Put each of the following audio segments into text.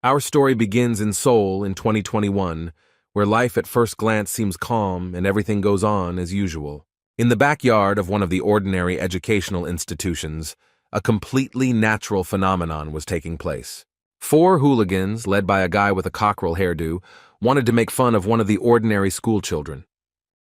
Our story begins in Seoul in 2021, where life at first glance seems calm and everything goes on as usual. In the backyard of one of the ordinary educational institutions, a completely natural phenomenon was taking place. Four hooligans, led by a guy with a cockerel hairdo, wanted to make fun of one of the ordinary schoolchildren.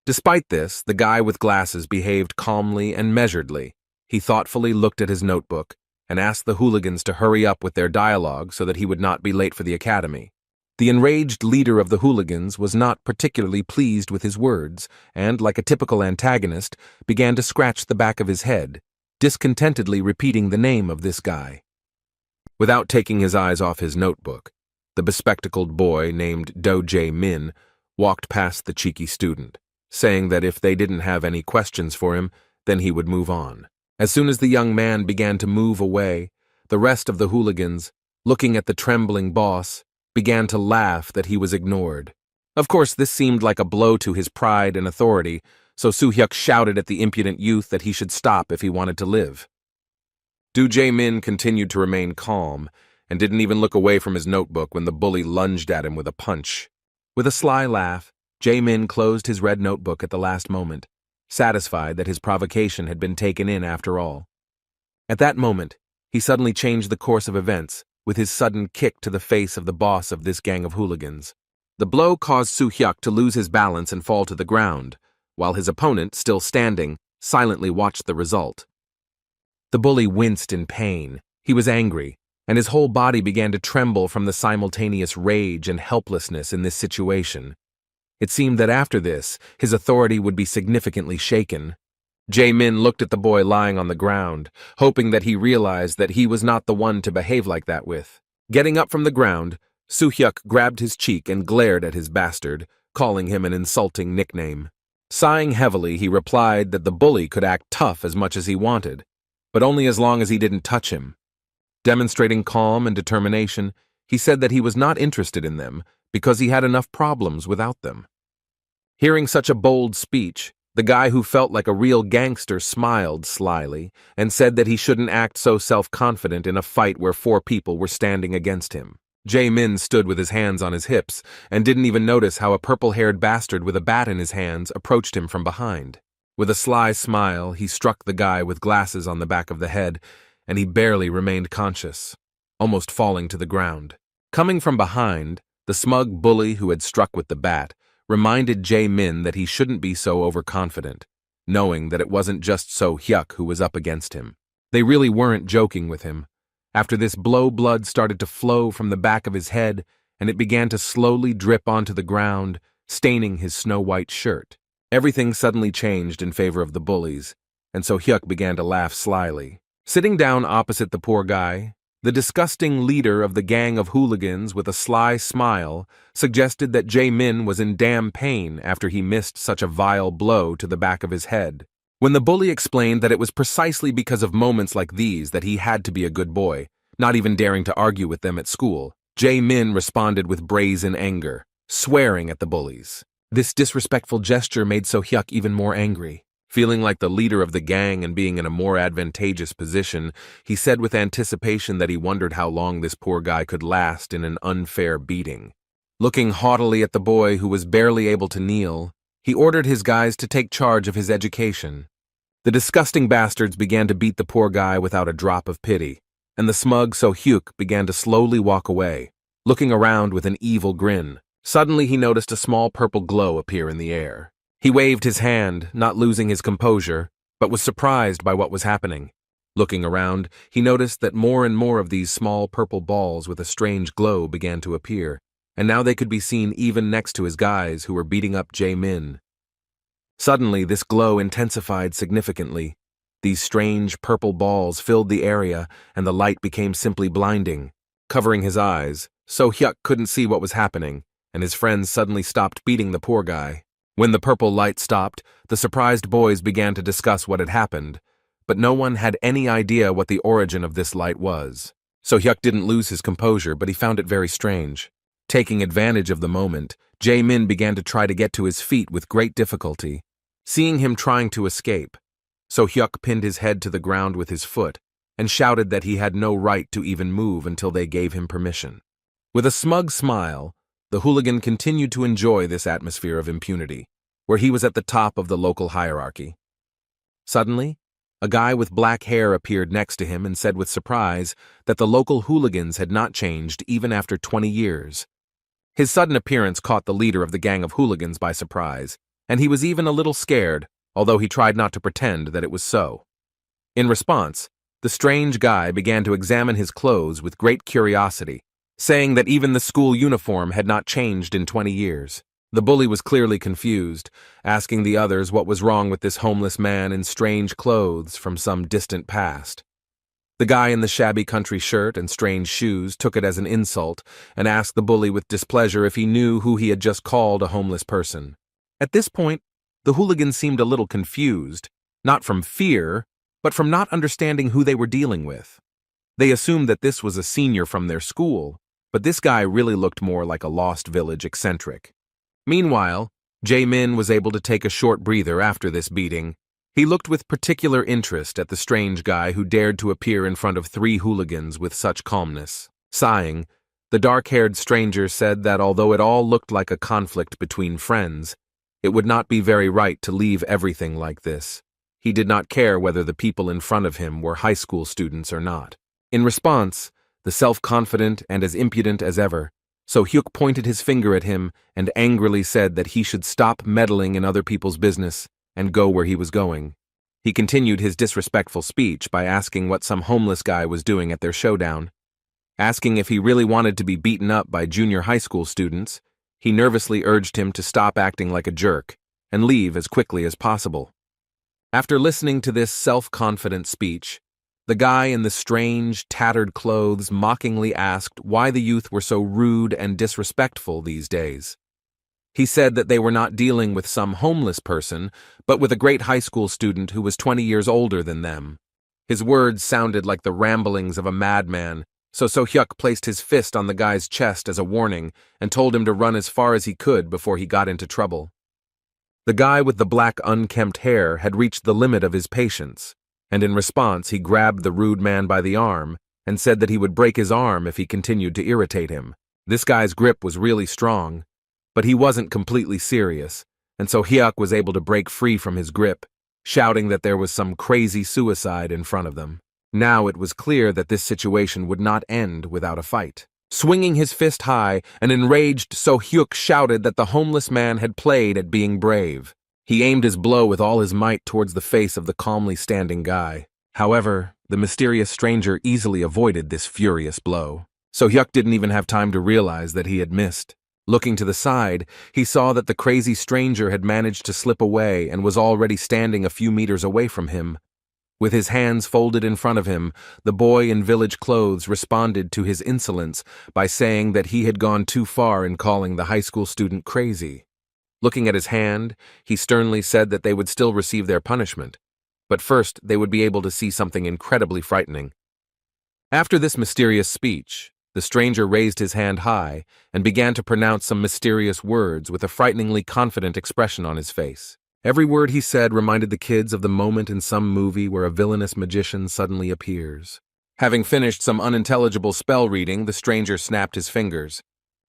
Despite this, the guy with glasses behaved calmly and measuredly. He thoughtfully looked at his notebook and asked the hooligans to hurry up with their dialogue so that he would not be late for the academy. The enraged leader of the hooligans was not particularly pleased with his words and, like a typical antagonist, began to scratch the back of his head, discontentedly repeating the name of this guy. Without taking his eyes off his notebook, the bespectacled boy named Do Jae-min walked past the cheeky student, saying that if they didn't have any questions for him, then he would move on. As soon as the young man began to move away, the rest of the hooligans, looking at the trembling boss, began to laugh that he was ignored. Of course, this seemed like a blow to his pride and authority, so Soo-hyuk shouted at the impudent youth that he should stop if he wanted to live. Do Jae-min continued to remain calm and didn't even look away from his notebook when the bully lunged at him with a punch. With a sly laugh, Jae-min closed his red notebook at the last moment, satisfied that his provocation had been taken in after all. At that moment, he suddenly changed the course of events with his sudden kick to the face of the boss of this gang of hooligans. The blow caused Soo-hyuk to lose his balance and fall to the ground, while his opponent, still standing, silently watched the result. The bully winced in pain. He was angry, and his whole body began to tremble from the simultaneous rage and helplessness in this situation. It seemed that after this, his authority would be significantly shaken. Jae-min looked at the boy lying on the ground, hoping that he realized that he was not the one to behave like that with. Getting up from the ground, Soo-hyuk grabbed his cheek and glared at his bastard, calling him an insulting nickname. Sighing heavily, he replied that the bully could act tough as much as he wanted, but only as long as he didn't touch him. Demonstrating calm and determination, he said that he was not interested in them because he had enough problems without them. Hearing such a bold speech, the guy who felt like a real gangster smiled slyly and said that he shouldn't act so self-confident in a fight where four people were standing against him. Jae-min stood with his hands on his hips and didn't even notice how a purple-haired bastard with a bat in his hands approached him from behind. With a sly smile, he struck the guy with glasses on the back of the head, and he barely remained conscious, almost falling to the ground. Coming from behind, the smug bully who had struck with the bat reminded Jae-min that he shouldn't be so overconfident, knowing that it wasn't just Soo-hyuk who was up against him. They really weren't joking with him. After this blow, blood started to flow from the back of his head, and it began to slowly drip onto the ground, staining his snow-white shirt. Everything suddenly changed in favor of the bullies, and Soo-hyuk began to laugh slyly. Sitting down opposite the poor guy, the disgusting leader of the gang of hooligans with a sly smile suggested that Jae-min was in damn pain after he missed such a vile blow to the back of his head. When the bully explained that it was precisely because of moments like these that he had to be a good boy, not even daring to argue with them at school, Jae-min responded with brazen anger, swearing at the bullies. This disrespectful gesture made Soo-hyuk even more angry. Feeling like the leader of the gang and being in a more advantageous position, he said with anticipation that he wondered how long this poor guy could last in an unfair beating. Looking haughtily at the boy who was barely able to kneel, he ordered his guys to take charge of his education. The disgusting bastards began to beat the poor guy without a drop of pity, and the smug Soo-hyuk began to slowly walk away, looking around with an evil grin. Suddenly he noticed a small purple glow appear in the air. He waved his hand, not losing his composure, but was surprised by what was happening. Looking around, he noticed that more and more of these small purple balls with a strange glow began to appear, and now they could be seen even next to his guys who were beating up Jae-min. Suddenly, this glow intensified significantly. These strange purple balls filled the area, and the light became simply blinding. Covering his eyes, Soo-hyuk couldn't see what was happening, and his friends suddenly stopped beating the poor guy. When the purple light stopped, the surprised boys began to discuss what had happened, but no one had any idea what the origin of this light was. Soo-hyuk didn't lose his composure, but he found it very strange. Taking advantage of the moment, Jae-min began to try to get to his feet with great difficulty. Seeing him trying to escape, Soo-hyuk pinned his head to the ground with his foot and shouted that he had no right to even move until they gave him permission. With a smug smile, the hooligan continued to enjoy this atmosphere of impunity, where he was at the top of the local hierarchy. Suddenly, a guy with black hair appeared next to him and said with surprise that the local hooligans had not changed even after 20 years. His sudden appearance caught the leader of the gang of hooligans by surprise, and he was even a little scared, although he tried not to pretend that it was so. In response, the strange guy began to examine his clothes with great curiosity, saying that even the school uniform had not changed in 20 years. The bully was clearly confused, asking the others what was wrong with this homeless man in strange clothes from some distant past. The guy in the shabby country shirt and strange shoes took it as an insult and asked the bully with displeasure if he knew who he had just called a homeless person. At this point, the hooligan seemed a little confused, not from fear, but from not understanding who they were dealing with. They assumed that this was a senior from their school, but this guy really looked more like a Lost Village eccentric. Meanwhile, Jae-min was able to take a short breather after this beating. He looked with particular interest at the strange guy who dared to appear in front of 3 hooligans with such calmness. Sighing, the dark-haired stranger said that although it all looked like a conflict between friends, it would not be very right to leave everything like this. He did not care whether the people in front of him were high school students or not. In response, the self-confident and as impudent as ever, So-hyuk pointed his finger at him and angrily said that he should stop meddling in other people's business and go where he was going. He continued his disrespectful speech by asking what some homeless guy was doing at their showdown. Asking if he really wanted to be beaten up by junior high school students, he nervously urged him to stop acting like a jerk and leave as quickly as possible. After listening to this self-confident speech, the guy in the strange, tattered clothes mockingly asked why the youth were so rude and disrespectful these days. He said that they were not dealing with some homeless person, but with a great high school student who was 20 years older than them. His words sounded like the ramblings of a madman, so So-hyuk placed his fist on the guy's chest as a warning and told him to run as far as he could before he got into trouble. The guy with the black unkempt hair had reached the limit of his patience, and in response he grabbed the rude man by the arm and said that he would break his arm if he continued to irritate him. This guy's grip was really strong, but he wasn't completely serious, and so Hyuk was able to break free from his grip, shouting that there was some crazy suicide in front of them. Now it was clear that this situation would not end without a fight. Swinging his fist high, an enraged So-hyuk shouted that the homeless man had played at being brave. He aimed his blow with all his might towards the face of the calmly standing guy. However, the mysterious stranger easily avoided this furious blow. So-hyuk didn't even have time to realize that he had missed. Looking to the side, he saw that the crazy stranger had managed to slip away and was already standing a few meters away from him. With his hands folded in front of him, the boy in village clothes responded to his insolence by saying that he had gone too far in calling the high school student crazy. Looking at his hand, he sternly said that they would still receive their punishment, but first they would be able to see something incredibly frightening. After this mysterious speech, the stranger raised his hand high and began to pronounce some mysterious words with a frighteningly confident expression on his face. Every word he said reminded the kids of the moment in some movie where a villainous magician suddenly appears. Having finished some unintelligible spell reading, the stranger snapped his fingers.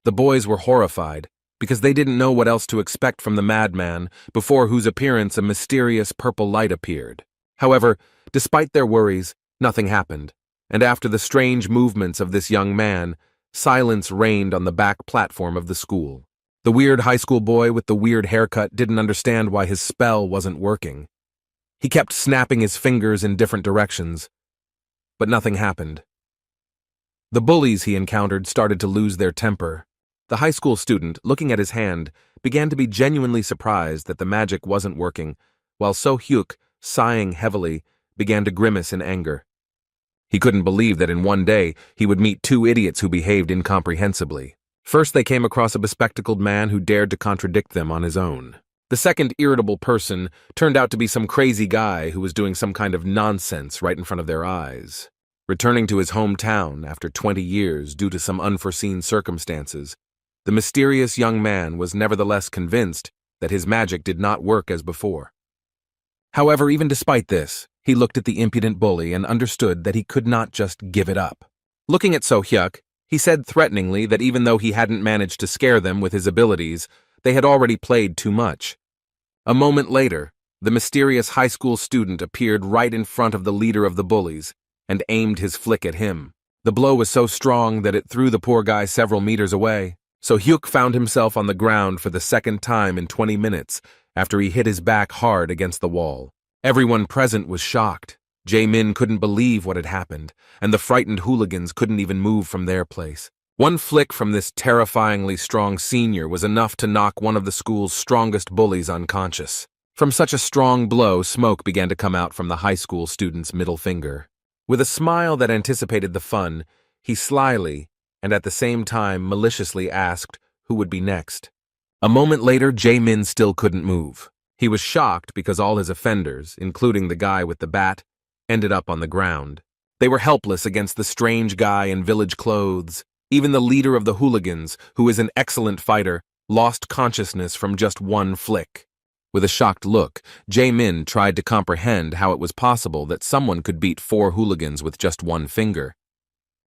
The boys were horrified, because they didn't know what else to expect from the madman, before whose appearance a mysterious purple light appeared. However, despite their worries, nothing happened, and after the strange movements of this young man, silence reigned on the back platform of the school. The weird high school boy with the weird haircut didn't understand why his spell wasn't working. He kept snapping his fingers in different directions, but nothing happened. The bullies he encountered started to lose their temper. The high school student, looking at his hand, began to be genuinely surprised that the magic wasn't working, while So-hyuk, sighing heavily, began to grimace in anger. He couldn't believe that in one day he would meet 2 idiots who behaved incomprehensibly. First, they came across a bespectacled man who dared to contradict them on his own. The second irritable person turned out to be some crazy guy who was doing some kind of nonsense right in front of their eyes. Returning to his hometown after 20 years due to some unforeseen circumstances, the mysterious young man was nevertheless convinced that his magic did not work as before. However, even despite this, he looked at the impudent bully and understood that he could not just give it up. Looking at So-hyuk, He said threateningly that even though he hadn't managed to scare them with his abilities, they had already played too much. A moment later, the mysterious high school student appeared right in front of the leader of the bullies and aimed his flick at him. The blow was so strong that it threw the poor guy several meters away, so Hyuk found himself on the ground for the second time in 20 minutes after he hit his back hard against the wall. Everyone present was shocked. Jae-min couldn't believe what had happened, and the frightened hooligans couldn't even move from their place. One flick from this terrifyingly strong senior was enough to knock one of the school's strongest bullies unconscious. From such a strong blow, smoke began to come out from the high school student's middle finger. With a smile that anticipated the fun, he slyly, and at the same time maliciously asked who would be next. A moment later, Jae-min still couldn't move. He was shocked because all his offenders, including the guy with the bat, ended up on the ground. They were helpless against the strange guy in village clothes. Even the leader of the hooligans, who is an excellent fighter, lost consciousness from just one flick. With a shocked look, Jae-min tried to comprehend how it was possible that someone could beat 4 hooligans with just one finger.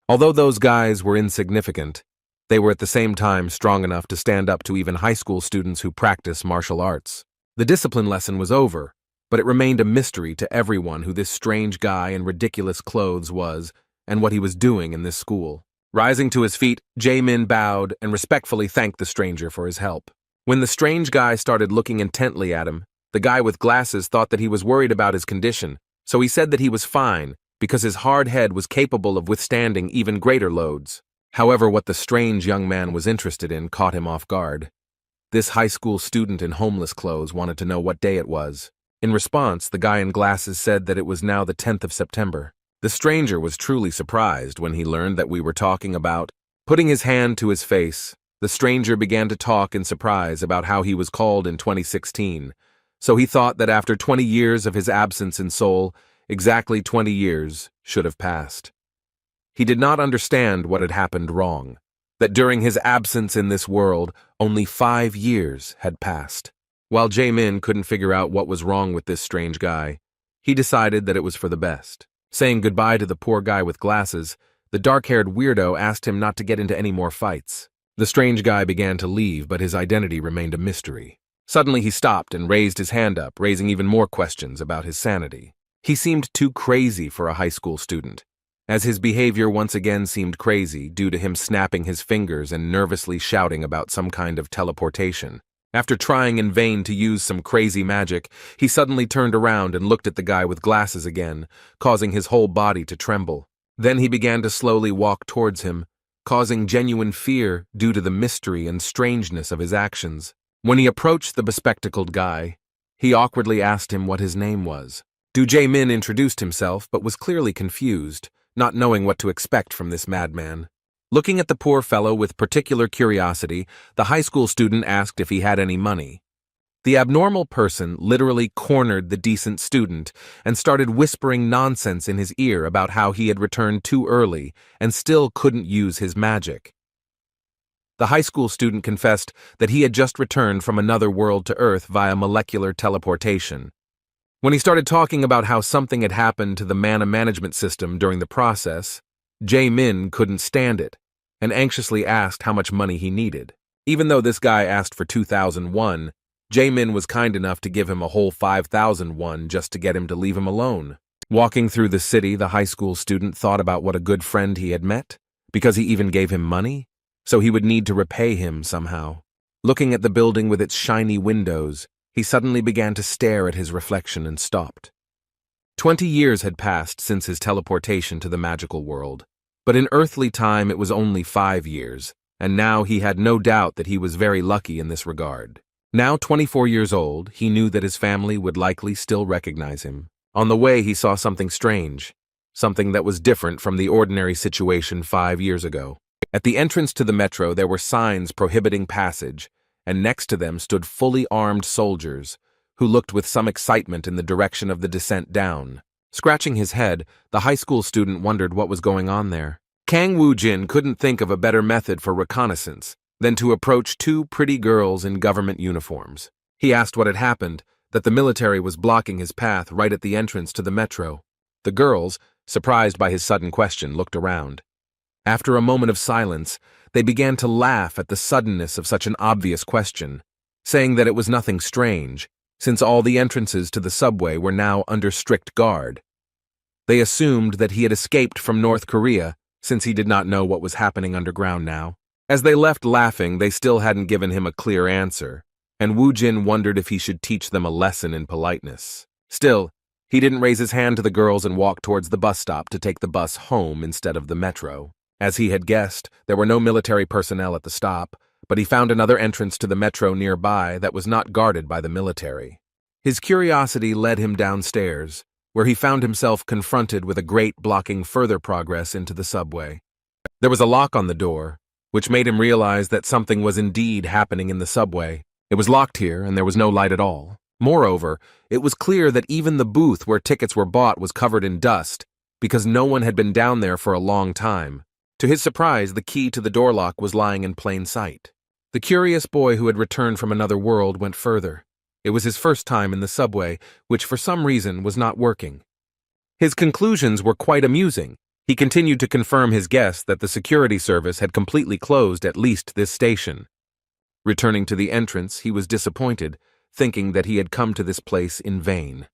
Although those guys were insignificant, they were at the same time strong enough to stand up to even high school students who practice martial arts. The discipline lesson was over, but it remained a mystery to everyone who this strange guy in ridiculous clothes was and what he was doing in this school. Rising to his feet, Jae-min bowed and respectfully thanked the stranger for his help. When the strange guy started looking intently at him, the guy with glasses thought that he was worried about his condition, so he said that he was fine because his hard head was capable of withstanding even greater loads. However, what the strange young man was interested in caught him off guard. This high school student in homeless clothes wanted to know what day it was. In response, the guy in glasses said that it was now the 10th of September. The stranger was truly surprised when he learned that we were talking about. Putting his hand to his face, the stranger began to talk in surprise about how he was called in 2016, so he thought that after 20 years of his absence in Seoul, exactly 20 years should have passed. He did not understand what had happened wrong, that during his absence in this world, only 5 years had passed. While Jae-min couldn't figure out what was wrong with this strange guy, he decided that it was for the best. Saying goodbye to the poor guy with glasses, the dark-haired weirdo asked him not to get into any more fights. The strange guy began to leave, but his identity remained a mystery. Suddenly he stopped and raised his hand up, raising even more questions about his sanity. He seemed too crazy for a high school student, as his behavior once again seemed crazy due to him snapping his fingers and nervously shouting about some kind of teleportation. After trying in vain to use some crazy magic, he suddenly turned around and looked at the guy with glasses again, causing his whole body to tremble. Then he began to slowly walk towards him, causing genuine fear due to the mystery and strangeness of his actions. When he approached the bespectacled guy, he awkwardly asked him what his name was. Jae-min introduced himself but was clearly confused, not knowing what to expect from this madman. Looking at the poor fellow with particular curiosity, the high school student asked if he had any money. The abnormal person literally cornered the decent student and started whispering nonsense in his ear about how he had returned too early and still couldn't use his magic. The high school student confessed that he had just returned from another world to Earth via molecular teleportation. When he started talking about how something had happened to the mana management system during the process, Jae-min couldn't stand it and anxiously asked how much money he needed. Even though this guy asked for 2,001, Jae-min was kind enough to give him a whole 5,001 just to get him to leave him alone. Walking through the city, the high school student thought about what a good friend he had met, because he even gave him money, so he would need to repay him somehow. Looking at the building with its shiny windows, he suddenly began to stare at his reflection and stopped. 20 years had passed since his teleportation to the magical world, but in earthly time it was only 5 years, and now he had no doubt that he was very lucky in this regard. Now 24 years old, he knew that his family would likely still recognize him. On the way, he saw something strange, something that was different from the ordinary situation 5 years ago. At the entrance to the metro, there were signs prohibiting passage, and next to them stood fully armed soldiers, who looked with some excitement in the direction of the descent down. Scratching his head, the high school student wondered what was going on there. Kang Woo-jin couldn't think of a better method for reconnaissance than to approach 2 pretty girls in government uniforms. He asked what had happened, that the military was blocking his path right at the entrance to the metro. The girls, surprised by his sudden question, looked around. After a moment of silence, they began to laugh at the suddenness of such an obvious question, saying that it was nothing strange, since all the entrances to the subway were now under strict guard. They assumed that he had escaped from North Korea, since he did not know what was happening underground now. As they left laughing, they still hadn't given him a clear answer, and Woo Jin wondered if he should teach them a lesson in politeness. Still, he didn't raise his hand to the girls and walk towards the bus stop to take the bus home instead of the metro. As he had guessed, there were no military personnel at the stop, but he found another entrance to the metro nearby that was not guarded by the military. His curiosity led him downstairs, where he found himself confronted with a grate blocking further progress into the subway. There was a lock on the door, which made him realize that something was indeed happening in the subway. It was locked here, and there was no light at all. Moreover, it was clear that even the booth where tickets were bought was covered in dust, because no one had been down there for a long time. To his surprise, the key to the door lock was lying in plain sight. The curious boy who had returned from another world went further. It was his first time in the subway, which for some reason was not working. His conclusions were quite amusing. He continued to confirm his guess that the security service had completely closed at least this station. Returning to the entrance, he was disappointed, thinking that he had come to this place in vain.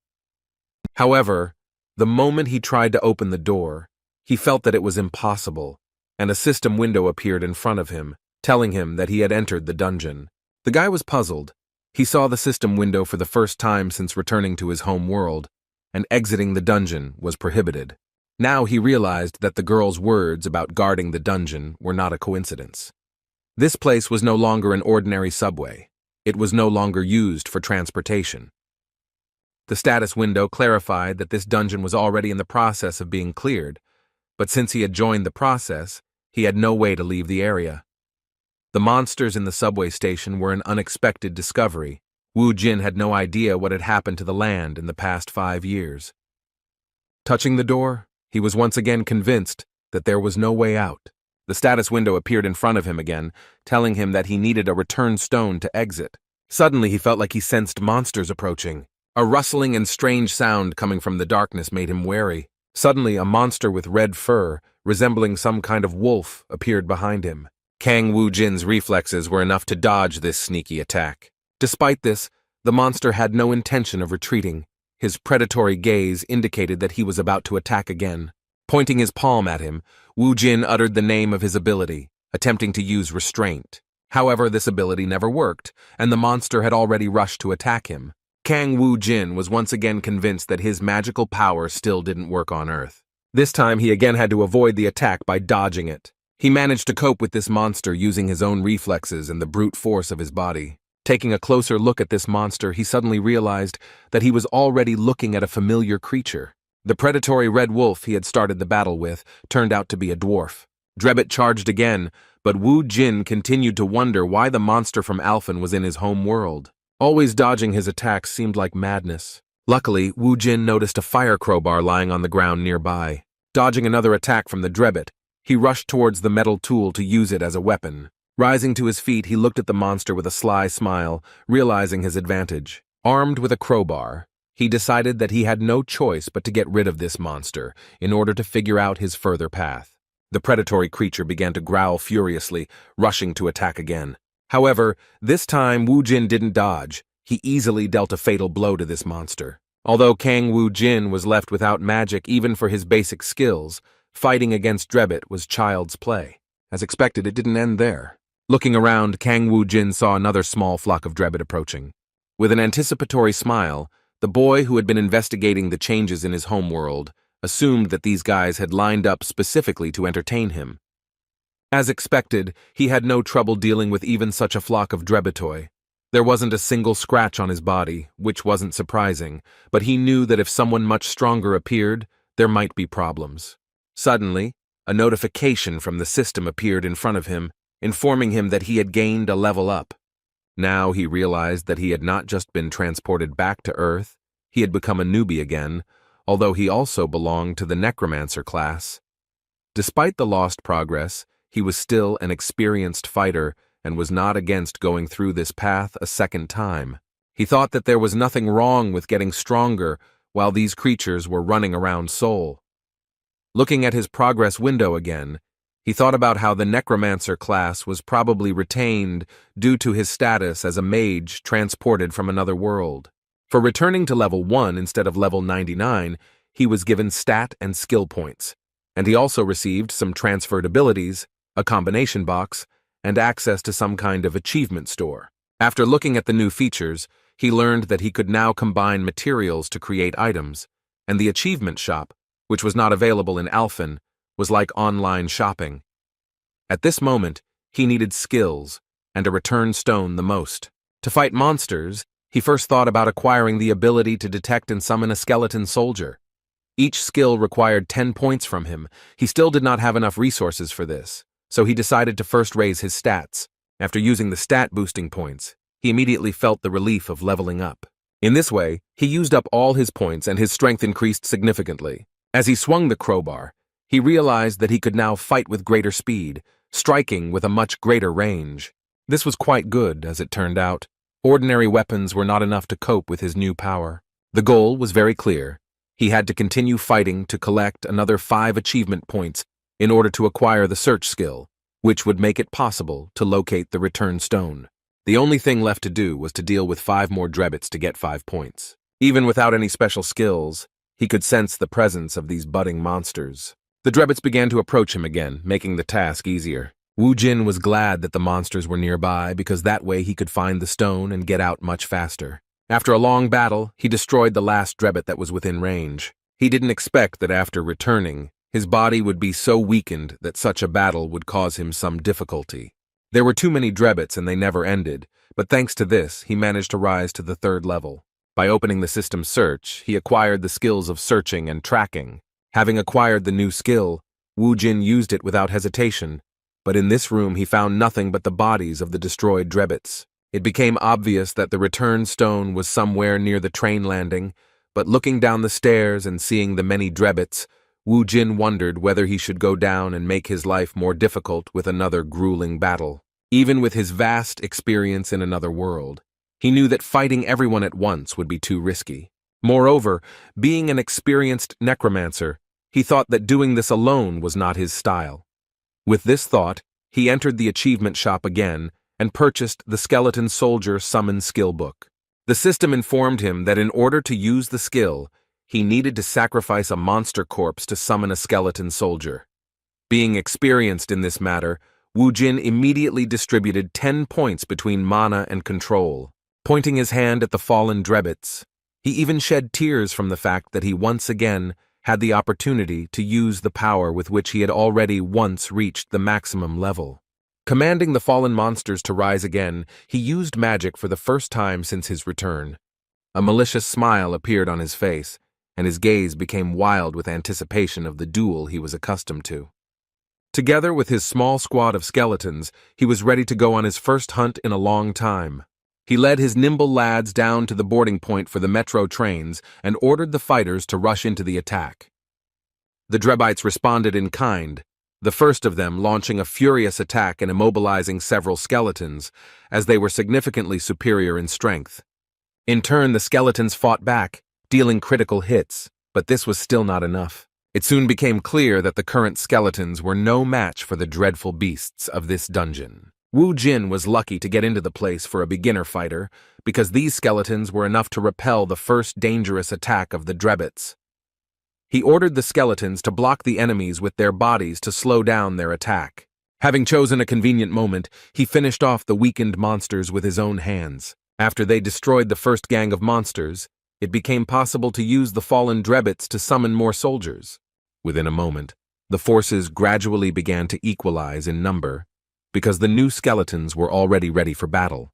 However, the moment he tried to open the door, he felt that it was impossible, and a system window appeared in front of him, telling him that he had entered the dungeon. The guy was puzzled. He saw the system window for the first time since returning to his home world, and exiting the dungeon was prohibited. Now he realized that the girl's words about guarding the dungeon were not a coincidence. This place was no longer an ordinary subway. It was no longer used for transportation. The status window clarified that this dungeon was already in the process of being cleared, but since he had joined the process, he had no way to leave the area. The monsters in the subway station were an unexpected discovery. Woo Jin had no idea what had happened to the land in the past 5 years. Touching the door, he was once again convinced that there was no way out. The status window appeared in front of him again, telling him that he needed a return stone to exit. Suddenly he felt like he sensed monsters approaching. A rustling and strange sound coming from the darkness made him wary. Suddenly a monster with red fur, resembling some kind of wolf, appeared behind him. Kang Woo Jin's reflexes were enough to dodge this sneaky attack. Despite this, the monster had no intention of retreating. His predatory gaze indicated that he was about to attack again. Pointing his palm at him, Woo Jin uttered the name of his ability, attempting to use restraint. However, this ability never worked, and the monster had already rushed to attack him. Kang Woo Jin was once again convinced that his magical power still didn't work on Earth. This time he again had to avoid the attack by dodging it. He managed to cope with this monster using his own reflexes and the brute force of his body. Taking a closer look at this monster, he suddenly realized that he was already looking at a familiar creature. The predatory red wolf he had started the battle with turned out to be a dwarf. Drebit charged again, but Woo Jin continued to wonder why the monster from Alphen was in his home world. Always dodging his attacks seemed like madness. Luckily, Woo Jin noticed a fire crowbar lying on the ground nearby. Dodging another attack from the Drebit, he rushed towards the metal tool to use it as a weapon. Rising to his feet, he looked at the monster with a sly smile, realizing his advantage. Armed with a crowbar, he decided that he had no choice but to get rid of this monster in order to figure out his further path. The predatory creature began to growl furiously, rushing to attack again. However, this time Woo Jin didn't dodge. He easily dealt a fatal blow to this monster. Although Kang Woo Jin was left without magic even for his basic skills, fighting against Drebit was child's play. As expected, it didn't end there. Looking around, Kang Woo Jin saw another small flock of Drebit approaching. With an anticipatory smile, the boy who had been investigating the changes in his homeworld assumed that these guys had lined up specifically to entertain him. As expected, he had no trouble dealing with even such a flock of Drebitoi. There wasn't a single scratch on his body, which wasn't surprising, but he knew that if someone much stronger appeared, there might be problems. Suddenly, a notification from the system appeared in front of him, informing him that he had gained a level up. Now he realized that he had not just been transported back to Earth, he had become a newbie again, although he also belonged to the necromancer class. Despite the lost progress, he was still an experienced fighter and was not against going through this path a second time. He thought that there was nothing wrong with getting stronger while these creatures were running around Seoul. Looking at his progress window again, He thought about how the necromancer class was probably retained due to his status as a mage transported from another world. For returning to level 1 instead of level 99, he was given stat and skill points, and he also received some transferred abilities, a combination box, and access to some kind of achievement store. After looking at the new features, he learned that he could now combine materials to create items, and the achievement shop, which was not available in Alphen, was like online shopping. At this moment, he needed skills and a return stone the most. To fight monsters, he first thought about acquiring the ability to detect and summon a skeleton soldier. Each skill required 10 points from him. He still did not have enough resources for this, so he decided to first raise his stats. After using the stat boosting points, he immediately felt the relief of leveling up. In this way, he used up all his points and his strength increased significantly. As he swung the crowbar, he realized that he could now fight with greater speed, striking with a much greater range. This was quite good, as it turned out. Ordinary weapons were not enough to cope with his new power. The goal was very clear. He had to continue fighting to collect another 5 achievement points in order to acquire the search skill, which would make it possible to locate the return stone. The only thing left to do was to deal with 5 more drebbits to get 5 points. Even without any special skills, he could sense the presence of these budding monsters. The drebbits began to approach him again, making the task easier. Wu Jin was glad that the monsters were nearby because that way he could find the stone and get out much faster. After a long battle, he destroyed the last drebbit that was within range. He didn't expect that after returning, his body would be so weakened that such a battle would cause him some difficulty. There were too many drebbits and they never ended, but thanks to this, he managed to rise to the 3rd level. By opening the system search, he acquired the skills of searching and tracking. Having acquired the new skill, Wu Jin used it without hesitation, but in this room he found nothing but the bodies of the destroyed drebbits. It became obvious that the return stone was somewhere near the train landing, but looking down the stairs and seeing the many drebbits, Wu Jin wondered whether he should go down and make his life more difficult with another grueling battle. Even with his vast experience in another world, he knew that fighting everyone at once would be too risky. Moreover, being an experienced necromancer, he thought that doing this alone was not his style. With this thought, he entered the achievement shop again and purchased the Skeleton Soldier Summon Skill Book. The system informed him that in order to use the skill, he needed to sacrifice a monster corpse to summon a skeleton soldier. Being experienced in this matter, Wu Jin immediately distributed 10 points between mana and control. Pointing his hand at the fallen drebbits, he even shed tears from the fact that he once again had the opportunity to use the power with which he had already once reached the maximum level. Commanding the fallen monsters to rise again, he used magic for the first time since his return. A malicious smile appeared on his face, and his gaze became wild with anticipation of the duel he was accustomed to. Together with his small squad of skeletons, he was ready to go on his first hunt in a long time. He led his nimble lads down to the boarding point for the metro trains and ordered the fighters to rush into the attack. The Drebbites responded in kind, the first of them launching a furious attack and immobilizing several skeletons, as they were significantly superior in strength. In turn, the skeletons fought back, dealing critical hits, but this was still not enough. It soon became clear that the current skeletons were no match for the dreadful beasts of this dungeon. Wu Jin was lucky to get into the place for a beginner fighter, because these skeletons were enough to repel the first dangerous attack of the drebbits. He ordered the skeletons to block the enemies with their bodies to slow down their attack. Having chosen a convenient moment, he finished off the weakened monsters with his own hands. After they destroyed the first gang of monsters, it became possible to use the fallen drebbits to summon more soldiers. Within a moment, the forces gradually began to equalize in number, because the new skeletons were already ready for battle.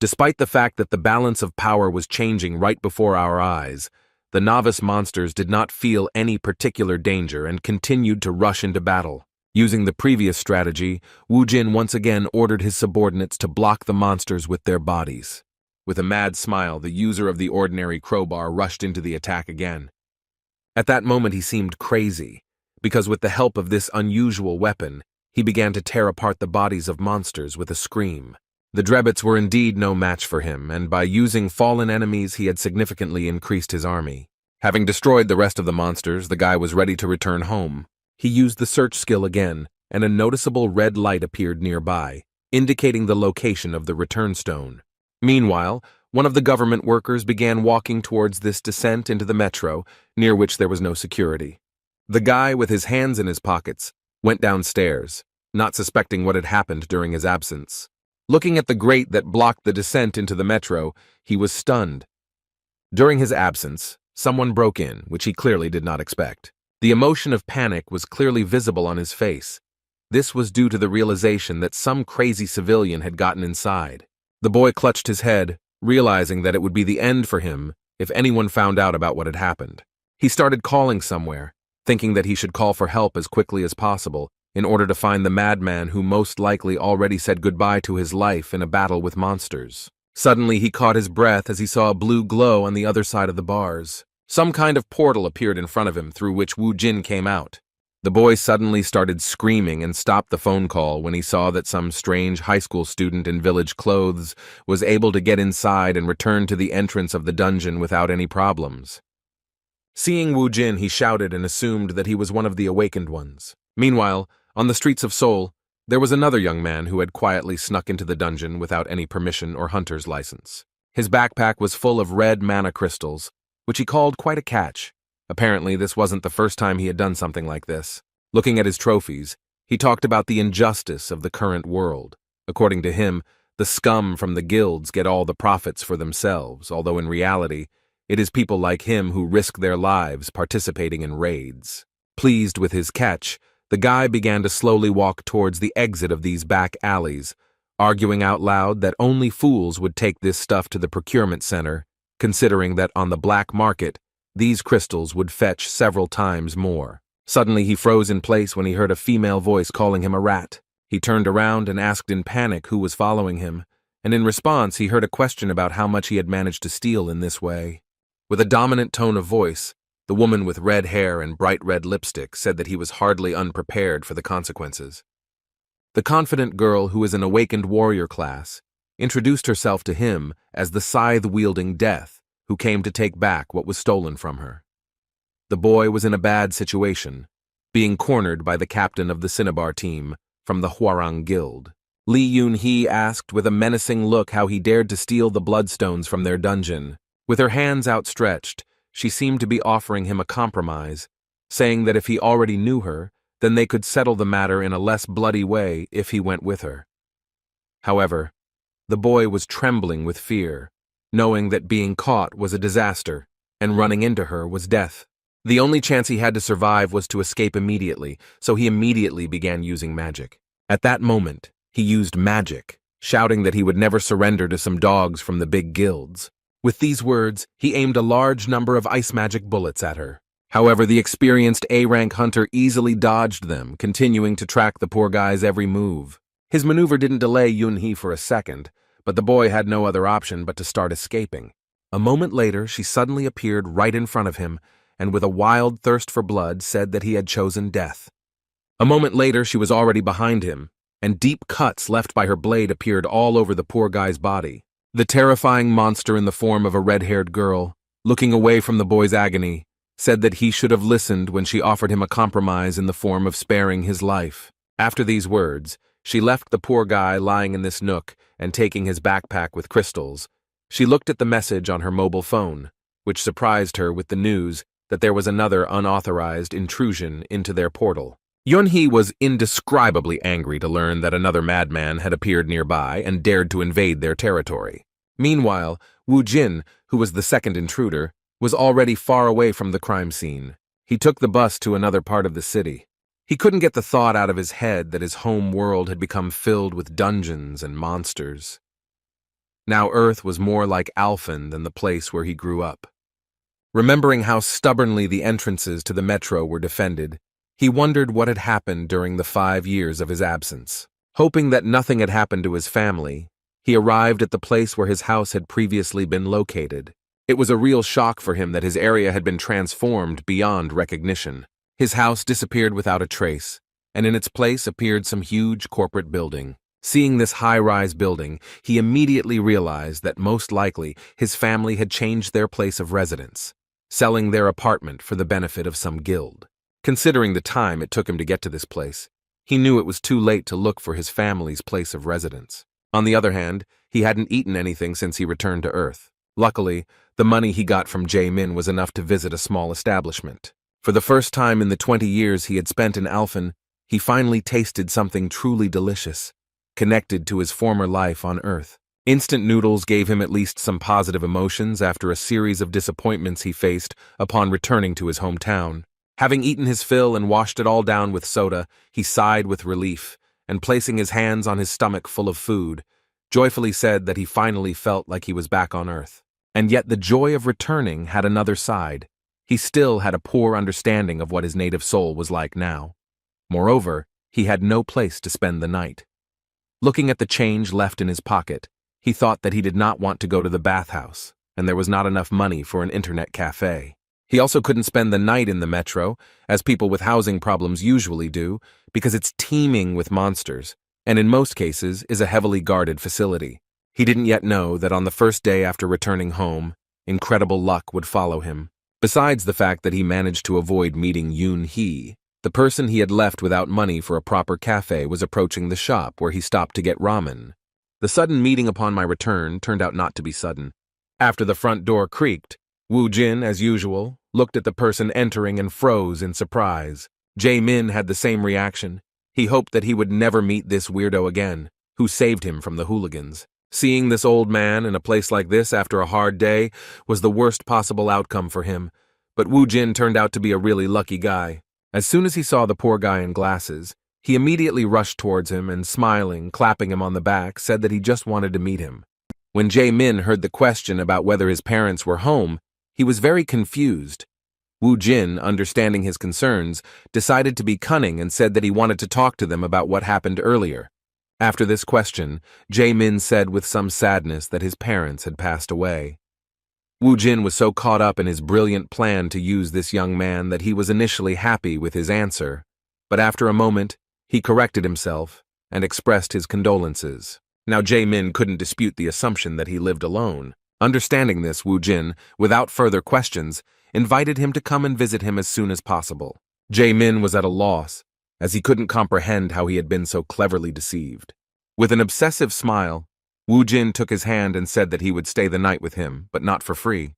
Despite the fact that the balance of power was changing right before our eyes, the novice monsters did not feel any particular danger and continued to rush into battle. Using the previous strategy, Wu Jin once again ordered his subordinates to block the monsters with their bodies. With a mad smile, the user of the ordinary crowbar rushed into the attack again. At that moment he seemed crazy, because with the help of this unusual weapon, he began to tear apart the bodies of monsters with a scream. The drebbits were indeed no match for him, and by using fallen enemies he had significantly increased his army. Having destroyed the rest of the monsters, the guy was ready to return home. He used the search skill again, and a noticeable red light appeared nearby, indicating the location of the return stone. Meanwhile, one of the government workers began walking towards this descent into the metro, near which there was no security. The guy, with his hands in his pockets, went downstairs, not suspecting what had happened during his absence. Looking at the grate that blocked the descent into the metro, he was stunned. During his absence, someone broke in, which he clearly did not expect. The emotion of panic was clearly visible on his face. This was due to the realization that some crazy civilian had gotten inside. The boy clutched his head, realizing that it would be the end for him if anyone found out about what had happened. He started calling somewhere, thinking that he should call for help as quickly as possible in order to find the madman who most likely already said goodbye to his life in a battle with monsters. Suddenly, he caught his breath as he saw a blue glow on the other side of the bars. Some kind of portal appeared in front of him through which Wu Jin came out. The boy suddenly started screaming and stopped the phone call when he saw that some strange high school student in village clothes was able to get inside and return to the entrance of the dungeon without any problems. Seeing Wu Jin, he shouted and assumed that he was one of the awakened ones. Meanwhile, on the streets of Seoul, there was another young man who had quietly snuck into the dungeon without any permission or hunter's license. His backpack was full of red mana crystals, which he called quite a catch. Apparently, this wasn't the first time he had done something like this. Looking at his trophies, he talked about the injustice of the current world. According to him, the scum from the guilds get all the profits for themselves, although in reality, it is people like him who risk their lives participating in raids. Pleased with his catch, the guy began to slowly walk towards the exit of these back alleys, arguing out loud that only fools would take this stuff to the procurement center, considering that on the black market, these crystals would fetch several times more. Suddenly, he froze in place when he heard a female voice calling him a rat. He turned around and asked in panic who was following him, and in response, he heard a question about how much he had managed to steal in this way. With a dominant tone of voice, the woman with red hair and bright red lipstick said that he was hardly unprepared for the consequences. The confident girl, who is an awakened warrior class, introduced herself to him as the scythe-wielding Death, who came to take back what was stolen from her. The boy was in a bad situation, being cornered by the captain of the Cinnabar team from the Hwarang Guild. Lee Yoon-hee asked with a menacing look how he dared to steal the bloodstones from their dungeon. With her hands outstretched, she seemed to be offering him a compromise, saying that if he already knew her, then they could settle the matter in a less bloody way if he went with her. However, the boy was trembling with fear, knowing that being caught was a disaster, and running into her was death. The only chance he had to survive was to escape immediately, so he immediately began using magic. At that moment, he used magic, shouting that he would never surrender to some dogs from the big guilds. With these words, he aimed a large number of ice magic bullets at her. However, the experienced A-rank hunter easily dodged them, continuing to track the poor guy's every move. His maneuver didn't delay Yoon-hee for a second, but the boy had no other option but to start escaping. A moment later, she suddenly appeared right in front of him, and with a wild thirst for blood said that he had chosen death. A moment later, she was already behind him, and deep cuts left by her blade appeared all over the poor guy's body. The terrifying monster in the form of a red-haired girl, looking away from the boy's agony, said that he should have listened when she offered him a compromise in the form of sparing his life. After these words, she left the poor guy lying in this nook and taking his backpack with crystals. She looked at the message on her mobile phone, which surprised her with the news that there was another unauthorized intrusion into their portal. Yoon-hee was indescribably angry to learn that another madman had appeared nearby and dared to invade their territory. Meanwhile, Wu Jin, who was the second intruder, was already far away from the crime scene. He took the bus to another part of the city. He couldn't get the thought out of his head that his home world had become filled with dungeons and monsters. Now Earth was more like Alphen than the place where he grew up. Remembering how stubbornly the entrances to the metro were defended, he wondered what had happened during the 5 years of his absence. Hoping that nothing had happened to his family, he arrived at the place where his house had previously been located. It was a real shock for him that his area had been transformed beyond recognition. His house disappeared without a trace, and in its place appeared some huge corporate building. Seeing this high-rise building, he immediately realized that most likely his family had changed their place of residence, selling their apartment for the benefit of some guild. Considering the time it took him to get to this place, He knew it was too late to look for his family's place of residence. On the other hand, he hadn't eaten anything since he returned to Earth. Luckily, the money he got from Jae-min was enough to visit a small establishment. For the first time in the 20 years he had spent in Alphen, he finally tasted something truly delicious, connected to his former life on Earth. Instant noodles gave him at least some positive emotions after a series of disappointments he faced upon returning to his hometown. Having eaten his fill and washed it all down with soda, he sighed with relief, and placing his hands on his stomach full of food, joyfully said that he finally felt like he was back on Earth. And yet the joy of returning had another side. He still had a poor understanding of what his native soul was like now. Moreover, he had no place to spend the night. Looking at the change left in his pocket, he thought that he did not want to go to the bathhouse, and there was not enough money for an internet cafe. He also couldn't spend the night in the metro, as people with housing problems usually do, because it's teeming with monsters, and in most cases is a heavily guarded facility. He didn't yet know that on the first day after returning home, incredible luck would follow him. Besides the fact that he managed to avoid meeting Yoon-hee, the person he had left without money for a proper cafe was approaching the shop where he stopped to get ramen. The sudden meeting upon my return turned out not to be sudden. After the front door creaked, Woo Jin, as usual, looked at the person entering and froze in surprise. Jae-min had the same reaction. He hoped that he would never meet this weirdo again, who saved him from the hooligans. Seeing this old man in a place like this after a hard day was the worst possible outcome for him, but Woo Jin turned out to be a really lucky guy. As soon as he saw the poor guy in glasses, he immediately rushed towards him and, smiling, clapping him on the back, said that he just wanted to meet him. When Jae-min heard the question about whether his parents were home, he was very confused. Woo Jin, understanding his concerns, decided to be cunning and said that he wanted to talk to them about what happened earlier. After this question, Jae-min said with some sadness that his parents had passed away. Woo Jin was so caught up in his brilliant plan to use this young man that he was initially happy with his answer, but after a moment, he corrected himself and expressed his condolences. Now Jae-min couldn't dispute the assumption that he lived alone. Understanding this, Woo Jin, without further questions, invited him to come and visit him as soon as possible. Jae-min was at a loss, as he couldn't comprehend how he had been so cleverly deceived. With an obsessive smile, Woo Jin took his hand and said that he would stay the night with him, but not for free.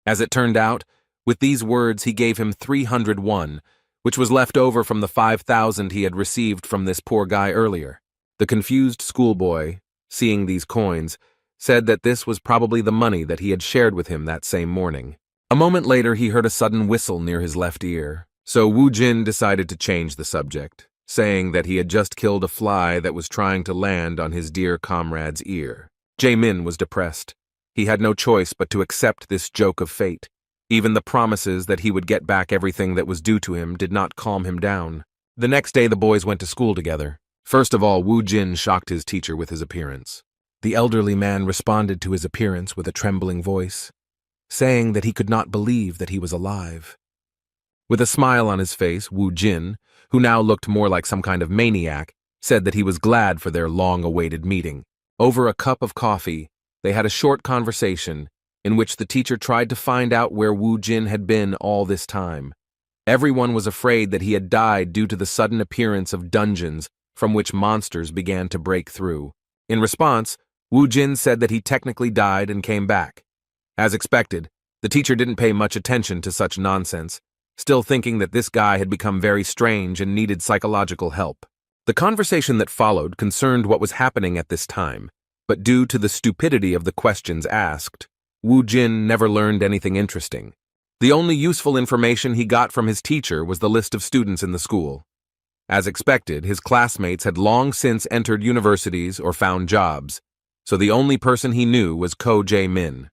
As it turned out, with these words he gave him 300 won, which was left over from the 5,000 he had received from this poor guy earlier. The confused schoolboy, seeing these coins, said that this was probably the money that he had shared with him that same morning. A moment later he heard a sudden whistle near his left ear, so Woo Jin decided to change the subject, saying that he had just killed a fly that was trying to land on his dear comrade's ear. Jae-min was depressed. He had no choice but to accept this joke of fate. Even the promises that he would get back everything that was due to him did not calm him down. The next day the boys went to school together. First of all, Woo Jin shocked his teacher with his appearance. The elderly man responded to his appearance with a trembling voice, saying that he could not believe that he was alive. With a smile on his face, Woo Jin, who now looked more like some kind of maniac, said that he was glad for their long-awaited meeting. Over a cup of coffee, they had a short conversation in which the teacher tried to find out where Woo Jin had been all this time. Everyone was afraid that he had died due to the sudden appearance of dungeons from which monsters began to break through. In response, Woo Jin said that he technically died and came back. As expected, the teacher didn't pay much attention to such nonsense, still thinking that this guy had become very strange and needed psychological help. The conversation that followed concerned what was happening at this time, but due to the stupidity of the questions asked, Woo Jin never learned anything interesting. The only useful information he got from his teacher was the list of students in the school. As expected, his classmates had long since entered universities or found jobs, so the only person he knew was Ko Jae-min.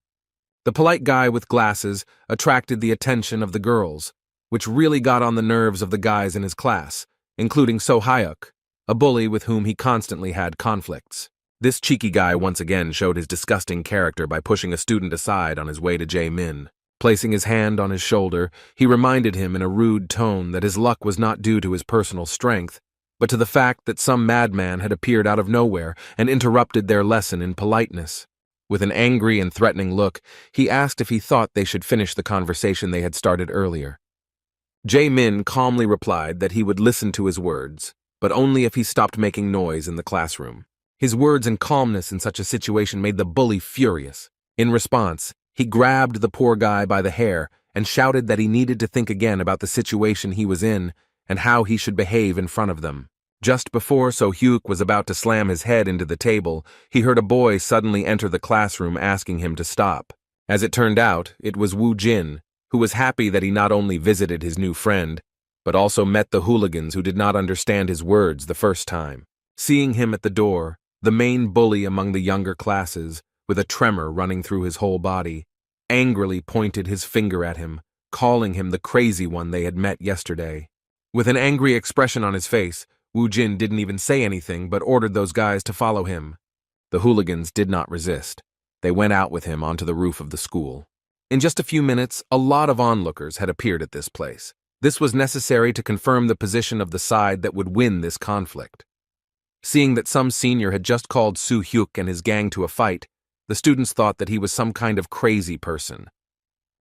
The polite guy with glasses attracted the attention of the girls, which really got on the nerves of the guys in his class, including So Hyuk, a bully with whom he constantly had conflicts. This cheeky guy once again showed his disgusting character by pushing a student aside on his way to Jae-min. Placing his hand on his shoulder, he reminded him in a rude tone that his luck was not due to his personal strength, but to the fact that some madman had appeared out of nowhere and interrupted their lesson in politeness. With an angry and threatening look, he asked if he thought they should finish the conversation they had started earlier. Jae-min calmly replied that he would listen to his words, but only if he stopped making noise in the classroom. His words and calmness in such a situation made the bully furious. In response, he grabbed the poor guy by the hair and shouted that he needed to think again about the situation he was in and how he should behave in front of them. Just before So Hyuk was about to slam his head into the table, he heard a boy suddenly enter the classroom asking him to stop. As it turned out, it was Woo Jin, who was happy that he not only visited his new friend, but also met the hooligans who did not understand his words the first time. Seeing him at the door, the main bully among the younger classes, with a tremor running through his whole body, angrily pointed his finger at him, calling him the crazy one they had met yesterday. With an angry expression on his face, Woo Jin didn't even say anything but ordered those guys to follow him. The hooligans did not resist. They went out with him onto the roof of the school. In just a few minutes, a lot of onlookers had appeared at this place. This was necessary to confirm the position of the side that would win this conflict. Seeing that some senior had just called Soo Hyuk and his gang to a fight, the students thought that he was some kind of crazy person.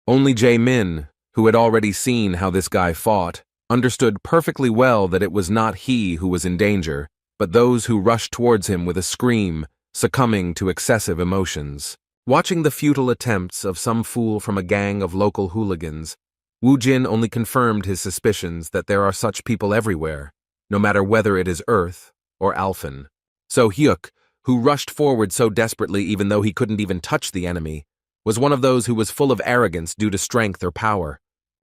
Only Jae-min, who had already seen how this guy fought, understood perfectly well that it was not he who was in danger, but those who rushed towards him with a scream, succumbing to excessive emotions. Watching the futile attempts of some fool from a gang of local hooligans, Woo Jin only confirmed his suspicions that there are such people everywhere, no matter whether it is Earth or Alphen. So Hyuk, who rushed forward so desperately even though he couldn't even touch the enemy, was one of those who was full of arrogance due to strength or power.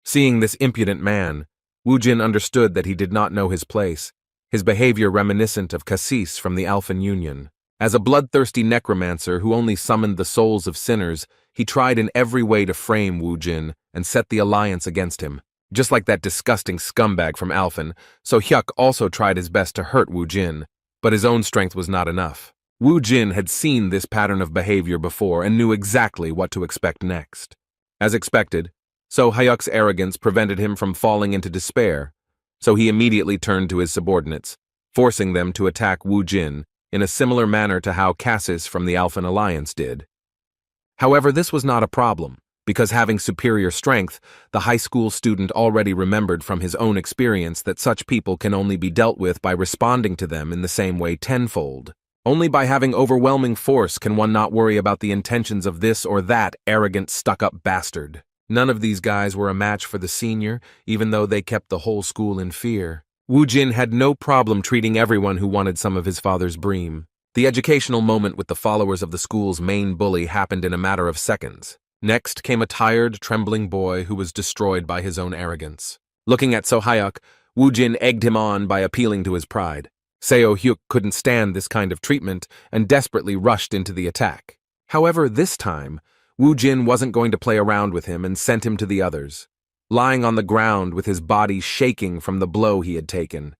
Seeing this impudent man, Woo Jin understood that he did not know his place, his behavior reminiscent of Cassis from the Alphen Union. As a bloodthirsty necromancer who only summoned the souls of sinners, he tried in every way to frame Woo Jin and set the alliance against him. Just like that disgusting scumbag from Alphen, So Hyuk also tried his best to hurt Woo Jin, but his own strength was not enough. Woo Jin had seen this pattern of behavior before and knew exactly what to expect next. As expected, So Hyuk's arrogance prevented him from falling into despair, so he immediately turned to his subordinates, forcing them to attack Woo Jin in a similar manner to how Cassis from the Alphen Alliance did. However, this was not a problem, because having superior strength, the high school student already remembered from his own experience that such people can only be dealt with by responding to them in the same way tenfold. Only by having overwhelming force can one not worry about the intentions of this or that arrogant, stuck-up bastard. None of these guys were a match for the senior, even though they kept the whole school in fear. Woo Jin had no problem treating everyone who wanted some of his father's bream. The educational moment with the followers of the school's main bully happened in a matter of seconds. Next came a tired, trembling boy who was destroyed by his own arrogance. Looking at So Hyuk, Woo Jin egged him on by appealing to his pride. Seo Hyuk couldn't stand this kind of treatment and desperately rushed into the attack. However, this time, Woo Jin wasn't going to play around with him and sent him to the others, lying on the ground with his body shaking from the blow he had taken.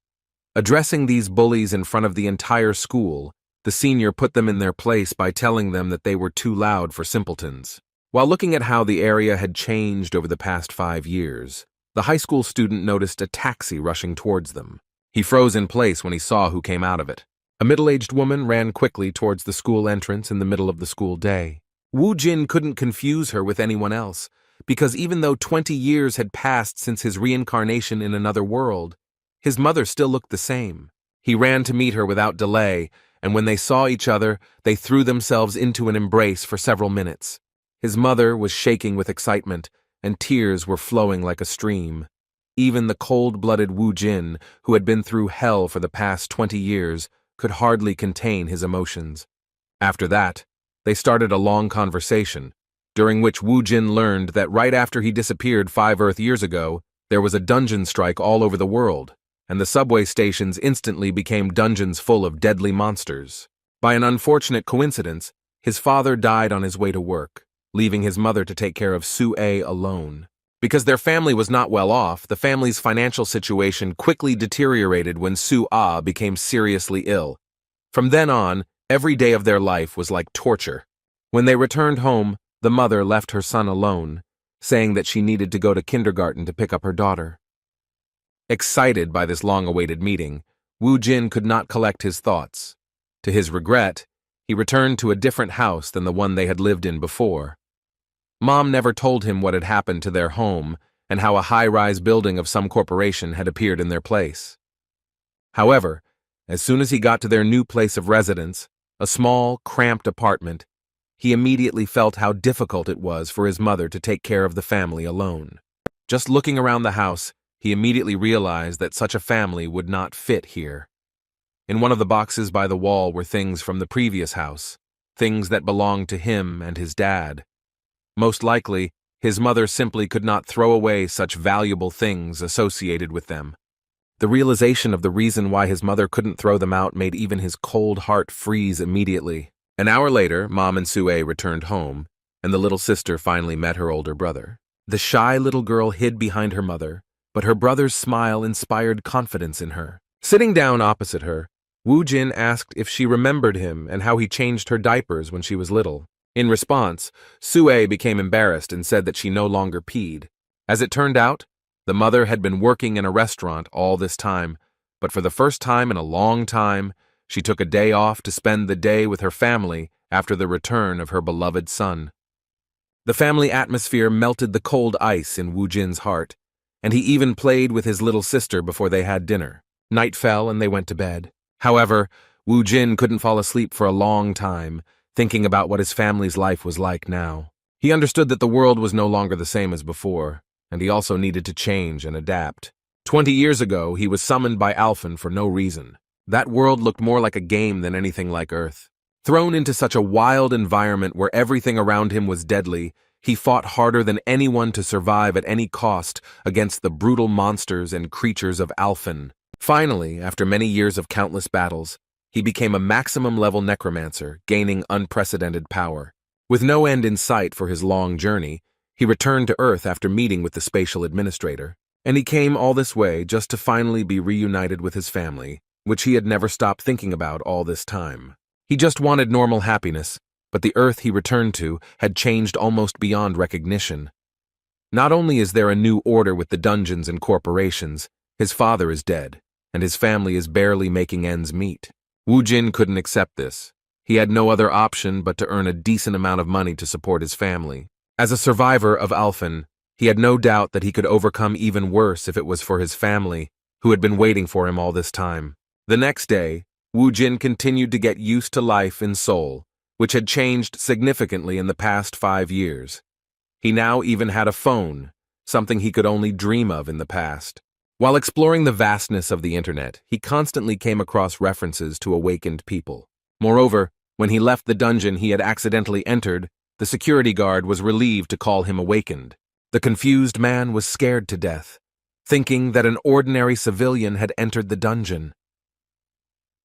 Addressing these bullies in front of the entire school, the senior put them in their place by telling them that they were too loud for simpletons. While looking at how the area had changed over the past 5 years, the high school student noticed a taxi rushing towards them. He froze in place when he saw who came out of it. A middle-aged woman ran quickly towards the school entrance in the middle of the school day. Woo Jin couldn't confuse her with anyone else, because even though 20 years had passed since his reincarnation in another world, his mother still looked the same. He ran to meet her without delay, and when they saw each other, they threw themselves into an embrace for several minutes. His mother was shaking with excitement, and tears were flowing like a stream. Even the cold-blooded Woo Jin, who had been through hell for the past 20 years, could hardly contain his emotions. After that, they started a long conversation, during which Woo Jin learned that right after he disappeared 5 Earth years ago, there was a dungeon strike all over the world, and the subway stations instantly became dungeons full of deadly monsters. By an unfortunate coincidence, his father died on his way to work, leaving his mother to take care of Soo-ae alone. Because their family was not well off, the family's financial situation quickly deteriorated when Soo-ah became seriously ill. From then on, every day of their life was like torture. When they returned home, the mother left her son alone, saying that she needed to go to kindergarten to pick up her daughter. Excited by this long-awaited meeting, Woo Jin could not collect his thoughts. To his regret, he returned to a different house than the one they had lived in before. Mom never told him what had happened to their home and how a high-rise building of some corporation had appeared in their place. However, As soon as he got to their new place of residence, a small, cramped apartment, he immediately felt how difficult it was for his mother to take care of the family alone. Just looking around the house, he immediately realized that such a family would not fit here. In one of the boxes by the wall were things from the previous house, things that belonged to him and his dad. Most likely, his mother simply could not throw away such valuable things associated with them. The realization of the reason why his mother couldn't throw them out made even his cold heart freeze immediately. An hour later, Mom and Sue returned home, and the little sister finally met her older brother. The shy little girl hid behind her mother, but her brother's smile inspired confidence in her. Sitting down opposite her, Woo Jin asked if she remembered him and how he changed her diapers when she was little. In response, Sue became embarrassed and said that she no longer peed. As it turned out, the mother had been working in a restaurant all this time, but for the first time in a long time, she took a day off to spend the day with her family after the return of her beloved son. The family atmosphere melted the cold ice in Woo Jin's heart, and he even played with his little sister before they had dinner. Night fell and they went to bed. However, Woo Jin couldn't fall asleep for a long time, thinking about what his family's life was like now. He understood that the world was no longer the same as before, and he also needed to change and adapt. 20 years ago, he was summoned by Alphen for no reason. That world looked more like a game than anything like Earth. Thrown into such a wild environment where everything around him was deadly, he fought harder than anyone to survive at any cost against the brutal monsters and creatures of Alphen. Finally, after many years of countless battles, he became a maximum-level necromancer, gaining unprecedented power. With no end in sight for his long journey, he returned to Earth after meeting with the spatial administrator, and he came all this way just to finally be reunited with his family, which he had never stopped thinking about all this time. He just wanted normal happiness, but the Earth he returned to had changed almost beyond recognition. Not only is there a new order with the dungeons and corporations, his father is dead, and his family is barely making ends meet. Woo Jin couldn't accept this. He had no other option but to earn a decent amount of money to support his family. As a survivor of Alphen, he had no doubt that he could overcome even worse if it was for his family, who had been waiting for him all this time. The next day, Woo Jin continued to get used to life in Seoul, which had changed significantly in the past 5 years. He now even had a phone, something he could only dream of in the past. While exploring the vastness of the internet, he constantly came across references to awakened people. Moreover, when he left the dungeon he had accidentally entered, the security guard was relieved to call him awakened. The confused man was scared to death, thinking that an ordinary civilian had entered the dungeon.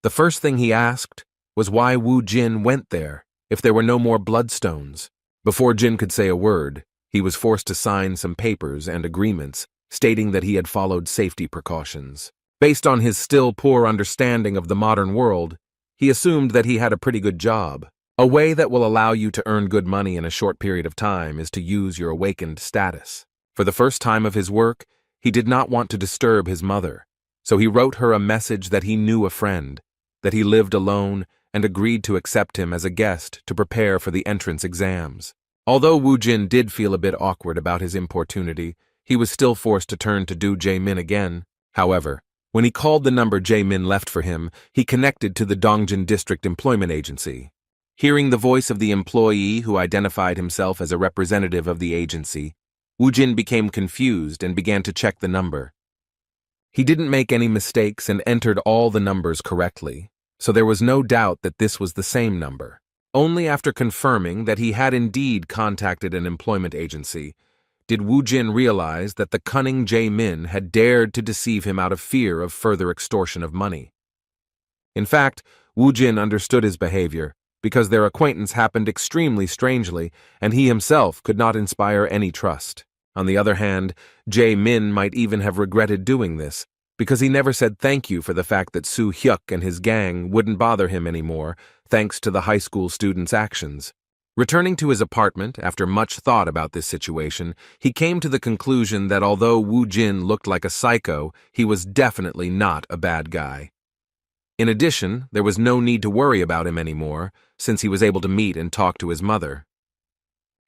The first thing he asked was why Woo Jin went there if there were no more bloodstones. Before Jin could say a word, he was forced to sign some papers and agreements stating that he had followed safety precautions. Based on his still poor understanding of the modern world, he assumed that he had a pretty good job. A way that will allow you to earn good money in a short period of time is to use your awakened status. For the first time of his work, he did not want to disturb his mother, so he wrote her a message that he knew a friend, that he lived alone, and agreed to accept him as a guest to prepare for the entrance exams. Although Woo Jin did feel a bit awkward about his importunity, he was still forced to turn to Do Jae-min again. However, when he called the number Jae-min left for him, he connected to the Dongjin District Employment Agency. Hearing the voice of the employee who identified himself as a representative of the agency, Woo Jin became confused and began to check the number. He didn't make any mistakes and entered all the numbers correctly, so there was no doubt that this was the same number. Only after confirming that he had indeed contacted an employment agency did Woo Jin realize that the cunning Jae-min had dared to deceive him out of fear of further extortion of money. In fact, Woo Jin understood his behavior because their acquaintance happened extremely strangely and he himself could not inspire any trust. On the other hand, Jae-min might even have regretted doing this because he never said thank you for the fact that Soo Hyuk and his gang wouldn't bother him anymore thanks to the high school student's actions. Returning to his apartment after much thought about this situation, he came to the conclusion that although Woo Jin looked like a psycho, he was definitely not a bad guy. In addition, there was no need to worry about him anymore, since he was able to meet and talk to his mother.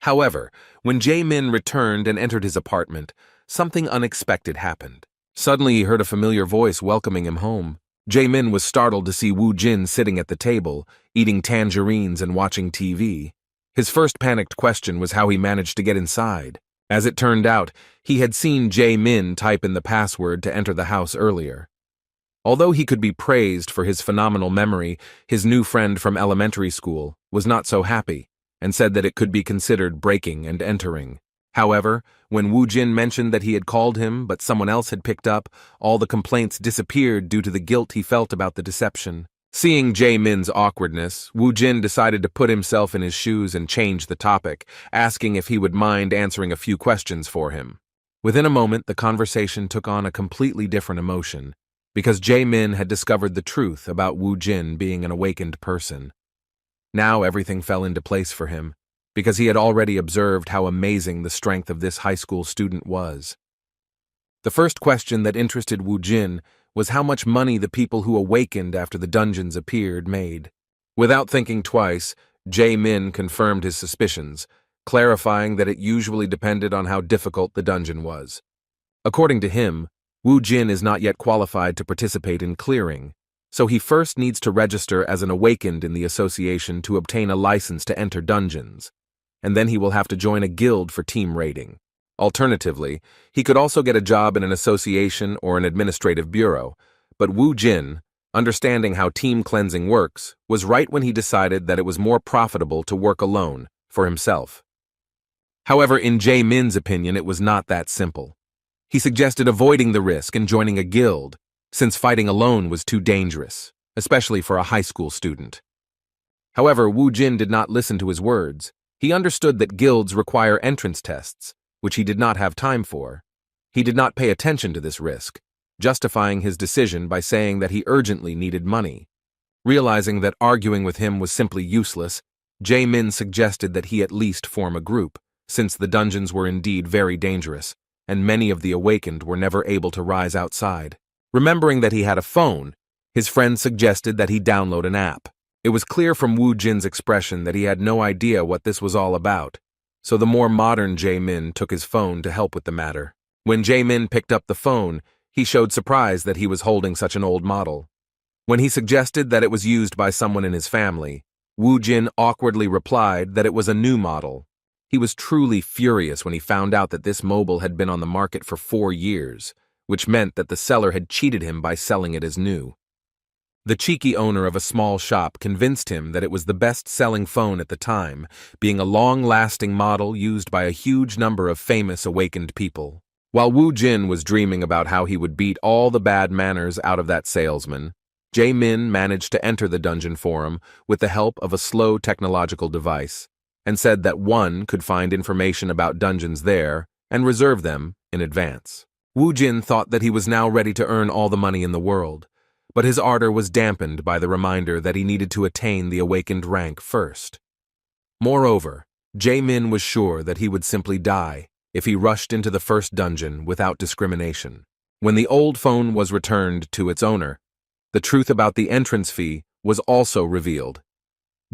However, when Jae-min returned and entered his apartment, something unexpected happened. Suddenly he heard a familiar voice welcoming him home. Jae-min was startled to see Woo Jin sitting at the table, eating tangerines and watching TV. His first panicked question was how he managed to get inside. As it turned out, he had seen Jae-min type in the password to enter the house earlier. Although he could be praised for his phenomenal memory, his new friend from elementary school was not so happy and said that it could be considered breaking and entering. However, when Woo Jin mentioned that he had called him but someone else had picked up, all the complaints disappeared due to the guilt he felt about the deception. Seeing Jae-min's awkwardness, Woo Jin decided to put himself in his shoes and change the topic, asking if he would mind answering a few questions for him. Within a moment, the conversation took on a completely different emotion, because Jae-min had discovered the truth about Woo Jin being an awakened person. Now everything fell into place for him, because he had already observed how amazing the strength of this high school student was. The first question that interested Woo Jin was how much money the people who awakened after the dungeons appeared made. Without thinking twice, Jae-min confirmed his suspicions, clarifying that it usually depended on how difficult the dungeon was. According to him, Woo Jin is not yet qualified to participate in clearing, so he first needs to register as an awakened in the association to obtain a license to enter dungeons, and then he will have to join a guild for team raiding. Alternatively, he could also get a job in an association or an administrative bureau, but Woo Jin, understanding how team cleansing works, was right when he decided that it was more profitable to work alone, for himself. However, in Jae-min's opinion, it was not that simple. He suggested avoiding the risk and joining a guild, since fighting alone was too dangerous, especially for a high school student. However, Woo Jin did not listen to his words. He understood that guilds require entrance tests, which he did not have time for. He did not pay attention to this risk, justifying his decision by saying that he urgently needed money. Realizing that arguing with him was simply useless, Jae-min suggested that he at least form a group, since the dungeons were indeed very dangerous, and many of the awakened were never able to rise outside. Remembering that he had a phone, his friend suggested that he download an app. It was clear from Woo Jin's expression that he had no idea what this was all about, so the more modern Jae-min took his phone to help with the matter. When Jae-min picked up the phone, he showed surprise that he was holding such an old model. When he suggested that it was used by someone in his family, Woo Jin awkwardly replied that it was a new model. He was truly furious when he found out that this mobile had been on the market for 4 years, which meant that the seller had cheated him by selling it as new. The cheeky owner of a small shop convinced him that it was the best-selling phone at the time, being a long-lasting model used by a huge number of famous awakened people. While Woo Jin was dreaming about how he would beat all the bad manners out of that salesman, Jae-min managed to enter the dungeon forum with the help of a slow technological device, and said that one could find information about dungeons there and reserve them in advance. Woo Jin thought that he was now ready to earn all the money in the world, but his ardor was dampened by the reminder that he needed to attain the awakened rank first. Moreover, Jae-min was sure that he would simply die if he rushed into the first dungeon without discrimination. When the old phone was returned to its owner, the truth about the entrance fee was also revealed.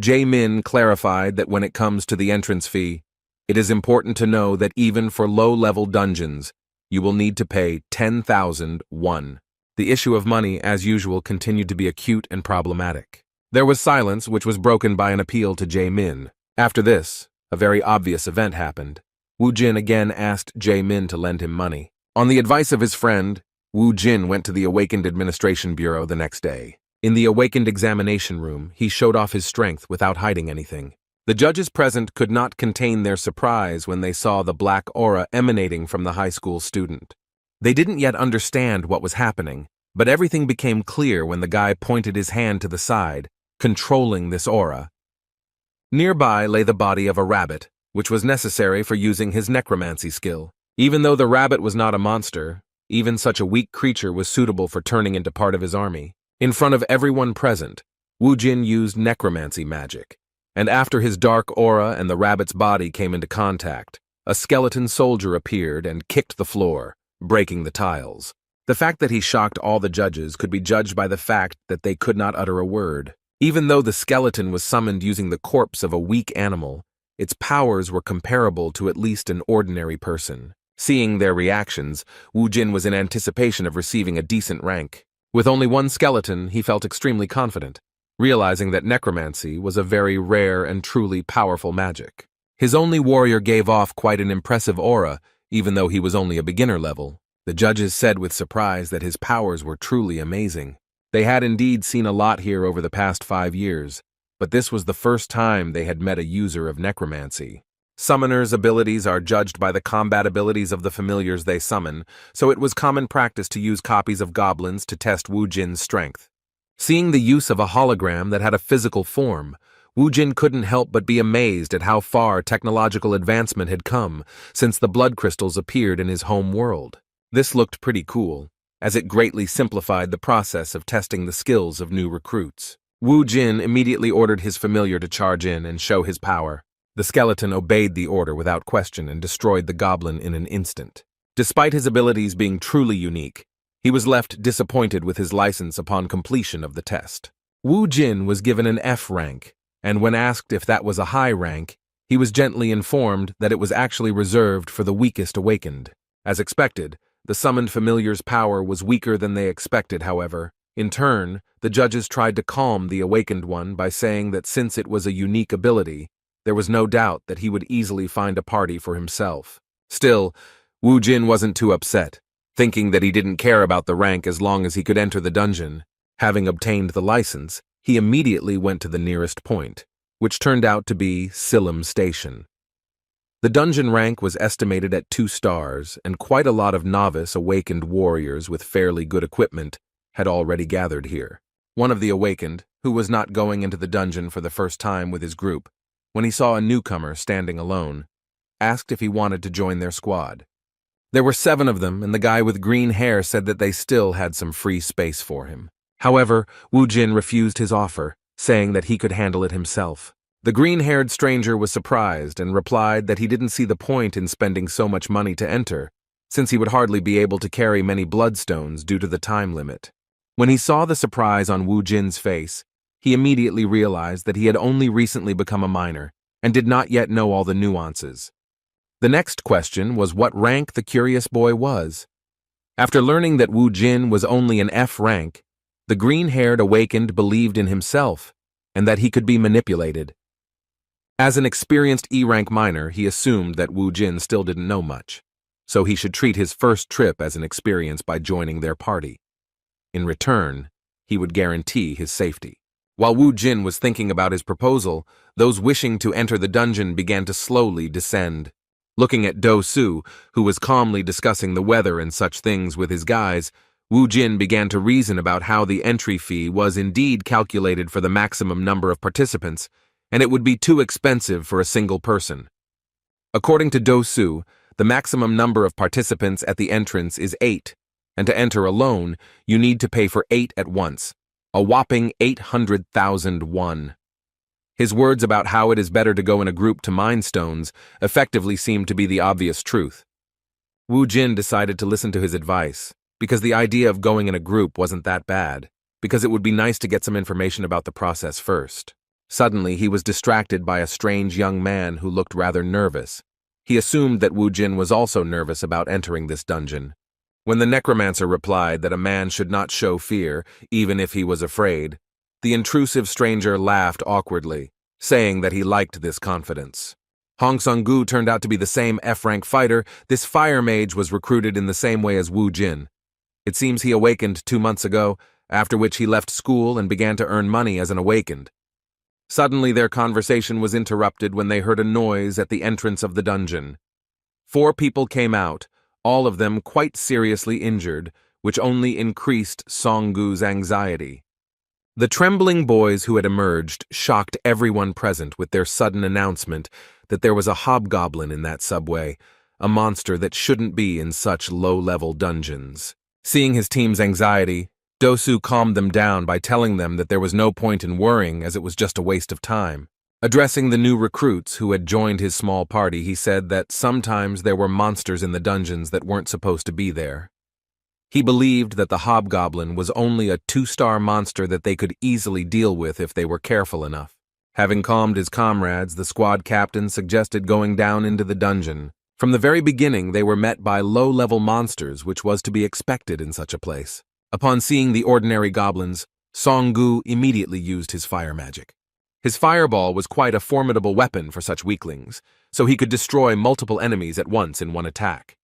Jae-min clarified that when it comes to the entrance fee, it is important to know that even for low-level dungeons, you will need to pay 10,000 won. The issue of money, as usual, continued to be acute and problematic. There was silence, which was broken by an appeal to Jae-min. After this, a very obvious event happened. Woo Jin again asked Jae-min to lend him money. On the advice of his friend, Woo Jin went to the Awakened Administration Bureau the next day. In the Awakened examination room, he showed off his strength without hiding anything. The judges present could not contain their surprise when they saw the black aura emanating from the high school student. They didn't yet understand what was happening, but everything became clear when the guy pointed his hand to the side, controlling this aura. Nearby lay the body of a rabbit, which was necessary for using his necromancy skill. Even though the rabbit was not a monster, even such a weak creature was suitable for turning into part of his army. In front of everyone present, Woo Jin used necromancy magic, and after his dark aura and the rabbit's body came into contact, a skeleton soldier appeared and kicked the floor, breaking the tiles. The fact that he shocked all the judges could be judged by the fact that they could not utter a word. Even though the skeleton was summoned using the corpse of a weak animal, its powers were comparable to at least an ordinary person. Seeing their reactions, Woo Jin was in anticipation of receiving a decent rank. With only one skeleton, he felt extremely confident, realizing that necromancy was a very rare and truly powerful magic. His only warrior gave off quite an impressive aura, even though he was only a beginner level. The judges said with surprise that his powers were truly amazing. They had indeed seen a lot here over the past 5 years, but this was the first time they had met a user of necromancy. Summoners' abilities are judged by the combat abilities of the familiars they summon, so it was common practice to use copies of goblins to test Wu Jin's strength. Seeing the use of a hologram that had a physical form, Wu Jin couldn't help but be amazed at how far technological advancement had come since the blood crystals appeared in his home world. This looked pretty cool, as it greatly simplified the process of testing the skills of new recruits. Wu Jin immediately ordered his familiar to charge in and show his power. The skeleton obeyed the order without question and destroyed the goblin in an instant. Despite his abilities being truly unique, he was left disappointed with his license upon completion of the test. Wu Jin was given an F rank, and when asked if that was a high rank, he was gently informed that it was actually reserved for the weakest awakened. As expected, the summoned familiar's power was weaker than they expected, however. In turn, the judges tried to calm the awakened one by saying that since it was a unique ability, there was no doubt that he would easily find a party for himself. Still, Wu Jin wasn't too upset, thinking that he didn't care about the rank as long as he could enter the dungeon. Having obtained the license, he immediately went to the nearest point, which turned out to be Silim Station. The dungeon rank was estimated at 2 stars, and quite a lot of novice awakened warriors with fairly good equipment had already gathered here. One of the awakened, who was not going into the dungeon for the first time with his group, when he saw a newcomer standing alone, asked if he wanted to join their squad. There were 7 of them, and the guy with green hair said that they still had some free space for him. However, Wu Jin refused his offer, saying that he could handle it himself. The green-haired stranger was surprised and replied that he didn't see the point in spending so much money to enter, since he would hardly be able to carry many bloodstones due to the time limit. When he saw the surprise on Wu Jin's face, he immediately realized that he had only recently become a minor and did not yet know all the nuances. The next question was what rank the curious boy was. After learning that Wu Jin was only an F rank, the green-haired awakened believed in himself and that he could be manipulated. As an experienced E-rank minor, he assumed that Wu Jin still didn't know much, so he should treat his first trip as an experience by joining their party. In return, he would guarantee his safety. While Wu Jin was thinking about his proposal, those wishing to enter the dungeon began to slowly descend. Looking at Do Su, who was calmly discussing the weather and such things with his guys, Wu Jin began to reason about how the entry fee was indeed calculated for the maximum number of participants, and it would be too expensive for a single person. According to Do Su, the maximum number of participants at the entrance is 8, and to enter alone, you need to pay for 8 at once, a whopping 800,000 won. His words about how it is better to go in a group to mine stones effectively seemed to be the obvious truth. Wu Jin decided to listen to his advice, because the idea of going in a group wasn't that bad, because it would be nice to get some information about the process first. Suddenly, he was distracted by a strange young man who looked rather nervous. He assumed that Wu Jin was also nervous about entering this dungeon. When the necromancer replied that a man should not show fear, even if he was afraid, the intrusive stranger laughed awkwardly, saying that he liked this confidence. Hong Sung-gu turned out to be the same F-rank fighter. This fire mage was recruited in the same way as Wu Jin. It seems he awakened 2 months ago, after which he left school and began to earn money as an awakened. Suddenly their conversation was interrupted when they heard a noise at the entrance of the dungeon. 4 people came out, all of them quite seriously injured, which only increased Song-gu's anxiety. The trembling boys who had emerged shocked everyone present with their sudden announcement that there was a hobgoblin in that subway, a monster that shouldn't be in such low-level dungeons. Seeing his team's anxiety, Do Su calmed them down by telling them that there was no point in worrying as it was just a waste of time. Addressing the new recruits who had joined his small party, he said that sometimes there were monsters in the dungeons that weren't supposed to be there. He believed that the hobgoblin was only a 2-star monster that they could easily deal with if they were careful enough. Having calmed his comrades, the squad captain suggested going down into the dungeon. From the very beginning, they were met by low-level monsters, which was to be expected in such a place. Upon seeing the ordinary goblins, Song-gu immediately used his fire magic. His fireball was quite a formidable weapon for such weaklings, so he could destroy multiple enemies at once in one attack.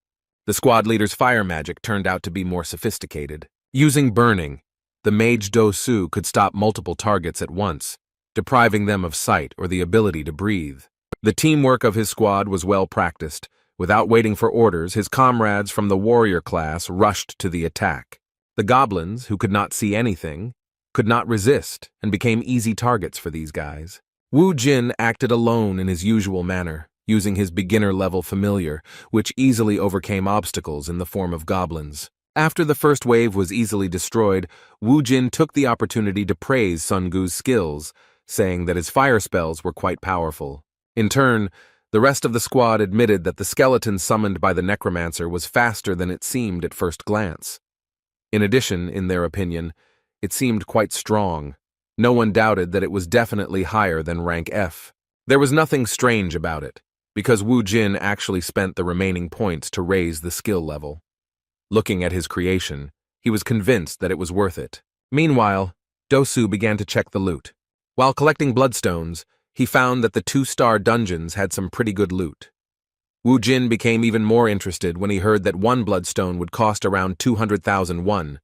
The squad leader's fire magic turned out to be more sophisticated. Using burning, the mage Do-su could stop multiple targets at once, depriving them of sight or the ability to breathe. The teamwork of his squad was well practiced. Without waiting for orders, his comrades from the warrior class rushed to the attack. The goblins, who could not see anything, could not resist and became easy targets for these guys. Wu Jin acted alone in his usual manner, using his beginner-level familiar, which easily overcame obstacles in the form of goblins. After the first wave was easily destroyed, Wu Jin took the opportunity to praise Sun Gu's skills, saying that his fire spells were quite powerful. In turn, the rest of the squad admitted that the skeleton summoned by the necromancer was faster than it seemed at first glance. In addition, in their opinion, it seemed quite strong. No one doubted that it was definitely higher than rank F. There was nothing strange about it, because Wu Jin actually spent the remaining points to raise the skill level. Looking at his creation, he was convinced that it was worth it. Meanwhile, Do-su began to check the loot. While collecting bloodstones, he found that the 2-star dungeons had some pretty good loot. Wu Jin became even more interested when he heard that one bloodstone would cost around 200,000 won.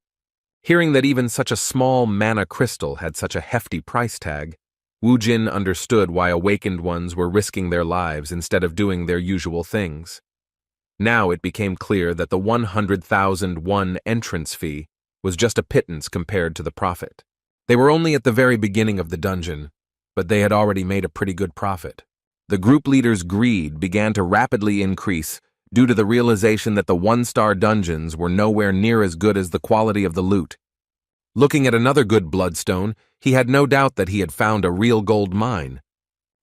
Hearing that even such a small mana crystal had such a hefty price tag, Wu Jin understood why awakened ones were risking their lives instead of doing their usual things. Now it became clear that the 100,000 won entrance fee was just a pittance compared to the profit. They were only at the very beginning of the dungeon, but they had already made a pretty good profit. The group leader's greed began to rapidly increase due to the realization that the 1-star dungeons were nowhere near as good as the quality of the loot. Looking at another good bloodstone, he had no doubt that he had found a real gold mine.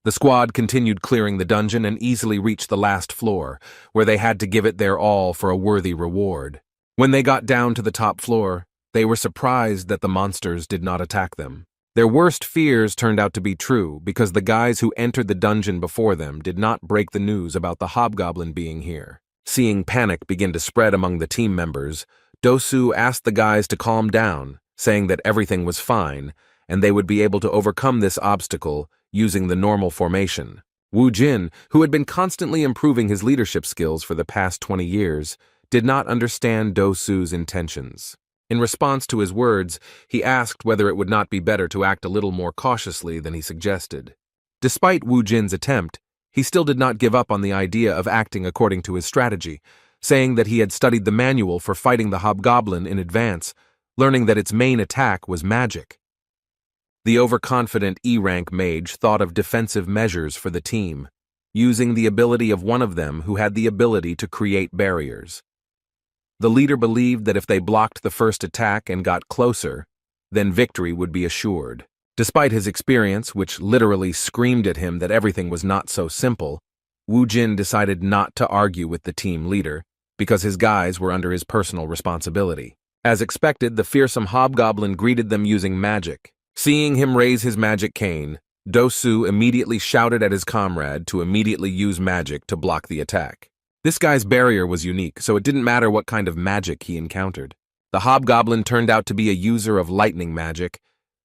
The squad continued clearing the dungeon and easily reached the last floor, where they had to give it their all for a worthy reward. When they got down to the top floor, they were surprised that the monsters did not attack them. Their worst fears turned out to be true because the guys who entered the dungeon before them did not break the news about the hobgoblin being here. Seeing panic begin to spread among the team members, Do-su asked the guys to calm down, saying that everything was fine and they would be able to overcome this obstacle using the normal formation. Wu Jin, who had been constantly improving his leadership skills for the past 20 years, did not understand Do-su's intentions. In response to his words, he asked whether it would not be better to act a little more cautiously than he suggested. Despite Wu Jin's attempt, he still did not give up on the idea of acting according to his strategy, saying that he had studied the manual for fighting the hobgoblin in advance, learning that its main attack was magic. The overconfident E-rank mage thought of defensive measures for the team, using the ability of one of them who had the ability to create barriers. The leader believed that if they blocked the first attack and got closer, then victory would be assured. Despite his experience, which literally screamed at him that everything was not so simple, Wu Jin decided not to argue with the team leader, because his guys were under his personal responsibility. As expected, the fearsome hobgoblin greeted them using magic. Seeing him raise his magic cane, Do-su immediately shouted at his comrade to immediately use magic to block the attack. This guy's barrier was unique, so it didn't matter what kind of magic he encountered. The hobgoblin turned out to be a user of lightning magic,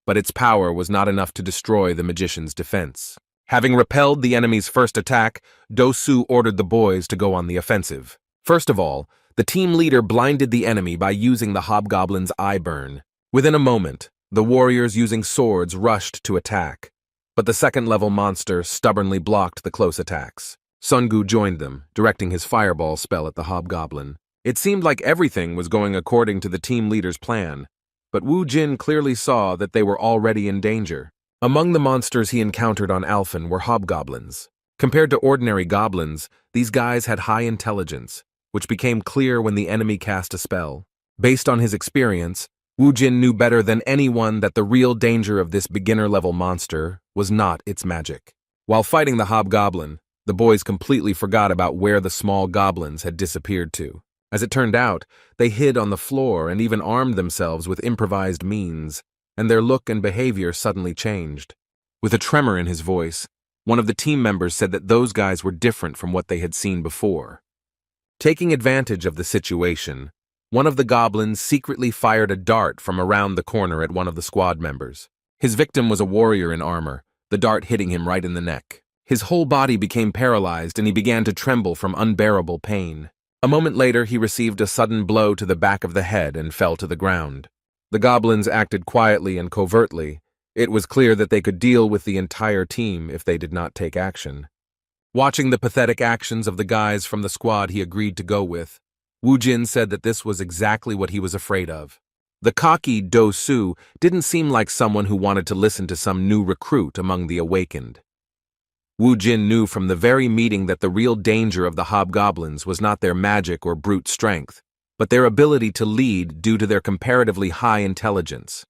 but its power was not enough to destroy the magician's defense. Having repelled the enemy's first attack, Do-su ordered the boys to go on the offensive. First of all, the team leader blinded the enemy by using the hobgoblin's eye burn. Within a moment, the warriors using swords rushed to attack, but the second-level monster stubbornly blocked the close attacks. Sun Gu joined them, directing his fireball spell at the hobgoblin. It seemed like everything was going according to the team leader's plan, but Wu Jin clearly saw that they were already in danger. Among the monsters he encountered on Alphen were hobgoblins. Compared to ordinary goblins, these guys had high intelligence, which became clear when the enemy cast a spell. Based on his experience, Wu Jin knew better than anyone that the real danger of this beginner-level monster was not its magic. While fighting the hobgoblin, the boys completely forgot about where the small goblins had disappeared to. As it turned out, they hid on the floor and even armed themselves with improvised means, and their look and behavior suddenly changed. With a tremor in his voice, one of the team members said that those guys were different from what they had seen before. Taking advantage of the situation, one of the goblins secretly fired a dart from around the corner at one of the squad members. His victim was a warrior in armor, the dart hitting him right in the neck. His whole body became paralyzed and he began to tremble from unbearable pain. A moment later, he received a sudden blow to the back of the head and fell to the ground. The goblins acted quietly and covertly. It was clear that they could deal with the entire team if they did not take action. Watching the pathetic actions of the guys from the squad he agreed to go with, Wu Jin said that this was exactly what he was afraid of. The cocky Do Su didn't seem like someone who wanted to listen to some new recruit among the awakened. Wu Jin knew from the very meeting that the real danger of the hobgoblins was not their magic or brute strength, but their ability to lead due to their comparatively high intelligence.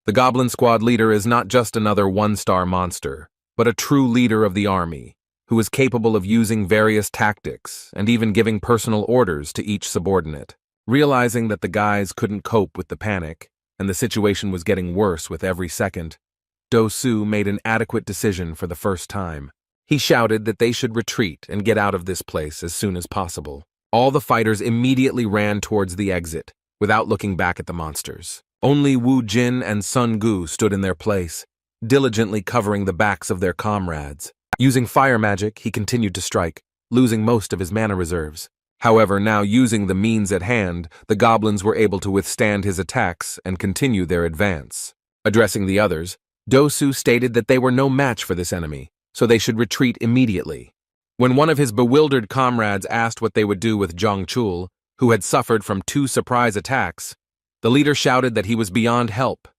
The goblin squad leader is not just another one-star monster, but a true leader of the army, who is capable of using various tactics and even giving personal orders to each subordinate. Realizing that the guys couldn't cope with the panic, and the situation was getting worse with every second, Do Su made an adequate decision for the first time. He shouted that they should retreat and get out of this place as soon as possible. All the fighters immediately ran towards the exit, without looking back at the monsters. Only Wu Jin and Sun Gu stood in their place, diligently covering the backs of their comrades. Using fire magic, he continued to strike, losing most of his mana reserves. However, now using the means at hand, the goblins were able to withstand his attacks and continue their advance. Addressing the others, Do Su stated that they were no match for this enemy, so they should retreat immediately. When one of his bewildered comrades asked what they would do with Zhang Chul, who had suffered from 2 surprise attacks, the leader shouted that he was beyond help.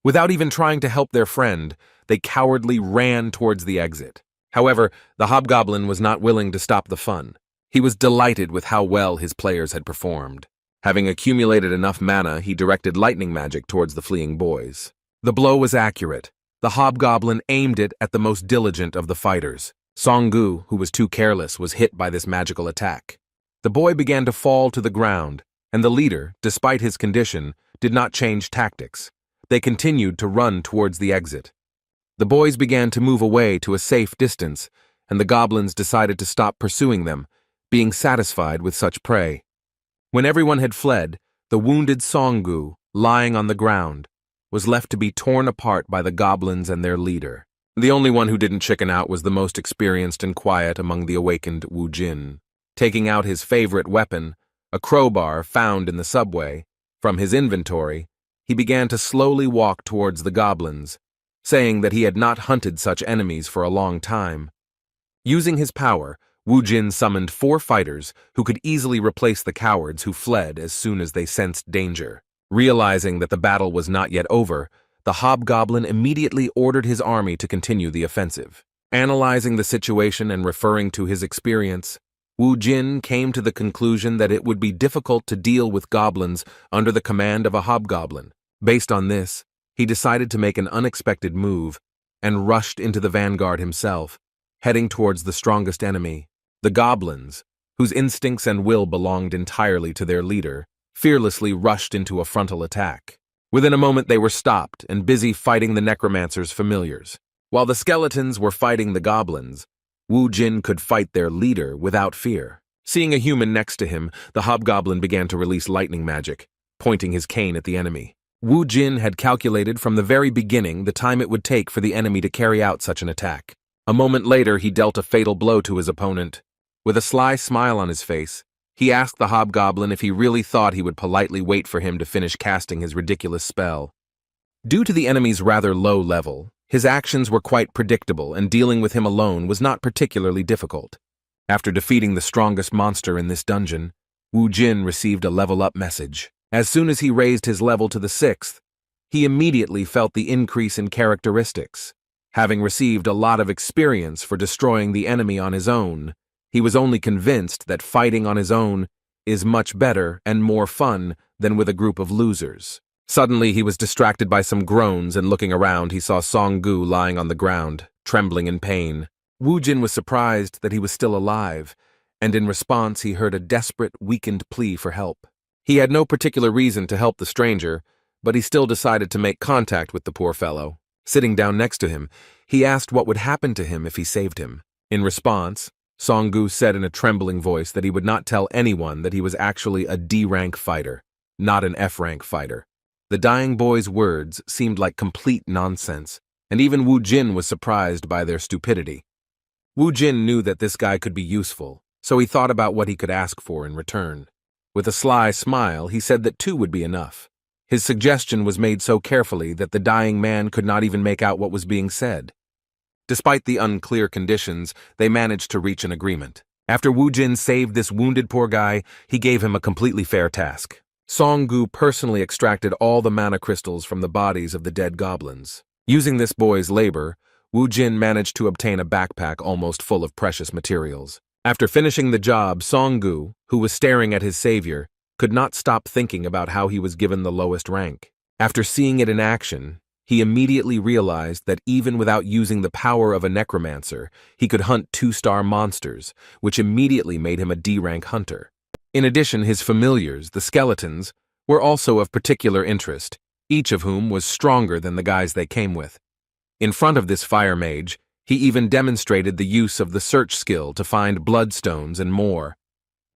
Without even trying to help their friend, they cowardly ran towards the exit. However, the hobgoblin was not willing to stop the fun. He was delighted with how well his players had performed. Having accumulated enough mana, he directed lightning magic towards the fleeing boys. The blow was accurate. The hobgoblin aimed it at the most diligent of the fighters. Songgu, who was too careless, was hit by this magical attack. The boy began to fall to the ground, and the leader, despite his condition, did not change tactics. They continued to run towards the exit. The boys began to move away to a safe distance, and the goblins decided to stop pursuing them, being satisfied with such prey. When everyone had fled, the wounded Songgu, lying on the ground, was left to be torn apart by the goblins and their leader. The only one who didn't chicken out was the most experienced and quiet among the awakened Wu Jin. Taking out his favorite weapon, a crowbar found in the subway, from his inventory, he began to slowly walk towards the goblins, saying that he had not hunted such enemies for a long time. Using his power, Wu Jin summoned 4 fighters who could easily replace the cowards who fled as soon as they sensed danger. Realizing that the battle was not yet over, the hobgoblin immediately ordered his army to continue the offensive. Analyzing the situation and referring to his experience, Wu Jin came to the conclusion that it would be difficult to deal with goblins under the command of a hobgoblin. Based on this, he decided to make an unexpected move and rushed into the vanguard himself, heading towards the strongest enemy, the goblins, whose instincts and will belonged entirely to their leader, fearlessly rushed into a frontal attack. Within a moment they were stopped and busy fighting the necromancer's familiars. While the skeletons were fighting the goblins, Wu Jin could fight their leader without fear. Seeing a human next to him, the hobgoblin began to release lightning magic, pointing his cane at the enemy. Wu Jin had calculated from the very beginning the time it would take for the enemy to carry out such an attack. A moment later, he dealt a fatal blow to his opponent. With a sly smile on his face, he asked the hobgoblin if he really thought he would politely wait for him to finish casting his ridiculous spell. Due to the enemy's rather low level, his actions were quite predictable, and dealing with him alone was not particularly difficult. After defeating the strongest monster in this dungeon, Wu Jin received a level-up message. As soon as he raised his level to the 6th, he immediately felt the increase in characteristics. Having received a lot of experience for destroying the enemy on his own, he was only convinced that fighting on his own is much better and more fun than with a group of losers. Suddenly, he was distracted by some groans, and looking around, he saw Songgu lying on the ground, trembling in pain. Wu Jin was surprised that he was still alive, and in response, he heard a desperate, weakened plea for help. He had no particular reason to help the stranger, but he still decided to make contact with the poor fellow. Sitting down next to him, he asked what would happen to him if he saved him. In response, Songgu said in a trembling voice that he would not tell anyone that he was actually a D-rank fighter, not an F-rank fighter. The dying boy's words seemed like complete nonsense, and even Wu Jin was surprised by their stupidity. Wu Jin knew that this guy could be useful, so he thought about what he could ask for in return. With a sly smile, he said that 2 would be enough. His suggestion was made so carefully that the dying man could not even make out what was being said. Despite the unclear conditions, they managed to reach an agreement. After Wu Jin saved this wounded poor guy, he gave him a completely fair task. Songgu personally extracted all the mana crystals from the bodies of the dead goblins. Using this boy's labor, Wu Jin managed to obtain a backpack almost full of precious materials. After finishing the job, Songgu, who was staring at his savior, could not stop thinking about how he was given the lowest rank. After seeing it in action, he immediately realized that even without using the power of a necromancer, he could hunt 2-star monsters, which immediately made him a D-rank hunter. In addition, his familiars, the skeletons, were also of particular interest, each of whom was stronger than the guys they came with. In front of this fire mage, he even demonstrated the use of the search skill to find bloodstones and more.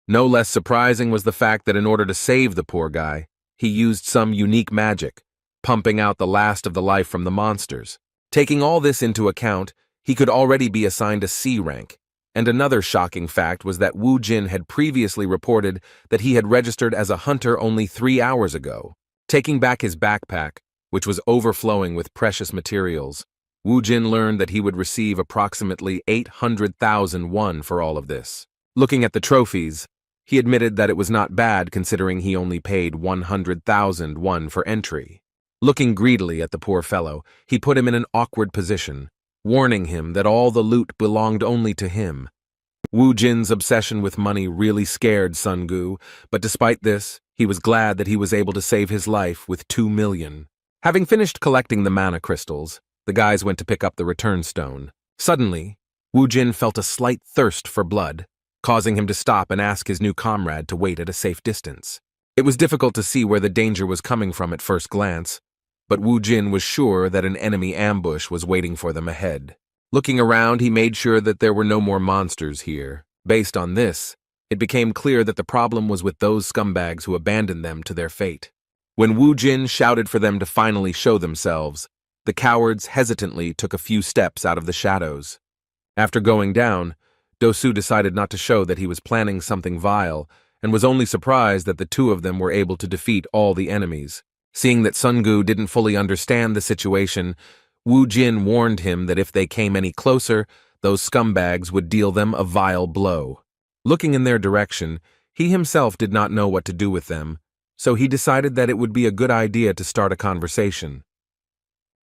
No less surprising was the fact that in order to save the poor guy, he used some unique magic, pumping out the last of the life from the monsters. Taking all this into account, he could already be assigned a C rank. And another shocking fact was that Wu Jin had previously reported that he had registered as a hunter only 3 hours ago. Taking back his backpack, which was overflowing with precious materials, Wu Jin learned that he would receive approximately 800,000 won for all of this. Looking at the trophies, he admitted that it was not bad considering he only paid 100,000 won for entry. Looking greedily at the poor fellow, he put him in an awkward position, warning him that all the loot belonged only to him. Wu Jin's obsession with money really scared Songgu, but despite this, he was glad that he was able to save his life with 2 million. Having finished collecting the mana crystals, the guys went to pick up the return stone. Suddenly, Wu Jin felt a slight thirst for blood, causing him to stop and ask his new comrade to wait at a safe distance. It was difficult to see where the danger was coming from at first glance, but Wu Jin was sure that an enemy ambush was waiting for them ahead. Looking around, he made sure that there were no more monsters here. Based on this, it became clear that the problem was with those scumbags who abandoned them to their fate. When Wu Jin shouted for them to finally show themselves, the cowards hesitantly took a few steps out of the shadows. After going down, Dosu decided not to show that he was planning something vile, and was only surprised that the 2 of them were able to defeat all the enemies. Seeing that Songgu didn't fully understand the situation, Wu Jin warned him that if they came any closer, those scumbags would deal them a vile blow. Looking in their direction, he himself did not know what to do with them, so he decided that it would be a good idea to start a conversation.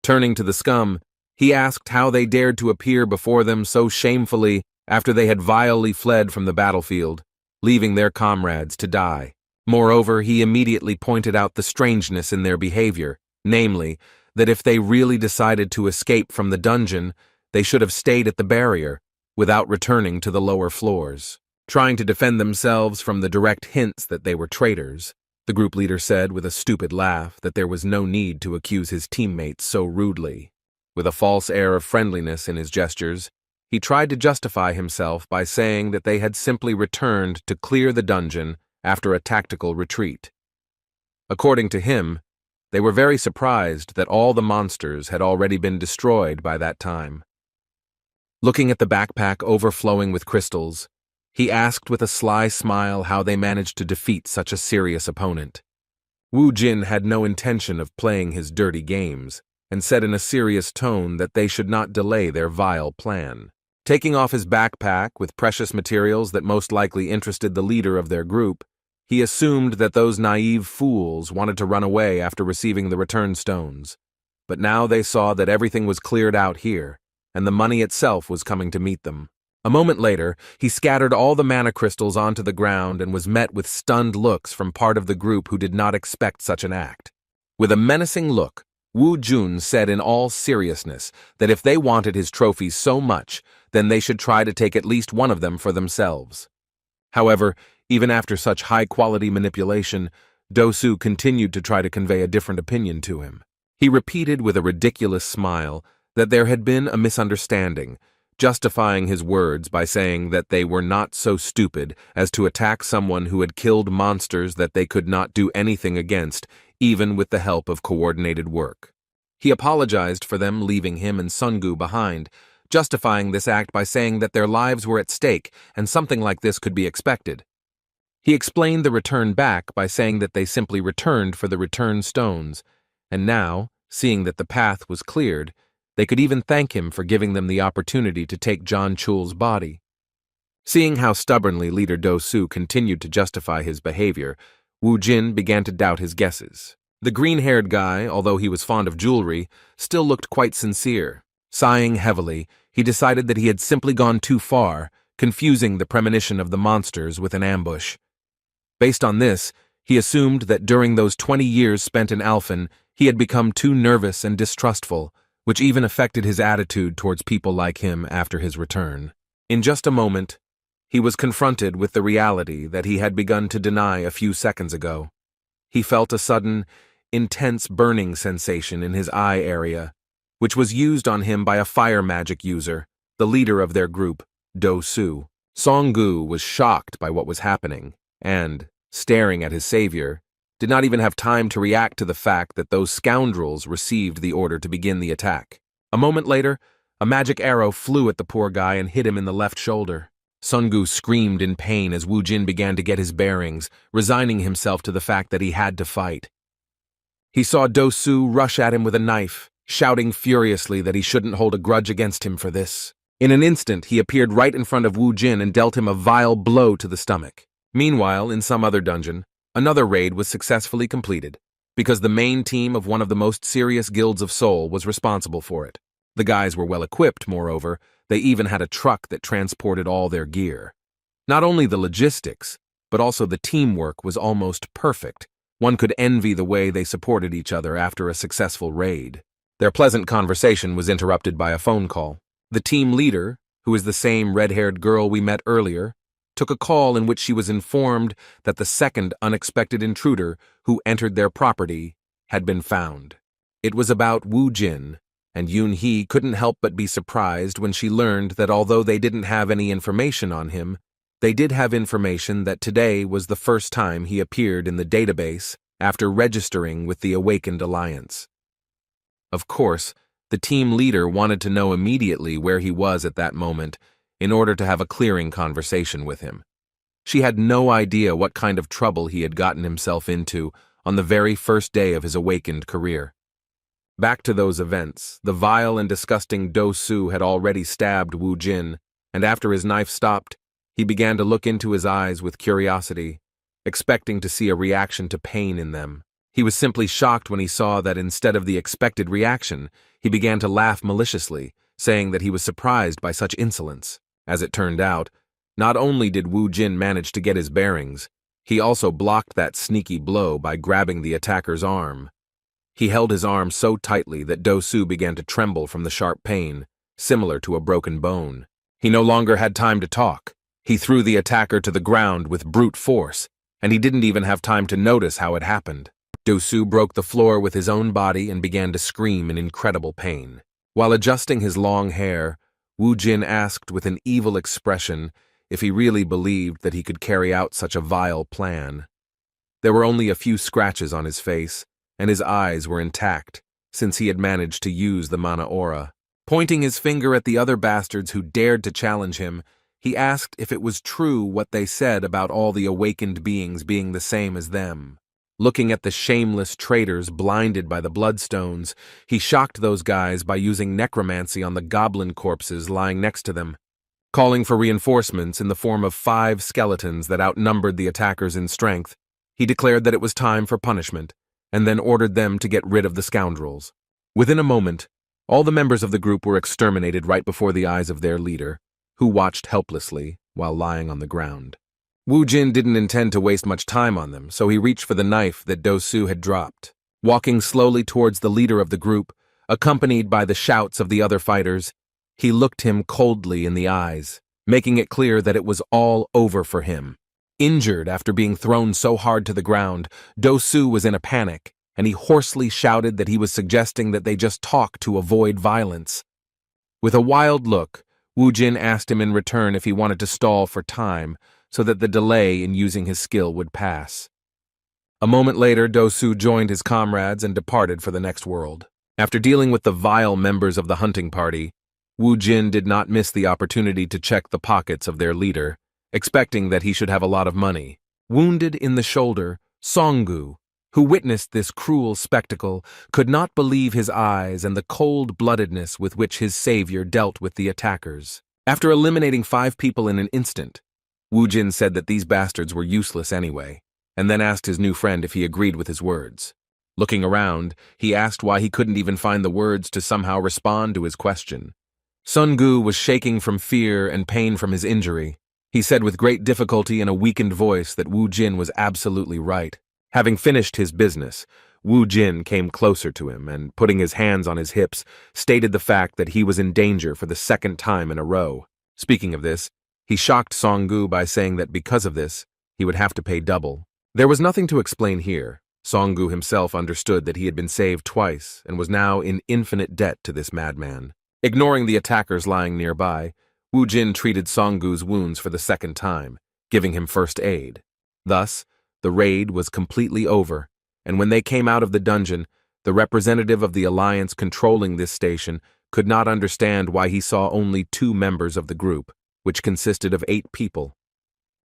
Turning to the scum, he asked how they dared to appear before them so shamefully after they had vilely fled from the battlefield, leaving their comrades to die. Moreover, he immediately pointed out the strangeness in their behavior, namely, that if they really decided to escape from the dungeon, they should have stayed at the barrier, without returning to the lower floors. Trying to defend themselves from the direct hints that they were traitors, the group leader said with a stupid laugh that there was no need to accuse his teammates so rudely. With a false air of friendliness in his gestures, he tried to justify himself by saying that they had simply returned to clear the dungeon after a tactical retreat. According to him, they were very surprised that all the monsters had already been destroyed by that time. Looking at the backpack overflowing with crystals, he asked with a sly smile how they managed to defeat such a serious opponent. Wu Jin had no intention of playing his dirty games, and said in a serious tone that they should not delay their vile plan. Taking off his backpack with precious materials that most likely interested the leader of their group, he assumed that those naive fools wanted to run away after receiving the return stones. But now they saw that everything was cleared out here, and the money itself was coming to meet them. A moment later, he scattered all the mana crystals onto the ground and was met with stunned looks from part of the group who did not expect such an act. With a menacing look, Wu Jun said in all seriousness that if they wanted his trophies so much, then they should try to take at least one of them for themselves. However, even after such high-quality manipulation, Dosu continued to try to convey a different opinion to him. He repeated with a ridiculous smile that there had been a misunderstanding, justifying his words by saying that they were not so stupid as to attack someone who had killed monsters that they could not do anything against, even with the help of coordinated work. He apologized for them leaving him and Sungu behind, justifying this act by saying that their lives were at stake and something like this could be expected. He explained the return back by saying that they simply returned for the return stones, and now, seeing that the path was cleared, they could even thank him for giving them the opportunity to take John Chul's body. Seeing how stubbornly leader Do-Su continued to justify his behavior, Wu Jin began to doubt his guesses. The green-haired guy, although he was fond of jewelry, still looked quite sincere. Sighing heavily, he decided that he had simply gone too far, confusing the premonition of the monsters with an ambush. Based on this, he assumed that during those 20 years spent in Alphen, he had become too nervous and distrustful, which even affected his attitude towards people like him after his return. In just a moment, he was confronted with the reality that he had begun to deny a few seconds ago. He felt a sudden, intense burning sensation in his eye area, which was used on him by a fire magic user, the leader of their group, Do-Su. Song-gu was shocked by what was happening, and, staring at his savior, did not even have time to react to the fact that those scoundrels received the order to begin the attack. A moment later, a magic arrow flew at the poor guy and hit him in the left shoulder. Song-gu screamed in pain as Wu Jin began to get his bearings, resigning himself to the fact that he had to fight. He saw Do-Su rush at him with a knife, shouting furiously that he shouldn't hold a grudge against him for this. In an instant, he appeared right in front of Wu Jin and dealt him a vile blow to the stomach. Meanwhile, in some other dungeon, another raid was successfully completed, because the main team of one of the most serious guilds of Seoul was responsible for it. The guys were well equipped, moreover. They even had a truck that transported all their gear. Not only the logistics, but also the teamwork was almost perfect. One could envy the way they supported each other after a successful raid. Their pleasant conversation was interrupted by a phone call. The team leader, who is the same red-haired girl we met earlier, took a call in which she was informed that the second unexpected intruder who entered their property had been found. It was about Wu Jin, and Yoon-hee couldn't help but be surprised when she learned that although they didn't have any information on him, they did have information that today was the first time he appeared in the database after registering with the Awakened Alliance. Of course, the team leader wanted to know immediately where he was at that moment in order to have a clearing conversation with him. She had no idea what kind of trouble he had gotten himself into on the very first day of his awakened career. Back to those events, the vile and disgusting Do-Su had already stabbed Wu Jin, and after his knife stopped, he began to look into his eyes with curiosity, expecting to see a reaction to pain in them. He was simply shocked when he saw that instead of the expected reaction, he began to laugh maliciously, saying that he was surprised by such insolence. As it turned out, not only did Wu Jin manage to get his bearings, he also blocked that sneaky blow by grabbing the attacker's arm. He held his arm so tightly that Do-Su began to tremble from the sharp pain, similar to a broken bone. He no longer had time to talk. He threw the attacker to the ground with brute force, and he didn't even have time to notice how it happened. Do-Su broke the floor with his own body and began to scream in incredible pain. While adjusting his long hair, Wu Jin asked with an evil expression if he really believed that he could carry out such a vile plan. There were only a few scratches on his face, and his eyes were intact, since he had managed to use the mana aura. Pointing his finger at the other bastards who dared to challenge him, he asked if it was true what they said about all the awakened beings being the same as them. Looking at the shameless traitors blinded by the bloodstones, he shocked those guys by using necromancy on the goblin corpses lying next to them, calling for reinforcements in the form of 5 skeletons that outnumbered the attackers in strength. He declared that it was time for punishment, and then ordered them to get rid of the scoundrels. Within a moment, all the members of the group were exterminated right before the eyes of their leader, who watched helplessly while lying on the ground. Wu Jin didn't intend to waste much time on them, so he reached for the knife that Do-Su had dropped. Walking slowly towards the leader of the group, accompanied by the shouts of the other fighters, he looked him coldly in the eyes, making it clear that it was all over for him. Injured after being thrown so hard to the ground, Do-Su was in a panic, and he hoarsely shouted that he was suggesting that they just talk to avoid violence. With a wild look, Wu Jin asked him in return if he wanted to stall for time so that the delay in using his skill would pass. A moment later, Dosu joined his comrades and departed for the next world. After dealing with the vile members of the hunting party, Wu Jin did not miss the opportunity to check the pockets of their leader, expecting that he should have a lot of money. Wounded in the shoulder, Songgu, who witnessed this cruel spectacle, could not believe his eyes and the cold-bloodedness with which his savior dealt with the attackers. After eliminating 5 people in an instant, Wu Jin said that these bastards were useless anyway, and then asked his new friend if he agreed with his words. Looking around, he asked why he couldn't even find the words to somehow respond to his question. Songgu was shaking from fear and pain from his injury. He said with great difficulty in a weakened voice that Wu Jin was absolutely right. Having finished his business, Wu Jin came closer to him and, putting his hands on his hips, stated the fact that he was in danger for the 2nd time in a row. Speaking of this, he shocked Songgu by saying that because of this, he would have to pay double. There was nothing to explain here. Songgu himself understood that he had been saved twice and was now in infinite debt to this madman. Ignoring the attackers lying nearby, Wu Jin treated Songgu's wounds for the 2nd time, giving him first aid. Thus, the raid was completely over, and when they came out of the dungeon, the representative of the alliance controlling this station could not understand why he saw only 2 members of the group, which consisted of 8 people.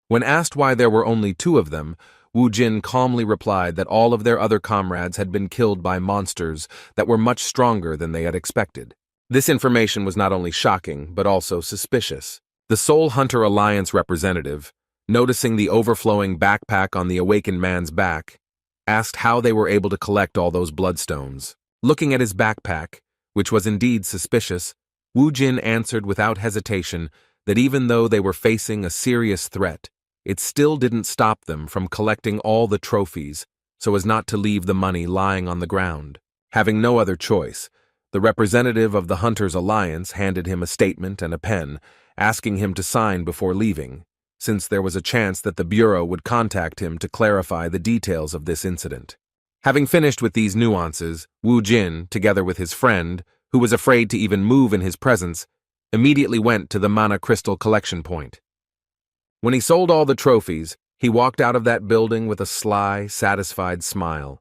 When asked why there were only 2 of them, Wu Jin calmly replied that all of their other comrades had been killed by monsters that were much stronger than they had expected. This information was not only shocking, but also suspicious. The Soul Hunter Alliance representative, noticing the overflowing backpack on the awakened man's back, asked how they were able to collect all those bloodstones. Looking at his backpack, which was indeed suspicious, Wu Jin answered without hesitation that even though they were facing a serious threat, it still didn't stop them from collecting all the trophies so as not to leave the money lying on the ground. Having no other choice, the representative of the Hunters Alliance handed him a statement and a pen, asking him to sign before leaving, since there was a chance that the Bureau would contact him to clarify the details of this incident. Having finished with these nuances, Wu Jin, together with his friend, who was afraid to even move in his presence, immediately went to the mana crystal collection point. When he sold all the trophies, he walked out of that building with a sly, satisfied smile.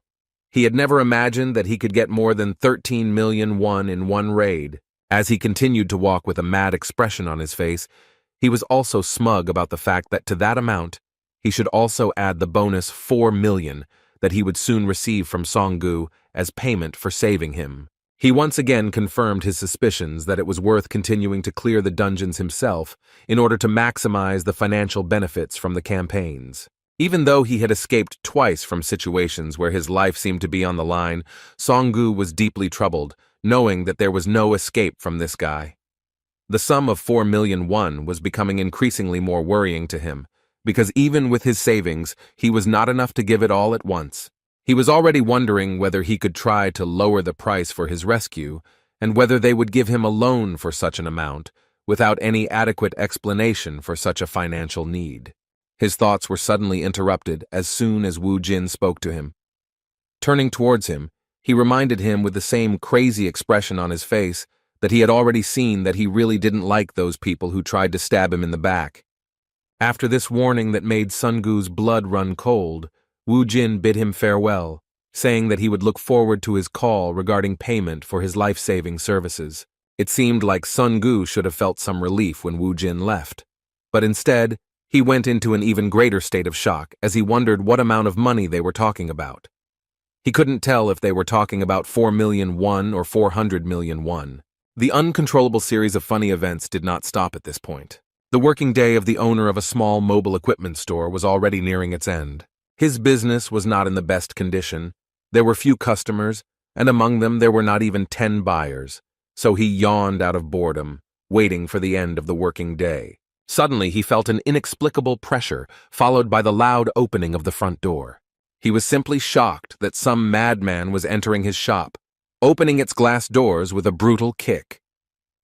He had never imagined that he could get more than 13 million won in one raid. As he continued to walk with a mad expression on his face, he was also smug about the fact that to that amount, he should also add the bonus 4 million that he would soon receive from Songgu as payment for saving him. He once again confirmed his suspicions that it was worth continuing to clear the dungeons himself in order to maximize the financial benefits from the campaigns. Even though he had escaped twice from situations where his life seemed to be on the line, Songgu was deeply troubled, knowing that there was no escape from this guy. The sum of 4 million won was becoming increasingly more worrying to him, because even with his savings, he was not enough to give it all at once. He was already wondering whether he could try to lower the price for his rescue, and whether they would give him a loan for such an amount, without any adequate explanation for such a financial need. His thoughts were suddenly interrupted as soon as Wu Jin spoke to him. Turning towards him, he reminded him with the same crazy expression on his face that he had already seen that he really didn't like those people who tried to stab him in the back. After this warning that made Songgu's blood run cold, Wu Jin bid him farewell, saying that he would look forward to his call regarding payment for his life-saving services. It seemed like Songgu should have felt some relief when Wu Jin left, but instead, he went into an even greater state of shock as he wondered what amount of money they were talking about. He couldn't tell if they were talking about 4 million won or 400 million won. The uncontrollable series of funny events did not stop at this point. The working day of the owner of a small mobile equipment store was already nearing its end. His business was not in the best condition. There were few customers, and among them there were not even 10 buyers, so he yawned out of boredom, waiting for the end of the working day. Suddenly he felt an inexplicable pressure, followed by the loud opening of the front door. He was simply shocked that some madman was entering his shop, opening its glass doors with a brutal kick.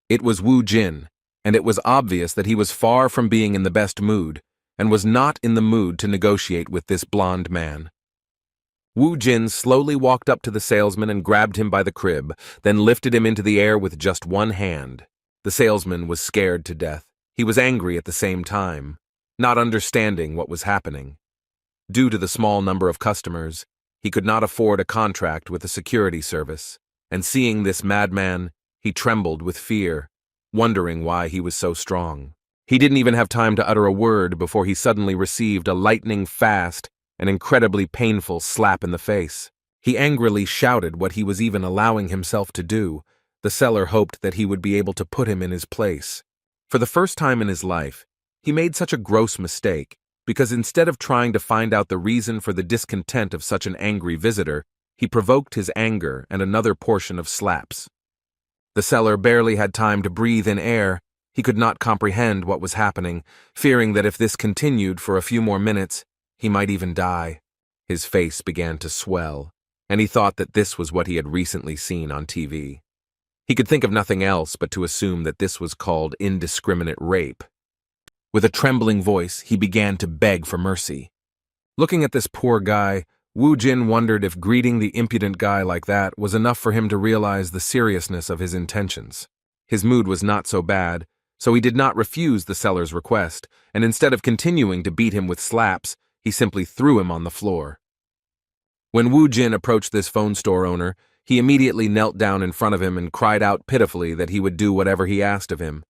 It was Wu Jin, and it was obvious that he was far from being in the best mood, and was not in the mood to negotiate with this blond man. Wu Jin slowly walked up to the salesman and grabbed him by the crib, then lifted him into the air with just one hand. The salesman was scared to death. He was angry at the same time, not understanding what was happening. Due to the small number of customers, he could not afford a contract with a security service, and seeing this madman, he trembled with fear, wondering why he was so strong. He didn't even have time to utter a word before he suddenly received a lightning-fast and incredibly painful slap in the face. He angrily shouted what he was even allowing himself to do. The seller hoped that he would be able to put him in his place. For the first time in his life, he made such a gross mistake, because instead of trying to find out the reason for the discontent of such an angry visitor, he provoked his anger and another portion of slaps. The seller barely had time to breathe in air. He could not comprehend what was happening, fearing that if this continued for a few more minutes, he might even die. His face began to swell, and he thought that this was what he had recently seen on TV. He could think of nothing else but to assume that this was called indiscriminate rape. With a trembling voice, he began to beg for mercy. Looking at this poor guy, Wu Jin wondered if greeting the impudent guy like that was enough for him to realize the seriousness of his intentions. His mood was not so bad, so he did not refuse the seller's request, and instead of continuing to beat him with slaps, he simply threw him on the floor. When Wu Jin approached this phone store owner, he immediately knelt down in front of him and cried out pitifully that he would do whatever he asked of him.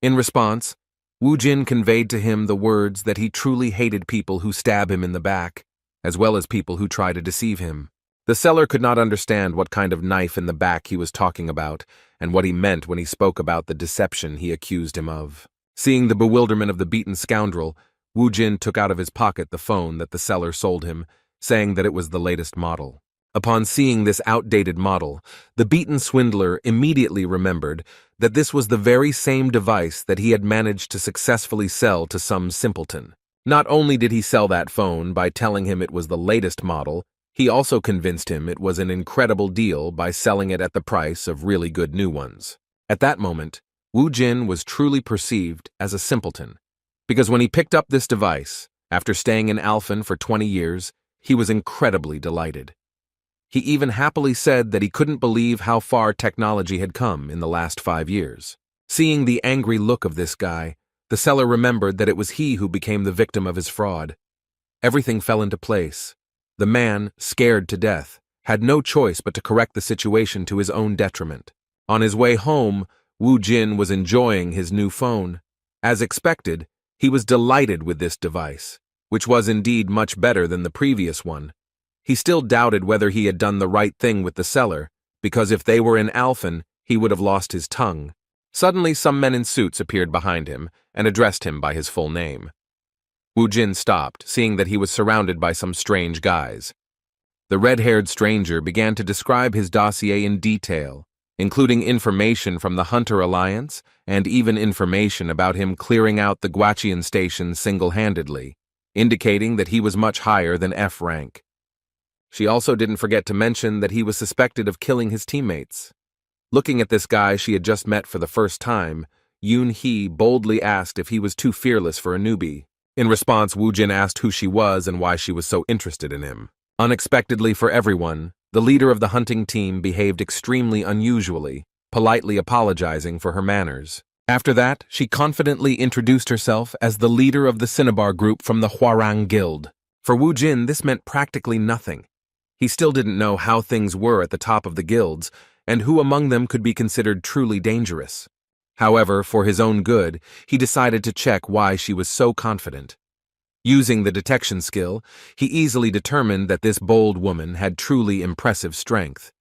In response, Wu Jin conveyed to him the words that he truly hated people who stab him in the back, as well as people who try to deceive him. The seller could not understand what kind of knife in the back he was talking about, and what he meant when he spoke about the deception he accused him of. Seeing the bewilderment of the beaten scoundrel, Wu Jin took out of his pocket the phone that the seller sold him, saying that it was the latest model. Upon seeing this outdated model, the beaten swindler immediately remembered that this was the very same device that he had managed to successfully sell to some simpleton. Not only did he sell that phone by telling him it was the latest model, he also convinced him it was an incredible deal by selling it at the price of really good new ones. At that moment, Wu Jin was truly perceived as a simpleton, because when he picked up this device, after staying in Alphen for 20 years, he was incredibly delighted. He even happily said that he couldn't believe how far technology had come in the last 5 years. Seeing the angry look of this guy, the seller remembered that it was he who became the victim of his fraud. Everything fell into place. The man, scared to death, had no choice but to correct the situation to his own detriment. On his way home, Wu Jin was enjoying his new phone. As expected, he was delighted with this device, which was indeed much better than the previous one. He still doubted whether he had done the right thing with the seller, because if they were in Alphen, he would have lost his tongue. Suddenly, some men in suits appeared behind him and addressed him by his full name. Wu Jin stopped, seeing that he was surrounded by some strange guys. The red-haired stranger began to describe his dossier in detail, including information from the Hunter Alliance and even information about him clearing out the Guachian station single-handedly, indicating that he was much higher than F rank. She also didn't forget to mention that he was suspected of killing his teammates. Looking at this guy she had just met for the first time, Yoon-hee boldly asked if he was too fearless for a newbie. In response, Wu Jin asked who she was and why she was so interested in him. Unexpectedly for everyone, the leader of the hunting team behaved extremely unusually, politely apologizing for her manners. After that, she confidently introduced herself as the leader of the Cinnabar group from the Hwarang Guild. For Wu Jin, this meant practically nothing. He still didn't know how things were at the top of the guilds, and who among them could be considered truly dangerous. However, for his own good, he decided to check why she was so confident. Using the detection skill, he easily determined that this bold woman had truly impressive strength.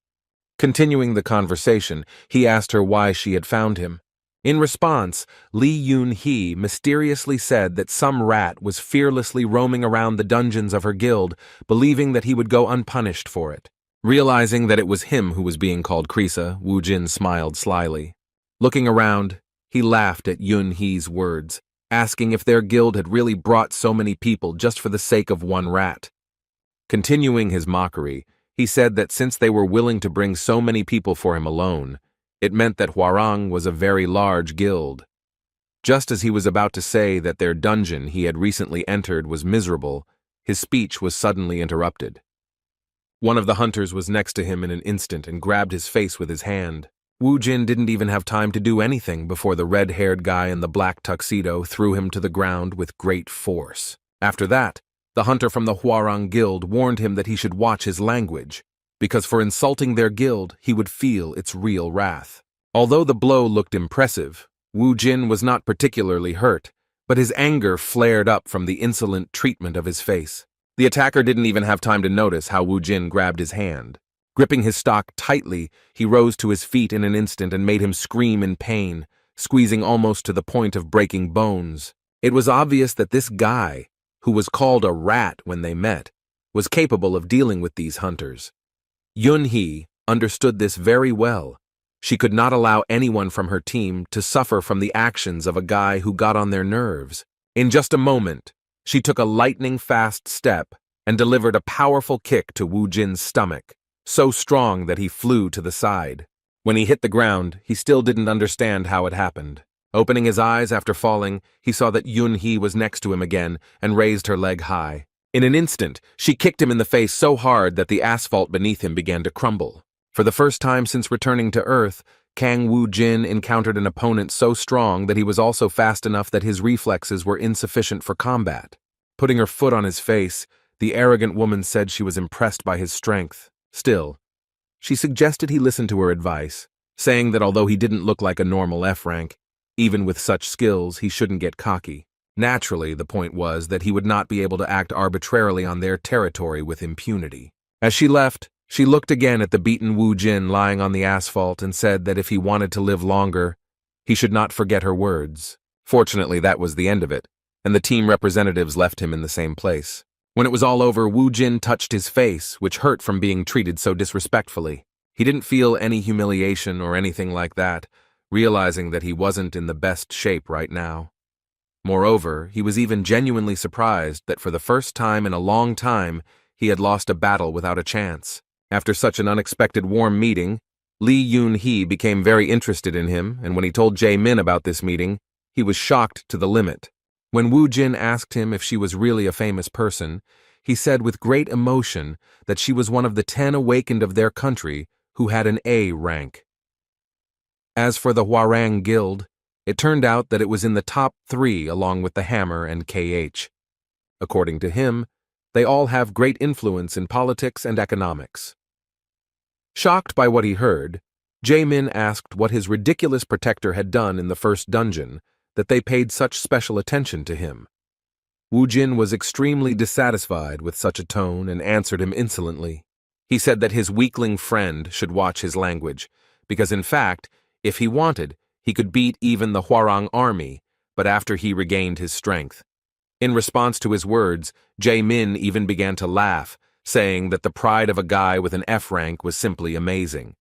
Continuing the conversation, he asked her why she had found him. In response, Lee Yoon-hee mysteriously said that some rat was fearlessly roaming around the dungeons of her guild, believing that he would go unpunished for it. Realizing that it was him who was being called Krisa, Wu Jin smiled slyly. Looking around, he laughed at Yoon-hee's words, asking if their guild had really brought so many people just for the sake of one rat. Continuing his mockery, he said that since they were willing to bring so many people for him alone, it meant that Hwarang was a very large guild. Just as he was about to say that their dungeon he had recently entered was miserable, his speech was suddenly interrupted. One of the hunters was next to him in an instant and grabbed his face with his hand. Wu Jin didn't even have time to do anything before the red-haired guy in the black tuxedo threw him to the ground with great force. After that, the hunter from the Hwarang Guild warned him that he should watch his language, because for insulting their guild, he would feel its real wrath. Although the blow looked impressive, Wu Jin was not particularly hurt, but his anger flared up from the insolent treatment of his face. The attacker didn't even have time to notice how Wu Jin grabbed his hand. Gripping his stock tightly, he rose to his feet in an instant and made him scream in pain, squeezing almost to the point of breaking bones. It was obvious that this guy, who was called a rat when they met, was capable of dealing with these hunters. Yun-hee understood this very well. She could not allow anyone from her team to suffer from the actions of a guy who got on their nerves. In just a moment, she took a lightning-fast step and delivered a powerful kick to Wu Jin's stomach, so strong that he flew to the side. When he hit the ground, he still didn't understand how it happened. Opening his eyes after falling, he saw that Yun-hee was next to him again and raised her leg high. In an instant, she kicked him in the face so hard that the asphalt beneath him began to crumble. For the first time since returning to Earth, Kang Wu Jin encountered an opponent so strong that he was also fast enough that his reflexes were insufficient for combat. Putting her foot on his face, the arrogant woman said she was impressed by his strength. Still, she suggested he listen to her advice, saying that although he didn't look like a normal F rank, even with such skills, he shouldn't get cocky. Naturally, the point was that he would not be able to act arbitrarily on their territory with impunity. As she left, she looked again at the beaten Wu Jin lying on the asphalt and said that if he wanted to live longer, he should not forget her words. Fortunately, that was the end of it, and the team representatives left him in the same place. When it was all over, Wu Jin touched his face, which hurt from being treated so disrespectfully. He didn't feel any humiliation or anything like that, realizing that he wasn't in the best shape right now. Moreover, he was even genuinely surprised that for the first time in a long time, he had lost a battle without a chance. After such an unexpected warm meeting, Lee Yun-hee became very interested in him, and when he told Jae-min about this meeting, he was shocked to the limit. When Wu Jin asked him if she was really a famous person, he said with great emotion that she was one of the 10 awakened of their country who had an A rank. As for the Hwarang Guild, it turned out that it was in the top 3 along with the Hammer and KH. According to him, they all have great influence in politics and economics. Shocked by what he heard, Jae-min asked what his ridiculous protector had done in the first dungeon, that they paid such special attention to him. Wu Jin was extremely dissatisfied with such a tone and answered him insolently. He said that his weakling friend should watch his language, because in fact, if he wanted, he could beat even the Hwarang army, but after he regained his strength. In response to his words, Jae-min even began to laugh, saying that the pride of a guy with an F rank was simply amazing.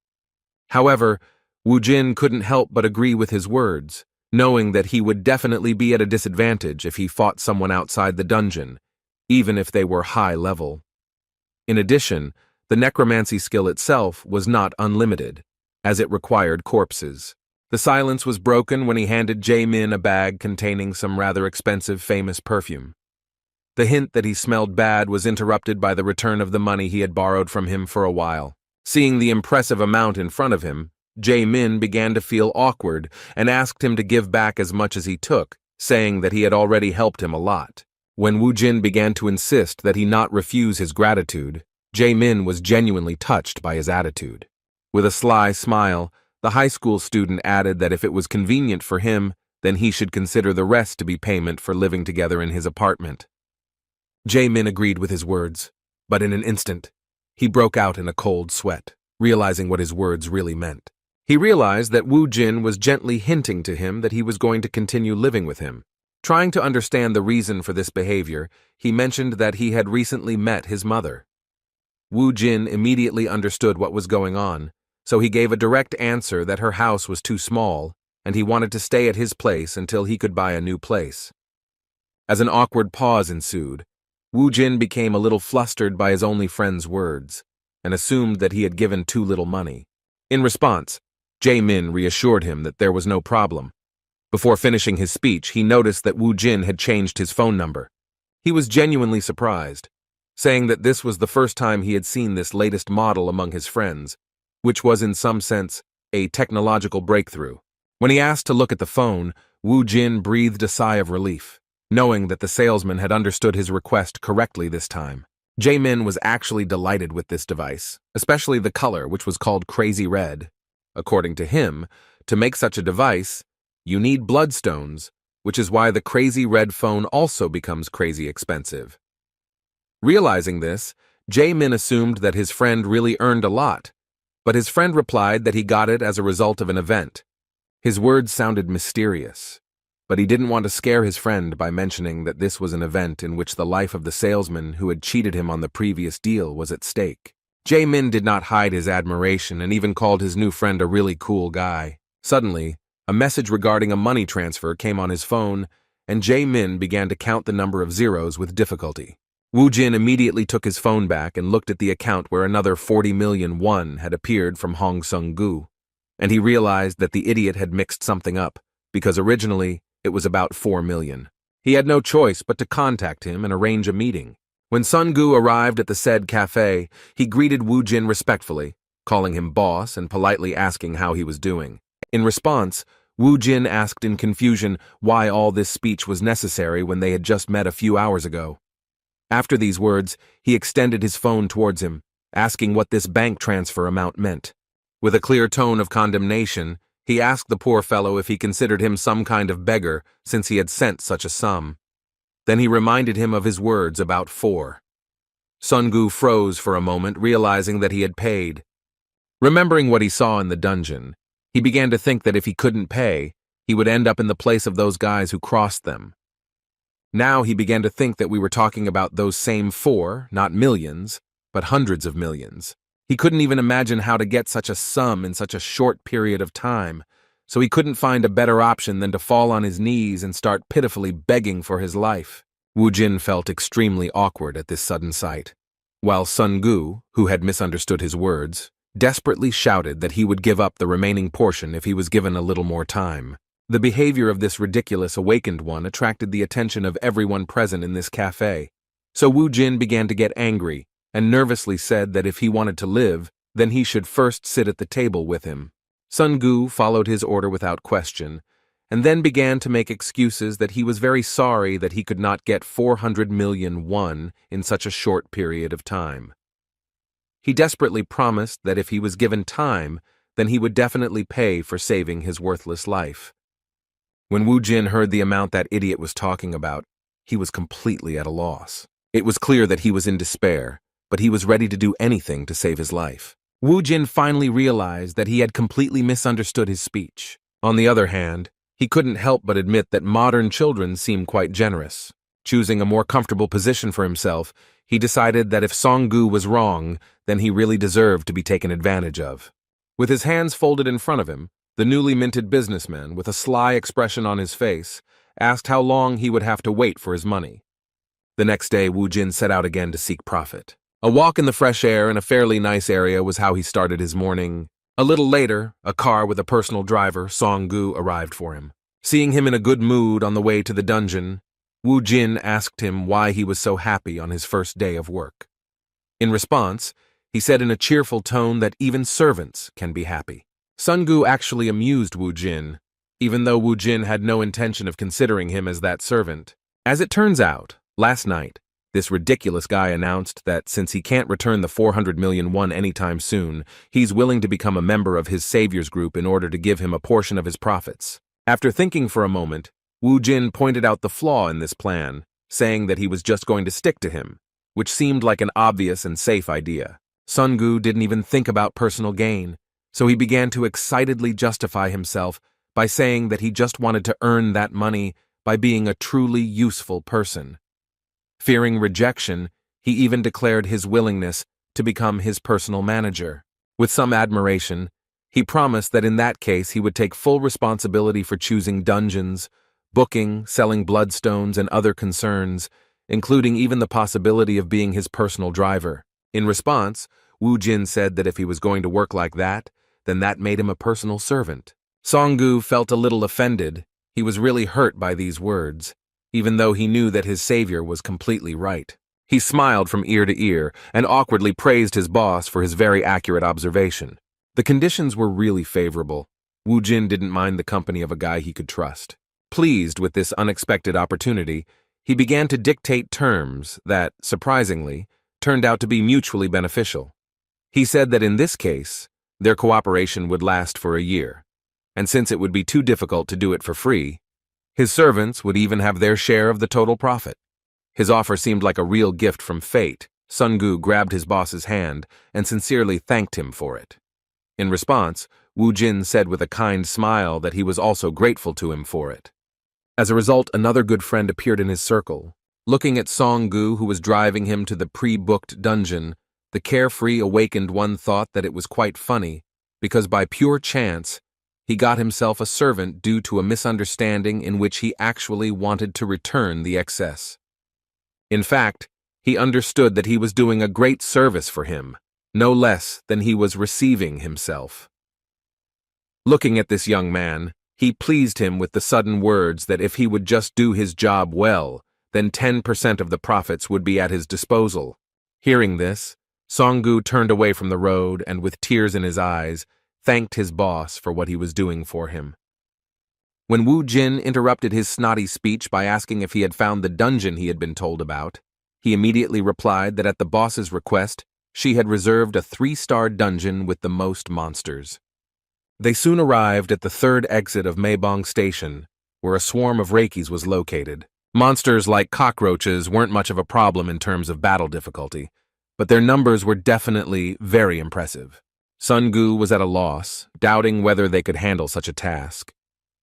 However, Wu Jin couldn't help but agree with his words, knowing that he would definitely be at a disadvantage if he fought someone outside the dungeon, even if they were high level. In addition, the necromancy skill itself was not unlimited, as it required corpses. The silence was broken when he handed Jae-min a bag containing some rather expensive famous perfume. The hint that he smelled bad was interrupted by the return of the money he had borrowed from him for a while. Seeing the impressive amount in front of him, Jae-min began to feel awkward and asked him to give back as much as he took, saying that he had already helped him a lot. When Wu Jin began to insist that he not refuse his gratitude, Jae-min was genuinely touched by his attitude. With a sly smile, the high school student added that if it was convenient for him, then he should consider the rest to be payment for living together in his apartment. Jae-min agreed with his words, but in an instant, he broke out in a cold sweat, realizing what his words really meant. He realized that Wu Jin was gently hinting to him that he was going to continue living with him. Trying to understand the reason for this behavior, he mentioned that he had recently met his mother. Wu Jin immediately understood what was going on, so he gave a direct answer that her house was too small, and he wanted to stay at his place until he could buy a new place. As an awkward pause ensued, Wu Jin became a little flustered by his only friend's words, and assumed that he had given too little money. In response, Jae-min reassured him that there was no problem. Before finishing his speech, he noticed that Wu Jin had changed his phone number. He was genuinely surprised, saying that this was the first time he had seen this latest model among his friends, which was in some sense a technological breakthrough. When he asked to look at the phone, Wu Jin breathed a sigh of relief, knowing that the salesman had understood his request correctly this time. Jae-min was actually delighted with this device, especially the color, which was called Crazy Red. According to him, to make such a device, you need bloodstones, which is why the Crazy Red phone also becomes crazy expensive. Realizing this, Jae-min assumed that his friend really earned a lot, but his friend replied that he got it as a result of an event. His words sounded mysterious, but he didn't want to scare his friend by mentioning that this was an event in which the life of the salesman who had cheated him on the previous deal was at stake. Jae-min did not hide his admiration and even called his new friend a really cool guy. Suddenly, a message regarding a money transfer came on his phone, and Jae-min began to count the number of zeros with difficulty. Wu Jin immediately took his phone back and looked at the account where another 40 million won had appeared from Hong Sung-gu, and he realized that the idiot had mixed something up, because originally it was about 4 million. He had no choice but to contact him and arrange a meeting. When Sun-gu arrived at the said cafe, he greeted Wu Jin respectfully, calling him boss and politely asking how he was doing. In response, Wu Jin asked in confusion why all this speech was necessary when they had just met a few hours ago. After these words, he extended his phone towards him, asking what this bank transfer amount meant. With a clear tone of condemnation, he asked the poor fellow if he considered him some kind of beggar since he had sent such a sum. Then he reminded him of his words about 4. Sun-gu froze for a moment, realizing that he had paid. Remembering what he saw in the dungeon, he began to think that if he couldn't pay, he would end up in the place of those guys who crossed them. Now he began to think that we were talking about those same 4, not millions, but hundreds of millions. He couldn't even imagine how to get such a sum in such a short period of time, so he couldn't find a better option than to fall on his knees and start pitifully begging for his life. Wu Jin felt extremely awkward at this sudden sight, while Sun-gu, who had misunderstood his words, desperately shouted that he would give up the remaining portion if he was given a little more time. The behavior of this ridiculous awakened one attracted the attention of everyone present in this cafe, so Wu Jin began to get angry and nervously said that if he wanted to live, then he should first sit at the table with him. Sun-gu followed his order without question, and then began to make excuses that he was very sorry that he could not get 400 million won in such a short period of time. He desperately promised that if he was given time, then he would definitely pay for saving his worthless life. When Wu Jin heard the amount that idiot was talking about, he was completely at a loss. It was clear that he was in despair, but he was ready to do anything to save his life. Wu Jin finally realized that he had completely misunderstood his speech. On the other hand, he couldn't help but admit that modern children seem quite generous. Choosing a more comfortable position for himself, he decided that if Song-gu was wrong, then he really deserved to be taken advantage of. With his hands folded in front of him, the newly minted businessman, with a sly expression on his face, asked how long he would have to wait for his money. The next day, Wu Jin set out again to seek profit. A walk in the fresh air in a fairly nice area was how he started his morning. A little later, a car with a personal driver, Song-gu, arrived for him. Seeing him in a good mood on the way to the dungeon, Wu Jin asked him why he was so happy on his first day of work. In response, he said in a cheerful tone that even servants can be happy. Sun-gu actually amused Wu Jin, even though Wu Jin had no intention of considering him as that servant. As it turns out, last night, this ridiculous guy announced that since he can't return the 400 million won anytime soon, he's willing to become a member of his savior's group in order to give him a portion of his profits. After thinking for a moment, Wu Jin pointed out the flaw in this plan, saying that he was just going to stick to him, which seemed like an obvious and safe idea. Sun-gu didn't even think about personal gain, so he began to excitedly justify himself by saying that he just wanted to earn that money by being a truly useful person. Fearing rejection, he even declared his willingness to become his personal manager. With some admiration, he promised that in that case he would take full responsibility for choosing dungeons, booking, selling bloodstones, and other concerns, including even the possibility of being his personal driver. In response, Wu Jin said that if he was going to work like that, then that made him a personal servant. Song-gu felt a little offended. He was really hurt by these words, even though he knew that his savior was completely right. He smiled from ear to ear and awkwardly praised his boss for his very accurate observation. The conditions were really favorable. Wu Jin didn't mind the company of a guy he could trust. Pleased with this unexpected opportunity, he began to dictate terms that, surprisingly, turned out to be mutually beneficial. He said that in this case, their cooperation would last for a year, and since it would be too difficult to do it for free, his servants would even have their share of the total profit. His offer seemed like a real gift from fate. Sun Gu grabbed his boss's hand and sincerely thanked him for it. In response, Wu Jin said with a kind smile that he was also grateful to him for it. As a result, another good friend appeared in his circle. Looking at Song Gu, who was driving him to the pre-booked dungeon, the carefree awakened one thought that it was quite funny, because by pure chance, he got himself a servant due to a misunderstanding in which he actually wanted to return the excess. In fact, he understood that he was doing a great service for him, no less than he was receiving himself. Looking at this young man, he pleased him with the sudden words that if he would just do his job well, then 10% of the profits would be at his disposal. Hearing this, Song Gu turned away from the road and, with tears in his eyes, thanked his boss for what he was doing for him. When Wu Jin interrupted his snotty speech by asking if he had found the dungeon he had been told about, he immediately replied that at the boss's request, she had reserved a 3-star dungeon with the most monsters. They soon arrived at the third exit of Maebong Station, where a swarm of Reikis was located. Monsters like cockroaches weren't much of a problem in terms of battle difficulty, but their numbers were definitely very impressive. Sun Gu was at a loss, doubting whether they could handle such a task.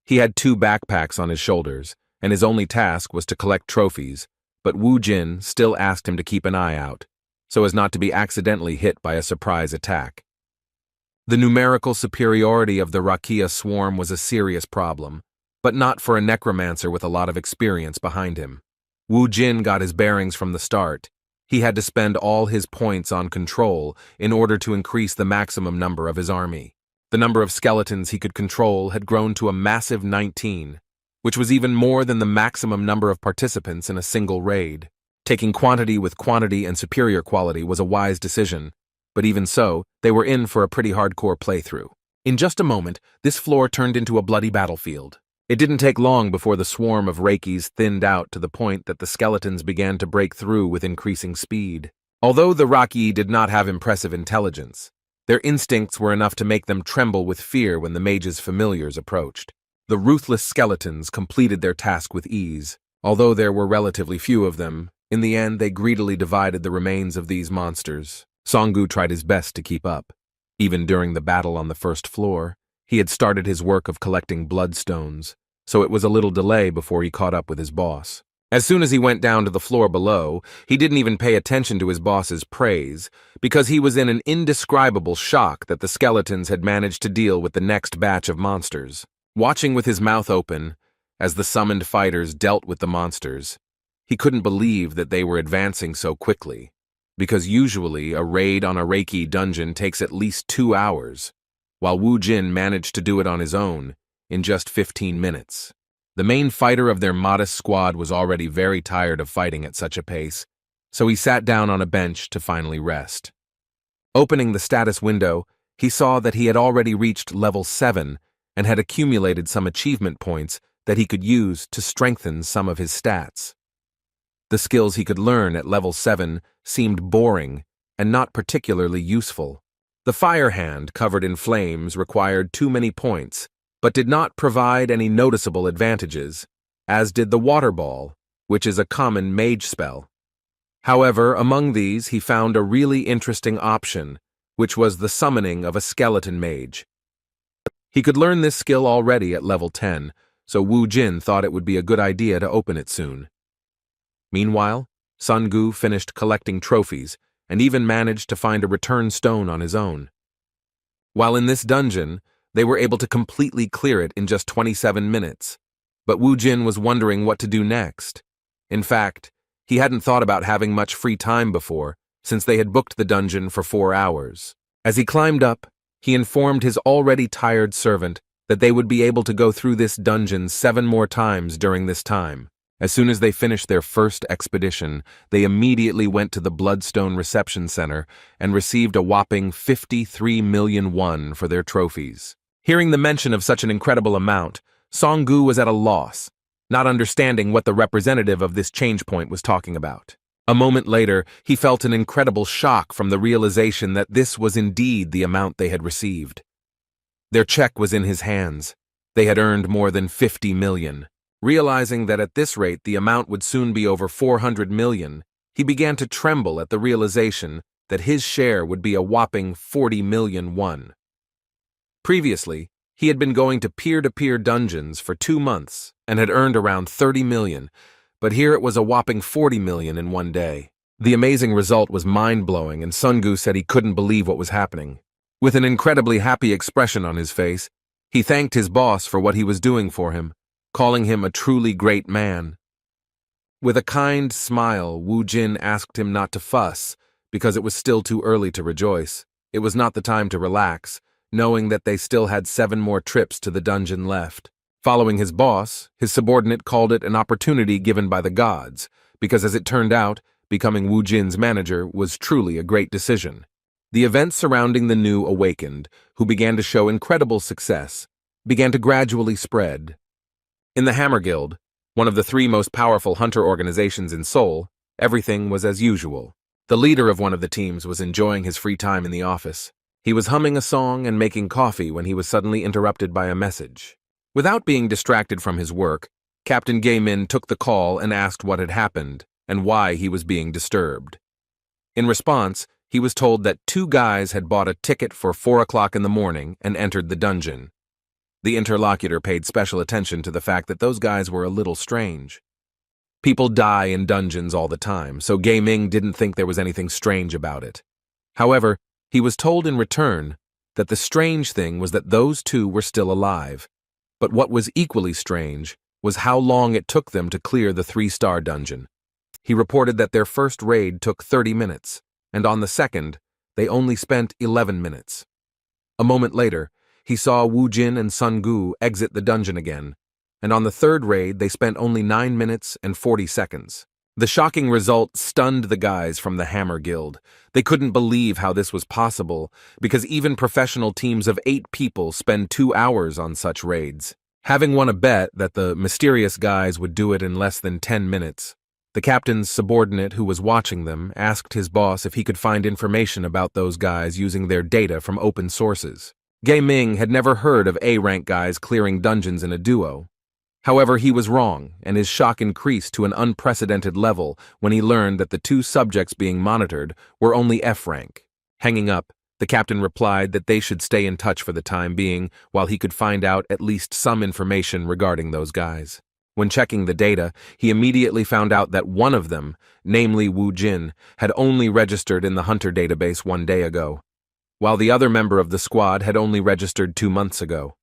He had 2 backpacks on his shoulders, and his only task was to collect trophies, but Wu Jin still asked him to keep an eye out, so as not to be accidentally hit by a surprise attack. The numerical superiority of the Rakia swarm was a serious problem, but not for a necromancer with a lot of experience behind him. Wu Jin got his bearings from the start. He had to spend all his points on control in order to increase the maximum number of his army. The number of skeletons he could control had grown to a massive 19, which was even more than the maximum number of participants in a single raid. Taking quantity with quantity and superior quality was a wise decision, but even so, they were in for a pretty hardcore playthrough. In just a moment, this floor turned into a bloody battlefield. It didn't take long before the swarm of Reikis thinned out to the point that the skeletons began to break through with increasing speed. Although the Raki did not have impressive intelligence, their instincts were enough to make them tremble with fear when the mage's familiars approached. The ruthless skeletons completed their task with ease. Although there were relatively few of them, in the end they greedily divided the remains of these monsters. Song Gu tried his best to keep up. Even during the battle on the first floor, he had started his work of collecting bloodstones, so it was a little delay before he caught up with his boss. As soon as he went down to the floor below, he didn't even pay attention to his boss's praise, because he was in an indescribable shock that the skeletons had managed to deal with the next batch of monsters. Watching with his mouth open, as the summoned fighters dealt with the monsters, he couldn't believe that they were advancing so quickly, because usually a raid on a Reiki dungeon takes at least 2 hours, while Wu Jin managed to do it on his own in just 15 minutes. The main fighter of their modest squad was already very tired of fighting at such a pace, so he sat down on a bench to finally rest. Opening the status window, he saw that he had already reached level 7 and had accumulated some achievement points that he could use to strengthen some of his stats. The skills he could learn at level 7 seemed boring and not particularly useful. The fire hand covered in flames required too many points, but did not provide any noticeable advantages, as did the water ball, which is a common mage spell. However, among these he found a really interesting option, which was the summoning of a skeleton mage. He could learn this skill already at level 10, so Wu Jin thought it would be a good idea to open it soon. Meanwhile, Sun Gu finished collecting trophies and even managed to find a return stone on his own. While in this dungeon, they were able to completely clear it in just 27 minutes, but Wu Jin was wondering what to do next. In fact, he hadn't thought about having much free time before, since they had booked the dungeon for 4 hours. As he climbed up, he informed his already tired servant that they would be able to go through this dungeon 7 more times during this time. As soon as they finished their first expedition, they immediately went to the Bloodstone Reception Center and received a whopping 53 million won for their trophies. Hearing the mention of such an incredible amount, Song-gu was at a loss, not understanding what the representative of this change point was talking about. A moment later, he felt an incredible shock from the realization that this was indeed the amount they had received. Their check was in his hands. They had earned more than 50 million. Realizing that at this rate the amount would soon be over 400 million, he began to tremble at the realization that his share would be a whopping 40 million won. Previously, he had been going to peer-to-peer dungeons for 2 months and had earned around 30 million, but here it was a whopping 40 million in one day. The amazing result was mind-blowing, and Sung-gu said he couldn't believe what was happening. With an incredibly happy expression on his face, he thanked his boss for what he was doing for him, calling him a truly great man. With a kind smile, Wu Jin asked him not to fuss, because it was still too early to rejoice. It was not the time to relax, knowing that they still had 7 more trips to the dungeon left. Following his boss, his subordinate called it an opportunity given by the gods, because as it turned out, becoming Wu Jin's manager was truly a great decision. The events surrounding the new awakened, who began to show incredible success, began to gradually spread. In the Hammer Guild, one of the 3 most powerful hunter organizations in Seoul, everything was as usual. The leader of one of the teams was enjoying his free time in the office. He was humming a song and making coffee when he was suddenly interrupted by a message. Without being distracted from his work, Captain Gay-min took the call and asked what had happened and why he was being disturbed. In response, he was told that 2 guys had bought a ticket for 4 o'clock in the morning and entered the dungeon. The interlocutor paid special attention to the fact that those guys were a little strange. People die in dungeons all the time, so Gay-ming didn't think there was anything strange about it. However, he was told in return that the strange thing was that those 2 were still alive. But what was equally strange was how long it took them to clear the 3-star dungeon. He reported that their first raid took 30 minutes, and on the second, they only spent 11 minutes. A moment later, he saw Wu Jin and Sung-gu exit the dungeon again, and on the 3rd raid they spent only 9 minutes and 40 seconds. The shocking result stunned the guys from the Hammer Guild. They couldn't believe how this was possible, because even professional teams of 8 people spend 2 hours on such raids. Having won a bet that the mysterious guys would do it in less than 10 minutes, the captain's subordinate who was watching them asked his boss if he could find information about those guys using their data from open sources. Gay-ming had never heard of A-rank guys clearing dungeons in a duo. However, he was wrong, and his shock increased to an unprecedented level when he learned that the 2 subjects being monitored were only F-rank. Hanging up, the captain replied that they should stay in touch for the time being while he could find out at least some information regarding those guys. When checking the data, he immediately found out that one of them, namely Wu Jin, had only registered in the hunter database 1 day ago, while the other member of the squad had only registered 2 months ago.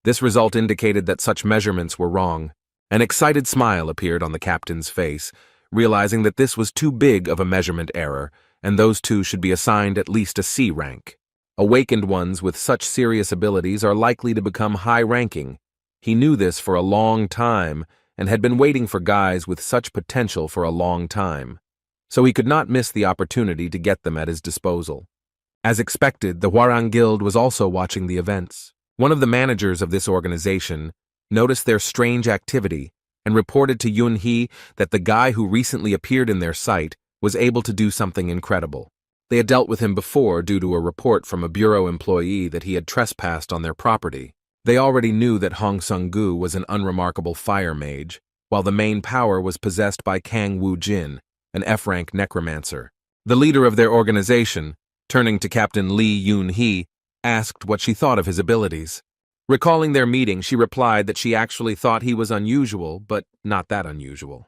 This result indicated that such measurements were wrong. An excited smile appeared on the captain's face, realizing that this was too big of a measurement error, and those 2 should be assigned at least a C rank. Awakened ones with such serious abilities are likely to become high-ranking. He knew this for a long time, and had been waiting for guys with such potential for a long time, so he could not miss the opportunity to get them at his disposal. As expected, the Hwarang Guild was also watching the events. One of the managers of this organization noticed their strange activity and reported to Yun-hee that the guy who recently appeared in their sight was able to do something incredible. They had dealt with him before due to a report from a bureau employee that he had trespassed on their property. They already knew that Hong Sung-gu was an unremarkable fire mage, while the main power was possessed by Kang Woo-jin, an F-rank necromancer. The leader of their organization, turning to Captain Lee Yun-hee, asked what she thought of his abilities. Recalling their meeting, she replied that she actually thought he was unusual, but not that unusual.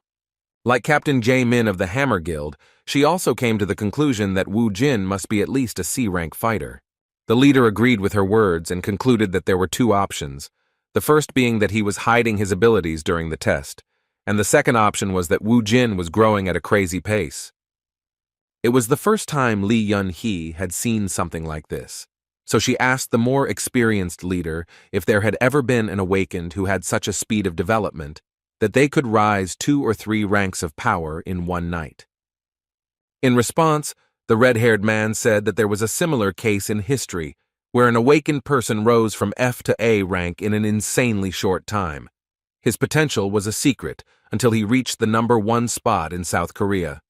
Like Captain Jae-min of the Hammer Guild, she also came to the conclusion that Wu Jin must be at least a C-rank fighter. The leader agreed with her words and concluded that there were 2 options, the first being that he was hiding his abilities during the test, and the second option was that Wu Jin was growing at a crazy pace. It was the first time Lee Yun-hee had seen something like this, so she asked the more experienced leader if there had ever been an awakened who had such a speed of development that they could rise 2 or 3 ranks of power in one night. In response, the red-haired man said that there was a similar case in history where an awakened person rose from F to A rank in an insanely short time. His potential was a secret until he reached the #1 spot in South Korea.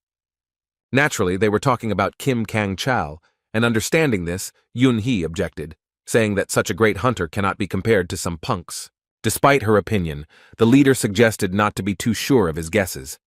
Naturally, they were talking about Kim Kang-chal, and understanding this, Yoon-hee objected, saying that such a great hunter cannot be compared to some punks. Despite her opinion, the leader suggested not to be too sure of his guesses.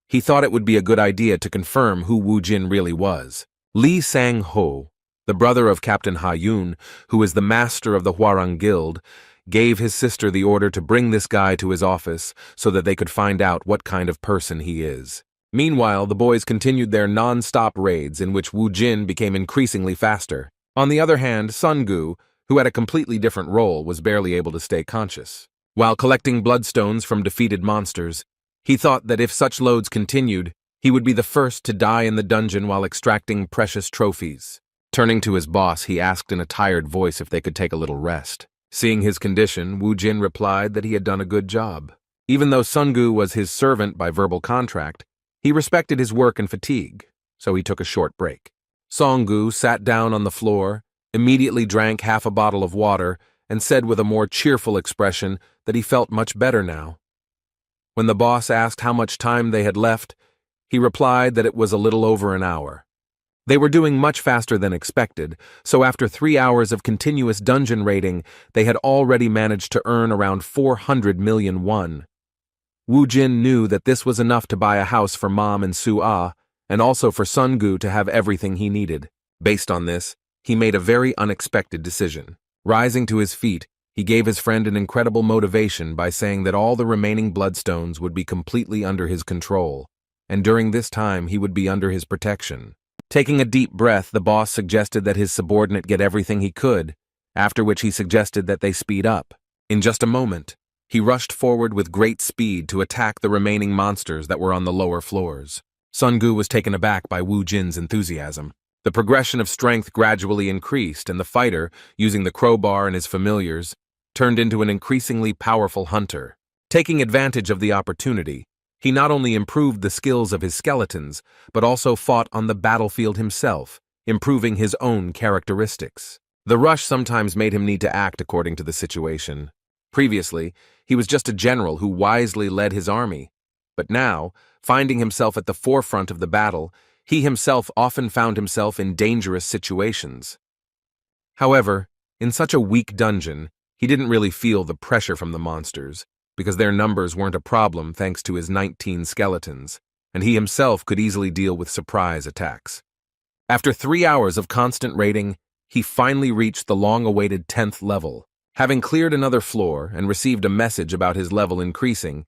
He thought it would be a good idea to confirm who Woo Jin really was. Lee Sang-ho, the brother of Captain Ha-yoon, who is the master of the Hwarang Guild, gave his sister the order to bring this guy to his office so that they could find out what kind of person he is. Meanwhile, the boys continued their non-stop raids in which Woo Jin became increasingly faster. On the other hand, Sun-gu, who had a completely different role, was barely able to stay conscious. While collecting bloodstones from defeated monsters, he thought that if such loads continued, he would be the first to die in the dungeon while extracting precious trophies. Turning to his boss, he asked in a tired voice if they could take a little rest. Seeing his condition, Woo Jin replied that he had done a good job. Even though Sun-gu was his servant by verbal contract, he respected his work and fatigue, so he took a short break. Song-gu sat down on the floor, immediately drank half a bottle of water, and said with a more cheerful expression that he felt much better now. When the boss asked how much time they had left, he replied that it was a little over an hour. They were doing much faster than expected, so after 3 hours of continuous dungeon raiding, they had already managed to earn around 400 million won. Woo Jin knew that this was enough to buy a house for Mom and Su-ah, and also for Sun-gu to have everything he needed. Based on this, he made a very unexpected decision. Rising to his feet, he gave his friend an incredible motivation by saying that all the remaining bloodstones would be completely under his control, and during this time he would be under his protection. Taking a deep breath, the boss suggested that his subordinate get everything he could, after which he suggested that they speed up. In just a moment, he rushed forward with great speed to attack the remaining monsters that were on the lower floors. Sun-gu was taken aback by Woo Jin's enthusiasm. The progression of strength gradually increased, and the fighter, using the crowbar and his familiars, turned into an increasingly powerful hunter. Taking advantage of the opportunity, he not only improved the skills of his skeletons, but also fought on the battlefield himself, improving his own characteristics. The rush sometimes made him need to act according to the situation. Previously, he was just a general who wisely led his army, but now, finding himself at the forefront of the battle, he himself often found himself in dangerous situations. However, in such a weak dungeon, he didn't really feel the pressure from the monsters, because their numbers weren't a problem thanks to his 19 skeletons, and he himself could easily deal with surprise attacks. After 3 hours of constant raiding, he finally reached the long-awaited 10th level. Having cleared another floor and received a message about his level increasing,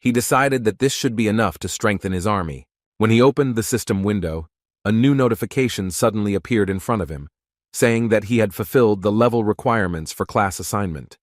he decided that this should be enough to strengthen his army. When he opened the system window, a new notification suddenly appeared in front of him, saying that he had fulfilled the level requirements for class assignment.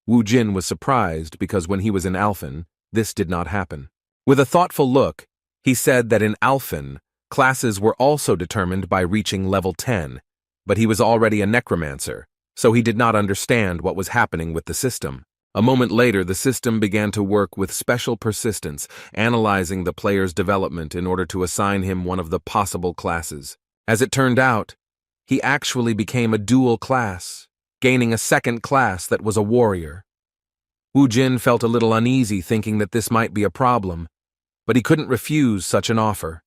Woo Jin was surprised because when he was in Alphen, this did not happen. With a thoughtful look, he said that in Alphen, classes were also determined by reaching level 10, but he was already a necromancer, so he did not understand what was happening with the system. A moment later, the system began to work with special persistence, analyzing the player's development in order to assign him one of the possible classes. As it turned out, he actually became a dual class, gaining a second class that was a warrior. Woo Jin felt a little uneasy thinking that this might be a problem, but he couldn't refuse such an offer.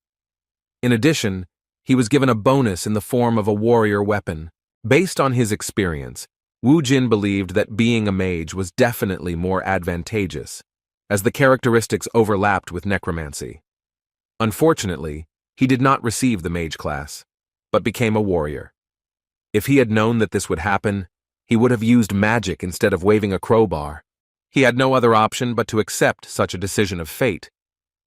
In addition, he was given a bonus in the form of a warrior weapon. Based on his experience, Woo Jin believed that being a mage was definitely more advantageous, as the characteristics overlapped with necromancy. Unfortunately, he did not receive the mage class, but became a warrior. If he had known that this would happen, he would have used magic instead of waving a crowbar. He had no other option but to accept such a decision of fate.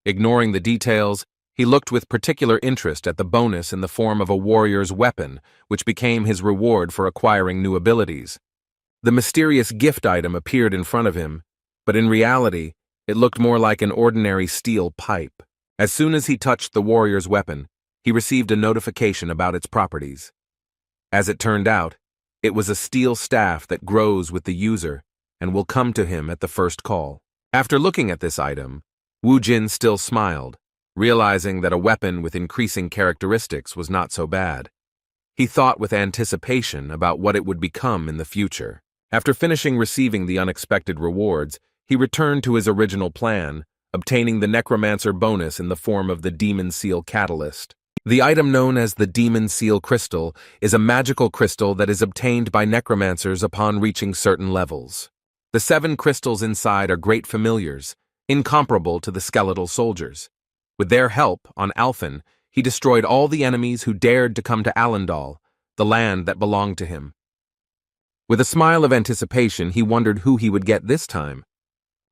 Ignoring the details, he looked with particular interest at the bonus in the form of a warrior's weapon, which became his reward for acquiring new abilities. The mysterious gift item appeared in front of him, but in reality, it looked more like an ordinary steel pipe. As soon as he touched the warrior's weapon, he received a notification about its properties. As it turned out, it was a steel staff that grows with the user and will come to him at the first call. After looking at this item, Wu Jin still smiled, realizing that a weapon with increasing characteristics was not so bad. He thought with anticipation about what it would become in the future. After finishing receiving the unexpected rewards, he returned to his original plan, obtaining the Necromancer bonus in the form of the Demon Seal Catalyst. The item known as the Demon Seal Crystal is a magical crystal that is obtained by necromancers upon reaching certain levels. The 7 crystals inside are great familiars, incomparable to the skeletal soldiers. With their help, on Alphen, he destroyed all the enemies who dared to come to Alendal, the land that belonged to him. With a smile of anticipation, he wondered who he would get this time.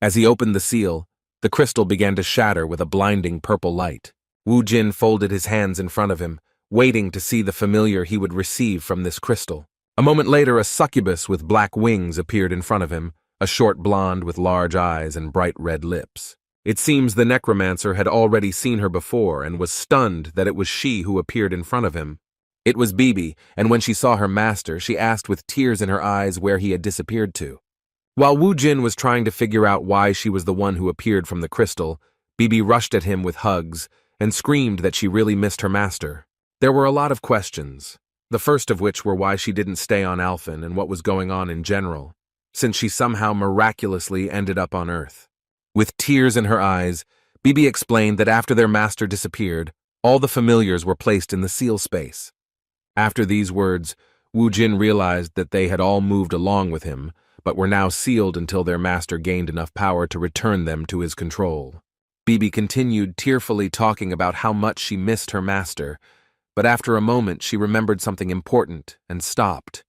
As he opened the seal, the crystal began to shatter with a blinding purple light. Wu Jin folded his hands in front of him, waiting to see the familiar he would receive from this crystal. A moment later, a succubus with black wings appeared in front of him, a short blonde with large eyes and bright red lips. It seems the necromancer had already seen her before and was stunned that it was she who appeared in front of him. It was Bibi, and when she saw her master, she asked with tears in her eyes where he had disappeared to. While Wu Jin was trying to figure out why she was the one who appeared from the crystal, Bibi rushed at him with hugs and screamed that she really missed her master. There were a lot of questions, the first of which were why she didn't stay on Alphen and what was going on in general, since she somehow miraculously ended up on Earth. With tears in her eyes, Bibi explained that after their master disappeared, all the familiars were placed in the seal space. After these words, Wu Jin realized that they had all moved along with him, but were now sealed until their master gained enough power to return them to his control. Bibi continued tearfully talking about how much she missed her master, but after a moment she remembered something important and stopped.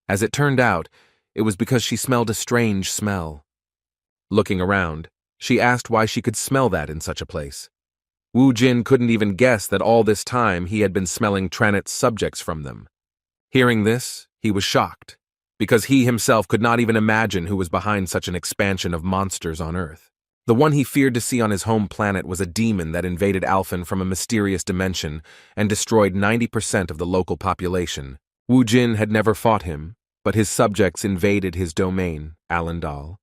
As it turned out, it was because she smelled a strange smell. Looking around, she asked why she could smell that in such a place. Wu Jin couldn't even guess that all this time he had been smelling Tranit's subjects from them. Hearing this, he was shocked, because he himself could not even imagine who was behind such an expansion of monsters on Earth. The one he feared to see on his home planet was a demon that invaded Alphen from a mysterious dimension and destroyed 90% of the local population. Wu Jin had never fought him, but his subjects invaded his domain, Alendal,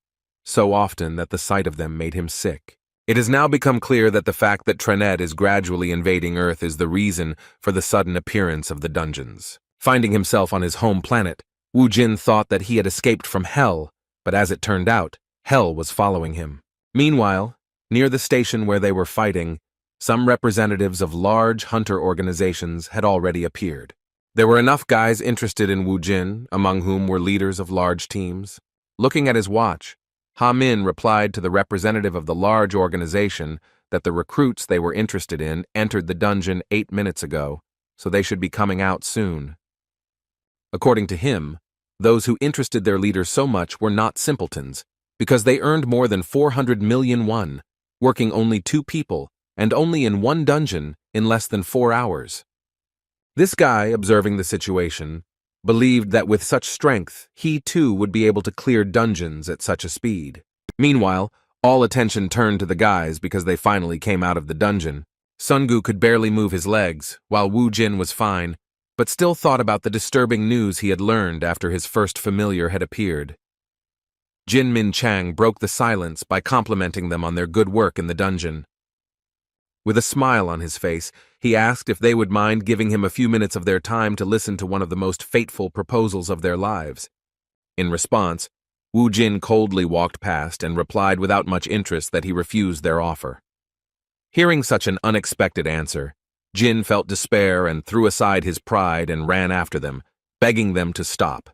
so often that the sight of them made him sick. It has now become clear that the fact that Tranet is gradually invading Earth is the reason for the sudden appearance of the dungeons. Finding himself on his home planet, Wu Jin thought that he had escaped from Hell, but as it turned out, Hell was following him. Meanwhile, near the station where they were fighting, some representatives of large hunter organizations had already appeared. There were enough guys interested in Wu Jin, among whom were leaders of large teams. Looking at his watch, Ha Min replied to the representative of the large organization that the recruits they were interested in entered the dungeon 8 minutes ago, so they should be coming out soon. According to him, those who interested their leader so much were not simpletons, because they earned more than 400 million won, working only 2 people, and only in 1 dungeon in less than 4 hours. This guy, observing the situation, believed that with such strength, he too would be able to clear dungeons at such a speed. Meanwhile, all attention turned to the guys because they finally came out of the dungeon. Sungu could barely move his legs, while Wu Jin was fine, but still thought about the disturbing news he had learned after his first familiar had appeared. Jin Min Chang broke the silence by complimenting them on their good work in the dungeon. With a smile on his face, he asked if they would mind giving him a few minutes of their time to listen to one of the most fateful proposals of their lives. In response, Wu Jin coldly walked past and replied without much interest that he refused their offer. Hearing such an unexpected answer, Jin felt despair and threw aside his pride and ran after them, begging them to stop.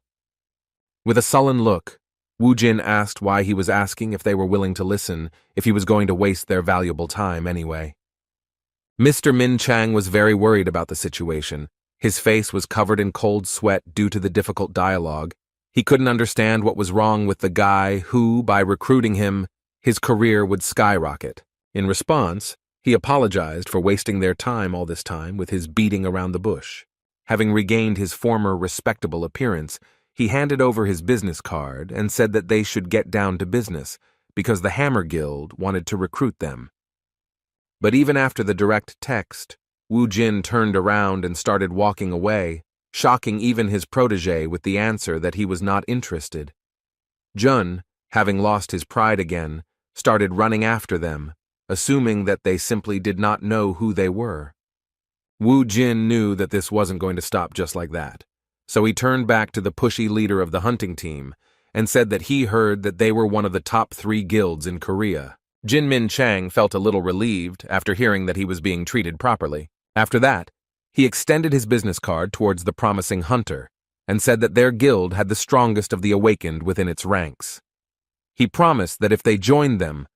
With a sullen look, Wu Jin asked why he was asking if they were willing to listen, if he was going to waste their valuable time anyway. Mr. Min Chang was very worried about the situation. His face was covered in cold sweat due to the difficult dialogue. He couldn't understand what was wrong with the guy who, by recruiting him, his career would skyrocket. In response, he apologized for wasting their time all this time with his beating around the bush. Having regained his former respectable appearance, he handed over his business card and said that they should get down to business because the Hammer Guild wanted to recruit them. But even after the direct text, Wu Jin turned around and started walking away, shocking even his protege with the answer that he was not interested. Jun, having lost his pride again, started running after them, assuming that they simply did not know who they were. Wu Jin knew that this wasn't going to stop just like that, so he turned back to the pushy leader of the hunting team and said that he heard that they were one of the top 3 guilds in Korea. Jin Min Chang felt a little relieved after hearing that he was being treated properly. After that, he extended his business card towards the promising hunter and said that their guild had the strongest of the awakened within its ranks. He promised that if they joined them,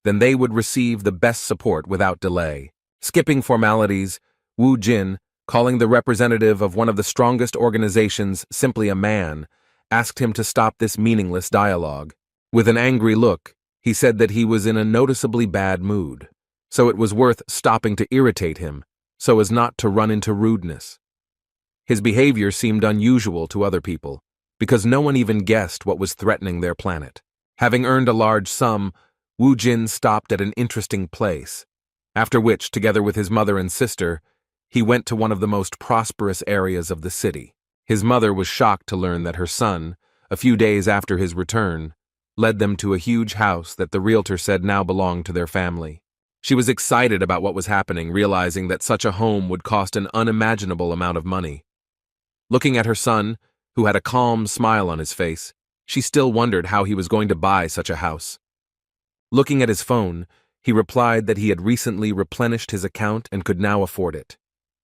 then they would receive the best support without delay. Skipping formalities, Wu Jin, calling the representative of one of the strongest organizations simply a man, asked him to stop this meaningless dialogue. With an angry look, he said that he was in a noticeably bad mood, so it was worth stopping to irritate him, so as not to run into rudeness. His behavior seemed unusual to other people, because no one even guessed what was threatening their planet. Having earned a large sum, Wu Jin stopped at an interesting place, after which, together with his mother and sister, he went to one of the most prosperous areas of the city. His mother was shocked to learn that her son, a few days after his return, led them to a huge house that the realtor said now belonged to their family. She was excited about what was happening, realizing that such a home would cost an unimaginable amount of money. Looking at her son, who had a calm smile on his face, she still wondered how he was going to buy such a house. Looking at his phone, he replied that he had recently replenished his account and could now afford it.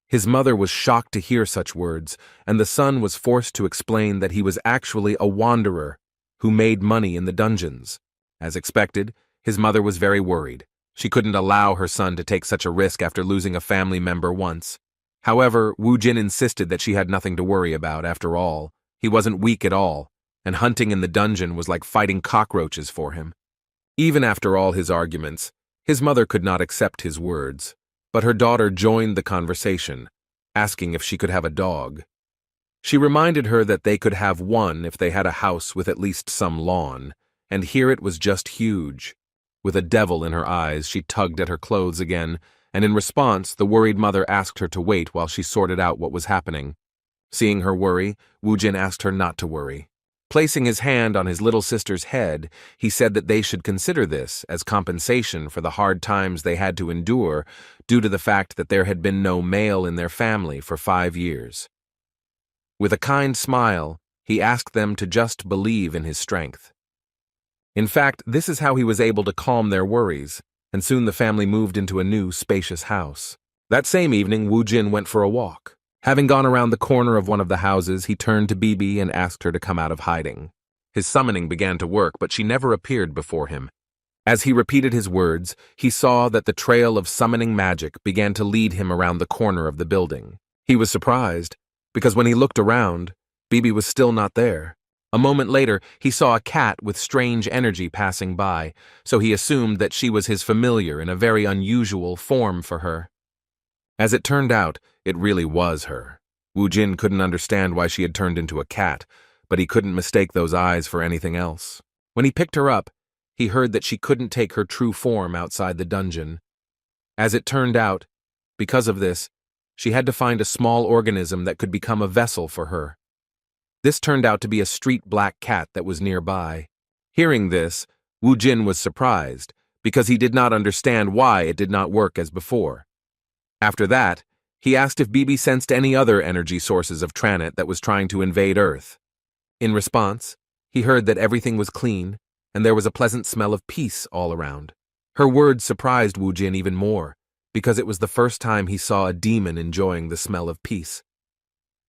His mother was shocked to hear such words, and the son was forced to explain that he was actually a wanderer who made money in the dungeons. As expected, his mother was very worried. She couldn't allow her son to take such a risk after losing a family member once. However, Wu Jin insisted that she had nothing to worry about after all. He wasn't weak at all, and hunting in the dungeon was like fighting cockroaches for him. Even after all his arguments, his mother could not accept his words, but her daughter joined the conversation, asking if she could have a dog. She reminded her that they could have one if they had a house with at least some lawn, and here it was just huge. With a devil in her eyes, she tugged at her clothes again, and in response, the worried mother asked her to wait while she sorted out what was happening. Seeing her worry, Wu Jin asked her not to worry. Placing his hand on his little sister's head, he said that they should consider this as compensation for the hard times they had to endure due to the fact that there had been no male in their family for 5 years. With a kind smile, he asked them to just believe in his strength. In fact, this is how he was able to calm their worries, and soon the family moved into a new, spacious house. That same evening, Wu Jin went for a walk. Having gone around the corner of one of the houses, he turned to Bibi and asked her to come out of hiding. His summoning began to work, but she never appeared before him. As he repeated his words, he saw that the trail of summoning magic began to lead him around the corner of the building. He was surprised, because when he looked around, Bibi was still not there. A moment later, he saw a cat with strange energy passing by, so he assumed that she was his familiar in a very unusual form for her. As it turned out, it really was her. Wu Jin couldn't understand why she had turned into a cat, but he couldn't mistake those eyes for anything else. When he picked her up, he heard that she couldn't take her true form outside the dungeon. As it turned out, because of this, she had to find a small organism that could become a vessel for her. This turned out to be a street black cat that was nearby. Hearing this, Wu Jin was surprised, because he did not understand why it did not work as before. After that, he asked if Bibi sensed any other energy sources of Tranit that was trying to invade Earth. In response, he heard that everything was clean, and there was a pleasant smell of peace all around. Her words surprised Wu Jin even more, because it was the first time he saw a demon enjoying the smell of peace.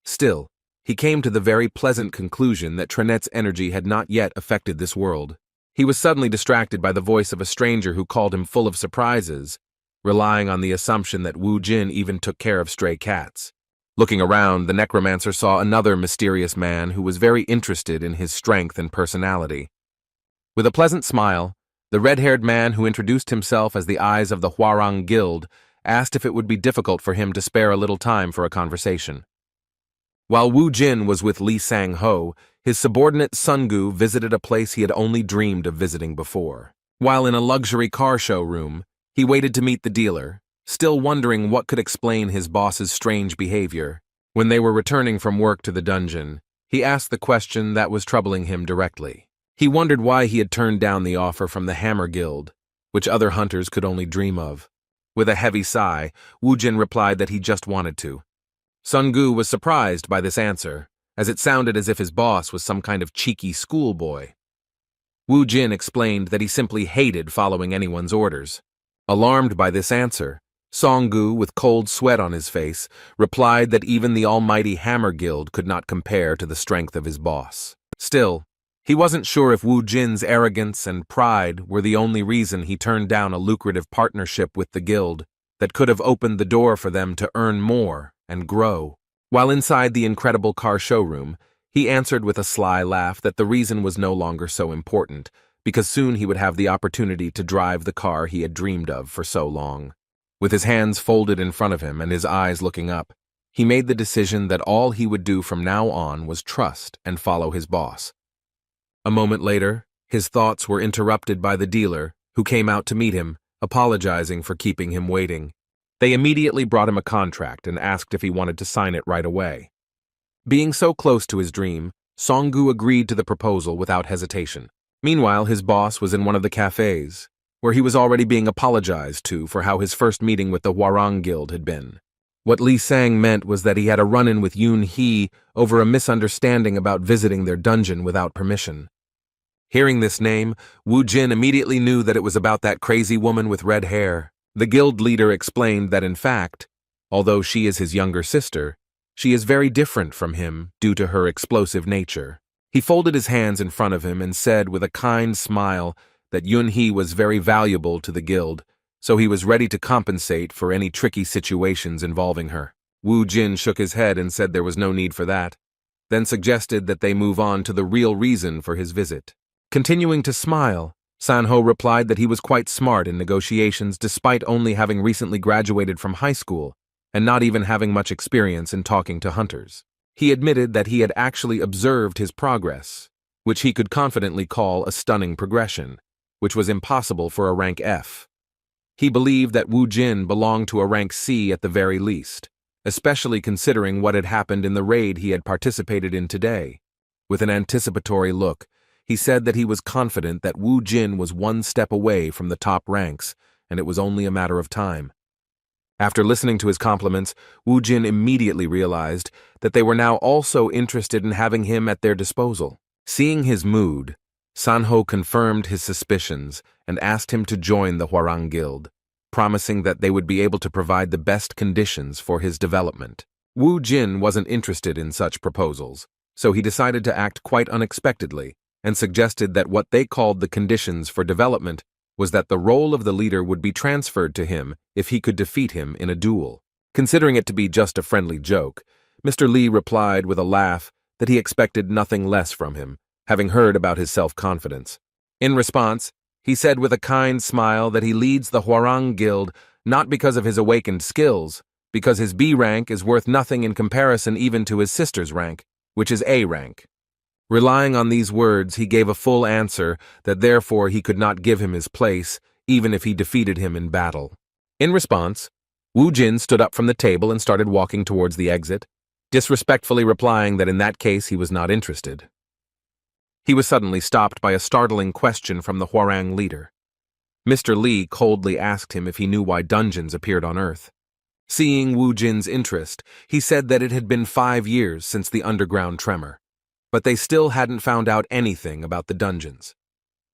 Still, he came to the very pleasant conclusion that Tranet's energy had not yet affected this world. He was suddenly distracted by the voice of a stranger who called him full of surprises, relying on the assumption that Wu Jin even took care of stray cats. Looking around, the necromancer saw another mysterious man who was very interested in his strength and personality. With a pleasant smile, the red-haired man who introduced himself as the Eyes of the Hwarang Guild asked if it would be difficult for him to spare a little time for a conversation. While Wu Jin was with Li Sang-ho, his subordinate Sungu visited a place he had only dreamed of visiting before. While in a luxury car showroom, he waited to meet the dealer, still wondering what could explain his boss's strange behavior. When they were returning from work to the dungeon, he asked the question that was troubling him directly. He wondered why he had turned down the offer from the Hammer Guild, which other hunters could only dream of. With a heavy sigh, Wu Jin replied that he just wanted to. Sun Gu was surprised by this answer, as it sounded as if his boss was some kind of cheeky schoolboy. Wu Jin explained that he simply hated following anyone's orders. Alarmed by this answer, Song Gu, with cold sweat on his face, replied that even the almighty Hammer Guild could not compare to the strength of his boss. Still, he wasn't sure if Wu Jin's arrogance and pride were the only reason he turned down a lucrative partnership with the guild that could have opened the door for them to earn more and grow. While inside the incredible car showroom, he answered with a sly laugh that the reason was no longer so important, because soon he would have the opportunity to drive the car he had dreamed of for so long. With his hands folded in front of him and his eyes looking up, he made the decision that all he would do from now on was trust and follow his boss. A moment later, his thoughts were interrupted by the dealer, who came out to meet him, apologizing for keeping him waiting. They immediately brought him a contract and asked if he wanted to sign it right away. Being so close to his dream, Song Gu agreed to the proposal without hesitation. Meanwhile, his boss was in one of the cafes, where he was already being apologized to for how his first meeting with the Hwarang Guild had been. What Li Sang meant was that he had a run-in with Yun He over a misunderstanding about visiting their dungeon without permission. Hearing this name, Wu Jin immediately knew that it was about that crazy woman with red hair. The guild leader explained that in fact, although she is his younger sister, she is very different from him due to her explosive nature. He folded his hands in front of him and said with a kind smile that Yun He was very valuable to the guild, so he was ready to compensate for any tricky situations involving her. Wu Jin shook his head and said there was no need for that, then suggested that they move on to the real reason for his visit. Continuing to smile, Sanho replied that he was quite smart in negotiations despite only having recently graduated from high school and not even having much experience in talking to hunters. He admitted that he had actually observed his progress, which he could confidently call a stunning progression, which was impossible for a rank F. He believed that Wu Jin belonged to a rank C at the very least, especially considering what had happened in the raid he had participated in today. With an anticipatory look, he said that he was confident that Wu Jin was one step away from the top ranks, and it was only a matter of time. After listening to his compliments, Wu Jin immediately realized that they were now also interested in having him at their disposal. Seeing his mood, Sanho confirmed his suspicions and asked him to join the Hwarang Guild, promising that they would be able to provide the best conditions for his development. Wu Jin wasn't interested in such proposals, so he decided to act quite unexpectedly and suggested that what they called the conditions for development was that the role of the leader would be transferred to him if he could defeat him in a duel. Considering it to be just a friendly joke, Mr. Li replied with a laugh that he expected nothing less from him, having heard about his self-confidence. In response, he said with a kind smile that he leads the Hwarang Guild not because of his awakened skills, because his B rank is worth nothing in comparison even to his sister's rank, which is A rank. Relying on these words, he gave a full answer that therefore he could not give him his place, even if he defeated him in battle. In response, Wu Jin stood up from the table and started walking towards the exit, disrespectfully replying that in that case he was not interested. He was suddenly stopped by a startling question from the Hwarang leader. Mr. Li coldly asked him if he knew why dungeons appeared on Earth. Seeing Wu Jin's interest, he said that it had been 5 years since the underground tremor, but they still hadn't found out anything about the dungeons.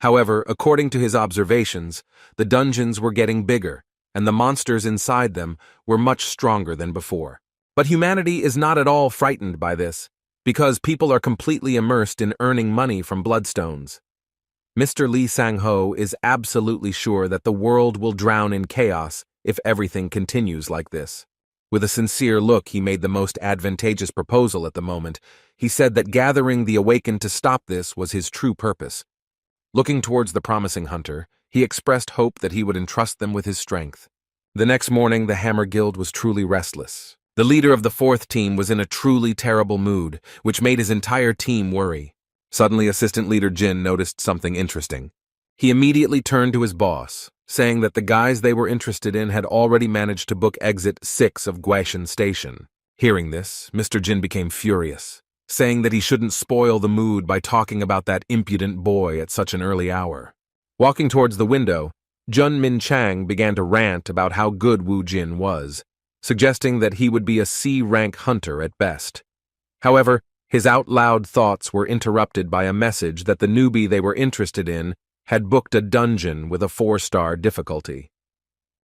However, according to his observations, the dungeons were getting bigger, and the monsters inside them were much stronger than before. But humanity is not at all frightened by this, because people are completely immersed in earning money from bloodstones. Mr. Li Sang-ho is absolutely sure that the world will drown in chaos if everything continues like this. With a sincere look, he made the most advantageous proposal at the moment. He said that gathering the awakened to stop this was his true purpose. Looking towards the promising hunter, he expressed hope that he would entrust them with his strength. The next morning, the Hammer Guild was truly restless. The leader of the 4th team was in a truly terrible mood, which made his entire team worry. Suddenly, Assistant Leader Jin noticed something interesting. He immediately turned to his boss, saying that the guys they were interested in had already managed to book exit 6 of Guaishan Station. Hearing this, Mr. Jin became furious, saying that he shouldn't spoil the mood by talking about that impudent boy at such an early hour. Walking towards the window, Jun Min Chang began to rant about how good Wu Jin was, suggesting that he would be a C-rank hunter at best. However, his out-loud thoughts were interrupted by a message that the newbie they were interested in had booked a dungeon with a 4-star difficulty.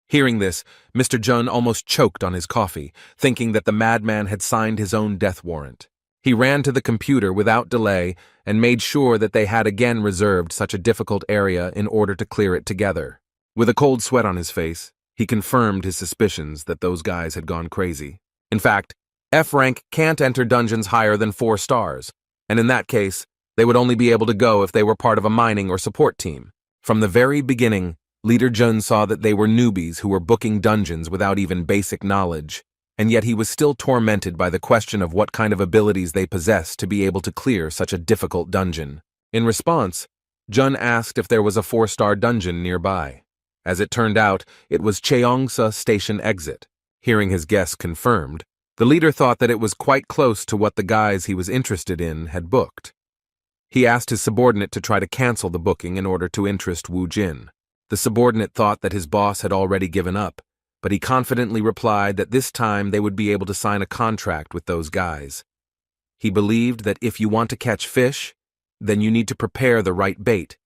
Hearing this, Mr. Jun almost choked on his coffee, thinking that the madman had signed his own death warrant. He ran to the computer without delay and made sure that they had again reserved such a difficult area in order to clear it together. With a cold sweat on his face, he confirmed his suspicions that those guys had gone crazy. In fact, F rank can't enter dungeons higher than 4 stars, and in that case, they would only be able to go if they were part of a mining or support team. From the very beginning, Leader Jun saw that they were newbies who were booking dungeons without even basic knowledge, and yet he was still tormented by the question of what kind of abilities they possessed to be able to clear such a difficult dungeon. In response, Jun asked if there was a 4-star dungeon nearby. As it turned out, it was Cheongsa Station Exit. Hearing his guess confirmed, the leader thought that it was quite close to what the guys he was interested in had booked. He asked his subordinate to try to cancel the booking in order to interest Wu Jin. The subordinate thought that his boss had already given up, but he confidently replied that this time they would be able to sign a contract with those guys. He believed that if you want to catch fish, then you need to prepare the right bait,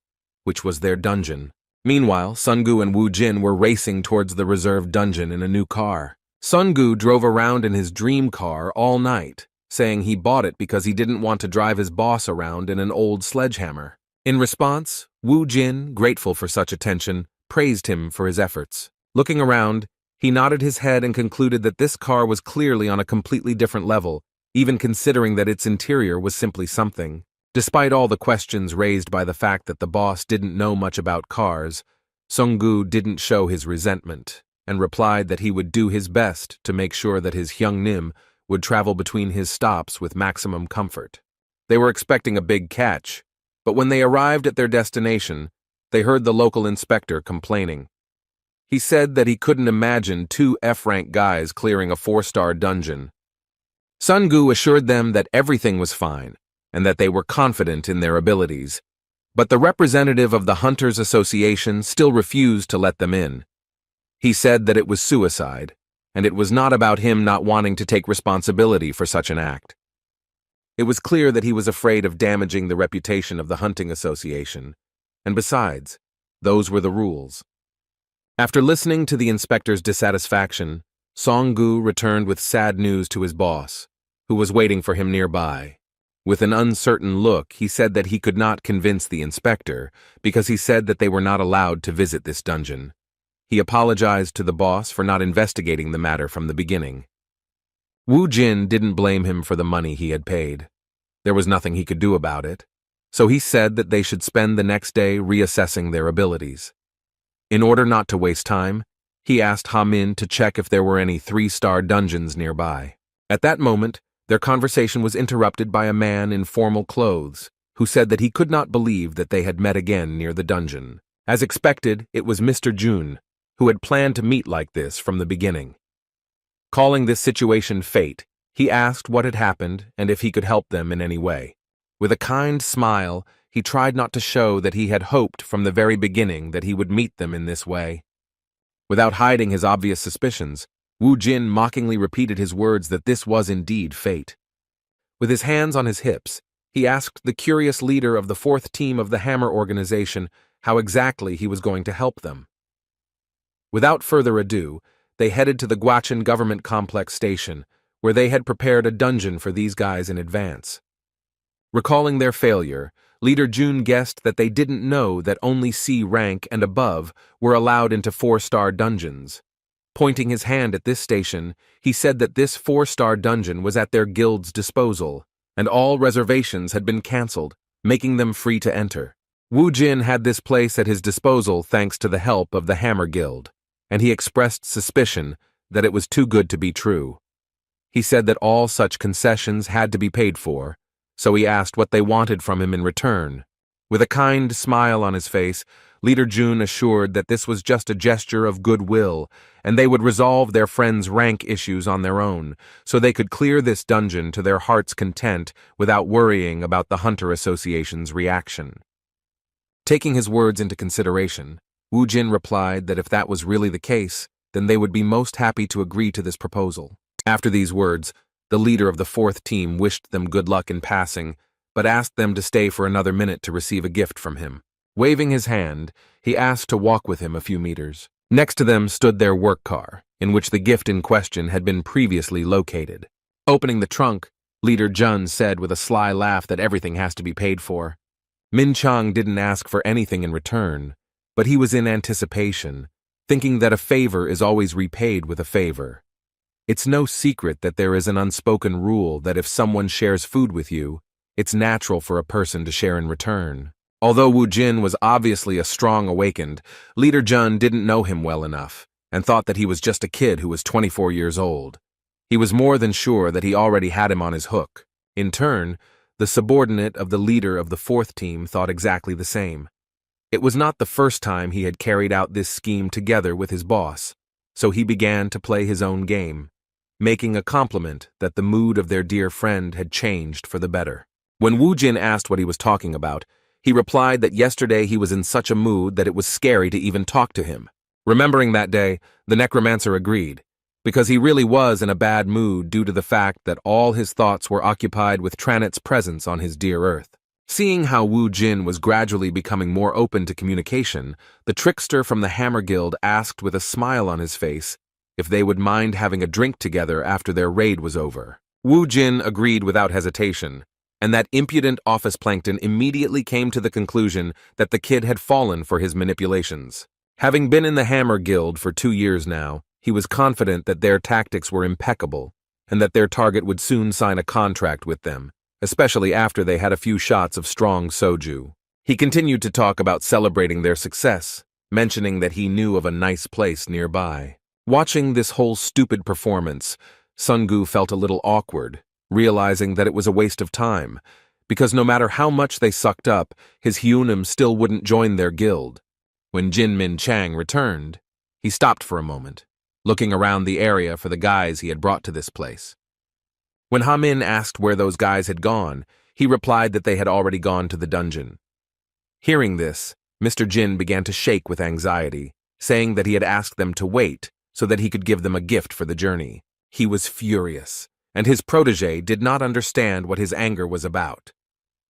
which was their dungeon. Meanwhile, Sungu and Wu Jin were racing towards the reserved dungeon in a new car. Sungu drove around in his dream car all night, saying he bought it because he didn't want to drive his boss around in an old sledgehammer. In response, Wu Jin, grateful for such attention, praised him for his efforts. Looking around, he nodded his head and concluded that this car was clearly on a completely different level, even considering that its interior was simply something. Despite all the questions raised by the fact that the boss didn't know much about cars, Sungu didn't show his resentment, and replied that he would do his best to make sure that his Hyungnim would travel between his stops with maximum comfort. They were expecting a big catch, but when they arrived at their destination, they heard the local inspector complaining. He said that he couldn't imagine 2 F-rank guys clearing a 4-star dungeon. Sungu assured them that everything was fine, and that they were confident in their abilities, but the representative of the Hunters Association still refused to let them in. He said that it was suicide, and it was not about him not wanting to take responsibility for such an act. It was clear that he was afraid of damaging the reputation of the Hunting Association, and besides, those were the rules. After listening to the inspector's dissatisfaction, Songgu returned with sad news to his boss, who was waiting for him nearby. With an uncertain look, he said that he could not convince the inspector because he said that they were not allowed to visit this dungeon. He apologized to the boss for not investigating the matter from the beginning. Wu Jin didn't blame him for the money he had paid. There was nothing he could do about it, so he said that they should spend the next day reassessing their abilities. In order not to waste time, he asked Ha Min to check if there were any 3-star dungeons nearby. At that moment, their conversation was interrupted by a man in formal clothes, who said that he could not believe that they had met again near the dungeon. As expected, it was Mr. Jun, who had planned to meet like this from the beginning. Calling this situation fate, he asked what had happened and if he could help them in any way. With a kind smile, he tried not to show that he had hoped from the very beginning that he would meet them in this way. Without hiding his obvious suspicions, Wu Jin mockingly repeated his words that this was indeed fate. With his hands on his hips, he asked the curious leader of the 4th team of the Hammer organization how exactly he was going to help them. Without further ado, they headed to the Guachin Government Complex station, where they had prepared a dungeon for these guys in advance. Recalling their failure, Leader Jun guessed that they didn't know that only C rank and above were allowed into 4-star dungeons. Pointing his hand at this station, he said that this 4-star dungeon was at their guild's disposal, and all reservations had been cancelled, making them free to enter. Wu Jin had this place at his disposal thanks to the help of the Hammer Guild, and he expressed suspicion that it was too good to be true. He said that all such concessions had to be paid for, so he asked what they wanted from him in return. With a kind smile on his face, Leader Jun assured that this was just a gesture of goodwill, and they would resolve their friends' rank issues on their own, so they could clear this dungeon to their heart's content without worrying about the Hunter Association's reaction. Taking his words into consideration, Wu Jin replied that if that was really the case, then they would be most happy to agree to this proposal. After these words, the leader of the fourth team wished them good luck in passing, but asked them to stay for another minute to receive a gift from him. Waving his hand, he asked to walk with him a few meters. Next to them stood their work car, in which the gift in question had been previously located. Opening the trunk, Leader Jun said with a sly laugh that everything has to be paid for. Min Chang didn't ask for anything in return, but he was in anticipation, thinking that a favor is always repaid with a favor. It's no secret that there is an unspoken rule that if someone shares food with you, it's natural for a person to share in return. Although Wu Jin was obviously a strong awakened, Leader Jun didn't know him well enough, and thought that he was just a kid who was 24 years old. He was more than sure that he already had him on his hook. In turn, the subordinate of the leader of the fourth team thought exactly the same. It was not the first time he had carried out this scheme together with his boss, so he began to play his own game, making a compliment that the mood of their dear friend had changed for the better. When Wu Jin asked what he was talking about, he replied that yesterday he was in such a mood that it was scary to even talk to him. Remembering that day, the necromancer agreed, because he really was in a bad mood due to the fact that all his thoughts were occupied with Tranit's presence on his dear earth. Seeing how Wu Jin was gradually becoming more open to communication, the trickster from the Hammer Guild asked with a smile on his face if they would mind having a drink together after their raid was over. Wu Jin agreed without hesitation, and that impudent office plankton immediately came to the conclusion that the kid had fallen for his manipulations. Having been in the Hammer Guild for 2 years now, he was confident that their tactics were impeccable, and that their target would soon sign a contract with them, especially after they had a few shots of strong soju. He continued to talk about celebrating their success, mentioning that he knew of a nice place nearby. Watching this whole stupid performance, Sungu felt a little awkward, realizing that it was a waste of time, because no matter how much they sucked up, his Hyunim still wouldn't join their guild. When Jin Min Chang returned, he stopped for a moment, looking around the area for the guys he had brought to this place. When Ha Min asked where those guys had gone, he replied that they had already gone to the dungeon. Hearing this, Mr. Jin began to shake with anxiety, saying that he had asked them to wait so that he could give them a gift for the journey. He was furious, and his protege did not understand what his anger was about.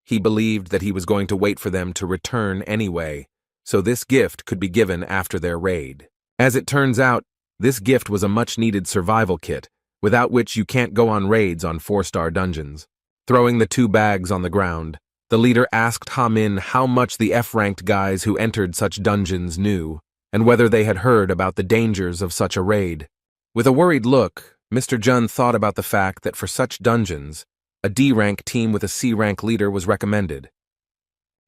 He believed that he was going to wait for them to return anyway, so this gift could be given after their raid. As it turns out, this gift was a much-needed survival kit, without which you can't go on raids on 4-star dungeons. Throwing the 2 bags on the ground, the leader asked Ha Min how much the F-ranked guys who entered such dungeons knew, and whether they had heard about the dangers of such a raid. With a worried look, Mr. Jun thought about the fact that for such dungeons, a D-rank team with a C-rank leader was recommended.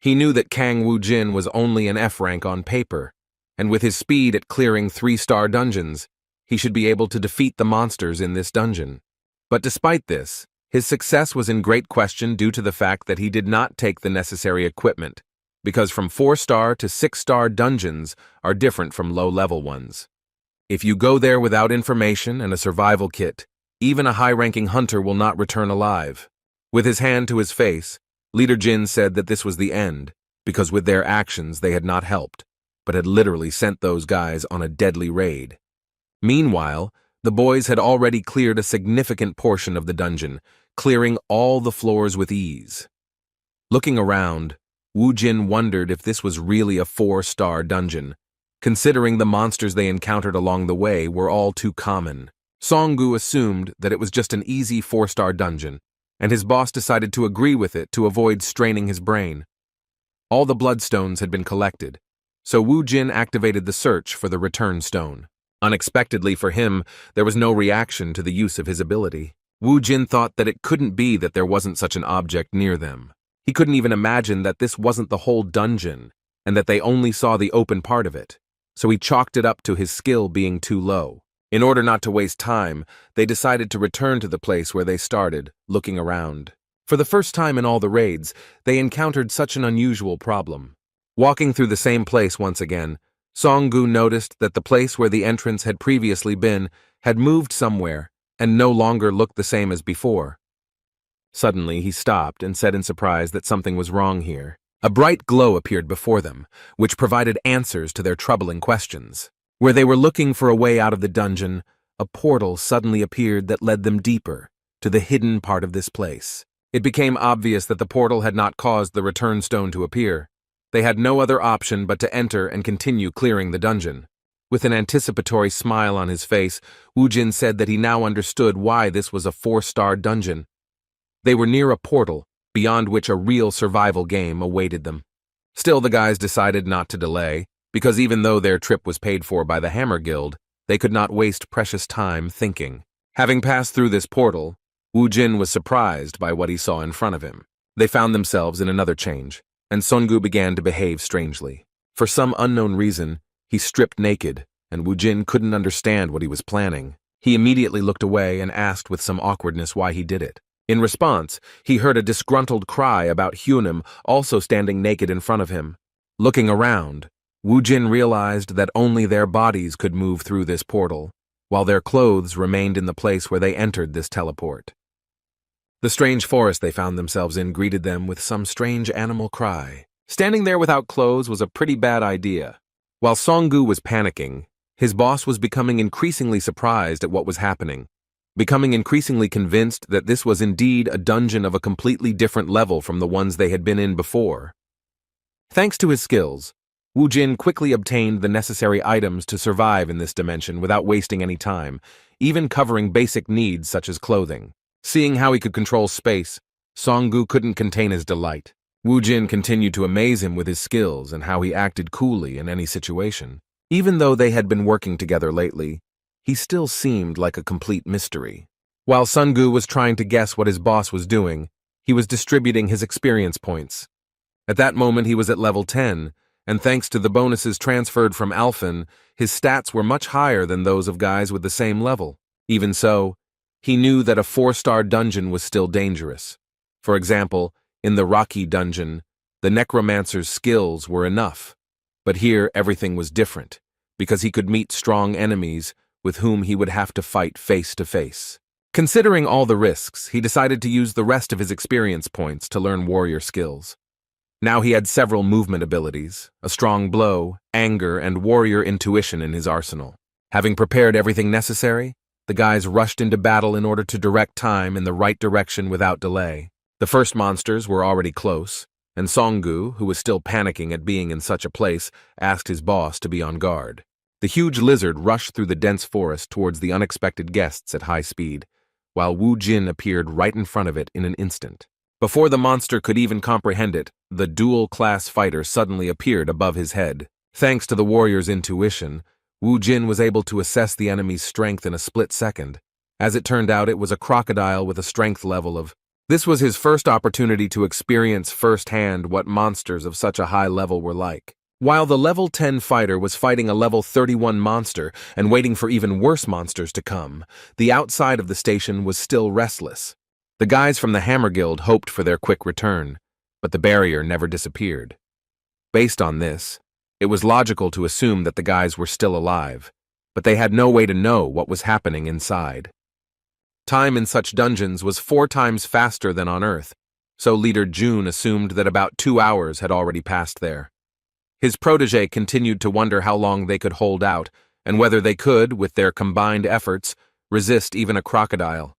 He knew that Kang Wu Jin was only an F-rank on paper, and with his speed at clearing 3-star dungeons, he should be able to defeat the monsters in this dungeon. But despite this, his success was in great question due to the fact that he did not take the necessary equipment, because from 4-star to 6-star dungeons are different from low-level ones. If you go there without information and a survival kit, even a high-ranking hunter will not return alive. With his hand to his face, Leader Jin said that this was the end, because with their actions they had not helped, but had literally sent those guys on a deadly raid. Meanwhile, the boys had already cleared a significant portion of the dungeon, clearing all the floors with ease. Looking around, Wu Jin wondered if this was really a 4-star dungeon, considering the monsters they encountered along the way were all too common. Songgu assumed that it was just an easy 4-star dungeon, and his boss decided to agree with it to avoid straining his brain. All the bloodstones had been collected, so Wu Jin activated the search for the return stone. Unexpectedly for him, there was no reaction to the use of his ability. Wu Jin thought that it couldn't be that there wasn't such an object near them. He couldn't even imagine that this wasn't the whole dungeon, and that they only saw the open part of it, so he chalked it up to his skill being too low. In order not to waste time, they decided to return to the place where they started, looking around. For the first time in all the raids, they encountered such an unusual problem. Walking through the same place once again, Songgu noticed that the place where the entrance had previously been had moved somewhere and no longer looked the same as before. Suddenly, he stopped and said in surprise that something was wrong here. A bright glow appeared before them, which provided answers to their troubling questions. Where they were looking for a way out of the dungeon, a portal suddenly appeared that led them deeper, to the hidden part of this place. It became obvious that the portal had not caused the return stone to appear. They had no other option but to enter and continue clearing the dungeon. With an anticipatory smile on his face, Woojin said that he now understood why this was a 4-star dungeon. They were near a portal, beyond which a real survival game awaited them. Still, the guys decided not to delay, because even though their trip was paid for by the Hammer Guild, they could not waste precious time thinking. Having passed through this portal, Woojin was surprised by what he saw in front of him. They found themselves in another change, and Songu began to behave strangely. For some unknown reason, he stripped naked, and Woojin couldn't understand what he was planning. He immediately looked away and asked with some awkwardness why he did it. In response, he heard a disgruntled cry about Hunim also standing naked in front of him. Looking around, Woojin realized that only their bodies could move through this portal, while their clothes remained in the place where they entered this teleport. The strange forest they found themselves in greeted them with some strange animal cry. Standing there without clothes was a pretty bad idea. While Songu was panicking, his boss was becoming increasingly surprised at what was happening, becoming increasingly convinced that this was indeed a dungeon of a completely different level from the ones they had been in before. Thanks to his skills, Woojin quickly obtained the necessary items to survive in this dimension without wasting any time, even covering basic needs such as clothing. Seeing how he could control space, Songu couldn't contain his delight. Woojin continued to amaze him with his skills and how he acted coolly in any situation. Even though they had been working together lately, he still seemed like a complete mystery. While Songu was trying to guess what his boss was doing, he was distributing his experience points. At that moment he was at level 10, and thanks to the bonuses transferred from Alphen, his stats were much higher than those of guys with the same level. Even so, he knew that a 4-star dungeon was still dangerous. For example, in the Rocky dungeon, the necromancer's skills were enough. But here everything was different, because he could meet strong enemies with whom he would have to fight face to face. Considering all the risks, he decided to use the rest of his experience points to learn warrior skills. Now he had several movement abilities, a strong blow, anger, and warrior intuition in his arsenal. Having prepared everything necessary, the guys rushed into battle in order to direct time in the right direction without delay. The first monsters were already close, and Songu, who was still panicking at being in such a place, asked his boss to be on guard. The huge lizard rushed through the dense forest towards the unexpected guests at high speed, while Woojin appeared right in front of it in an instant. Before the monster could even comprehend it, the dual-class fighter suddenly appeared above his head. Thanks to the warrior's intuition, Woojin was able to assess the enemy's strength in a split second. As it turned out, it was a crocodile with a strength level of... This was his first opportunity to experience firsthand what monsters of such a high level were like. While the level 10 fighter was fighting a level 31 monster and waiting for even worse monsters to come, the outside of the station was still restless. The guys from the Hammer Guild hoped for their quick return, but the barrier never disappeared. Based on this, it was logical to assume that the guys were still alive, but they had no way to know what was happening inside. Time in such dungeons was 4 times faster than on Earth, so Leader June assumed that about 2 hours had already passed there. His protege continued to wonder how long they could hold out, and whether they could, with their combined efforts, resist even a crocodile.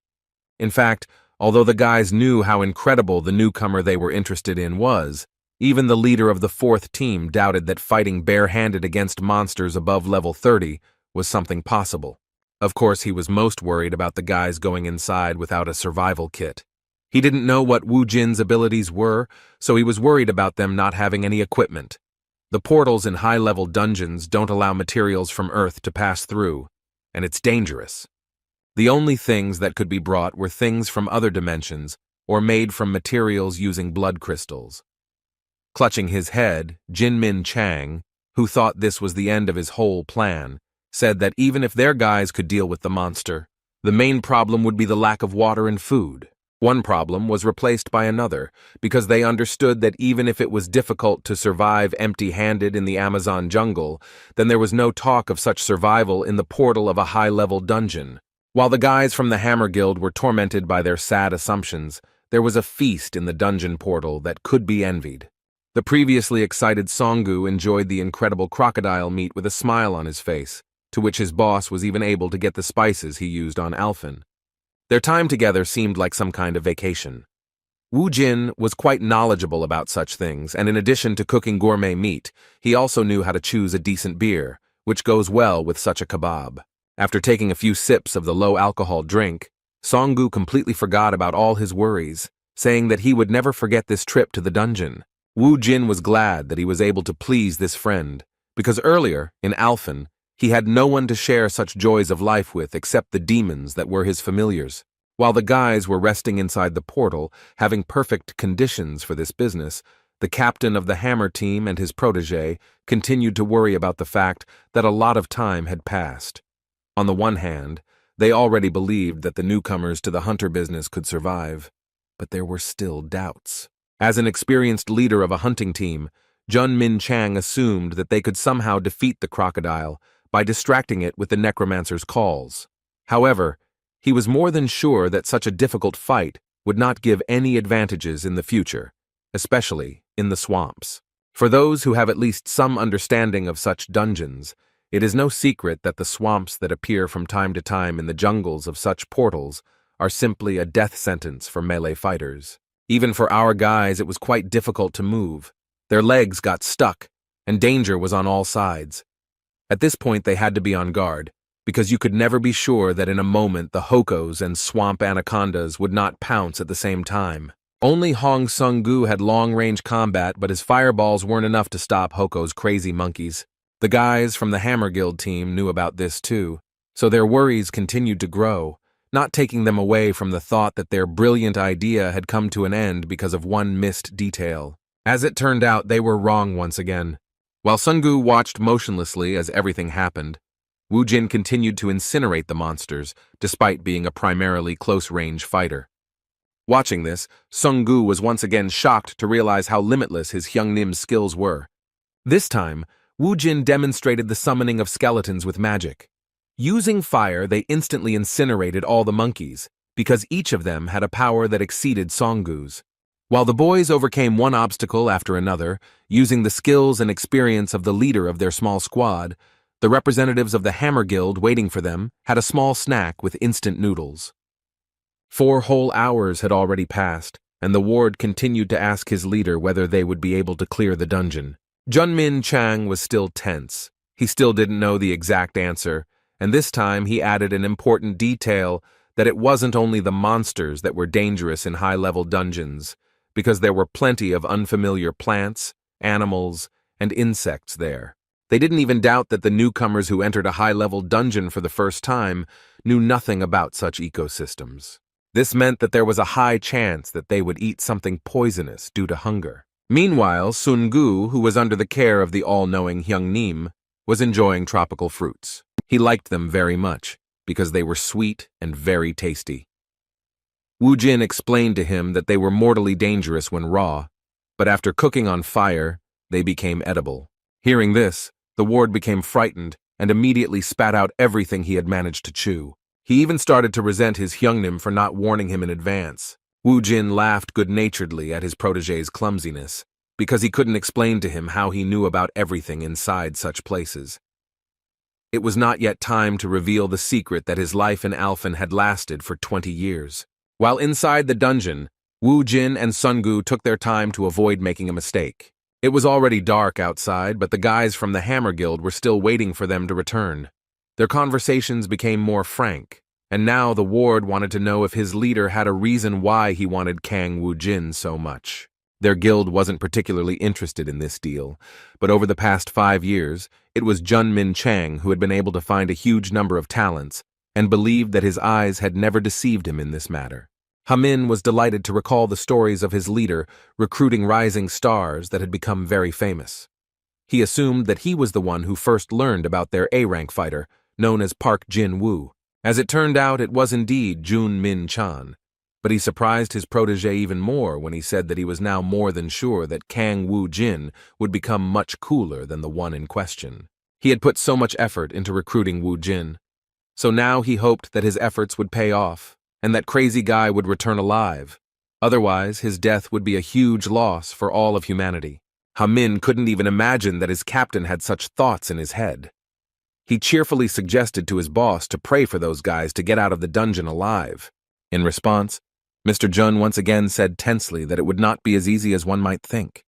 In fact, although the guys knew how incredible the newcomer they were interested in was, even the leader of the 4th team doubted that fighting bare-handed against monsters above level 30 was something possible. Of course, he was most worried about the guys going inside without a survival kit. He didn't know what Woojin's abilities were, so he was worried about them not having any equipment. The portals in high-level dungeons don't allow materials from Earth to pass through, and it's dangerous. The only things that could be brought were things from other dimensions or made from materials using blood crystals. Clutching his head, Jinmin Chang, who thought this was the end of his whole plan, said that even if their guys could deal with the monster, the main problem would be the lack of water and food. One problem was replaced by another, because they understood that even if it was difficult to survive empty-handed in the Amazon jungle, then there was no talk of such survival in the portal of a high-level dungeon. While the guys from the Hammer Guild were tormented by their sad assumptions, there was a feast in the dungeon portal that could be envied. The previously excited Songu enjoyed the incredible crocodile meat with a smile on his face, to which his boss was even able to get the spices he used on Alphen. Their time together seemed like some kind of vacation. Wu Jin was quite knowledgeable about such things, and in addition to cooking gourmet meat, he also knew how to choose a decent beer, which goes well with such a kebab. After taking a few sips of the low-alcohol drink, Songu completely forgot about all his worries, saying that he would never forget this trip to the dungeon. Wu Jin was glad that he was able to please this friend, because earlier, in Alphen, he had no one to share such joys of life with except the demons that were his familiars. While the guys were resting inside the portal, having perfect conditions for this business, the captain of the hammer team and his protege continued to worry about the fact that a lot of time had passed. On the one hand, they already believed that the newcomers to the hunter business could survive, but there were still doubts. As an experienced leader of a hunting team, Jun Min Chang assumed that they could somehow defeat the crocodile by distracting it with the necromancer's calls. However, he was more than sure that such a difficult fight would not give any advantages in the future, especially in the swamps. For those who have at least some understanding of such dungeons, it is no secret that the swamps that appear from time to time in the jungles of such portals are simply a death sentence for melee fighters. Even for our guys, it was quite difficult to move. Their legs got stuck, and danger was on all sides. At this point, they had to be on guard, because you could never be sure that in a moment the Hokos and swamp anacondas would not pounce at the same time. Only Hong Sung-gu had long-range combat, but his fireballs weren't enough to stop Hoko's crazy monkeys. The guys from the Hammer Guild team knew about this too, so their worries continued to grow, not taking them away from the thought that their brilliant idea had come to an end because of one missed detail. As it turned out, they were wrong once again. While Sung-gu watched motionlessly as everything happened, Wu Jin continued to incinerate the monsters, despite being a primarily close-range fighter. Watching this, Sung-gu was once again shocked to realize how limitless his Hyungnim's skills were. This time, Wu Jin demonstrated the summoning of skeletons with magic. Using fire, they instantly incinerated all the monkeys, because each of them had a power that exceeded Song-gu's. While the boys overcame one obstacle after another, using the skills and experience of the leader of their small squad, the representatives of the Hammer Guild waiting for them had a small snack with instant noodles. 4 whole hours had already passed, and the ward continued to ask his leader whether they would be able to clear the dungeon. Jun Min Chang was still tense. He still didn't know the exact answer, and this time he added an important detail that it wasn't only the monsters that were dangerous in high-level dungeons, because there were plenty of unfamiliar plants, animals, and insects there. They didn't even doubt that the newcomers who entered a high-level dungeon for the first time knew nothing about such ecosystems. This meant that there was a high chance that they would eat something poisonous due to hunger. Meanwhile, Sun-gu, who was under the care of the all-knowing Hyung-nim, was enjoying tropical fruits. He liked them very much, because they were sweet and very tasty. Wu Jin explained to him that they were mortally dangerous when raw, but after cooking on fire, they became edible. Hearing this, the ward became frightened and immediately spat out everything he had managed to chew. He even started to resent his Hyungnim for not warning him in advance. Wu Jin laughed good-naturedly at his protege's clumsiness, because he couldn't explain to him how he knew about everything inside such places. It was not yet time to reveal the secret that his life in Alphen had lasted for 20 years. While inside the dungeon, Wu Jin and Sun-gu took their time to avoid making a mistake. It was already dark outside, but the guys from the Hammer Guild were still waiting for them to return. Their conversations became more frank, and now the ward wanted to know if his leader had a reason why he wanted Kang Wu Jin so much. Their guild wasn't particularly interested in this deal, but over the past 5 years, it was Jun Min Chang who had been able to find a huge number of talents and believed that his eyes had never deceived him in this matter. Hamin was delighted to recall the stories of his leader recruiting rising stars that had become very famous. He assumed that he was the one who first learned about their A-rank fighter, known as Park Jin-woo. As it turned out, it was indeed Jun Min Chan, but he surprised his protege even more when he said that he was now more than sure that Kang Wu Jin would become much cooler than the one in question. He had put so much effort into recruiting Wu Jin, so now he hoped that his efforts would pay off, and that crazy guy would return alive. Otherwise, his death would be a huge loss for all of humanity. Ha-min couldn't even imagine that his captain had such thoughts in his head. He cheerfully suggested to his boss to pray for those guys to get out of the dungeon alive. In response, Mr. Jun once again said tensely that it would not be as easy as one might think.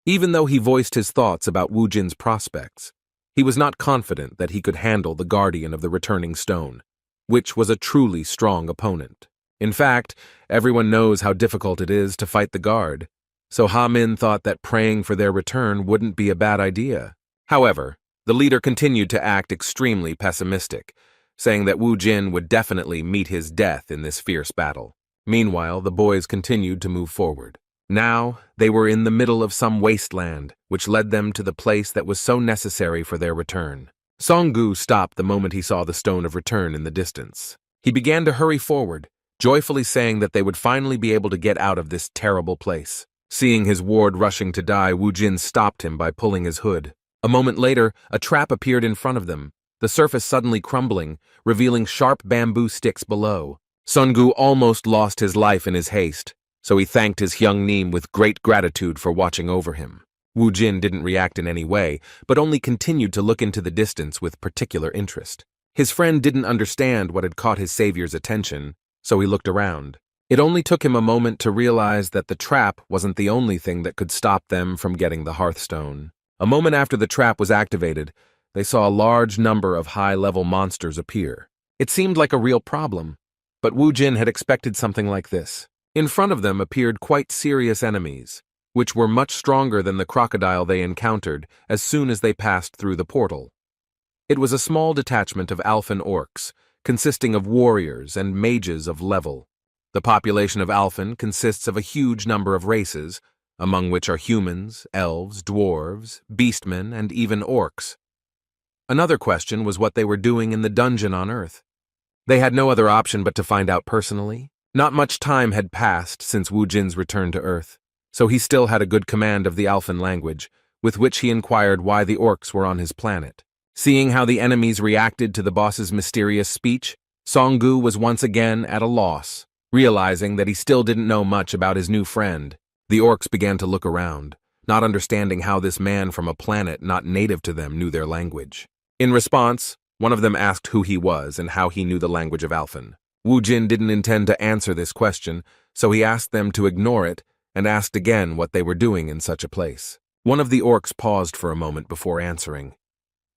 Even though he voiced his thoughts about Wu Jin's prospects, he was not confident that he could handle the guardian of the returning stone, which was a truly strong opponent. In fact, everyone knows how difficult it is to fight the guard, so Ha-min thought that praying for their return wouldn't be a bad idea. However, the leader continued to act extremely pessimistic, saying that Wu Jin would definitely meet his death in this fierce battle. Meanwhile, the boys continued to move forward. Now, they were in the middle of some wasteland, which led them to the place that was so necessary for their return. Song-gu stopped the moment he saw the stone of return in the distance. He began to hurry forward, joyfully saying that they would finally be able to get out of this terrible place. Seeing his ward rushing to die, Wu Jin stopped him by pulling his hood. A moment later, a trap appeared in front of them, the surface suddenly crumbling, revealing sharp bamboo sticks below. Song-gu almost lost his life in his haste, so he thanked his Hyung-nim with great gratitude for watching over him. Wu Jin didn't react in any way, but only continued to look into the distance with particular interest. His friend didn't understand what had caught his savior's attention, so he looked around. It only took him a moment to realize that the trap wasn't the only thing that could stop them from getting the Hearthstone. A moment after the trap was activated, they saw a large number of high-level monsters appear. It seemed like a real problem, but Wu Jin had expected something like this. In front of them appeared quite serious enemies, which were much stronger than the crocodile they encountered as soon as they passed through the portal. It was a small detachment of Alphen orcs, consisting of warriors and mages of level. The population of Alphen consists of a huge number of races, among which are humans, elves, dwarves, beastmen, and even orcs. Another question was what they were doing in the dungeon on Earth. They had no other option but to find out personally. Not much time had passed since Wu Jin's return to Earth, so he still had a good command of the Alphen language, with which he inquired why the orcs were on his planet. Seeing how the enemies reacted to the boss's mysterious speech, Song-gu was once again at a loss, realizing that he still didn't know much about his new friend. The orcs began to look around, not understanding how this man from a planet not native to them knew their language. In response, one of them asked who he was and how he knew the language of Alphen. Wu Jin didn't intend to answer this question, so he asked them to ignore it and asked again what they were doing in such a place. One of the orcs paused for a moment before answering.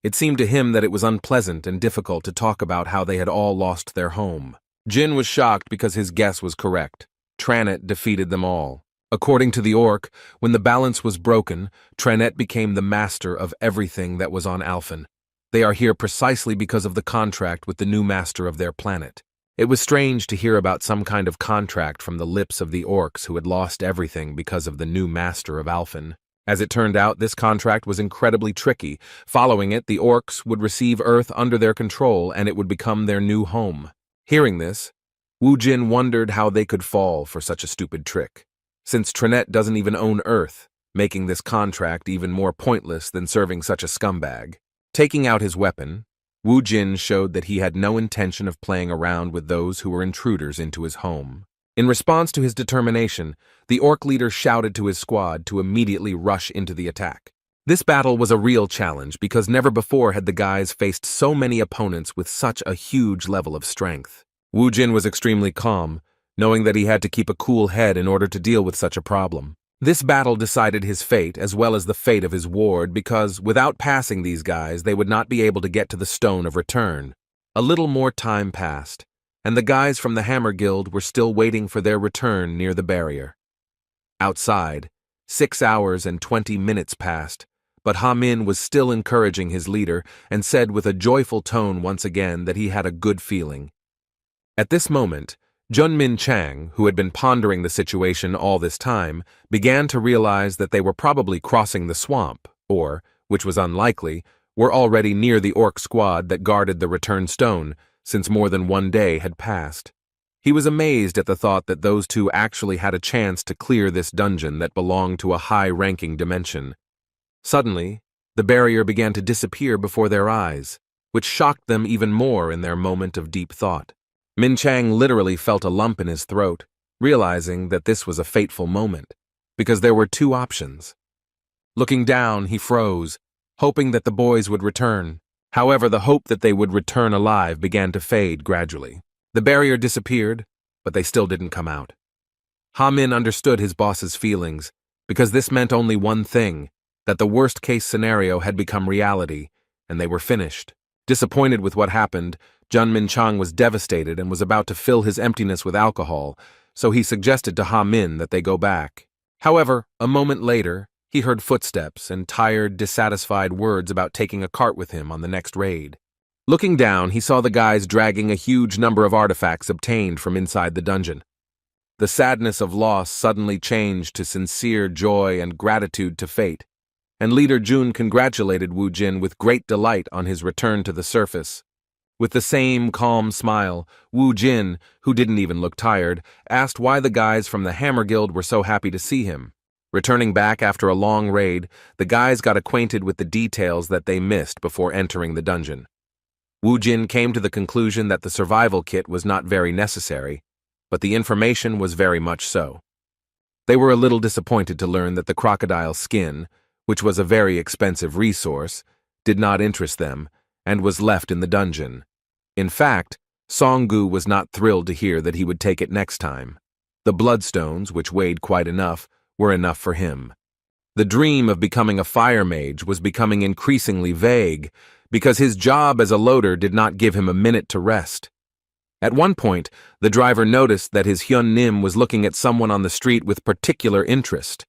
It seemed to him that it was unpleasant and difficult to talk about how they had all lost their home. Jin was shocked because his guess was correct. Tranet defeated them all. According to the orc, when the balance was broken, Tranet became the master of everything that was on Alphen. They are here precisely because of the contract with the new master of their planet. It was strange to hear about some kind of contract from the lips of the orcs who had lost everything because of the new master of Alphen. As it turned out, this contract was incredibly tricky. Following it, the orcs would receive Earth under their control and it would become their new home. Hearing this, Wu Jin wondered how they could fall for such a stupid trick, since Tranet doesn't even own Earth, making this contract even more pointless than serving such a scumbag. Taking out his weapon, Wu Jin showed that he had no intention of playing around with those who were intruders into his home. In response to his determination, the orc leader shouted to his squad to immediately rush into the attack. This battle was a real challenge because never before had the guys faced so many opponents with such a huge level of strength. Wu Jin was extremely calm, knowing that he had to keep a cool head in order to deal with such a problem. This battle decided his fate as well as the fate of his ward because, without passing these guys, they would not be able to get to the Stone of Return. A little more time passed, and the guys from the Hammer Guild were still waiting for their return near the barrier. Outside, 6 hours and 20 minutes passed, but Ha-min was still encouraging his leader and said with a joyful tone once again that he had a good feeling. At this moment, Junmin Chang, who had been pondering the situation all this time, began to realize that they were probably crossing the swamp, or, which was unlikely, were already near the orc squad that guarded the return stone, since more than 1 day had passed. He was amazed at the thought that those two actually had a chance to clear this dungeon that belonged to a high-ranking dimension. Suddenly, the barrier began to disappear before their eyes, which shocked them even more in their moment of deep thought. Min Chang literally felt a lump in his throat, realizing that this was a fateful moment, because there were two options. Looking down, he froze, hoping that the boys would return. However, the hope that they would return alive began to fade gradually. The barrier disappeared, but they still didn't come out. Ha-min understood his boss's feelings, because this meant only one thing, that the worst-case scenario had become reality, and they were finished. Disappointed with what happened, Jun Min-chang was devastated and was about to fill his emptiness with alcohol, so he suggested to Ha-min that they go back. However, a moment later, he heard footsteps and tired, dissatisfied words about taking a cart with him on the next raid. Looking down, he saw the guys dragging a huge number of artifacts obtained from inside the dungeon. The sadness of loss suddenly changed to sincere joy and gratitude to fate, and Leader Jun congratulated Wu Jin with great delight on his return to the surface. With the same calm smile, Wu Jin, who didn't even look tired, asked why the guys from the Hammer Guild were so happy to see him. Returning back after a long raid, the guys got acquainted with the details that they missed before entering the dungeon. Wu Jin came to the conclusion that the survival kit was not very necessary, but the information was very much so. They were a little disappointed to learn that the crocodile skin, which was a very expensive resource, did not interest them, and was left in the dungeon. In fact, Songgu was not thrilled to hear that he would take it next time. The bloodstones, which weighed quite enough, were enough for him. The dream of becoming a fire mage was becoming increasingly vague, because his job as a loader did not give him a minute to rest. At one point, the driver noticed that his Hyun Nim was looking at someone on the street with particular interest.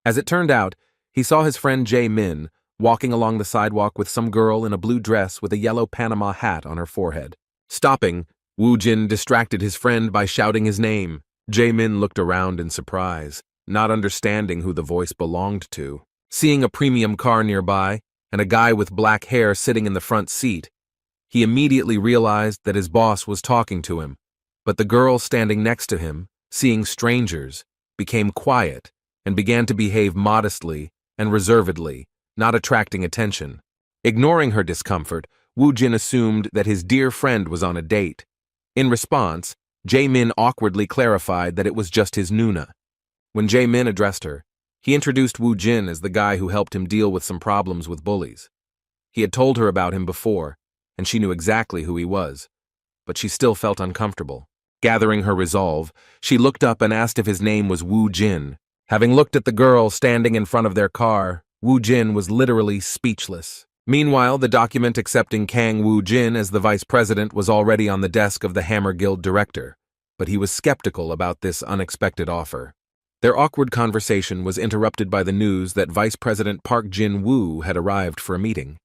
As it turned out, he saw his friend Jae Min walking along the sidewalk with some girl in a blue dress with a yellow Panama hat on her forehead. Stopping, Wu Jin distracted his friend by shouting his name. Jae Min looked around in surprise, not understanding who the voice belonged to. Seeing a premium car nearby and a guy with black hair sitting in the front seat, he immediately realized that his boss was talking to him, but the girl standing next to him, seeing strangers, became quiet and began to behave modestly and reservedly, not attracting attention. Ignoring her discomfort, Wu Jin assumed that his dear friend was on a date. In response, Jae Min awkwardly clarified that it was just his Nuna. When Jae Min addressed her, he introduced Wu Jin as the guy who helped him deal with some problems with bullies. He had told her about him before, and she knew exactly who he was, but she still felt uncomfortable. Gathering her resolve, she looked up and asked if his name was Wu Jin. Having looked at the girl standing in front of their car, Wu Jin was literally speechless. Meanwhile, the document accepting Kang Wu Jin as the vice president was already on the desk of the Hammer Guild director, but he was skeptical about this unexpected offer. Their awkward conversation was interrupted by the news that Vice President Park Jin-woo had arrived for a meeting.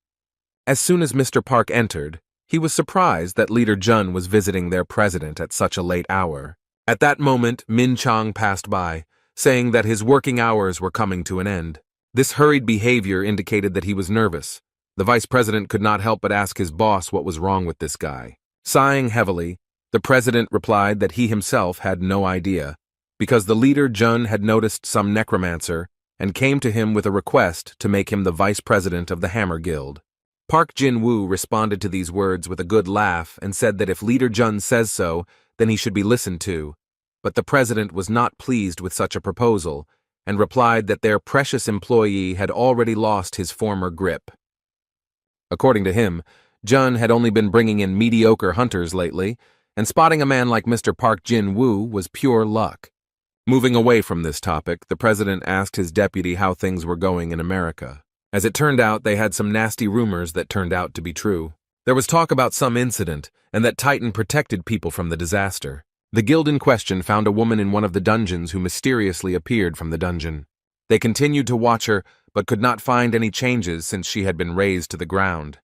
As soon as Mr. Park entered, he was surprised that Leader Jun was visiting their president at such a late hour. At that moment, Min Chang passed by, saying that his working hours were coming to an end. This hurried behavior indicated that he was nervous. The vice president could not help but ask his boss what was wrong with this guy. Sighing heavily, the president replied that he himself had no idea, because the leader Jun had noticed some necromancer and came to him with a request to make him the vice president of the Hammer Guild. Park Jin-woo responded to these words with a good laugh and said that if Leader Jun says so, then he should be listened to, but the president was not pleased with such a proposal and replied that their precious employee had already lost his former grip. According to him, Jun had only been bringing in mediocre hunters lately, and spotting a man like Mr. Park Jin-woo was pure luck. Moving away from this topic, the president asked his deputy how things were going in America. As it turned out, they had some nasty rumors that turned out to be true. There was talk about some incident, and that Titan protected people from the disaster. The guild in question found a woman in one of the dungeons who mysteriously appeared from the dungeon. They continued to watch her, but could not find any changes since she had been razed to the ground.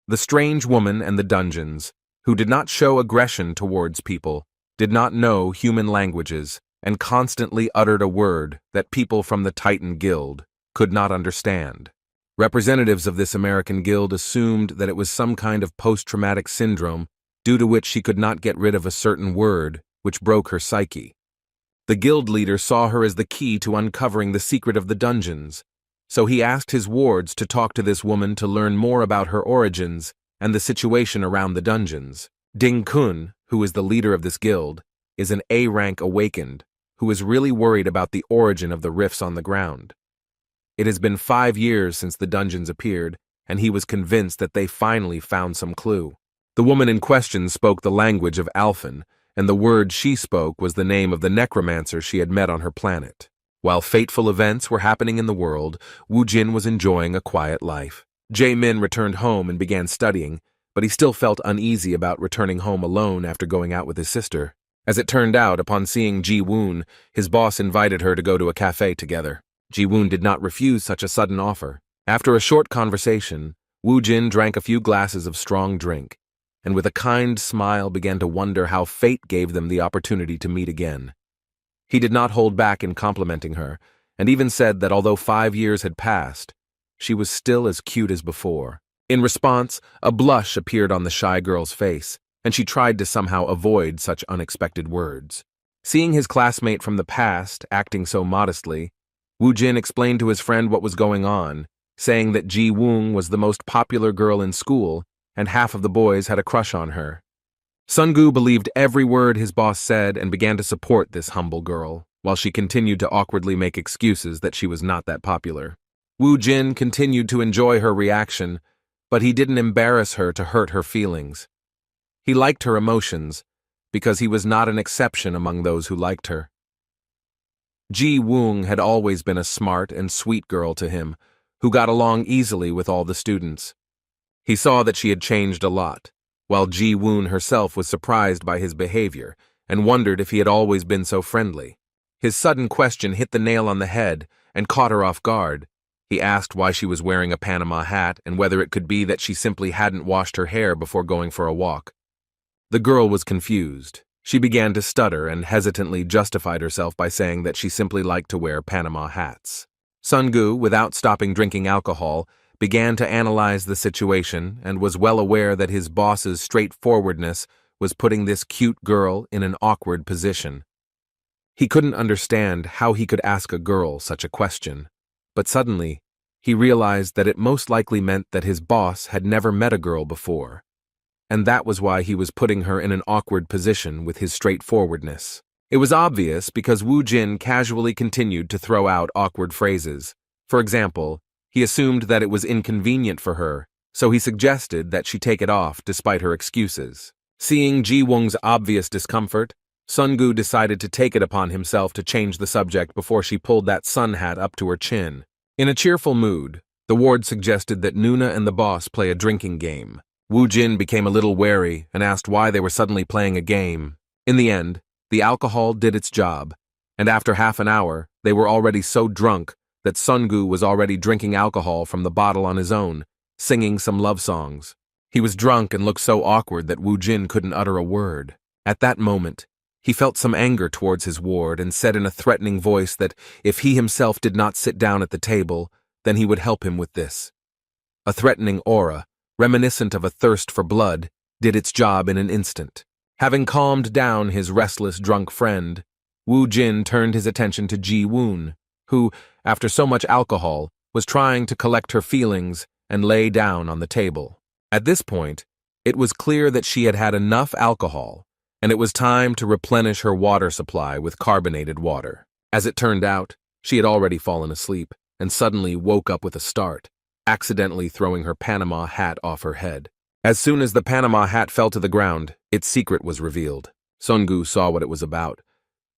The strange woman and the dungeons, who did not show aggression towards people, did not know human languages, and constantly uttered a word that people from the Titan Guild could not understand. Representatives of this American guild assumed that it was some kind of post-traumatic syndrome due to which she could not get rid of a certain word, which broke her psyche. The guild leader saw her as the key to uncovering the secret of the dungeons, so he asked his wards to talk to this woman to learn more about her origins and the situation around the dungeons. Ding Kun, who is the leader of this guild, is an A-rank awakened, who is really worried about the origin of the rifts on the ground. It has been 5 years since the dungeons appeared, and he was convinced that they finally found some clue. The woman in question spoke the language of Alphen, and the word she spoke was the name of the necromancer she had met on her planet. While fateful events were happening in the world, Wu Jin was enjoying a quiet life. Jae-min returned home and began studying, but he still felt uneasy about returning home alone after going out with his sister. As it turned out, upon seeing Ji-woon, his boss invited her to go to a cafe together. Ji-woon did not refuse such a sudden offer. After a short conversation, Wu Jin drank a few glasses of strong drink, and with a kind smile began to wonder how fate gave them the opportunity to meet again. He did not hold back in complimenting her, and even said that although 5 years had passed, she was still as cute as before. In response, a blush appeared on the shy girl's face, and she tried to somehow avoid such unexpected words. Seeing his classmate from the past acting so modestly, Wu Jin explained to his friend what was going on, saying that Ji-woon was the most popular girl in school, and half of the boys had a crush on her. Sungu believed every word his boss said and began to support this humble girl, while she continued to awkwardly make excuses that she was not that popular. Wu Jin continued to enjoy her reaction, but he didn't embarrass her to hurt her feelings. He liked her emotions, because he was not an exception among those who liked her. Ji-woon had always been a smart and sweet girl to him, who got along easily with all the students. He saw that she had changed a lot, while Ji-woon herself was surprised by his behavior and wondered if he had always been so friendly. His sudden question hit the nail on the head and caught her off guard. He asked why she was wearing a Panama hat and whether it could be that she simply hadn't washed her hair before going for a walk. The girl was confused. She began to stutter and hesitantly justified herself by saying that she simply liked to wear Panama hats. Sungu, without stopping drinking alcohol, began to analyze the situation and was well aware that his boss's straightforwardness was putting this cute girl in an awkward position. He couldn't understand how he could ask a girl such a question, but suddenly he realized that it most likely meant that his boss had never met a girl before, and that was why he was putting her in an awkward position with his straightforwardness. It was obvious because Wu Jin casually continued to throw out awkward phrases. For example, he assumed that it was inconvenient for her, so he suggested that she take it off despite her excuses. Seeing Ji-woon's obvious discomfort, Sungu decided to take it upon himself to change the subject before she pulled that sun hat up to her chin. In a cheerful mood, the ward suggested that Nuna and the boss play a drinking game. Wu Jin became a little wary and asked why they were suddenly playing a game. In the end, the alcohol did its job, and after half an hour, they were already so drunk that Sungu was already drinking alcohol from the bottle on his own, singing some love songs. He was drunk and looked so awkward that Wu Jin couldn't utter a word. At that moment, he felt some anger towards his ward and said in a threatening voice that if he himself did not sit down at the table, then he would help him with this. A threatening aura, reminiscent of a thirst for blood, did its job in an instant. Having calmed down his restless drunk friend, Wu Jin turned his attention to Ji-woon, who, after so much alcohol, was trying to collect her feelings and lay down on the table. At this point, it was clear that she had had enough alcohol, and it was time to replenish her water supply with carbonated water. As it turned out, she had already fallen asleep and suddenly woke up with a start, accidentally throwing her Panama hat off her head. As soon as the Panama hat fell to the ground, its secret was revealed. Sungu saw what it was about.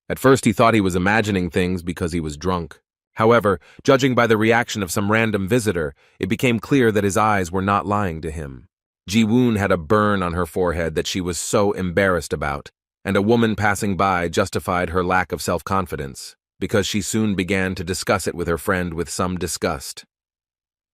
At first he thought he was imagining things because he was drunk. However, judging by the reaction of some random visitor, it became clear that his eyes were not lying to him. Ji-woon had a burn on her forehead that she was so embarrassed about, and a woman passing by justified her lack of self-confidence, because she soon began to discuss it with her friend with some disgust.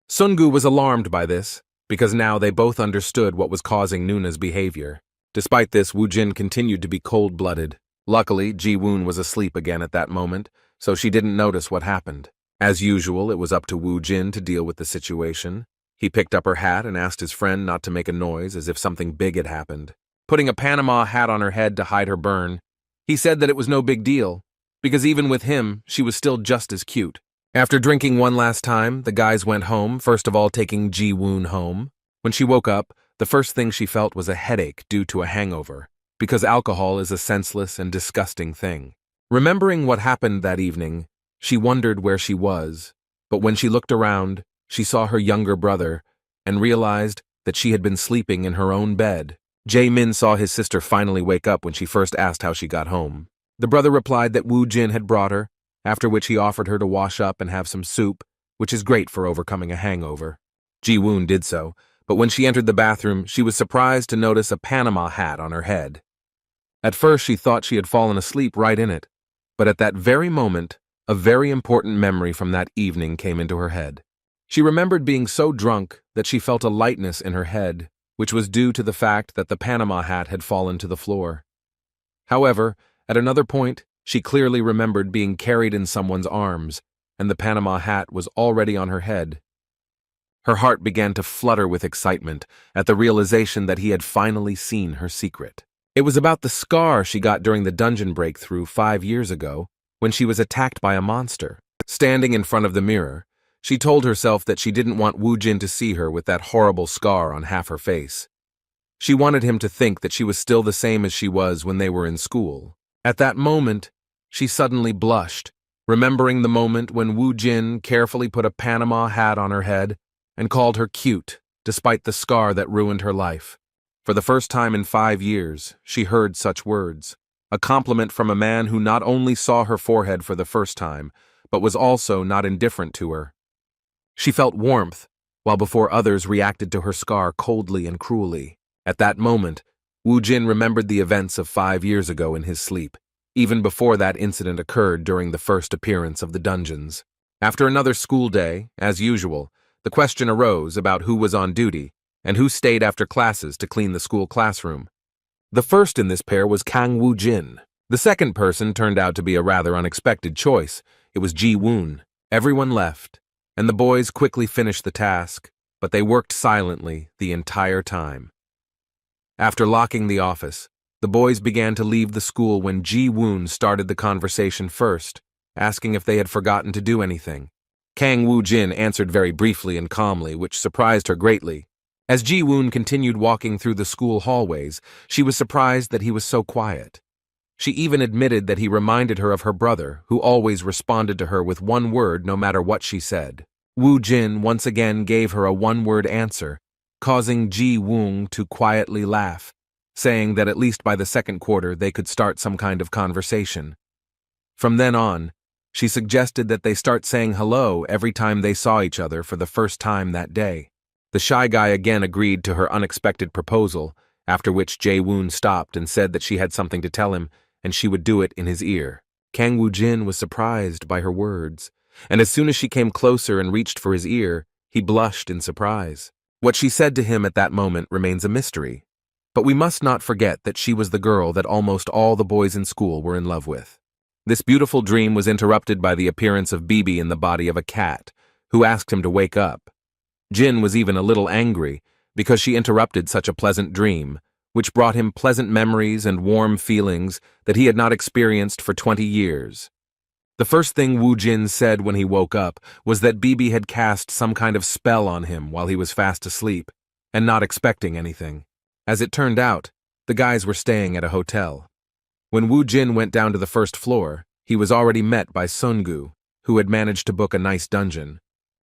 Sungu was alarmed by this, because now they both understood what was causing Nuna's behavior. Despite this, Wu Jin continued to be cold-blooded. Luckily, Ji-woon was asleep again at that moment, so she didn't notice what happened. As usual, it was up to Wu Jin to deal with the situation. He picked up her hat and asked his friend not to make a noise as if something big had happened. Putting a Panama hat on her head to hide her burn, he said that it was no big deal, because even with him, she was still just as cute. After drinking one last time, the guys went home, first of all taking Ji-woon home. When she woke up, the first thing she felt was a headache due to a hangover, because alcohol is a senseless and disgusting thing. Remembering what happened that evening, she wondered where she was, But when she looked around, she saw her younger brother and realized that she had been sleeping in her own bed. Jae-min saw his sister finally wake up when she first asked how she got home. The brother replied that Woo-jin had brought her, after which he offered her to wash up and have some soup, which is great for overcoming a hangover. Ji-woon did so, but when she entered the bathroom, she was surprised to notice a Panama hat on her head. At first, she thought she had fallen asleep right in it, but at that very moment, a very important memory from that evening came into her head. She remembered being so drunk that she felt a lightness in her head, which was due to the fact that the Panama hat had fallen to the floor. However, at another point, she clearly remembered being carried in someone's arms, and the Panama hat was already on her head. Her heart began to flutter with excitement at the realization that he had finally seen her secret. It was about the scar she got during the dungeon breakthrough 5 years ago, when she was attacked by a monster. Standing in front of the mirror, she told herself that she didn't want Woo-jin to see her with that horrible scar on half her face. She wanted him to think that she was still the same as she was when they were in school. At that moment, she suddenly blushed, remembering the moment when Woo-jin carefully put a Panama hat on her head and called her cute, despite the scar that ruined her life. For the first time in 5 years, she heard such words, a compliment from a man who not only saw her forehead for the first time, but was also not indifferent to her. She felt warmth, while before others reacted to her scar coldly and cruelly. At that moment, Woo-jin remembered the events of 5 years ago in his sleep, even before that incident occurred during the first appearance of the dungeons. After another school day, as usual, the question arose about who was on duty and who stayed after classes to clean the school classroom. The first in this pair was Kang Woo-jin. The second person turned out to be a rather unexpected choice. It was Ji-woon. Everyone left, and the boys quickly finished the task, but they worked silently the entire time. After locking the office, the boys began to leave the school when Ji-woon started the conversation first, asking if they had forgotten to do anything. Kang Woo-jin answered very briefly and calmly, which surprised her greatly. As Ji-woon continued walking through the school hallways, she was surprised that he was so quiet. She even admitted that he reminded her of her brother, who always responded to her with one word no matter what she said. Woo-jin once again gave her a one-word answer, causing Ji-woon to quietly laugh, saying that at least by the second quarter they could start some kind of conversation. From then on, she suggested that they start saying hello every time they saw each other for the first time that day. The shy guy again agreed to her unexpected proposal, after which Jae-woon stopped and said that she had something to tell him and she would do it in his ear. Kang Woo-jin was surprised by her words, and as soon as she came closer and reached for his ear, he blushed in surprise. What she said to him at that moment remains a mystery, but we must not forget that she was the girl that almost all the boys in school were in love with. This beautiful dream was interrupted by the appearance of Bibi in the body of a cat, who asked him to wake up. Jin was even a little angry because she interrupted such a pleasant dream, which brought him pleasant memories and warm feelings that he had not experienced for 20 years. The first thing Woo-jin said when he woke up was that Bibi had cast some kind of spell on him while he was fast asleep, and not expecting anything. As it turned out, the guys were staying at a hotel. When Woo-jin went down to the first floor, he was already met by Sungu, who had managed to book a nice dungeon.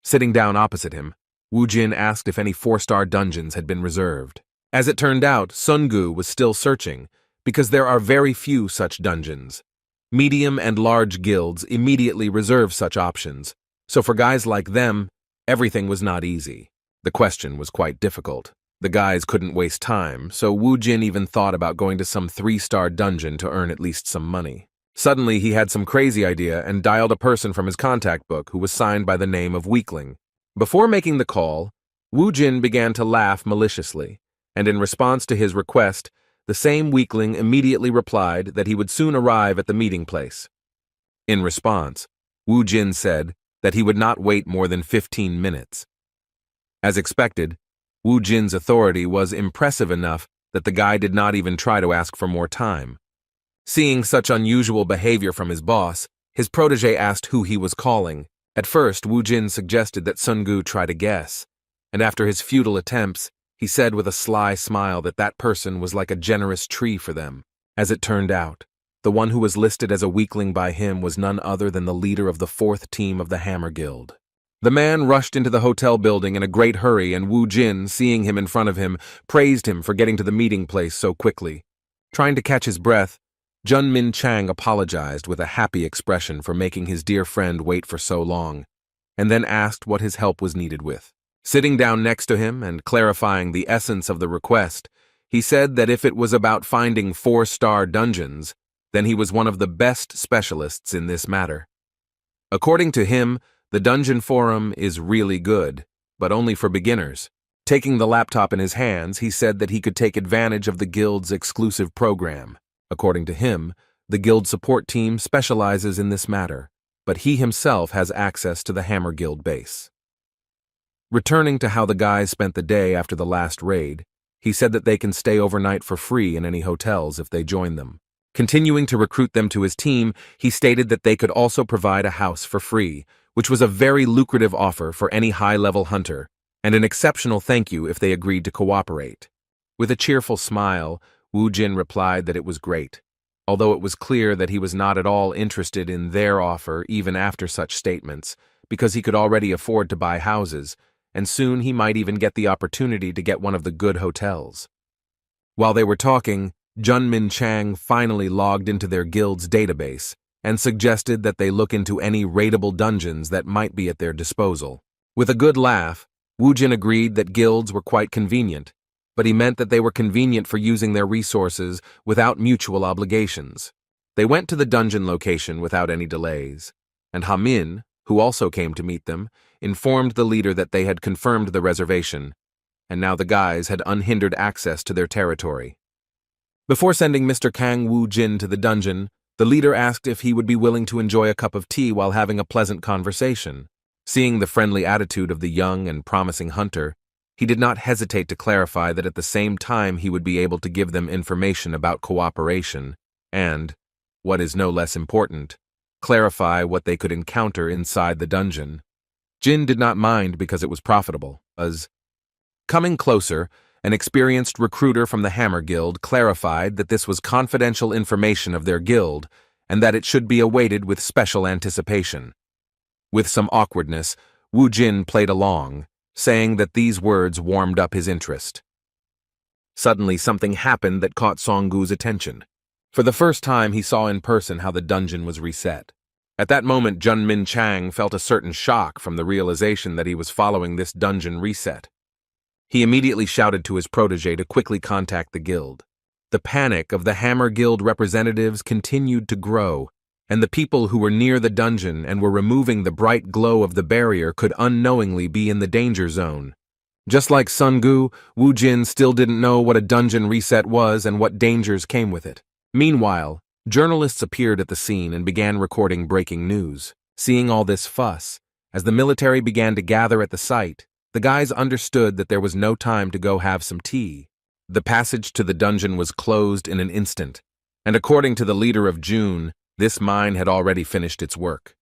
Sitting down opposite him, Woo-jin asked if any 4-star dungeons had been reserved. As it turned out, Sungu was still searching, because there are very few such dungeons. Medium and large guilds immediately reserve such options, so for guys like them, everything was not easy. The question was quite difficult. The guys couldn't waste time, so Woo-jin even thought about going to some 3-star dungeon to earn at least some money. Suddenly, he had some crazy idea and dialed a person from his contact book who was signed by the name of Weakling. Before making the call, Woo-jin began to laugh maliciously, and in response to his request, the same Weakling immediately replied that he would soon arrive at the meeting place. In response, Woo-jin said that he would not wait more than 15 minutes. As expected, Woo-jin's authority was impressive enough that the guy did not even try to ask for more time. Seeing such unusual behavior from his boss, his protege asked who he was calling. At first, Woo-jin suggested that Sungu try to guess, and after his futile attempts, he said with a sly smile that that person was like a generous tree for them. As it turned out, the one who was listed as a weakling by him was none other than the leader of the 4th team of the Hammer Guild. The man rushed into the hotel building in a great hurry, and Wu Jin, seeing him in front of him, praised him for getting to the meeting place so quickly. Trying to catch his breath, Jun Min Chang apologized with a happy expression for making his dear friend wait for so long, and then asked what his help was needed with. Sitting down next to him and clarifying the essence of the request, he said that if it was about finding 4-star dungeons, then he was one of the best specialists in this matter. According to him, the dungeon forum is really good, but only for beginners. Taking the laptop in his hands, he said that he could take advantage of the guild's exclusive program. According to him, the guild support team specializes in this matter, but he himself has access to the Hammer Guild base. Returning to how the guys spent the day after the last raid, he said that they can stay overnight for free in any hotels if they join them. Continuing to recruit them to his team, he stated that they could also provide a house for free, which was a very lucrative offer for any high-level hunter, and an exceptional thank you if they agreed to cooperate. With a cheerful smile, Wu Jin replied that it was great, although it was clear that he was not at all interested in their offer even after such statements, because he could already afford to buy houses, and soon he might even get the opportunity to get one of the good hotels. While they were talking, Jun Min Chang finally logged into their guild's database and suggested that they look into any raidable dungeons that might be at their disposal. With a good laugh, Wu Jin agreed that guilds were quite convenient, but he meant that they were convenient for using their resources without mutual obligations. They went to the dungeon location without any delays, and Ha Min, who also came to meet them, informed the leader that they had confirmed the reservation, and now the guys had unhindered access to their territory. Before sending Mr. Kang Wu Jin to the dungeon, the leader asked if he would be willing to enjoy a cup of tea while having a pleasant conversation. Seeing the friendly attitude of the young and promising hunter, he did not hesitate to clarify that at the same time he would be able to give them information about cooperation and, what is no less important, clarify what they could encounter inside the dungeon. Jin did not mind because it was profitable, as coming closer, an experienced recruiter from the Hammer Guild clarified that this was confidential information of their guild and that it should be awaited with special anticipation. With some awkwardness, Wu Jin played along, saying that these words warmed up his interest. Suddenly something happened that caught Songgu's attention. For the first time he saw in person how the dungeon was reset. At that moment Jun Min Chang felt a certain shock from the realization that he was following this dungeon reset. He immediately shouted to his protege to quickly contact the guild. The panic of the Hammer Guild representatives continued to grow, and the people who were near the dungeon and were removing the bright glow of the barrier could unknowingly be in the danger zone. Just like Songgu, Wu Jin still didn't know what a dungeon reset was and what dangers came with it. Meanwhile, journalists appeared at the scene and began recording breaking news. Seeing all this fuss, as the military began to gather at the site, the guys understood that there was no time to go have some tea. The passage to the dungeon was closed in an instant, and according to the leader of June, this mine had already finished its work.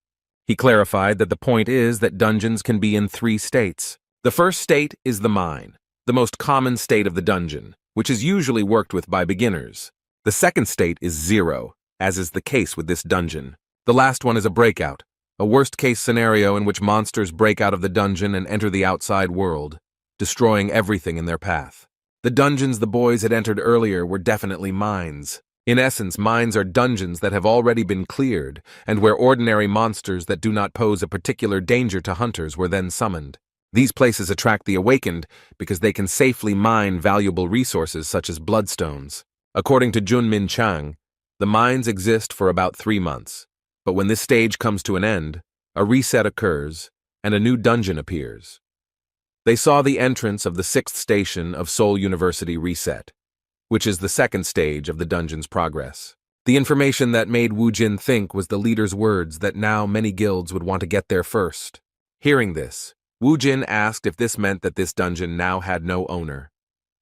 He clarified that the point is that dungeons can be in 3 states. The first state is the mine, the most common state of the dungeon, which is usually worked with by beginners. The second state is 0, as is the case with this dungeon. The last one is a breakout, a worst-case scenario in which monsters break out of the dungeon and enter the outside world, destroying everything in their path. The dungeons the boys had entered earlier were definitely mines. In essence, mines are dungeons that have already been cleared, and where ordinary monsters that do not pose a particular danger to hunters were then summoned. These places attract the awakened because they can safely mine valuable resources such as bloodstones. According to Jun Min Chang, the mines exist for about 3 months. But when this stage comes to an end, a reset occurs, and a new dungeon appears. They saw the entrance of the 6th station of Seoul University reset, which is the second stage of the dungeon's progress. The information that made Wu Jin think was the leader's words that now many guilds would want to get there first. Hearing this, Wu Jin asked if this meant that this dungeon now had no owner.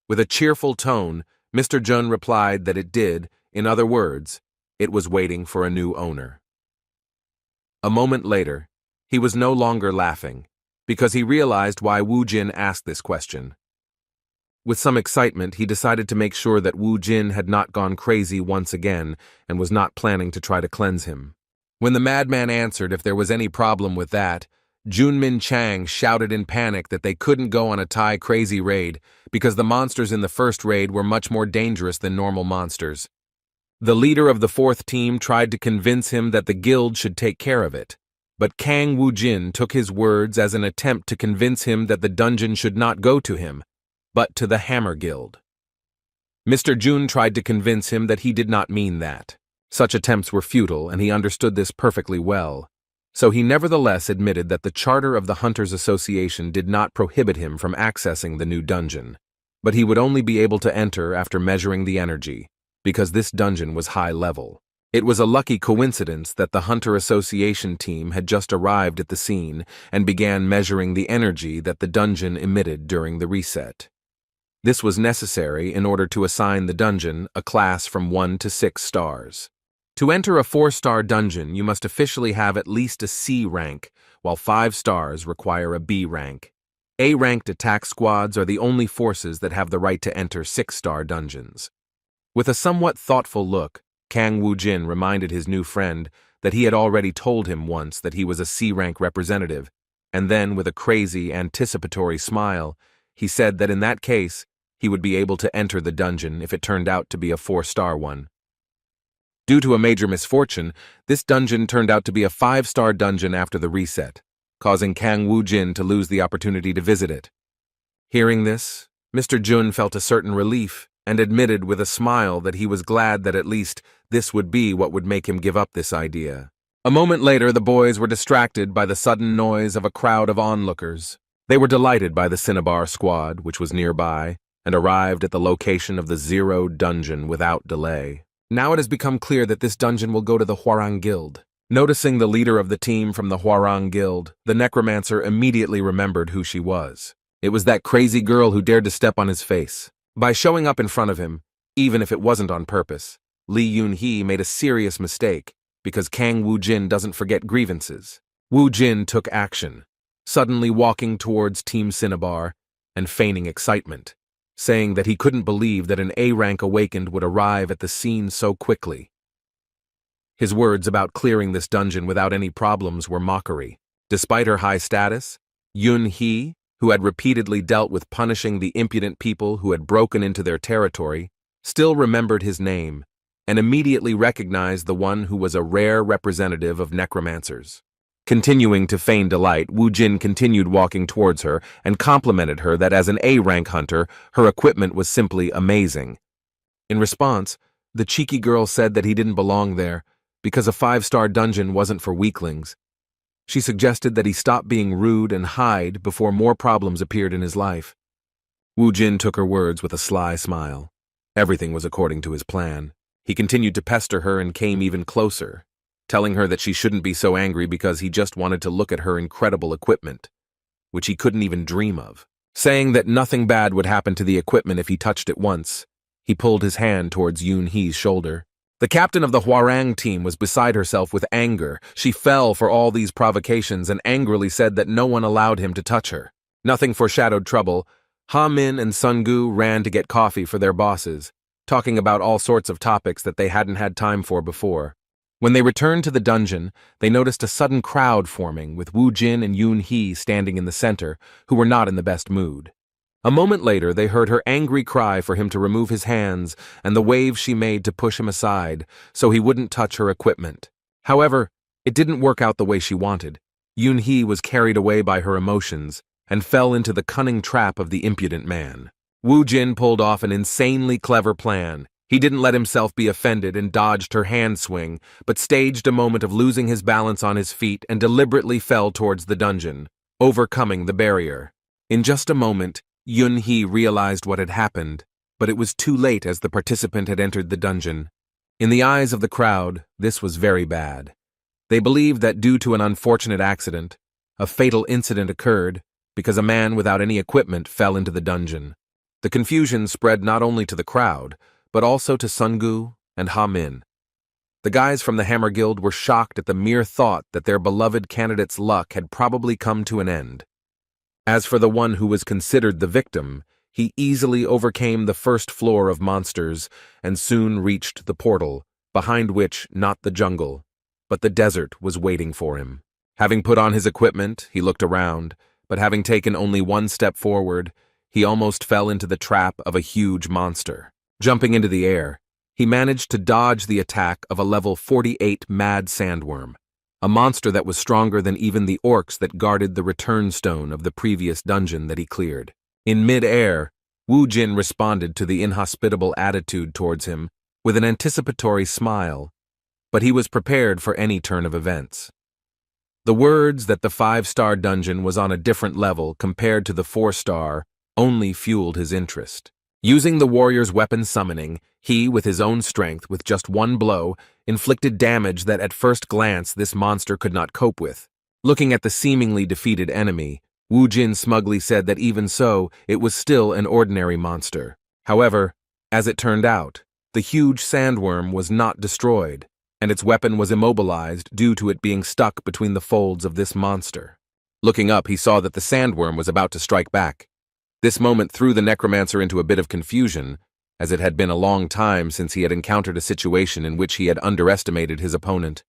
With a cheerful tone, Mr. Jun replied that it did, in other words, it was waiting for a new owner. A moment later, he was no longer laughing, because he realized why Wu Jin asked this question. With some excitement, he decided to make sure that Wu Jin had not gone crazy once again and was not planning to try to cleanse him. When the madman answered if there was any problem with that, Junmin Chang shouted in panic that they couldn't go on a Thai crazy raid because the monsters in the first raid were much more dangerous than normal monsters. The leader of the fourth team tried to convince him that the guild should take care of it, but Kang Woo-jin took his words as an attempt to convince him that the dungeon should not go to him, but to the Hammer Guild. Mr. Jun tried to convince him that he did not mean that. Such attempts were futile, and he understood this perfectly well. So he nevertheless admitted that the charter of the Hunters Association did not prohibit him from accessing the new dungeon, but he would only be able to enter after measuring the energy, because this dungeon was high level. It was a lucky coincidence that the Hunter Association team had just arrived at the scene and began measuring the energy that the dungeon emitted during the reset. This was necessary in order to assign the dungeon a class from 1 to 6 stars. To enter a 4-star dungeon, you must officially have at least a C rank, while 5 stars require a B rank. A-ranked attack squads are the only forces that have the right to enter 6-star dungeons. With a somewhat thoughtful look, Kang Woo-jin reminded his new friend that he had already told him once that he was a C-rank representative, and then, with a crazy, anticipatory smile, he said that in that case, he would be able to enter the dungeon if it turned out to be a 4-star one. Due to a major misfortune, this dungeon turned out to be a 5-star dungeon after the reset, causing Kang Woo-jin to lose the opportunity to visit it. Hearing this, Mr. Jun felt a certain relief and admitted with a smile that he was glad that at least this would be what would make him give up this idea. A moment later, the boys were distracted by the sudden noise of a crowd of onlookers. They were delighted by the Cinnabar squad, which was nearby, and arrived at the location of the Zero dungeon without delay. Now it has become clear that this dungeon will go to the Hwarang Guild. Noticing the leader of the team from the Hwarang Guild, the necromancer immediately remembered who she was. It was that crazy girl who dared to step on his face. By showing up in front of him, even if it wasn't on purpose, Lee Yoon-hee made a serious mistake, because Kang Woo-jin doesn't forget grievances. Woo-jin took action, suddenly walking towards Team Cinnabar and feigning excitement, saying that he couldn't believe that an A-rank awakened would arrive at the scene so quickly. His words about clearing this dungeon without any problems were mockery. Despite her high status, Yoon-hee, who had repeatedly dealt with punishing the impudent people who had broken into their territory, still remembered his name and immediately recognized the one who was a rare representative of necromancers. Continuing to feign delight, Woo-jin continued walking towards her and complimented her that as an A-rank hunter, her equipment was simply amazing. In response, the cheeky girl said that he didn't belong there because a 5-star dungeon wasn't for weaklings. She suggested that he stop being rude and hide before more problems appeared in his life. Woo-jin took her words with a sly smile. Everything was according to his plan. He continued to pester her and came even closer, telling her that she shouldn't be so angry because he just wanted to look at her incredible equipment, which he couldn't even dream of. Saying that nothing bad would happen to the equipment if he touched it once, he pulled his hand towards Yoon-hee's shoulder. The captain of the Hwarang team was beside herself with anger. She fell for all these provocations and angrily said that no one allowed him to touch her. Nothing foreshadowed trouble. Ha-min and Sun-gu ran to get coffee for their bosses, talking about all sorts of topics that they hadn't had time for before. When they returned to the dungeon, they noticed a sudden crowd forming with Woo-jin and Yoon-hee standing in the center, who were not in the best mood. A moment later, they heard her angry cry for him to remove his hands and the wave she made to push him aside so he wouldn't touch her equipment. However, it didn't work out the way she wanted. Yoon-hee was carried away by her emotions and fell into the cunning trap of the impudent man. Woo-jin pulled off an insanely clever plan. He didn't let himself be offended and dodged her hand swing, but staged a moment of losing his balance on his feet and deliberately fell towards the dungeon, overcoming the barrier. In just a moment, Yoon-hee realized what had happened, but it was too late as the participant had entered the dungeon. In the eyes of the crowd, this was very bad. They believed that due to an unfortunate accident, a fatal incident occurred because a man without any equipment fell into the dungeon. The confusion spread not only to the crowd, but also to Sun-gu and Ha-min. The guys from the Hammer Guild were shocked at the mere thought that their beloved candidate's luck had probably come to an end. As for the one who was considered the victim, he easily overcame the first floor of monsters and soon reached the portal, behind which not the jungle, but the desert was waiting for him. Having put on his equipment, he looked around, but having taken only one step forward, he almost fell into the trap of a huge monster. Jumping into the air, he managed to dodge the attack of a level 48 mad sandworm, a monster that was stronger than even the orcs that guarded the return stone of the previous dungeon that he cleared. In mid-air, Wu Jin responded to the inhospitable attitude towards him with an anticipatory smile, but he was prepared for any turn of events. The words that the 5-star dungeon was on a different level compared to the 4-star only fueled his interest. Using the warrior's weapon summoning, he, with his own strength, with just one blow, inflicted damage that at first glance this monster could not cope with. Looking at the seemingly defeated enemy, Wu Jin smugly said that even so, it was still an ordinary monster. However, as it turned out, the huge sandworm was not destroyed, and its weapon was immobilized due to it being stuck between the folds of this monster. Looking up, he saw that the sandworm was about to strike back. This moment threw the necromancer into a bit of confusion, as it had been a long time since he had encountered a situation in which he had underestimated his opponent.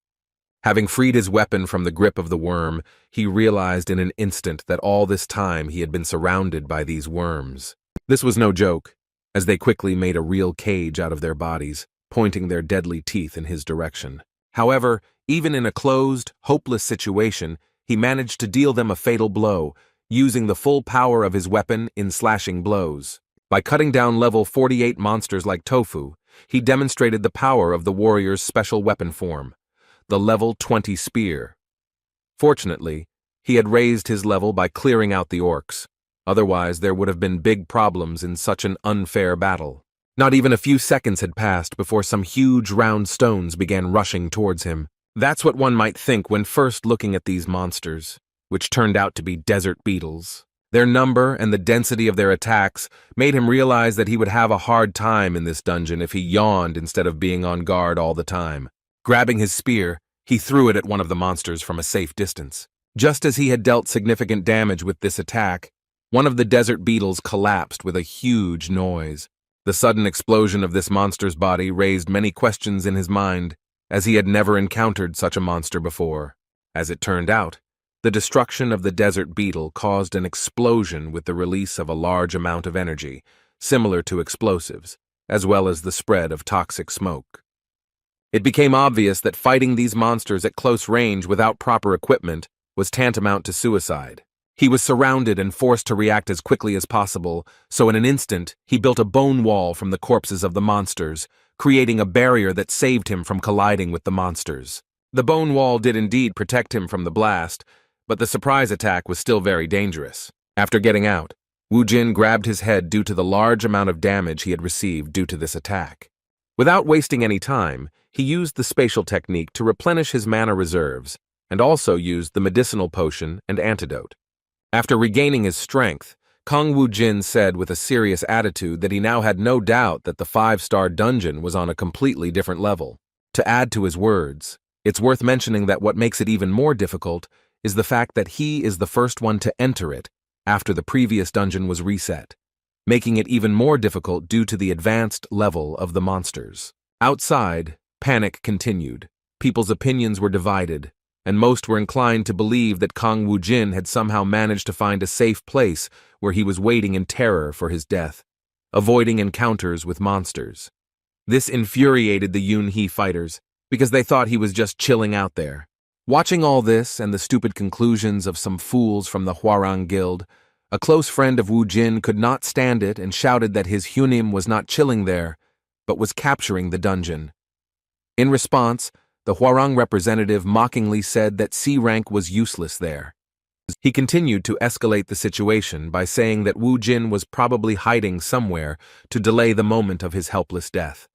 Having freed his weapon from the grip of the worm, he realized in an instant that all this time he had been surrounded by these worms. This was no joke, as they quickly made a real cage out of their bodies, pointing their deadly teeth in his direction. However, even in a closed, hopeless situation, he managed to deal them a fatal blow, using the full power of his weapon in slashing blows. By cutting down level 48 monsters like Tofu, he demonstrated the power of the warrior's special weapon form, the level 20 spear. Fortunately, he had raised his level by clearing out the orcs. Otherwise, there would have been big problems in such an unfair battle. Not even a few seconds had passed before some huge round stones began rushing towards him. That's what one might think when first looking at these monsters, which turned out to be desert beetles. Their number and the density of their attacks made him realize that he would have a hard time in this dungeon if he yawned instead of being on guard all the time. Grabbing his spear, he threw it at one of the monsters from a safe distance. Just as he had dealt significant damage with this attack, one of the desert beetles collapsed with a huge noise. The sudden explosion of this monster's body raised many questions in his mind, as he had never encountered such a monster before. As it turned out, the destruction of the desert beetle caused an explosion with the release of a large amount of energy, similar to explosives, as well as the spread of toxic smoke. It became obvious that fighting these monsters at close range without proper equipment was tantamount to suicide. He was surrounded and forced to react as quickly as possible, so in an instant, he built a bone wall from the corpses of the monsters, creating a barrier that saved him from colliding with the monsters. The bone wall did indeed protect him from the blast, but the surprise attack was still very dangerous. After getting out, Wu Jin grabbed his head due to the large amount of damage he had received due to this attack. Without wasting any time, he used the spatial technique to replenish his mana reserves, and also used the medicinal potion and antidote. After regaining his strength, Kong Wu Jin said with a serious attitude that he now had no doubt that the 5-star dungeon was on a completely different level. To add to his words, it's worth mentioning that what makes it even more difficult is the fact that he is the first one to enter it after the previous dungeon was reset, making it even more difficult due to the advanced level of the monsters. Outside, panic continued. People's opinions were divided, and most were inclined to believe that Kong Wu Jin had somehow managed to find a safe place where he was waiting in terror for his death, avoiding encounters with monsters. This infuriated the Yunhee fighters, because they thought he was just chilling out there. Watching all this and the stupid conclusions of some fools from the Hwarang Guild, a close friend of Wu Jin could not stand it and shouted that his Hunim was not chilling there, but was capturing the dungeon. In response, the Hwarang representative mockingly said that C rank was useless there. He continued to escalate the situation by saying that Wu Jin was probably hiding somewhere to delay the moment of his helpless death.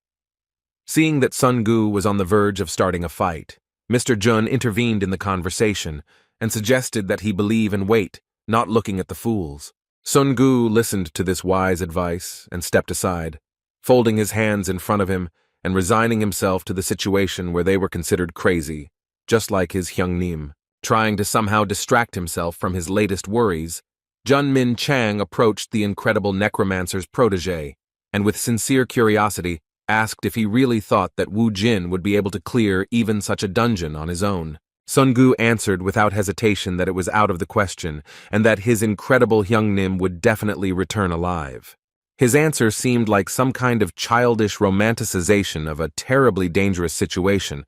Seeing that Sun Gu was on the verge of starting a fight, Mr. Jun intervened in the conversation and suggested that he believe and wait, not looking at the fools. Sun Gu listened to this wise advice and stepped aside, folding his hands in front of him and resigning himself to the situation where they were considered crazy, just like his Hyungnim. Trying to somehow distract himself from his latest worries, Jun Min Chang approached the incredible necromancer's protege, and with sincere curiosity, asked if he really thought that Wu Jin would be able to clear even such a dungeon on his own. Sungu answered without hesitation that it was out of the question, and that his incredible Hyungnim would definitely return alive. His answer seemed like some kind of childish romanticization of a terribly dangerous situation,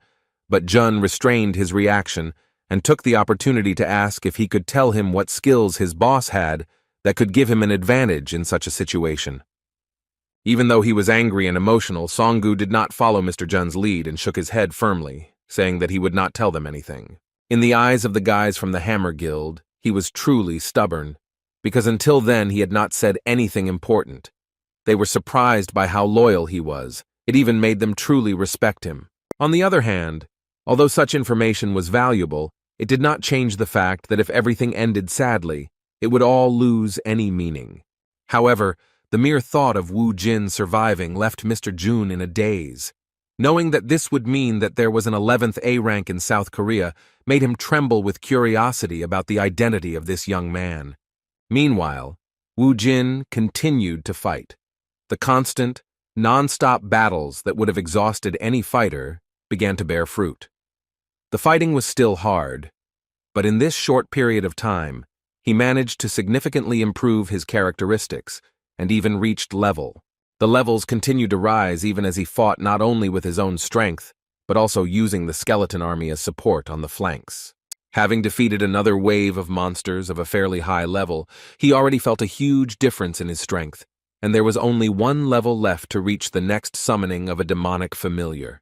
but Jun restrained his reaction and took the opportunity to ask if he could tell him what skills his boss had that could give him an advantage in such a situation. Even though he was angry and emotional, Songgu did not follow Mr. Jun's lead and shook his head firmly, saying that he would not tell them anything. In the eyes of the guys from the Hammer Guild, he was truly stubborn, because until then he had not said anything important. They were surprised by how loyal he was. It even made them truly respect him. On the other hand, although such information was valuable, it did not change the fact that if everything ended sadly, it would all lose any meaning. However, the mere thought of Woo Jin surviving left Mr. Jun in a daze. Knowing that this would mean that there was an 11th A rank in South Korea made him tremble with curiosity about the identity of this young man. Meanwhile, Woo Jin continued to fight. The constant, non-stop battles that would have exhausted any fighter began to bear fruit. The fighting was still hard, but in this short period of time, he managed to significantly improve his characteristics and even reached level. The levels continued to rise even as he fought not only with his own strength, but also using the skeleton army as support on the flanks. Having defeated another wave of monsters of a fairly high level, he already felt a huge difference in his strength, and there was only one level left to reach the next summoning of a demonic familiar.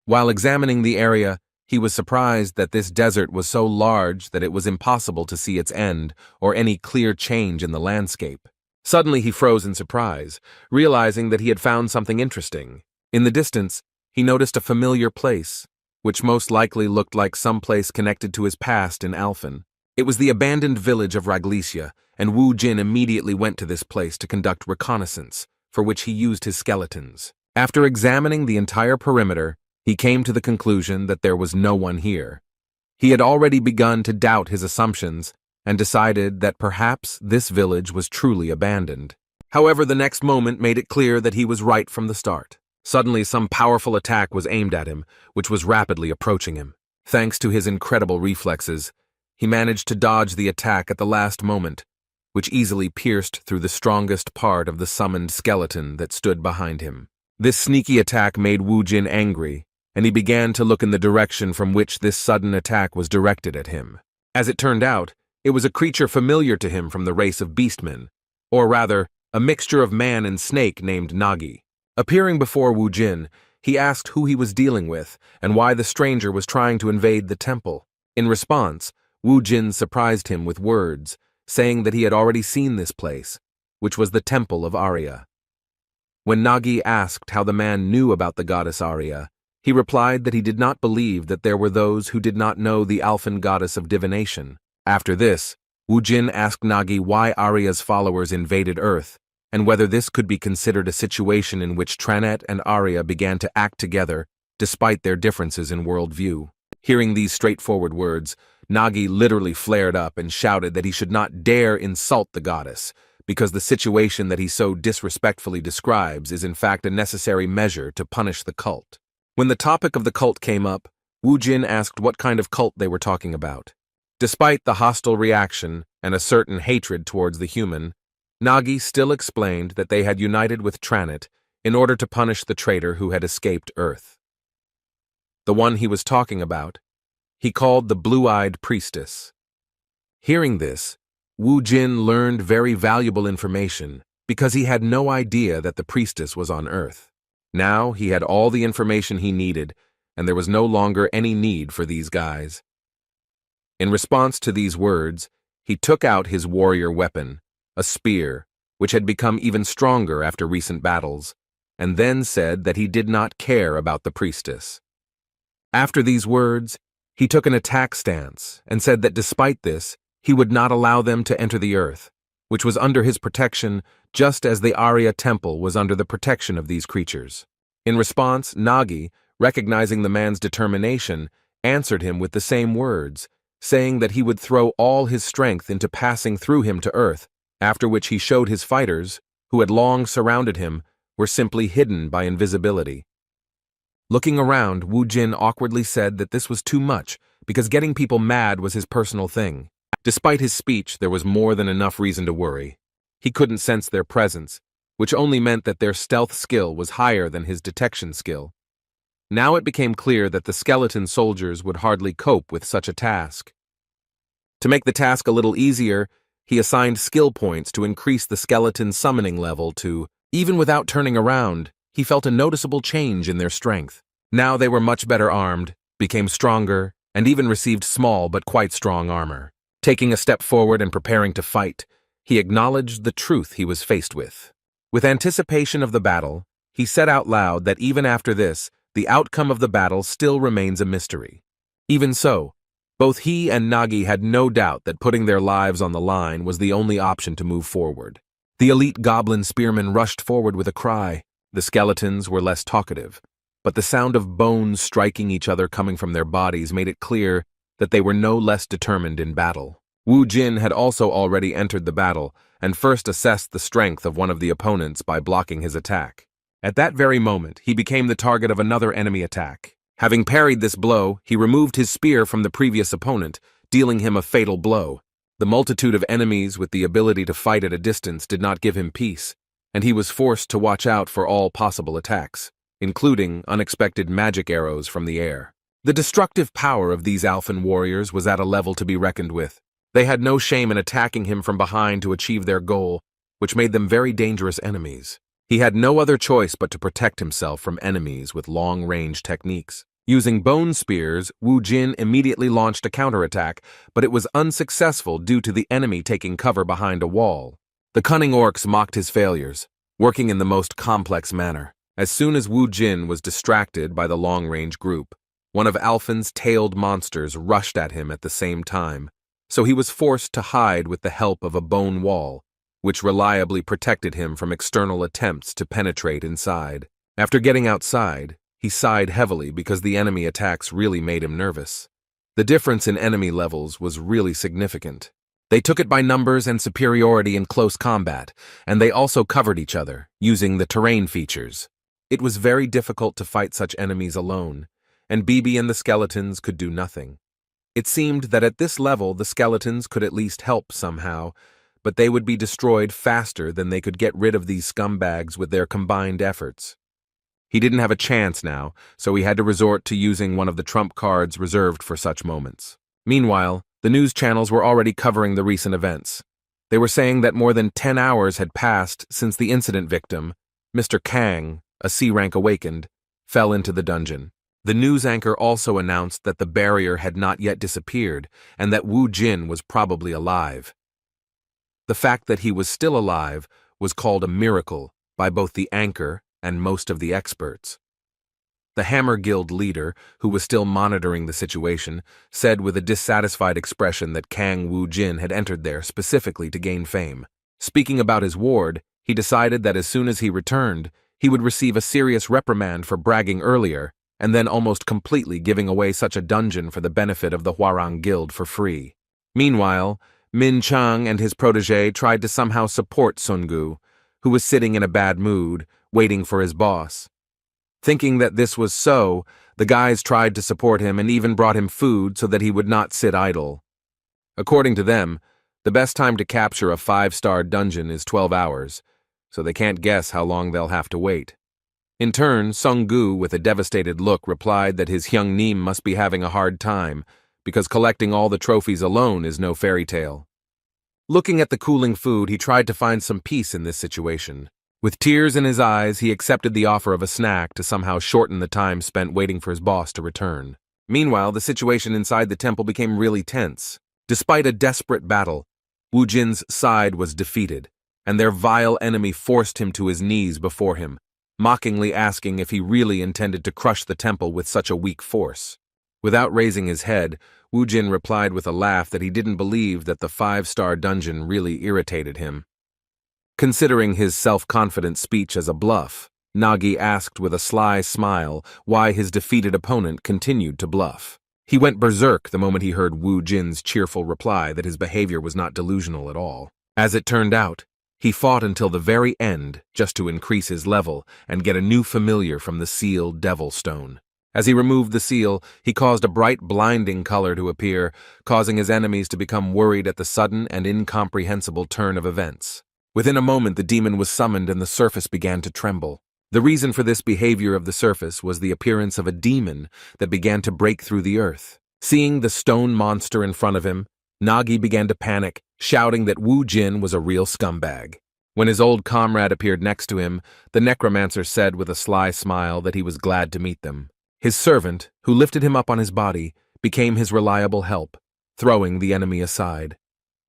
While examining the area, he was surprised that this desert was so large that it was impossible to see its end or any clear change in the landscape. Suddenly he froze in surprise, realizing that he had found something interesting. In the distance, he noticed a familiar place, which most likely looked like some place connected to his past in Alphen. It was the abandoned village of Raglesia, and Woo Jin immediately went to this place to conduct reconnaissance, for which he used his skeletons. After examining the entire perimeter, he came to the conclusion that there was no one here. He had already begun to doubt his assumptions and decided that perhaps this village was truly abandoned. However, the next moment made it clear that he was right from the start. Suddenly, some powerful attack was aimed at him, which was rapidly approaching him. Thanks to his incredible reflexes, he managed to dodge the attack at the last moment, which easily pierced through the strongest part of the summoned skeleton that stood behind him. This sneaky attack made Woo Jin angry, and he began to look in the direction from which this sudden attack was directed at him. As it turned out, it was a creature familiar to him from the race of beastmen, or rather, a mixture of man and snake named Nagi. Appearing before Woo Jin, he asked who he was dealing with and why the stranger was trying to invade the temple. In response, Woo Jin surprised him with words, saying that he had already seen this place, which was the temple of Arya. When Nagi asked how the man knew about the goddess Arya, he replied that he did not believe that there were those who did not know the Alphen goddess of divination. After this, Woo Jin asked Nagi why Arya's followers invaded Earth, and whether this could be considered a situation in which Tranet and Arya began to act together despite their differences in worldview. Hearing these straightforward words, Nagi literally flared up and shouted that he should not dare insult the goddess, because the situation that he so disrespectfully describes is in fact a necessary measure to punish the cult. When the topic of the cult came up, Woo Jin asked what kind of cult they were talking about. Despite the hostile reaction and a certain hatred towards the human, Nagi still explained that they had united with Tranet in order to punish the traitor who had escaped Earth. The one he was talking about, he called the Blue-Eyed Priestess. Hearing this, Woo Jin learned very valuable information because he had no idea that the priestess was on Earth. Now he had all the information he needed, and there was no longer any need for these guys. In response to these words, he took out his warrior weapon, a spear, which had become even stronger after recent battles, and then said that he did not care about the priestess. After these words, he took an attack stance and said that despite this, he would not allow them to enter the Earth, which was under his protection just as the Arya temple was under the protection of these creatures. In response, Nagi, recognizing the man's determination, answered him with the same words, saying that he would throw all his strength into passing through him to Earth, after which he showed his fighters, who had long surrounded him, were simply hidden by invisibility. Looking around, Woo Jin awkwardly said that this was too much because getting people mad was his personal thing. Despite his speech, there was more than enough reason to worry. He couldn't sense their presence, which only meant that their stealth skill was higher than his detection skill. Now it became clear that the skeleton soldiers would hardly cope with such a task. To make the task a little easier, he assigned skill points to increase the skeleton summoning level to, even without turning around, he felt a noticeable change in their strength. Now they were much better armed, became stronger, and even received small but quite strong armor. Taking a step forward and preparing to fight, he acknowledged the truth he was faced with. With anticipation of the battle, he said out loud that even after this, the outcome of the battle still remains a mystery. Even so, both he and Nagi had no doubt that putting their lives on the line was the only option to move forward. The elite goblin spearmen rushed forward with a cry. The skeletons were less talkative, but the sound of bones striking each other coming from their bodies made it clear that they were no less determined in battle. Wu Jin had also already entered the battle and first assessed the strength of one of the opponents by blocking his attack. At that very moment, he became the target of another enemy attack. Having parried this blow, he removed his spear from the previous opponent, dealing him a fatal blow. The multitude of enemies with the ability to fight at a distance did not give him peace, and he was forced to watch out for all possible attacks, including unexpected magic arrows from the air. The destructive power of these Alphan warriors was at a level to be reckoned with. They had no shame in attacking him from behind to achieve their goal, which made them very dangerous enemies. He had no other choice but to protect himself from enemies with long-range techniques. Using bone spears, Wu Jin immediately launched a counterattack, but it was unsuccessful due to the enemy taking cover behind a wall. The cunning orcs mocked his failures, working in the most complex manner. As soon as Wu Jin was distracted by the long-range group, one of Alphan's tailed monsters rushed at him at the same time, so he was forced to hide with the help of a bone wall, which reliably protected him from external attempts to penetrate inside. After getting outside, he sighed heavily because the enemy attacks really made him nervous. The difference in enemy levels was really significant. They took it by numbers and superiority in close combat, and they also covered each other, using the terrain features. It was very difficult to fight such enemies alone, and Bibi and the skeletons could do nothing. It seemed that at this level the skeletons could at least help somehow, but they would be destroyed faster than they could get rid of these scumbags with their combined efforts. He didn't have a chance now, so he had to resort to using one of the trump cards reserved for such moments. Meanwhile, the news channels were already covering the recent events. They were saying that more than 10 hours had passed since the incident victim, Mr. Kang, a C-rank awakened, fell into the dungeon. The news anchor also announced that the barrier had not yet disappeared and that Wu Jin was probably alive. The fact that he was still alive was called a miracle by both the anchor and most of the experts. The Hammer Guild leader, who was still monitoring the situation, said with a dissatisfied expression that Kang Wu Jin had entered there specifically to gain fame. Speaking about his ward, he decided that as soon as he returned, he would receive a serious reprimand for bragging earlier, and then almost completely giving away such a dungeon for the benefit of the Hwarang Guild for free. Meanwhile, Min Chang and his protege tried to somehow support Sun Gu, who was sitting in a bad mood, waiting for his boss. Thinking that this was so, the guys tried to support him and even brought him food so that he would not sit idle. According to them, the best time to capture a 5-star dungeon is 12 hours, so they can't guess how long they'll have to wait. In turn, Sung Gu, with a devastated look, replied that his young Neem must be having a hard time, because collecting all the trophies alone is no fairy tale. Looking at the cooling food, he tried to find some peace in this situation. With tears in his eyes, he accepted the offer of a snack to somehow shorten the time spent waiting for his boss to return. Meanwhile, the situation inside the temple became really tense. Despite a desperate battle, Wu Jin's side was defeated, and their vile enemy forced him to his knees before him, mockingly asking if he really intended to crush the temple with such a weak force. Without raising his head, Wu Jin replied with a laugh that he didn't believe that the 5-star dungeon really irritated him. Considering his self-confident speech as a bluff, Nagi asked with a sly smile why his defeated opponent continued to bluff. He went berserk the moment he heard Wu Jin's cheerful reply that his behavior was not delusional at all. As it turned out, he fought until the very end just to increase his level and get a new familiar from the sealed Devil Stone. As he removed the seal, he caused a bright, blinding color to appear, causing his enemies to become worried at the sudden and incomprehensible turn of events. Within a moment, the demon was summoned and the surface began to tremble. The reason for this behavior of the surface was the appearance of a demon that began to break through the earth. Seeing the stone monster in front of him, Nagi began to panic, shouting that Wu Jin was a real scumbag. When his old comrade appeared next to him, the necromancer said with a sly smile that he was glad to meet them. His servant, who lifted him up on his body, became his reliable help, throwing the enemy aside.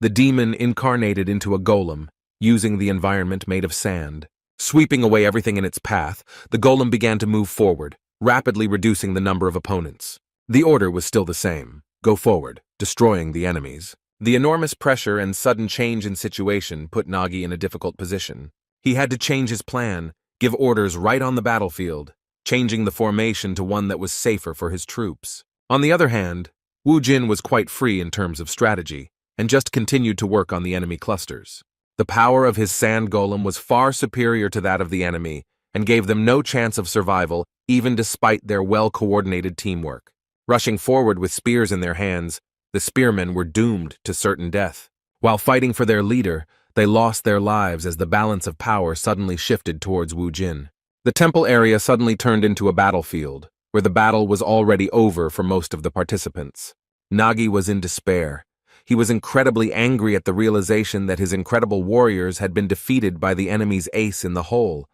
The demon incarnated into a golem, using the environment made of sand. Sweeping away everything in its path, the golem began to move forward, rapidly reducing the number of opponents. The order was still the same: go forward, destroying the enemies. The enormous pressure and sudden change in situation put Nagi in a difficult position. He had to change his plan, give orders right on the battlefield, changing the formation to one that was safer for his troops. On the other hand, Wu Jin was quite free in terms of strategy, and just continued to work on the enemy clusters. The power of his sand golem was far superior to that of the enemy, and gave them no chance of survival, even despite their well-coordinated teamwork. Rushing forward with spears in their hands, the spearmen were doomed to certain death. While fighting for their leader, they lost their lives as the balance of power suddenly shifted towards Wu Jin. The temple area suddenly turned into a battlefield, where the battle was already over for most of the participants. Nagi was in despair. He was incredibly angry at the realization that his incredible warriors had been defeated by the enemy's ace in the hole.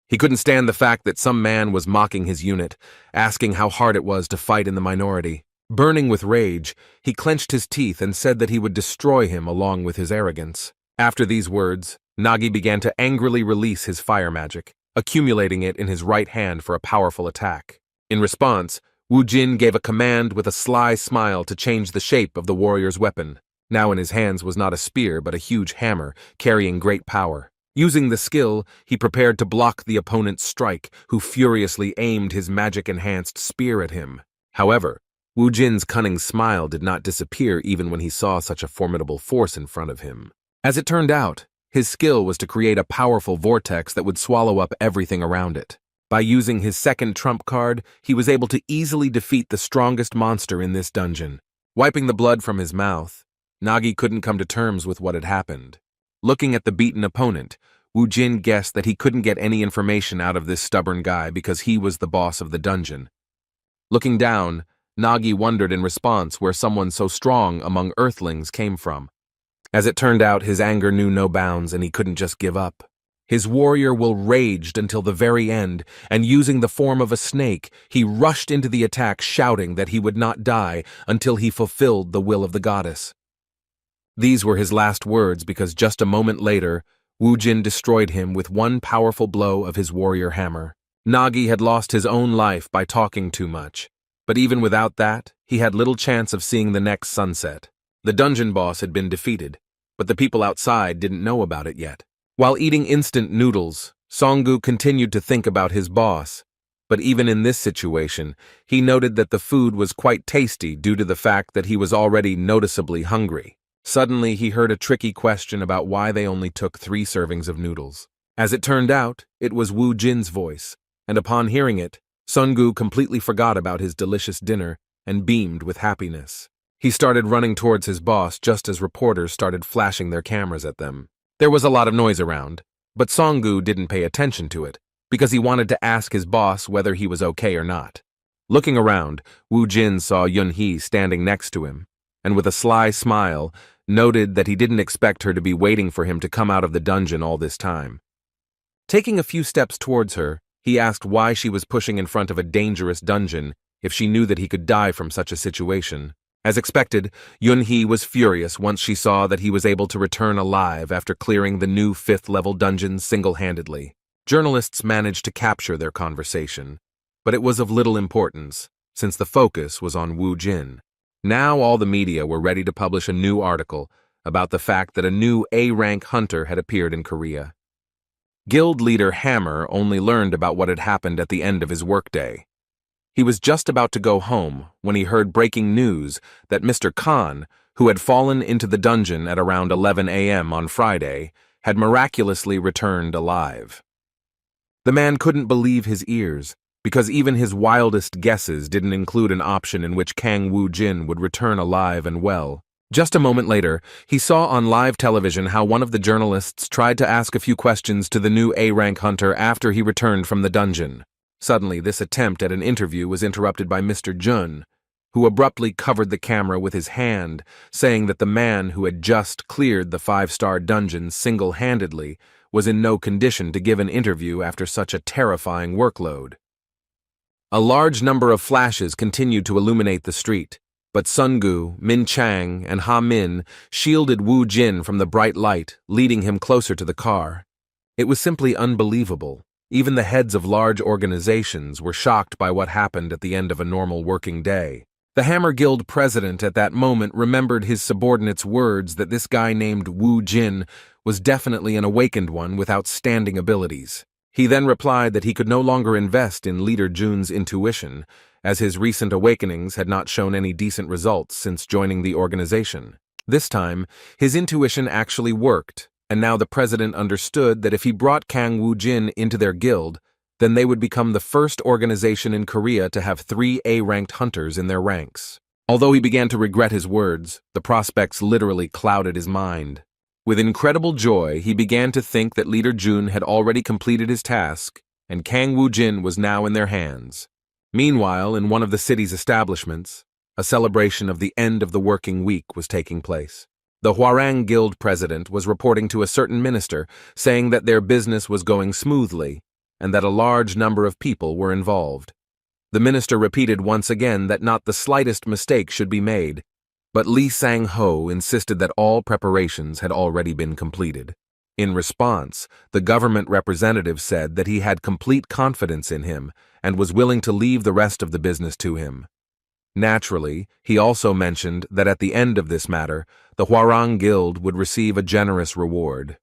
He couldn't stand the fact that some man was mocking his unit, asking how hard it was to fight in the minority. Burning with rage, he clenched his teeth and said that he would destroy him along with his arrogance. After these words, Nagi began to angrily release his fire magic, accumulating it in his right hand for a powerful attack. In response, Wu Jin gave a command with a sly smile to change the shape of the warrior's weapon. Now in his hands was not a spear but a huge hammer, carrying great power. Using the skill, he prepared to block the opponent's strike, who furiously aimed his magic-enhanced spear at him. However, Wu Jin's cunning smile did not disappear even when he saw such a formidable force in front of him. As it turned out, his skill was to create a powerful vortex that would swallow up everything around it. By using his second trump card, he was able to easily defeat the strongest monster in this dungeon. Wiping the blood from his mouth, Nagi couldn't come to terms with what had happened. Looking at the beaten opponent, Wu Jin guessed that he couldn't get any information out of this stubborn guy because he was the boss of the dungeon. Looking down, Nagi wondered in response where someone so strong among earthlings came from. As it turned out, his anger knew no bounds and he couldn't just give up. His warrior will raged until the very end, and using the form of a snake, he rushed into the attack shouting that he would not die until he fulfilled the will of the goddess. These were his last words because just a moment later, Wu Jin destroyed him with one powerful blow of his warrior hammer. Nagi had lost his own life by talking too much, but even without that, he had little chance of seeing the next sunset. The dungeon boss had been defeated, but the people outside didn't know about it yet. While eating instant noodles, Songgu continued to think about his boss, but even in this situation, he noted that the food was quite tasty due to the fact that he was already noticeably hungry. Suddenly, he heard a tricky question about why they only took 3 servings of noodles. As it turned out, it was Wu Jin's voice, and upon hearing it, Songgu completely forgot about his delicious dinner and beamed with happiness. He started running towards his boss just as reporters started flashing their cameras at them. There was a lot of noise around, but Songgu didn't pay attention to it, because he wanted to ask his boss whether he was okay or not. Looking around, Wu Jin saw Yunhee standing next to him, and with a sly smile, noted that he didn't expect her to be waiting for him to come out of the dungeon all this time. Taking a few steps towards her, he asked why she was pushing in front of a dangerous dungeon if she knew that he could die from such a situation. As expected, Yunhee was furious once she saw that he was able to return alive after clearing the new 5th-level dungeon single-handedly. Journalists managed to capture their conversation, but it was of little importance, since the focus was on Wu Jin. Now all the media were ready to publish a new article about the fact that a new A-rank hunter had appeared in Korea. Guild leader Hammer only learned about what had happened at the end of his workday. He was just about to go home when he heard breaking news that Mr. Khan, who had fallen into the dungeon at around 11 a.m. on Friday, had miraculously returned alive. The man couldn't believe his ears. because even his wildest guesses didn't include an option in which Kang Woo-jin would return alive and well. Just a moment later, he saw on live television how one of the journalists tried to ask a few questions to the new A-rank hunter after he returned from the dungeon. Suddenly, this attempt at an interview was interrupted by Mr. Jun, who abruptly covered the camera with his hand, saying that the man who had just cleared the 5-star dungeon single-handedly was in no condition to give an interview after such a terrifying workload. A large number of flashes continued to illuminate the street, but Sungu, Min Chang, and Ha Min shielded Wu Jin from the bright light, leading him closer to the car. It was simply unbelievable. Even the heads of large organizations were shocked by what happened at the end of a normal working day. The Hammer Guild president at that moment remembered his subordinate's words that this guy named Wu Jin was definitely an awakened one with outstanding abilities. He then replied that he could no longer invest in Leader Jun's intuition, as his recent awakenings had not shown any decent results since joining the organization. This time, his intuition actually worked, and now the president understood that if he brought Kang Woo-jin into their guild, then they would become the first organization in Korea to have 3 A-ranked hunters in their ranks. Although he began to regret his words, the prospects literally clouded his mind. With incredible joy, he began to think that Leader Jun had already completed his task, and Kang Woo-jin was now in their hands. Meanwhile, in one of the city's establishments, a celebration of the end of the working week was taking place. The Hwarang Guild president was reporting to a certain minister, saying that their business was going smoothly, and that a large number of people were involved. The minister repeated once again that not the slightest mistake should be made, but Lee Sang-ho insisted that all preparations had already been completed. In response, the government representative said that he had complete confidence in him and was willing to leave the rest of the business to him. Naturally, he also mentioned that at the end of this matter, the Hwarang Guild would receive a generous reward.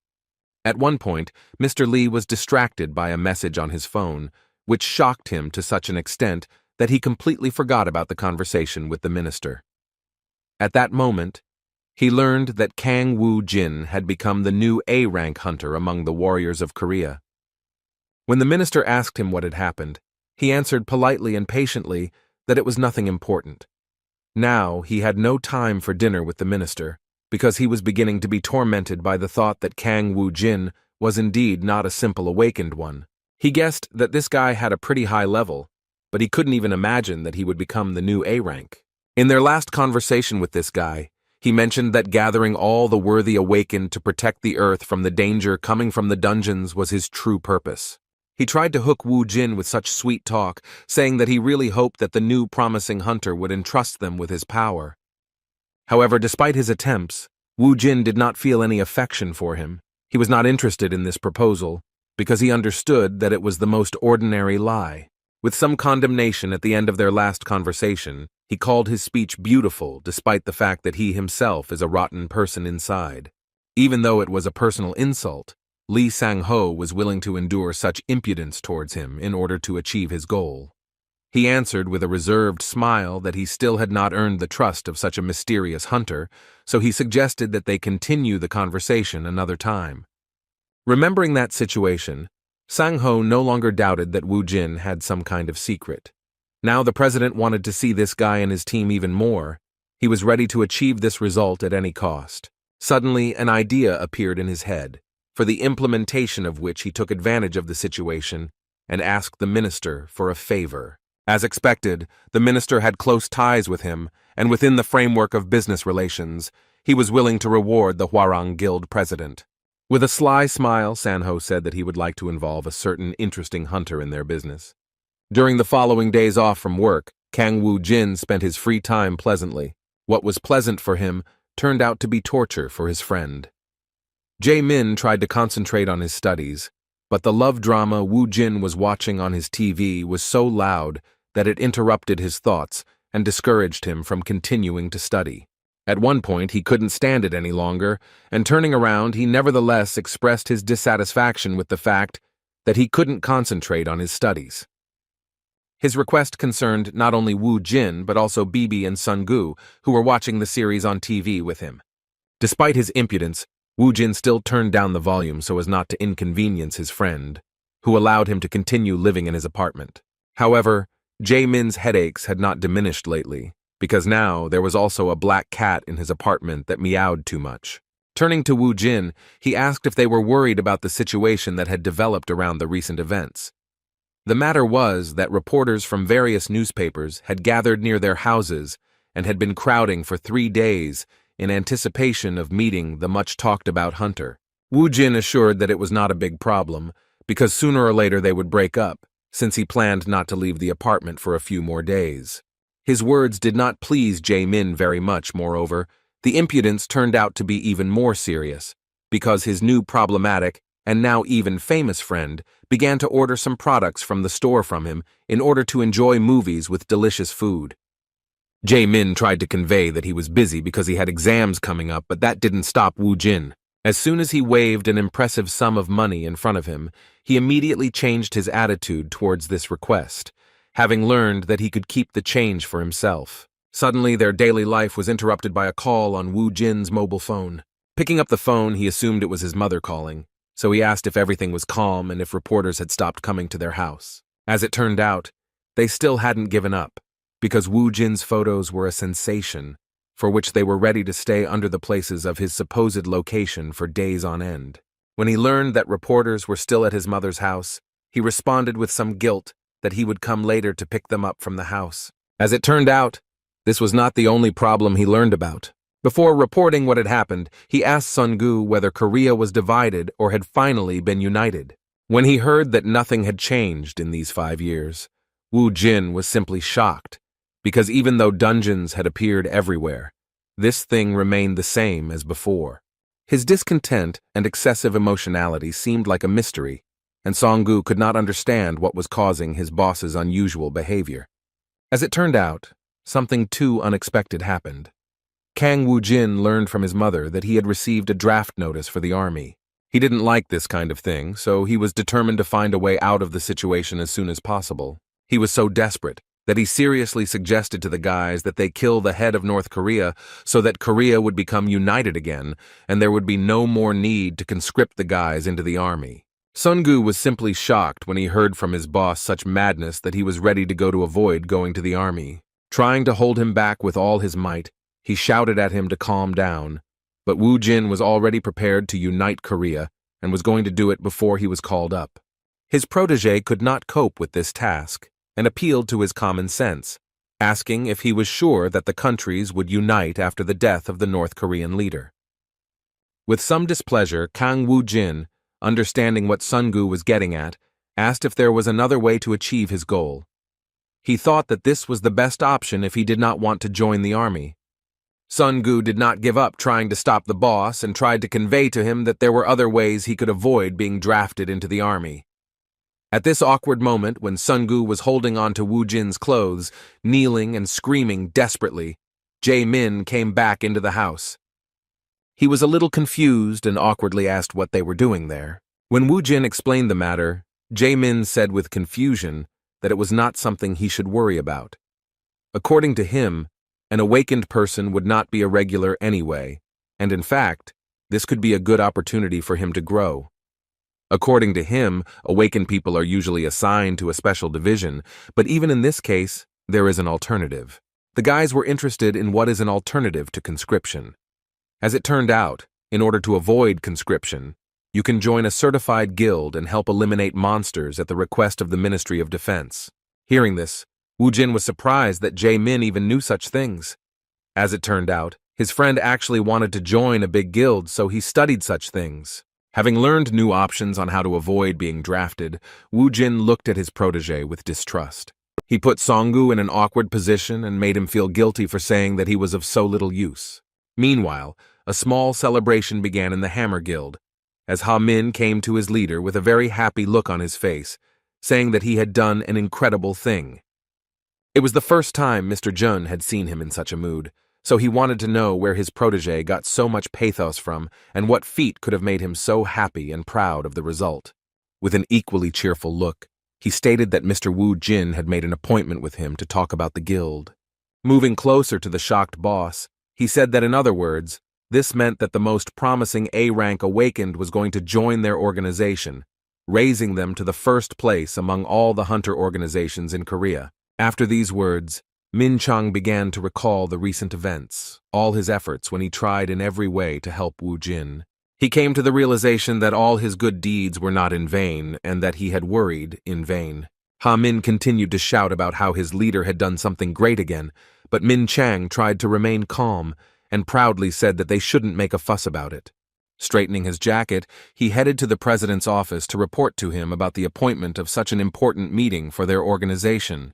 At one point, Mr. Lee was distracted by a message on his phone, which shocked him to such an extent that he completely forgot about the conversation with the minister. At that moment, he learned that Kang Woo-jin had become the new A-rank hunter among the warriors of Korea. When the minister asked him what had happened, he answered politely and patiently that it was nothing important. Now he had no time for dinner with the minister, because he was beginning to be tormented by the thought that Kang Woo-jin was indeed not a simple awakened one. He guessed that this guy had a pretty high level, but he couldn't even imagine that he would become the new A-rank. In their last conversation with this guy, he mentioned that gathering all the worthy awakened to protect the earth from the danger coming from the dungeons was his true purpose. He tried to hook Wu Jin with such sweet talk, saying that he really hoped that the new promising hunter would entrust them with his power. However, despite his attempts, Wu Jin did not feel any affection for him. He was not interested in this proposal, because he understood that it was the most ordinary lie. With some condemnation at the end of their last conversation, he called his speech beautiful despite the fact that he himself is a rotten person inside. Even though it was a personal insult, Lee Sang-ho was willing to endure such impudence towards him in order to achieve his goal. He answered with a reserved smile that he still had not earned the trust of such a mysterious hunter, so he suggested that they continue the conversation another time. Remembering that situation, Sang-ho no longer doubted that Wu Jin had some kind of secret. Now the president wanted to see this guy and his team even more. He was ready to achieve this result at any cost. Suddenly, an idea appeared in his head, for the implementation of which he took advantage of the situation and asked the minister for a favor. As expected, the minister had close ties with him, and within the framework of business relations, he was willing to reward the Hwarang Guild president. With a sly smile, Sang-ho said that he would like to involve a certain interesting hunter in their business. During the following days off from work, Kang Woo-jin spent his free time pleasantly. What was pleasant for him turned out to be torture for his friend. Jae-min tried to concentrate on his studies, but the love drama Woo-jin was watching on his TV was so loud that it interrupted his thoughts and discouraged him from continuing to study. At one point, he couldn't stand it any longer, and turning around, he nevertheless expressed his dissatisfaction with the fact that he couldn't concentrate on his studies. His request concerned not only Wu Jin, but also Bibi and Sungu, who were watching the series on TV with him. Despite his impudence, Wu Jin still turned down the volume so as not to inconvenience his friend, who allowed him to continue living in his apartment. However, Jae-min's headaches had not diminished lately, because now there was also a black cat in his apartment that meowed too much. Turning to Woo Jin, he asked if they were worried about the situation that had developed around the recent events. The matter was that reporters from various newspapers had gathered near their houses and had been crowding for 3 days in anticipation of meeting the much-talked-about hunter. Woo Jin assured that it was not a big problem, because sooner or later they would break up, since he planned not to leave the apartment for a few more days. His words did not please Jae-min very much, moreover. The impudence turned out to be even more serious, because his new problematic and now even famous friend began to order some products from the store from him in order to enjoy movies with delicious food. Jae-min tried to convey that he was busy because he had exams coming up, but that didn't stop Woo Jin. As soon as he waved an impressive sum of money in front of him, he immediately changed his attitude towards this request, having learned that he could keep the change for himself. Suddenly, their daily life was interrupted by a call on Woo Jin's mobile phone. Picking up the phone, he assumed it was his mother calling, so he asked if everything was calm and if reporters had stopped coming to their house. As it turned out, they still hadn't given up, because Woo Jin's photos were a sensation, for which they were ready to stay under the places of his supposed location for days on end. When he learned that reporters were still at his mother's house, he responded with some guilt that he would come later to pick them up from the house. As it turned out, this was not the only problem he learned about. Before reporting what had happened, he asked Sun-gu whether Korea was divided or had finally been united. When he heard that nothing had changed in these 5 years, Woo Jin was simply shocked, because even though dungeons had appeared everywhere, this thing remained the same as before. His discontent and excessive emotionality seemed like a mystery, and Song-gu could not understand what was causing his boss's unusual behavior. As it turned out, something too unexpected happened. Kang Woo-jin learned from his mother that he had received a draft notice for the army. He didn't like this kind of thing, so he was determined to find a way out of the situation as soon as possible. He was so desperate that he seriously suggested to the guys that they kill the head of North Korea so that Korea would become united again and there would be no more need to conscript the guys into the army. Sun-gu was simply shocked when he heard from his boss such madness that he was ready to go to avoid going to the army. Trying to hold him back with all his might, he shouted at him to calm down, but Woo Jin was already prepared to unite Korea and was going to do it before he was called up. His protege could not cope with this task and appealed to his common sense, asking if he was sure that the countries would unite after the death of the North Korean leader. With some displeasure, Kang Woo-jin, understanding what Sun-gu was getting at, asked if there was another way to achieve his goal. He thought that this was the best option if he did not want to join the army. Sun-gu did not give up trying to stop the boss and tried to convey to him that there were other ways he could avoid being drafted into the army. At this awkward moment, when Sun-gu was holding on to Woo Jin's clothes, kneeling and screaming desperately, Jae-min came back into the house. He was a little confused and awkwardly asked what they were doing there. When Woo Jin explained the matter, Jae-min said with confusion that it was not something he should worry about. According to him, an awakened person would not be a regular anyway, and in fact, this could be a good opportunity for him to grow. According to him, awakened people are usually assigned to a special division, but even in this case, there is an alternative. The guys were interested in what is an alternative to conscription. As it turned out, in order to avoid conscription, you can join a certified guild and help eliminate monsters at the request of the Ministry of Defense. Hearing this, Woo Jin was surprised that Jae-min even knew such things. As it turned out, his friend actually wanted to join a big guild, so he studied such things. Having learned new options on how to avoid being drafted, Woo Jin looked at his protege with distrust. He put Song-gu in an awkward position and made him feel guilty for saying that he was of so little use. Meanwhile, a small celebration began in the Hammer Guild, as Ha-min came to his leader with a very happy look on his face, saying that he had done an incredible thing. It was the first time Mr. Jun had seen him in such a mood, so he wanted to know where his protege got so much pathos from and what feat could have made him so happy and proud of the result. With an equally cheerful look, he stated that Mr. Woo Jin had made an appointment with him to talk about the guild. Moving closer to the shocked boss, he said that in other words, this meant that the most promising A-rank awakened was going to join their organization, raising them to the first place among all the hunter organizations in Korea. After these words, Min Chang began to recall the recent events, all his efforts when he tried in every way to help Woo Jin. He came to the realization that all his good deeds were not in vain and that he had worried in vain. Ha Min continued to shout about how his leader had done something great again, but Min Chang tried to remain calm and proudly said that they shouldn't make a fuss about it. Straightening his jacket, he headed to the president's office to report to him about the appointment of such an important meeting for their organization.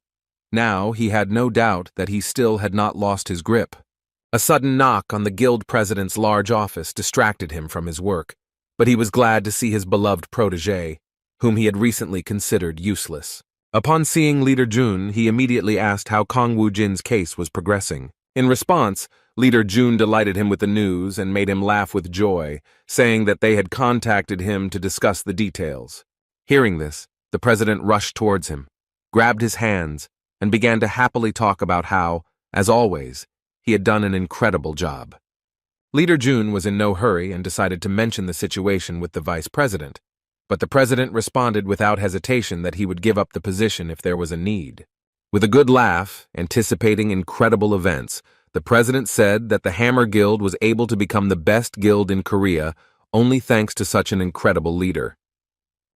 Now he had no doubt that he still had not lost his grip. A sudden knock on the guild president's large office distracted him from his work, but he was glad to see his beloved protégé, whom he had recently considered useless. Upon seeing Leader Jun, he immediately asked how Kong Woo Jin's case was progressing. In response, Leader Jun delighted him with the news and made him laugh with joy, saying that they had contacted him to discuss the details. Hearing this, the president rushed towards him, grabbed his hands, and began to happily talk about how, as always, he had done an incredible job. Leader Jun was in no hurry and decided to mention the situation with the vice president, but the president responded without hesitation that he would give up the position if there was a need. With a good laugh, anticipating incredible events, the president said that the Hammer Guild was able to become the best guild in Korea only thanks to such an incredible leader.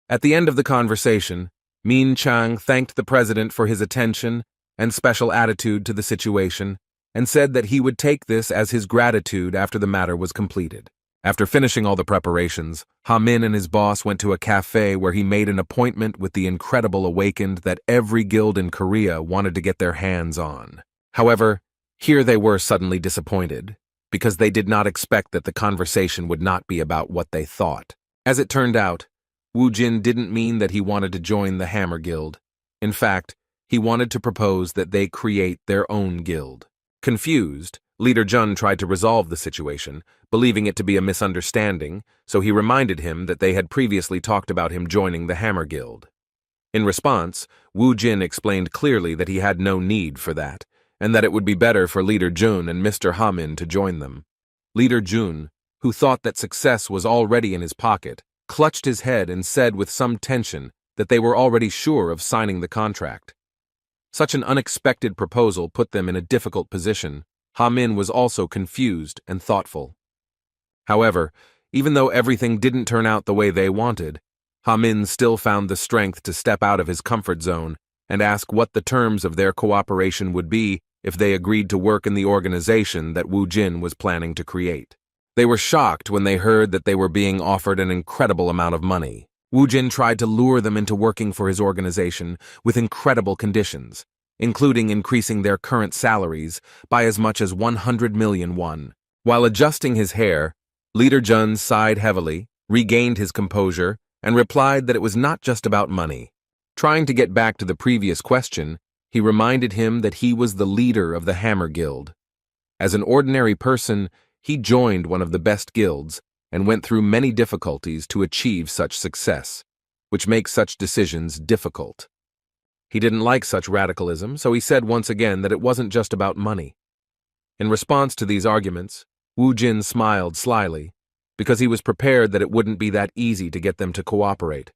At the end of the conversation, Min Chang thanked the president for his attention and special attitude to the situation and said that he would take this as his gratitude after the matter was completed. After finishing all the preparations, Ha Min and his boss went to a cafe where he made an appointment with the incredible awakened that every guild in Korea wanted to get their hands on. However, here they were suddenly disappointed, because they did not expect that the conversation would not be about what they thought. As it turned out, Woo Jin didn't mean that he wanted to join the Hammer Guild. In fact, he wanted to propose that they create their own guild. Confused, Leader Jun tried to resolve the situation, believing it to be a misunderstanding, so he reminded him that they had previously talked about him joining the Hammer Guild. In response, Woo Jin explained clearly that he had no need for that, and that it would be better for Leader Jun and Mr. Ha Min to join them. Leader Jun, who thought that success was already in his pocket, clutched his head and said with some tension that they were already sure of signing the contract. Such an unexpected proposal put them in a difficult position. Ha Min was also confused and thoughtful. However, even though everything didn't turn out the way they wanted, Ha Min still found the strength to step out of his comfort zone and ask what the terms of their cooperation would be if they agreed to work in the organization that Woo Jin was planning to create. They were shocked when they heard that they were being offered an incredible amount of money. Woo Jin tried to lure them into working for his organization with incredible conditions, including increasing their current salaries by as much as 100 million won. While adjusting his hair, Leader Jun sighed heavily, regained his composure, and replied that it was not just about money. Trying to get back to the previous question, he reminded him that he was the leader of the Hammer Guild. As an ordinary person, he joined one of the best guilds and went through many difficulties to achieve such success, which makes such decisions difficult. He didn't like such radicalism, so he said once again that it wasn't just about money. In response to these arguments, Woo Jin smiled slyly, because he was prepared that it wouldn't be that easy to get them to cooperate.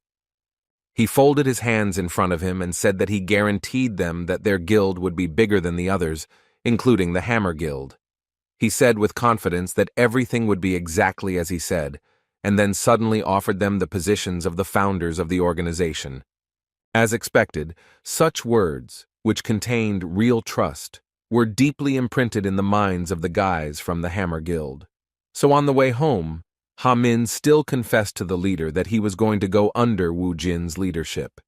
He folded his hands in front of him and said that he guaranteed them that their guild would be bigger than the others, including the Hammer Guild. He said with confidence that everything would be exactly as he said, and then suddenly offered them the positions of the founders of the organization. As expected, such words, which contained real trust, were deeply imprinted in the minds of the guys from the Hammer Guild. So on the way home, Ha Min still confessed to the leader that he was going to go under Woo Jin's leadership.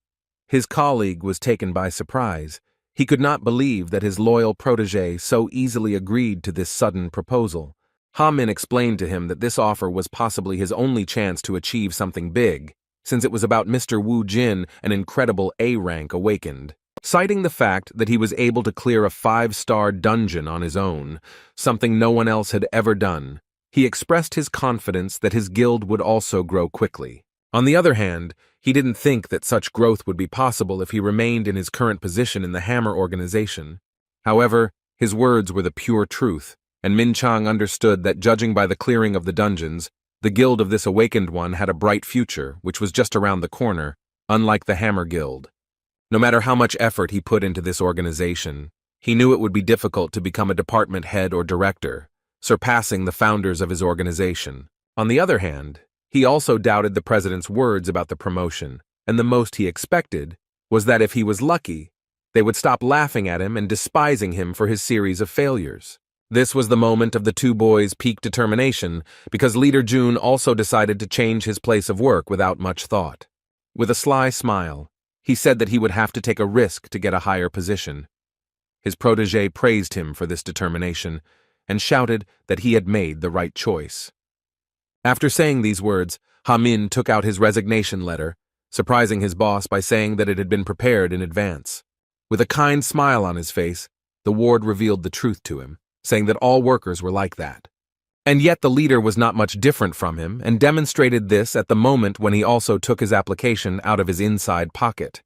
His colleague was taken by surprise. He could not believe that his loyal protégé so easily agreed to this sudden proposal. Ha Min explained to him that this offer was possibly his only chance to achieve something big, since it was about Mr. Woo Jin, an incredible A-rank awakened. Citing the fact that he was able to clear a 5-star dungeon on his own, something no one else had ever done, he expressed his confidence that his guild would also grow quickly. On the other hand, he didn't think that such growth would be possible if he remained in his current position in the Hammer organization. However, his words were the pure truth, and Min Chang understood that judging by the clearing of the dungeons, The guild of this awakened one had a bright future, which was just around the corner, unlike the Hammer Guild. No matter how much effort he put into this organization, he knew it would be difficult to become a department head or director, surpassing the founders of his organization. On the other hand, he also doubted the president's words about the promotion, and the most he expected was that if he was lucky, they would stop laughing at him and despising him for his series of failures. This was the moment of the two boys' peak determination, because Leader Jun also decided to change his place of work without much thought. With a sly smile, he said that he would have to take a risk to get a higher position. His protégé praised him for this determination and shouted that he had made the right choice. After saying these words, Ha-min took out his resignation letter, surprising his boss by saying that it had been prepared in advance. With a kind smile on his face, the ward revealed the truth to him, saying that all workers were like that. And yet the leader was not much different from him and demonstrated this at the moment when he also took his application out of his inside pocket.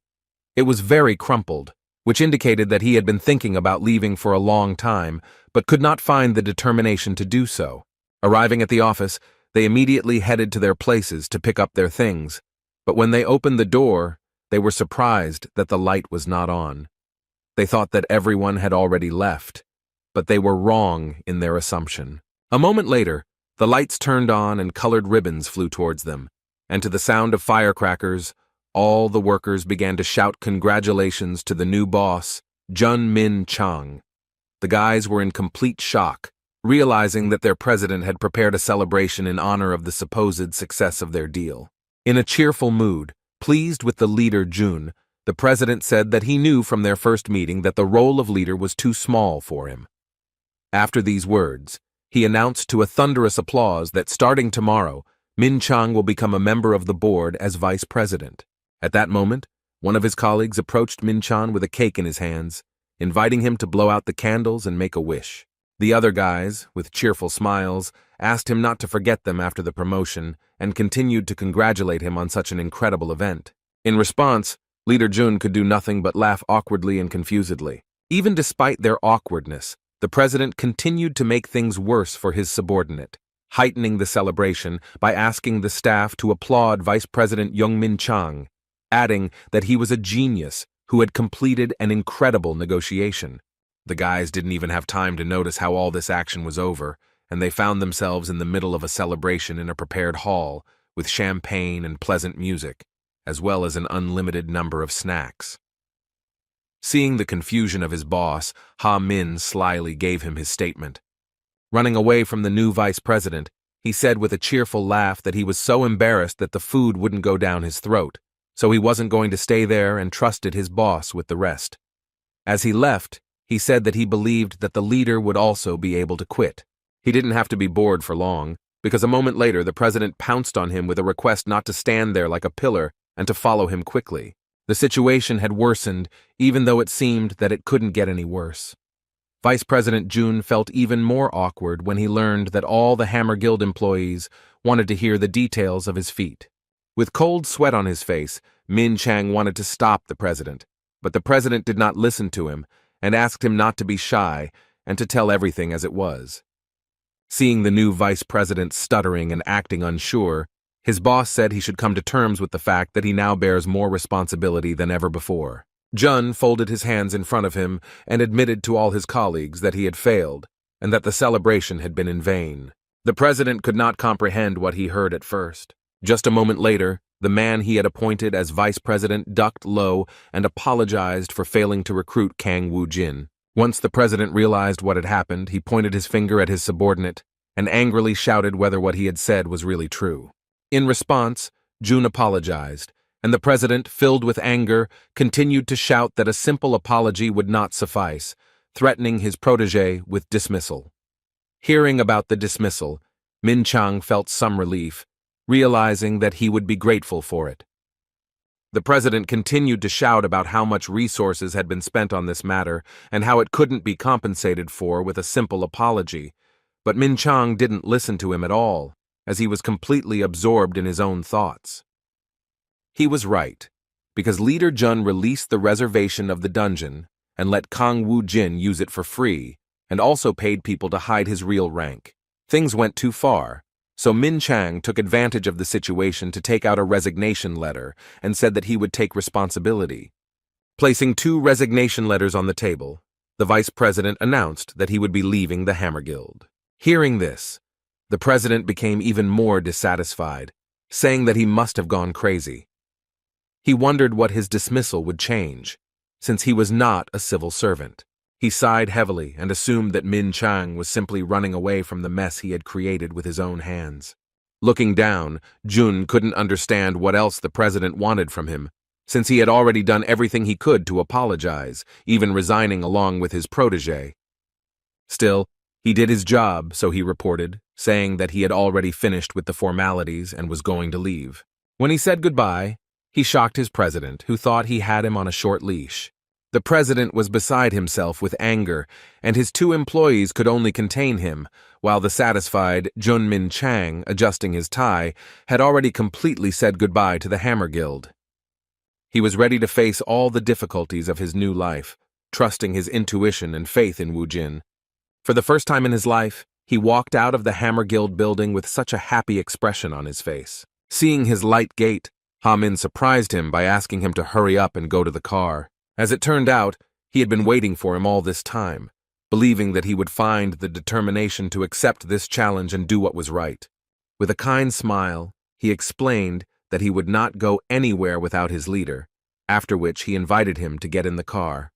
It was very crumpled, which indicated that he had been thinking about leaving for a long time, but could not find the determination to do so. Arriving at the office, they immediately headed to their places to pick up their things, but when they opened the door, they were surprised that the light was not on. They thought that everyone had already left, but they were wrong in their assumption. A moment later, the lights turned on and colored ribbons flew towards them, and to the sound of firecrackers, all the workers began to shout congratulations to the new boss, Jun Min Chang. The guys were in complete shock, realizing that their president had prepared a celebration in honor of the supposed success of their deal. In a cheerful mood, pleased with the leader Jun, the president said that he knew from their first meeting that the role of leader was too small for him. After these words, he announced to a thunderous applause that starting tomorrow, Min Chang will become a member of the board as vice president. At that moment, one of his colleagues approached Min Chang with a cake in his hands, inviting him to blow out the candles and make a wish. The other guys, with cheerful smiles, asked him not to forget them after the promotion and continued to congratulate him on such an incredible event. In response, Leader Jun could do nothing but laugh awkwardly and confusedly. Even despite their awkwardness, the president continued to make things worse for his subordinate, heightening the celebration by asking the staff to applaud Vice President Young-min Chang, adding that he was a genius who had completed an incredible negotiation. The guys didn't even have time to notice how all this action was over, and they found themselves in the middle of a celebration in a prepared hall with champagne and pleasant music, as well as an unlimited number of snacks. Seeing the confusion of his boss, Ha-min slyly gave him his statement. Running away from the new vice president, he said with a cheerful laugh that he was so embarrassed that the food wouldn't go down his throat, so he wasn't going to stay there and trusted his boss with the rest. As he left, he said that he believed that the leader would also be able to quit. He didn't have to be bored for long, because a moment later the president pounced on him with a request not to stand there like a pillar and to follow him quickly. The situation had worsened, even though it seemed that it couldn't get any worse. Vice President Jun felt even more awkward when he learned that all the Hammer Guild employees wanted to hear the details of his feat. With cold sweat on his face, Min Chang wanted to stop the president, but the president did not listen to him and asked him not to be shy and to tell everything as it was. Seeing the new vice president stuttering and acting unsure, his boss said he should come to terms with the fact that he now bears more responsibility than ever before. Jun folded his hands in front of him and admitted to all his colleagues that he had failed and that the celebration had been in vain. The president could not comprehend what he heard at first. Just a moment later, the man he had appointed as vice president ducked low and apologized for failing to recruit Kang Woo-jin. Once the president realized what had happened, he pointed his finger at his subordinate and angrily shouted whether what he had said was really true. In response, Jun apologized, and the president, filled with anger, continued to shout that a simple apology would not suffice, threatening his protégé with dismissal. Hearing about the dismissal, Min Chang felt some relief, realizing that he would be grateful for it. The president continued to shout about how much resources had been spent on this matter and how it couldn't be compensated for with a simple apology, but Min Chang didn't listen to him at all, as he was completely absorbed in his own thoughts. He was right, because Leader Jun released the reservation of the dungeon and let Kang Woo-jin use it for free, and also paid people to hide his real rank. Things went too far, So Min Chang took advantage of the situation to take out a resignation letter and said that he would take responsibility. Placing 2 resignation letters on the table, the vice president announced that he would be leaving the Hammer Guild. Hearing this, the president became even more dissatisfied, saying that he must have gone crazy. He wondered what his dismissal would change, since he was not a civil servant. He sighed heavily and assumed that Min Chang was simply running away from the mess he had created with his own hands. Looking down, Jun couldn't understand what else the president wanted from him, since he had already done everything he could to apologize, even resigning along with his protege. Still, he did his job, so he reported, saying that he had already finished with the formalities and was going to leave. When he said goodbye, he shocked his president, who thought he had him on a short leash. The president was beside himself with anger, and his 2 employees could only contain him, while the satisfied Jun Min Chang, adjusting his tie, had already completely said goodbye to the Hammer Guild. He was ready to face all the difficulties of his new life, trusting his intuition and faith in Wu Jin. For the first time in his life, he walked out of the Hammer Guild building with such a happy expression on his face. Seeing his light gait, Ha Min surprised him by asking him to hurry up and go to the car. As it turned out, he had been waiting for him all this time, believing that he would find the determination to accept this challenge and do what was right. With a kind smile, he explained that he would not go anywhere without his leader, after which he invited him to get in the car.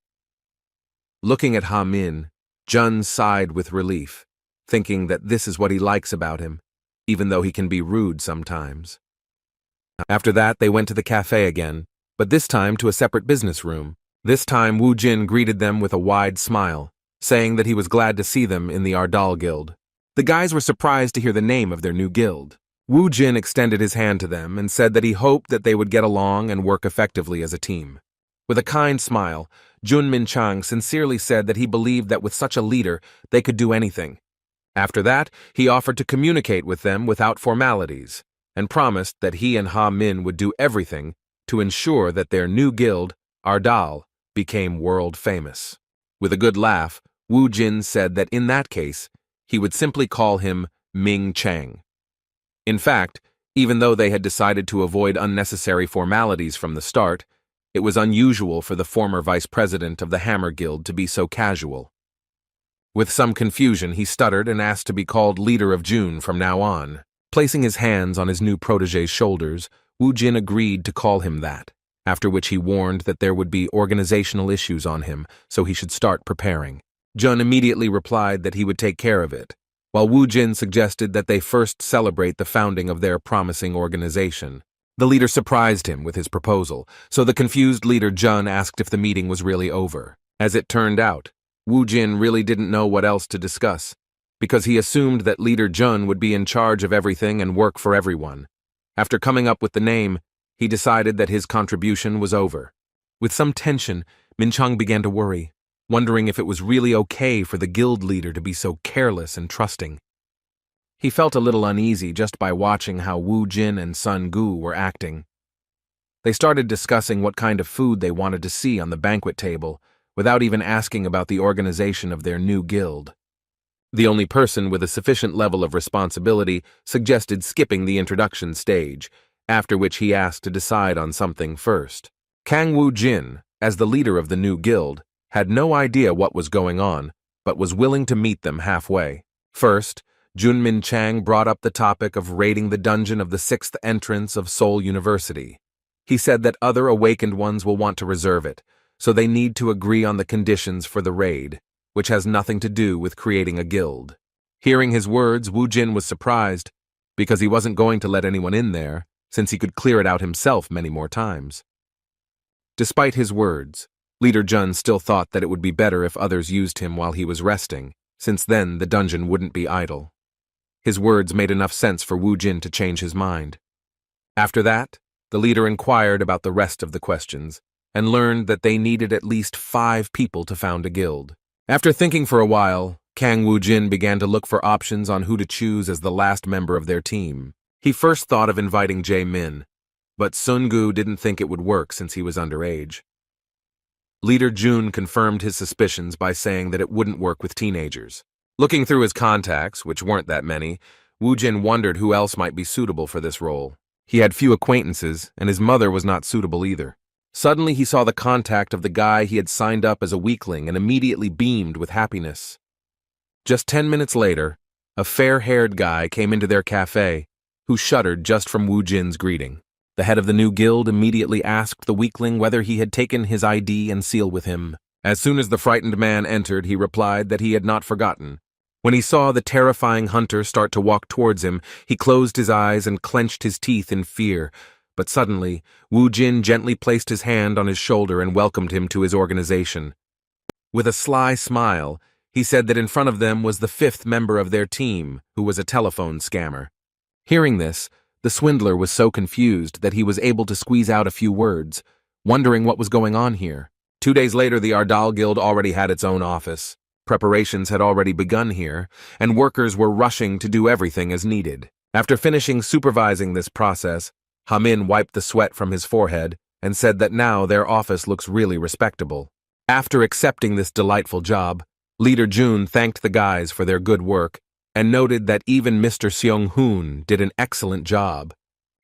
Looking at Ha Min, Jun sighed with relief, thinking that this is what he likes about him, even though he can be rude sometimes. After that, they went to the cafe again, but this time to a separate business room. This time, Wu Jin greeted them with a wide smile, saying that he was glad to see them in the Ardal Guild. The guys were surprised to hear the name of their new guild. Wu Jin extended his hand to them and said that he hoped that they would get along and work effectively as a team. With a kind smile, Jun Min Chang sincerely said that he believed that with such a leader, they could do anything. After that, he offered to communicate with them without formalities, and promised that he and Ha Min would do everything to ensure that their new guild, Ardal, became world famous. With a good laugh, Wu Jin said that in that case, he would simply call him Ming Chang. In fact, even though they had decided to avoid unnecessary formalities from the start, it was unusual for the former vice president of the Hammer Guild to be so casual. With some confusion, he stuttered and asked to be called leader of June from now on. Placing his hands on his new protege's shoulders, Wu Jin agreed to call him that, after which he warned that there would be organizational issues on him, so he should start preparing. Jun immediately replied that he would take care of it, while Wu Jin suggested that they first celebrate the founding of their promising organization. The leader surprised him with his proposal, so the confused leader Jun asked if the meeting was really over. As it turned out, Wu Jin really didn't know what else to discuss, because he assumed that leader Jun would be in charge of everything and work for everyone. After coming up with the name, he decided that his contribution was over. With some tension, Min Chang began to worry, wondering if it was really okay for the guild leader to be so careless and trusting. He felt a little uneasy just by watching how Wu Jin and Sun Gu were acting. They started discussing what kind of food they wanted to see on the banquet table, without even asking about the organization of their new guild. The only person with a sufficient level of responsibility suggested skipping the introduction stage, after which he asked to decide on something first. Kang Wu Jin, as the leader of the new guild, had no idea what was going on, but was willing to meet them halfway. First, Jun Min Chang brought up the topic of raiding the dungeon of the 6th entrance of Seoul University. He said that other awakened ones will want to reserve it, so they need to agree on the conditions for the raid, which has nothing to do with creating a guild. Hearing his words, Wu Jin was surprised, because he wasn't going to let anyone in there, since he could clear it out himself many more times. Despite his words, Leader Jun still thought that it would be better if others used him while he was resting, since then the dungeon wouldn't be idle. His words made enough sense for Wu Jin to change his mind. After that, the leader inquired about the rest of the questions, and learned that they needed at least 5 people to found a guild. After thinking for a while, Kang Wu Jin began to look for options on who to choose as the last member of their team. He first thought of inviting Jae Min, but Sun Gu didn't think it would work since he was underage. Leader Jun confirmed his suspicions by saying that it wouldn't work with teenagers. Looking through his contacts, which weren't that many, Wu Jin wondered who else might be suitable for this role. He had few acquaintances, and his mother was not suitable either. Suddenly he saw the contact of the guy he had signed up as a weakling and immediately beamed with happiness. Just 10 minutes later, a fair-haired guy came into their cafe, who shuddered just from Wu Jin's greeting. The head of the new guild immediately asked the weakling whether he had taken his ID and seal with him. As soon as the frightened man entered, he replied that he had not forgotten. When he saw the terrifying hunter start to walk towards him, he closed his eyes and clenched his teeth in fear. But suddenly, Wu Jin gently placed his hand on his shoulder and welcomed him to his organization. With a sly smile, he said that in front of them was the 5th member of their team, who was a telephone scammer. Hearing this, the swindler was so confused that he was able to squeeze out a few words, wondering what was going on here. 2 days later, the Ardal Guild already had its own office. Preparations had already begun here, and workers were rushing to do everything as needed. After finishing supervising this process, Hamin wiped the sweat from his forehead and said that now their office looks really respectable. After accepting this delightful job, Leader Jun thanked the guys for their good work and noted that even Mr. Seong-hoon did an excellent job.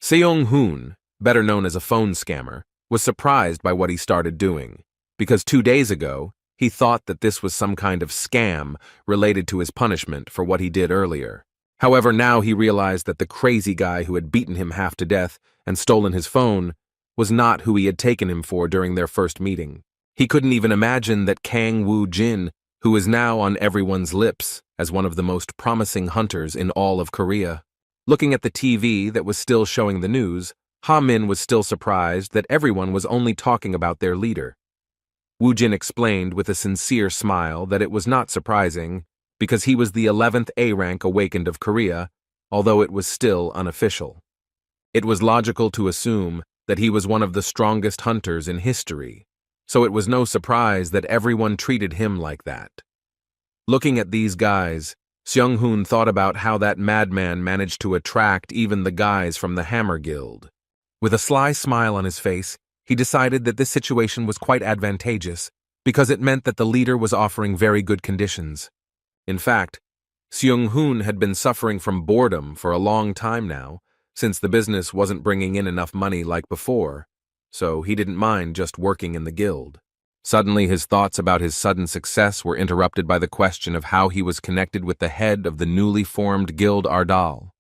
Seong-hoon, better known as a phone scammer, was surprised by what he started doing, because 2 days ago, he thought that this was some kind of scam related to his punishment for what he did earlier. However, now he realized that the crazy guy who had beaten him half to death and stolen his phone was not who he had taken him for during their first meeting. He couldn't even imagine that Kang Woo Jin, who is now on everyone's lips as one of the most promising hunters in all of Korea. Looking at the TV that was still showing the news, Ha Min was still surprised that everyone was only talking about their leader. Woo Jin explained with a sincere smile that it was not surprising because he was the 11th A rank awakened of Korea, although it was still unofficial. It was logical to assume that he was one of the strongest hunters in history, so it was no surprise that everyone treated him like that. Looking at these guys, Seong-hoon thought about how that madman managed to attract even the guys from the Hammer Guild. With a sly smile on his face, he decided that this situation was quite advantageous because it meant that the leader was offering very good conditions. In fact, Seong-hoon had been suffering from boredom for a long time now, since the business wasn't bringing in enough money like before, so he didn't mind just working in the guild. Suddenly, his thoughts about his sudden success were interrupted by the question of how he was connected with the head of the newly formed Guild Ardal.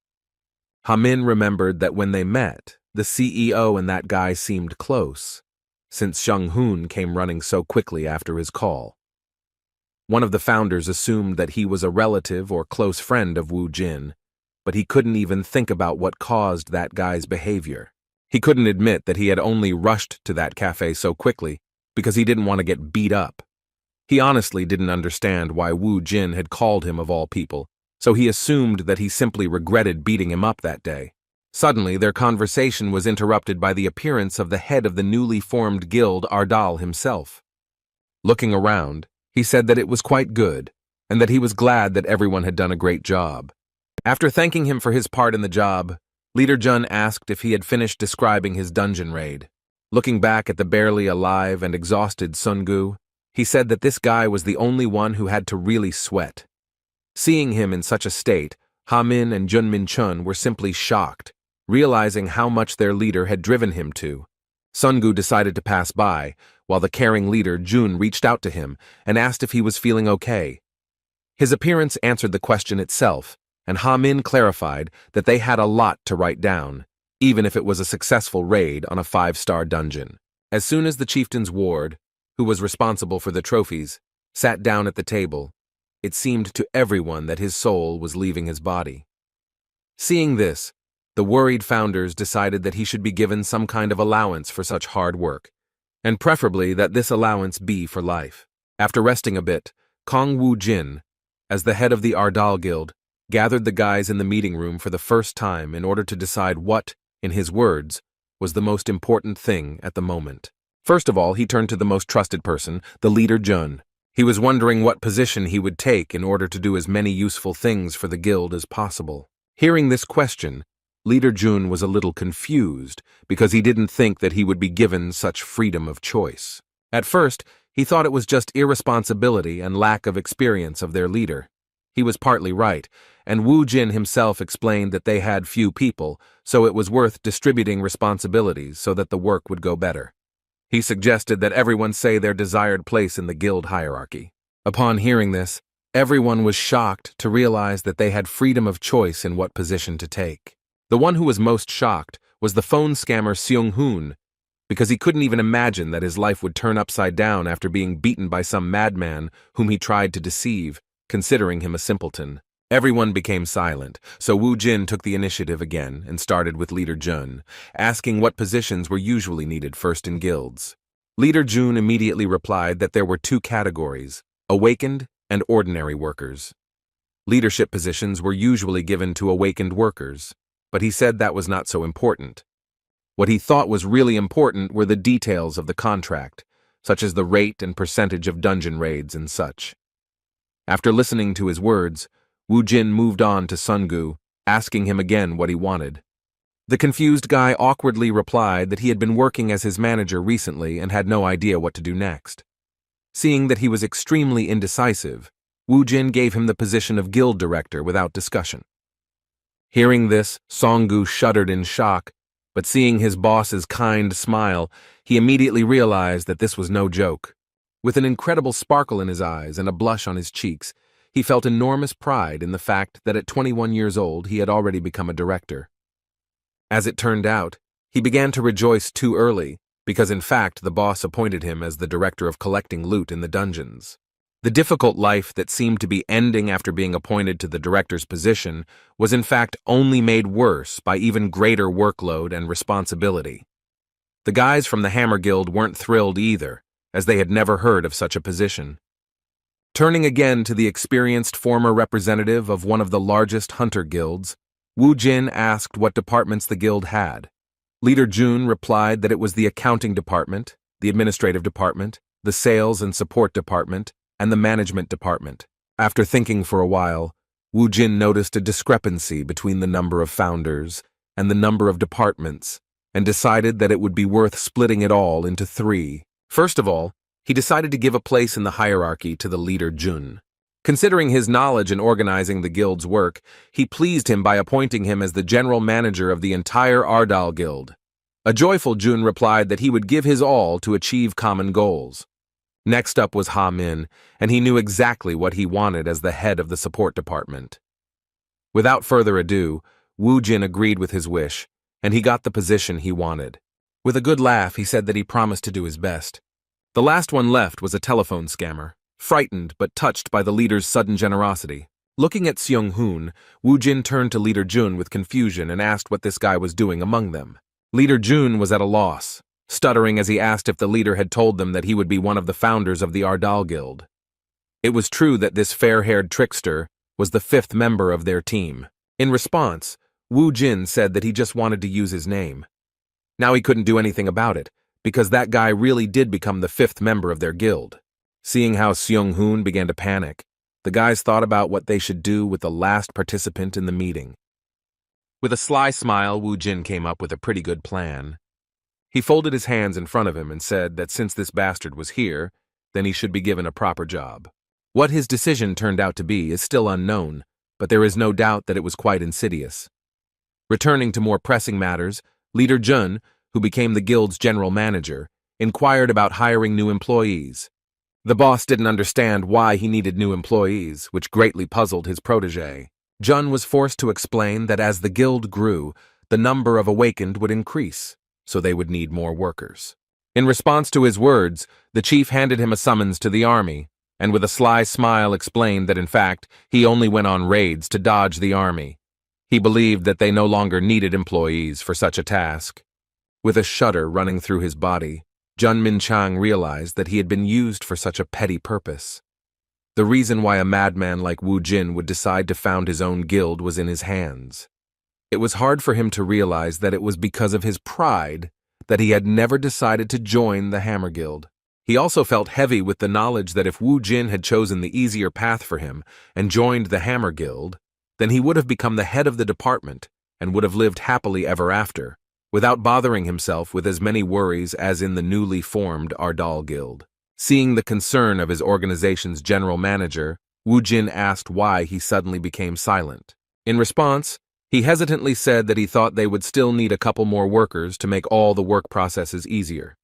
Hamin remembered that when they met, the CEO and that guy seemed close, since Seong-hoon came running so quickly after his call. One of the founders assumed that he was a relative or close friend of Woo Jin, but he couldn't even think about what caused that guy's behavior. He couldn't admit that he had only rushed to that cafe so quickly because he didn't want to get beat up. He honestly didn't understand why Woo Jin had called him of all people, so he assumed that he simply regretted beating him up that day. Suddenly, their conversation was interrupted by the appearance of the head of the newly formed guild Ardal himself. Looking around, he said that it was quite good, and that he was glad that everyone had done a great job. After thanking him for his part in the job, Leader Jun asked if he had finished describing his dungeon raid. Looking back at the barely alive and exhausted Sungu, he said that this guy was the only one who had to really sweat. Seeing him in such a state, Ha Min and Jun Min Chun were simply shocked, realizing how much their leader had driven him to. Sungu decided to pass by, while the caring leader Jun reached out to him and asked if he was feeling okay. His appearance answered the question itself, and Ha Min clarified that they had a lot to write down, even if it was a successful raid on a 5-star dungeon. As soon as the chieftain's ward, who was responsible for the trophies, sat down at the table, it seemed to everyone that his soul was leaving his body. Seeing this, the worried founders decided that he should be given some kind of allowance for such hard work, and preferably that this allowance be for life. After resting a bit, Kong Woo Jin, as the head of the Ardal Guild, gathered the guys in the meeting room for the first time in order to decide what, in his words, was the most important thing at the moment. First of all, he turned to the most trusted person, the leader Jun. He was wondering what position he would take in order to do as many useful things for the guild as possible. Hearing this question, Leader Jun was a little confused because he didn't think that he would be given such freedom of choice. At first, he thought it was just irresponsibility and lack of experience of their leader. He was partly right, and Wu Jin himself explained that they had few people, so it was worth distributing responsibilities so that the work would go better. He suggested that everyone say their desired place in the guild hierarchy. Upon hearing this, everyone was shocked to realize that they had freedom of choice in what position to take. The one who was most shocked was the phone scammer Seung-hoon, because he couldn't even imagine that his life would turn upside down after being beaten by some madman whom he tried to deceive, considering him a simpleton. Everyone became silent, so Wu Jin took the initiative again and started with Leader Jun, asking what positions were usually needed first in guilds. Leader Jun immediately replied that there were two categories, awakened and ordinary workers. Leadership positions were usually given to awakened workers, but he said that was not so important. What he thought was really important were the details of the contract, such as the rate and percentage of dungeon raids and such. After listening to his words, Wu Jin moved on to Sungu, asking him again what he wanted. The confused guy awkwardly replied that he had been working as his manager recently and had no idea what to do next. Seeing that he was extremely indecisive, Wu Jin gave him the position of guild director without discussion. Hearing this, Songgu shuddered in shock, but seeing his boss's kind smile, he immediately realized that this was no joke. With an incredible sparkle in his eyes and a blush on his cheeks, he felt enormous pride in the fact that at 21 years old he had already become a director. As it turned out, he began to rejoice too early, because in fact the boss appointed him as the director of collecting loot in the dungeons. The difficult life that seemed to be ending after being appointed to the director's position was in fact only made worse by even greater workload and responsibility. The guys from the Hammer Guild weren't thrilled either, as they had never heard of such a position. Turning again to the experienced former representative of one of the largest hunter guilds, Wu Jin asked what departments the guild had. Leader Jun replied that it was the accounting department, the administrative department, the sales and support department, and the management department. After thinking for a while, Wu Jin noticed a discrepancy between the number of founders and the number of departments, and decided that it would be worth splitting it all into three. First of all, he decided to give a place in the hierarchy to the leader Jun. Considering his knowledge in organizing the guild's work, he pleased him by appointing him as the general manager of the entire Ardal Guild. A joyful Jun replied that he would give his all to achieve common goals. Next up was Ha Min, and he knew exactly what he wanted as the head of the support department. Without further ado, Wu Jin agreed with his wish, and he got the position he wanted. With a good laugh, he said that he promised to do his best. The last one left was a telephone scammer, frightened but touched by the leader's sudden generosity. Looking at Seung-hoon, Wu Jin turned to Leader Jun with confusion and asked what this guy was doing among them. Leader Jun was at a loss, stuttering as he asked if the leader had told them that he would be one of the founders of the Ardal Guild. It was true that this fair-haired trickster was the fifth member of their team. In response, Wu Jin said that he just wanted to use his name. Now he couldn't do anything about it, because that guy really did become the fifth member of their guild. Seeing how Seung-hoon began to panic, the guys thought about what they should do with the last participant in the meeting. With a sly smile, Wu Jin came up with a pretty good plan. He folded his hands in front of him and said that since this bastard was here, then he should be given a proper job. What his decision turned out to be is still unknown, but there is no doubt that it was quite insidious. Returning to more pressing matters, Leader Jun, who became the guild's general manager, inquired about hiring new employees. The boss didn't understand why he needed new employees, which greatly puzzled his protege. Jun was forced to explain that as the guild grew, the number of awakened would increase, so they would need more workers. In response to his words, the chief handed him a summons to the army, and with a sly smile explained that in fact, he only went on raids to dodge the army. He believed that they no longer needed employees for such a task. With a shudder running through his body, Jun Minchang realized that he had been used for such a petty purpose. The reason why a madman like Wu Jin would decide to found his own guild was in his hands. It was hard for him to realize that it was because of his pride that he had never decided to join the Hammer Guild. He also felt heavy with the knowledge that if Wu Jin had chosen the easier path for him and joined the Hammer Guild, then he would have become the head of the department and would have lived happily ever after, without bothering himself with as many worries as in the newly formed Ardal Guild. Seeing the concern of his organization's general manager, Wu Jin asked why he suddenly became silent. In response, he hesitantly said that he thought they would still need a couple more workers to make all the work processes easier.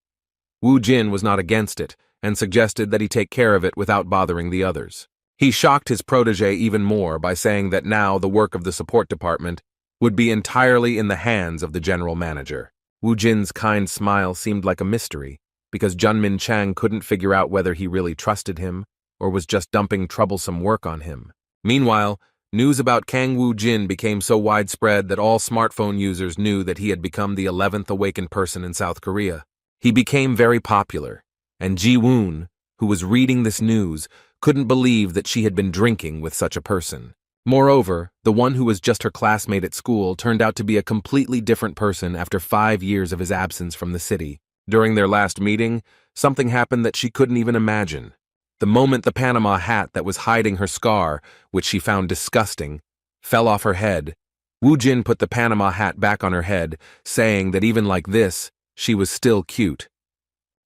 Wu Jin was not against it and suggested that he take care of it without bothering the others. He shocked his protege even more by saying that now the work of the support department would be entirely in the hands of the general manager. Wu Jin's kind smile seemed like a mystery, because Junmin Chang couldn't figure out whether he really trusted him or was just dumping troublesome work on him. Meanwhile, news about Kang Wu Jin became so widespread that all smartphone users knew that he had become the 11th awakened person in South Korea. He became very popular, and Ji-woon, who was reading this news, couldn't believe that she had been drinking with such a person. Moreover, the one who was just her classmate at school turned out to be a completely different person after 5 years of his absence from the city. During their last meeting, something happened that she couldn't even imagine. The moment the Panama hat that was hiding her scar, which she found disgusting, fell off her head, Wu Jin put the Panama hat back on her head, saying that even like this, she was still cute.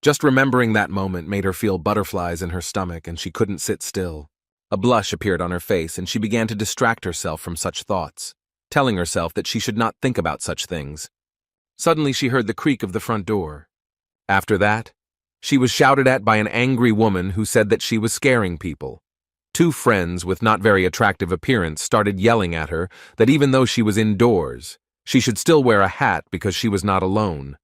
Just remembering that moment made her feel butterflies in her stomach, and she couldn't sit still. A blush appeared on her face, and she began to distract herself from such thoughts, telling herself that she should not think about such things. Suddenly she heard the creak of the front door. After that, she was shouted at by an angry woman who said that she was scaring people. 2 friends with not very attractive appearance started yelling at her that even though she was indoors, she should still wear a hat because she was not alone.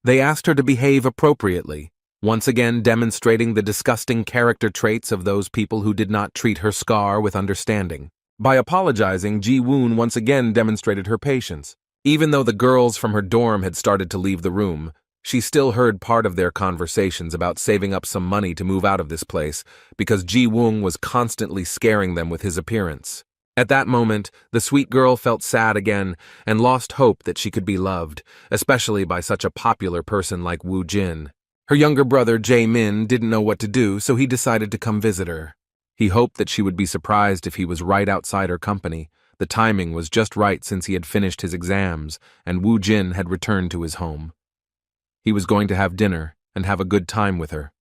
They asked her to behave appropriately, once again demonstrating the disgusting character traits of those people who did not treat her scar with understanding. By apologizing, Ji-woon once again demonstrated her patience. Even though the girls from her dorm had started to leave the room, she still heard part of their conversations about saving up some money to move out of this place because Ji-woon was constantly scaring them with his appearance. At that moment, the sweet girl felt sad again and lost hope that she could be loved, especially by such a popular person like Wu Jin. Her younger brother, Jae-min, didn't know what to do, so he decided to come visit her. He hoped that she would be surprised if he was right outside her company. The timing was just right since he had finished his exams and Wu Jin had returned to his home. He was going to have dinner and have a good time with her.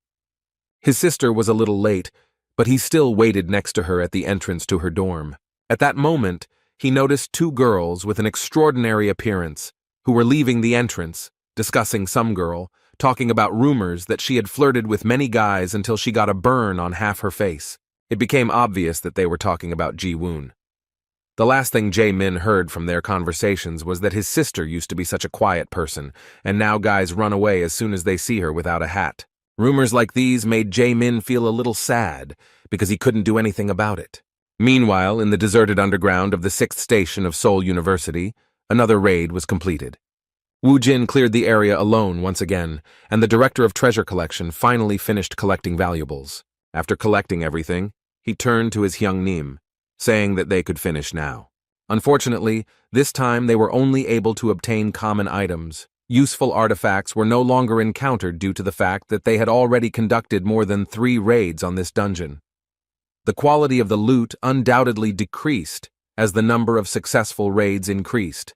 His sister was a little late, but he still waited next to her at the entrance to her dorm. At that moment, he noticed 2 girls with an extraordinary appearance who were leaving the entrance, discussing some girl, talking about rumors that she had flirted with many guys until she got a burn on half her face. It became obvious that they were talking about Ji-woon. The last thing Jae-min heard from their conversations was that his sister used to be such a quiet person, and now guys run away as soon as they see her without a hat. Rumors like these made Jae-min feel a little sad because he couldn't do anything about it. Meanwhile, in the deserted underground of the 6th station of Seoul University, another raid was completed. Wu Jin cleared the area alone once again, and the director of treasure collection finally finished collecting valuables. After collecting everything, he turned to his Hyungnim, saying that they could finish now. Unfortunately, this time they were only able to obtain common items. Useful artifacts were no longer encountered due to the fact that they had already conducted more than 3 raids on this dungeon. The quality of the loot undoubtedly decreased as the number of successful raids increased.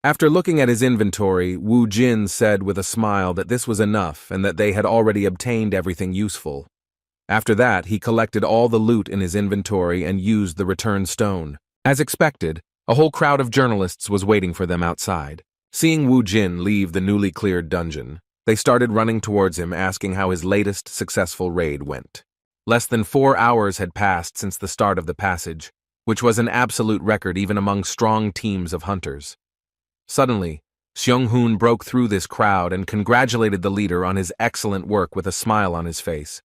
After looking at his inventory, Wu Jin said with a smile that this was enough and that they had already obtained everything useful. After that, he collected all the loot in his inventory and used the return stone. As expected, a whole crowd of journalists was waiting for them outside. Seeing Wu Jin leave the newly cleared dungeon, they started running towards him asking how his latest successful raid went. Less than 4 hours had passed since the start of the passage, which was an absolute record even among strong teams of hunters. Suddenly, Seung-hoon broke through this crowd and congratulated the leader on his excellent work with a smile on his face.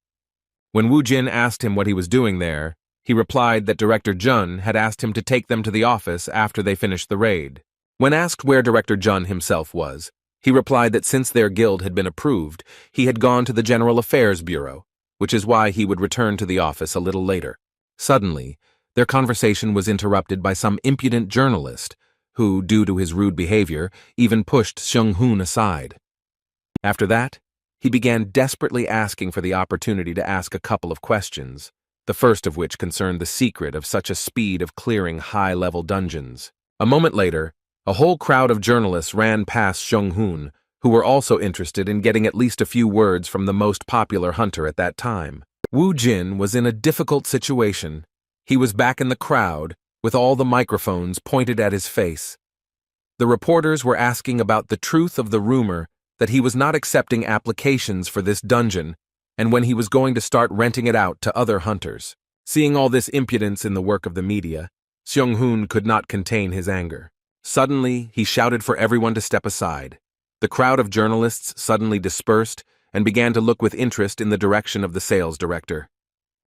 When Wu Jin asked him what he was doing there, he replied that Director Jun had asked him to take them to the office after they finished the raid. When asked where Director Jun himself was, he replied that since their guild had been approved, he had gone to the General Affairs Bureau, which is why he would return to the office a little later. Suddenly, their conversation was interrupted by some impudent journalist who, due to his rude behavior, even pushed Seung-hoon aside. After that, he began desperately asking for the opportunity to ask a couple of questions, the first of which concerned the secret of such a speed of clearing high-level dungeons. A moment later, a whole crowd of journalists ran past Seung-hoon, who were also interested in getting at least a few words from the most popular hunter at that time. Wu Jin was in a difficult situation He was back in the crowd, with all the microphones pointed at his face. The reporters were asking about the truth of the rumor that he was not accepting applications for this dungeon and when he was going to start renting it out to other hunters. Seeing all this impudence in the work of the media, Seung-hoon could not contain his anger. Suddenly, he shouted for everyone to step aside. The crowd of journalists suddenly dispersed and began to look with interest in the direction of the sales director.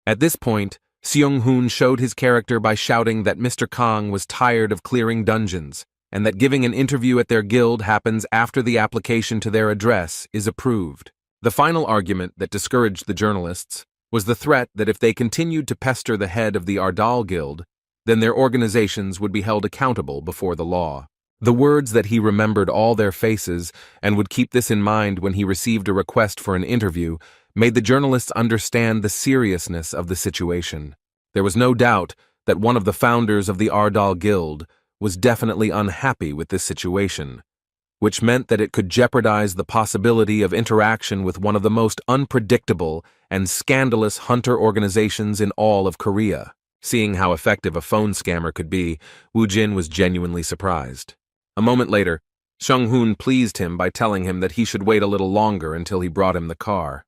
At this point, Seung-hoon showed his character by shouting that Mr. Kang was tired of clearing dungeons, and that giving an interview at their guild happens after the application to their address is approved. The final argument that discouraged the journalists was the threat that if they continued to pester the head of the Ardal Guild, then their organizations would be held accountable before the law. The words that he remembered all their faces and would keep this in mind when he received a request for an interview made the journalists understand the seriousness of the situation. There was no doubt that one of the founders of the Ardal Guild was definitely unhappy with this situation, which meant that it could jeopardize the possibility of interaction with one of the most unpredictable and scandalous hunter organizations in all of Korea. Seeing how effective a phone scammer could be, Woo-jin was genuinely surprised. A moment later, Seung-hoon pleased him by telling him that he should wait a little longer until he brought him the car.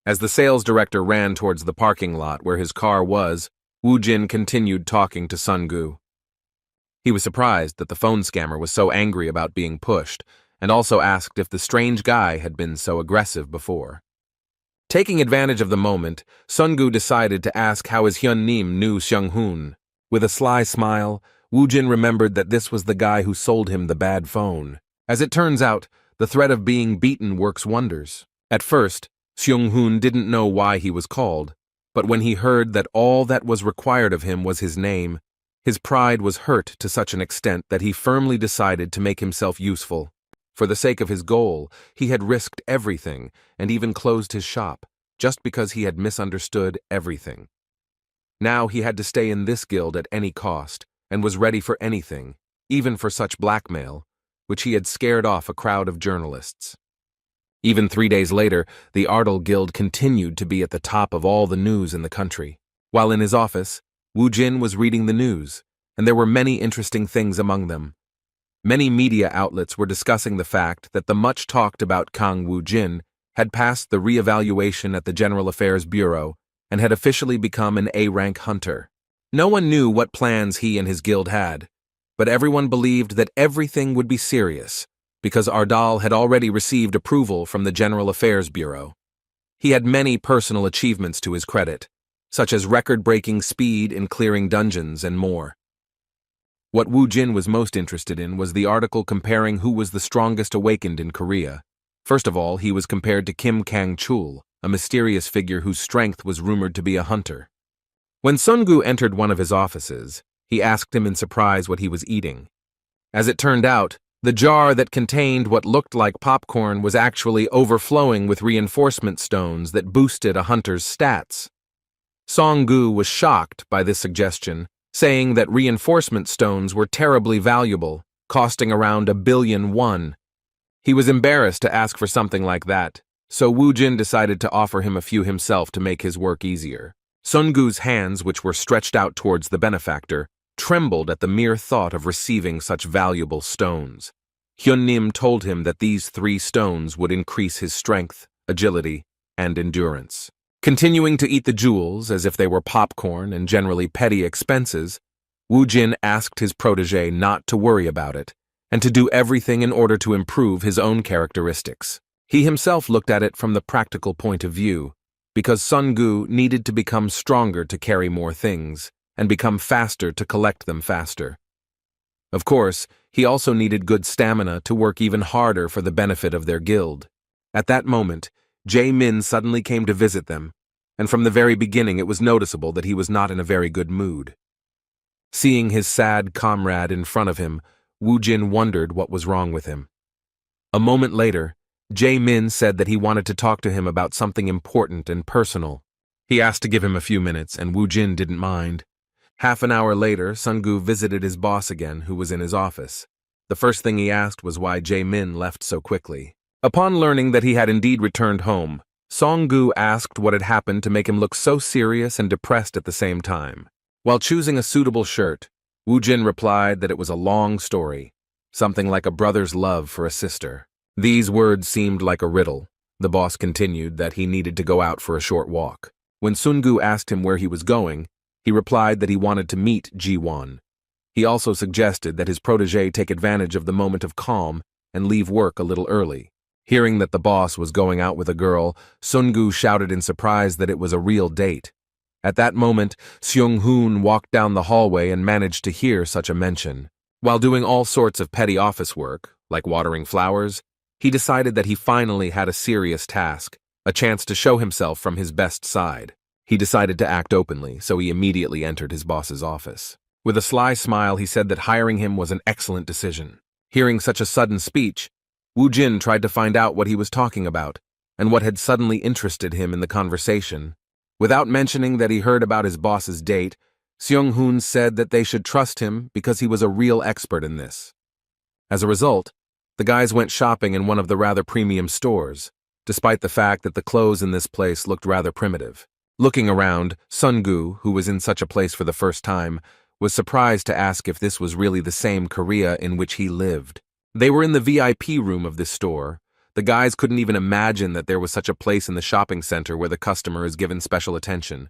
As the sales director ran towards the parking lot where his car was, Woo-jin continued talking to Sun-gu. He was surprised that the phone scammer was so angry about being pushed, and also asked if the strange guy had been so aggressive before. Taking advantage of the moment, Sun-gu decided to ask how his Hyun-nim knew Seung-hoon. With a sly smile, Woo-jin remembered that this was the guy who sold him the bad phone. As it turns out, the threat of being beaten works wonders. At first, Seung-hoon didn't know why he was called, but when he heard that all that was required of him was his name, his pride was hurt to such an extent that he firmly decided to make himself useful. For the sake of his goal, he had risked everything and even closed his shop, just because he had misunderstood everything. Now he had to stay in this guild at any cost, and was ready for anything, even for such blackmail, which he had scared off a crowd of journalists. Even 3 days later, the Ardal Guild continued to be at the top of all the news in the country. While in his office, Woo-jin was reading the news, and there were many interesting things among them. Many media outlets were discussing the fact that the much-talked-about Kang Woo-jin had passed the re-evaluation at the General Affairs Bureau and had officially become an A-rank hunter. No one knew what plans he and his guild had, but everyone believed that everything would be serious, because Ardal had already received approval from the General Affairs Bureau. He had many personal achievements to his credit, such as record-breaking speed in clearing dungeons and more. What Woo-jin was most interested in was the article comparing who was the strongest awakened in Korea. First of all, he was compared to Kim Kang-chul, a mysterious figure whose strength was rumored to be a hunter. When Sun-gu entered one of his offices, he asked him in surprise what he was eating. As it turned out, the jar that contained what looked like popcorn was actually overflowing with reinforcement stones that boosted a hunter's stats. Song-gu was shocked by this suggestion, saying that reinforcement stones were terribly valuable, costing around 1 billion won. He was embarrassed to ask for something like that, so Woo-jin decided to offer him a few himself to make his work easier. Sun-gu's hands, which were stretched out towards the benefactor, trembled at the mere thought of receiving such valuable stones. Hyun-nim told him that these 3 stones would increase his strength, agility, and endurance. Continuing to eat the jewels as if they were popcorn and generally petty expenses, Woo-jin asked his protege not to worry about it, and to do everything in order to improve his own characteristics. He himself looked at it from the practical point of view, because Sun-gu needed to become stronger to carry more things, and become faster to collect them faster. Of course, he also needed good stamina to work even harder for the benefit of their guild. At that moment, Jae-min suddenly came to visit them, and from the very beginning it was noticeable that he was not in a very good mood. Seeing his sad comrade in front of him, Woo-jin wondered what was wrong with him. A moment later, Jae-min said that he wanted to talk to him about something important and personal. He asked to give him a few minutes, and Woo-jin didn't mind. Half an hour later, Sun-gu visited his boss again, who was in his office. The first thing he asked was why Jae-min left so quickly. Upon learning that he had indeed returned home, Song-gu asked what had happened to make him look so serious and depressed at the same time. While choosing a suitable shirt, Woo Jin replied that it was a long story, something like a brother's love for a sister. These words seemed like a riddle. The boss continued that he needed to go out for a short walk. When Sungu asked him where he was going, he replied that he wanted to meet Ji-won. He also suggested that his protege take advantage of the moment of calm and leave work a little early. Hearing that the boss was going out with a girl, Sungu shouted in surprise that it was a real date. At that moment, Seung-hoon walked down the hallway and managed to hear such a mention. While doing all sorts of petty office work, like watering flowers, he decided that he finally had a serious task, a chance to show himself from his best side. He decided to act openly, so he immediately entered his boss's office. With a sly smile, he said that hiring him was an excellent decision. Hearing such a sudden speech, Woo Jin tried to find out what he was talking about and what had suddenly interested him in the conversation. Without mentioning that he heard about his boss's date, Seung-hoon said that they should trust him because he was a real expert in this. As a result, the guys went shopping in one of the rather premium stores, despite the fact that the clothes in this place looked rather primitive. Looking around, Sungu, who was in such a place for the first time, was surprised to ask if this was really the same Korea in which he lived. They were in the VIP room of this store. The guys couldn't even imagine that there was such a place in the shopping center where the customer is given special attention.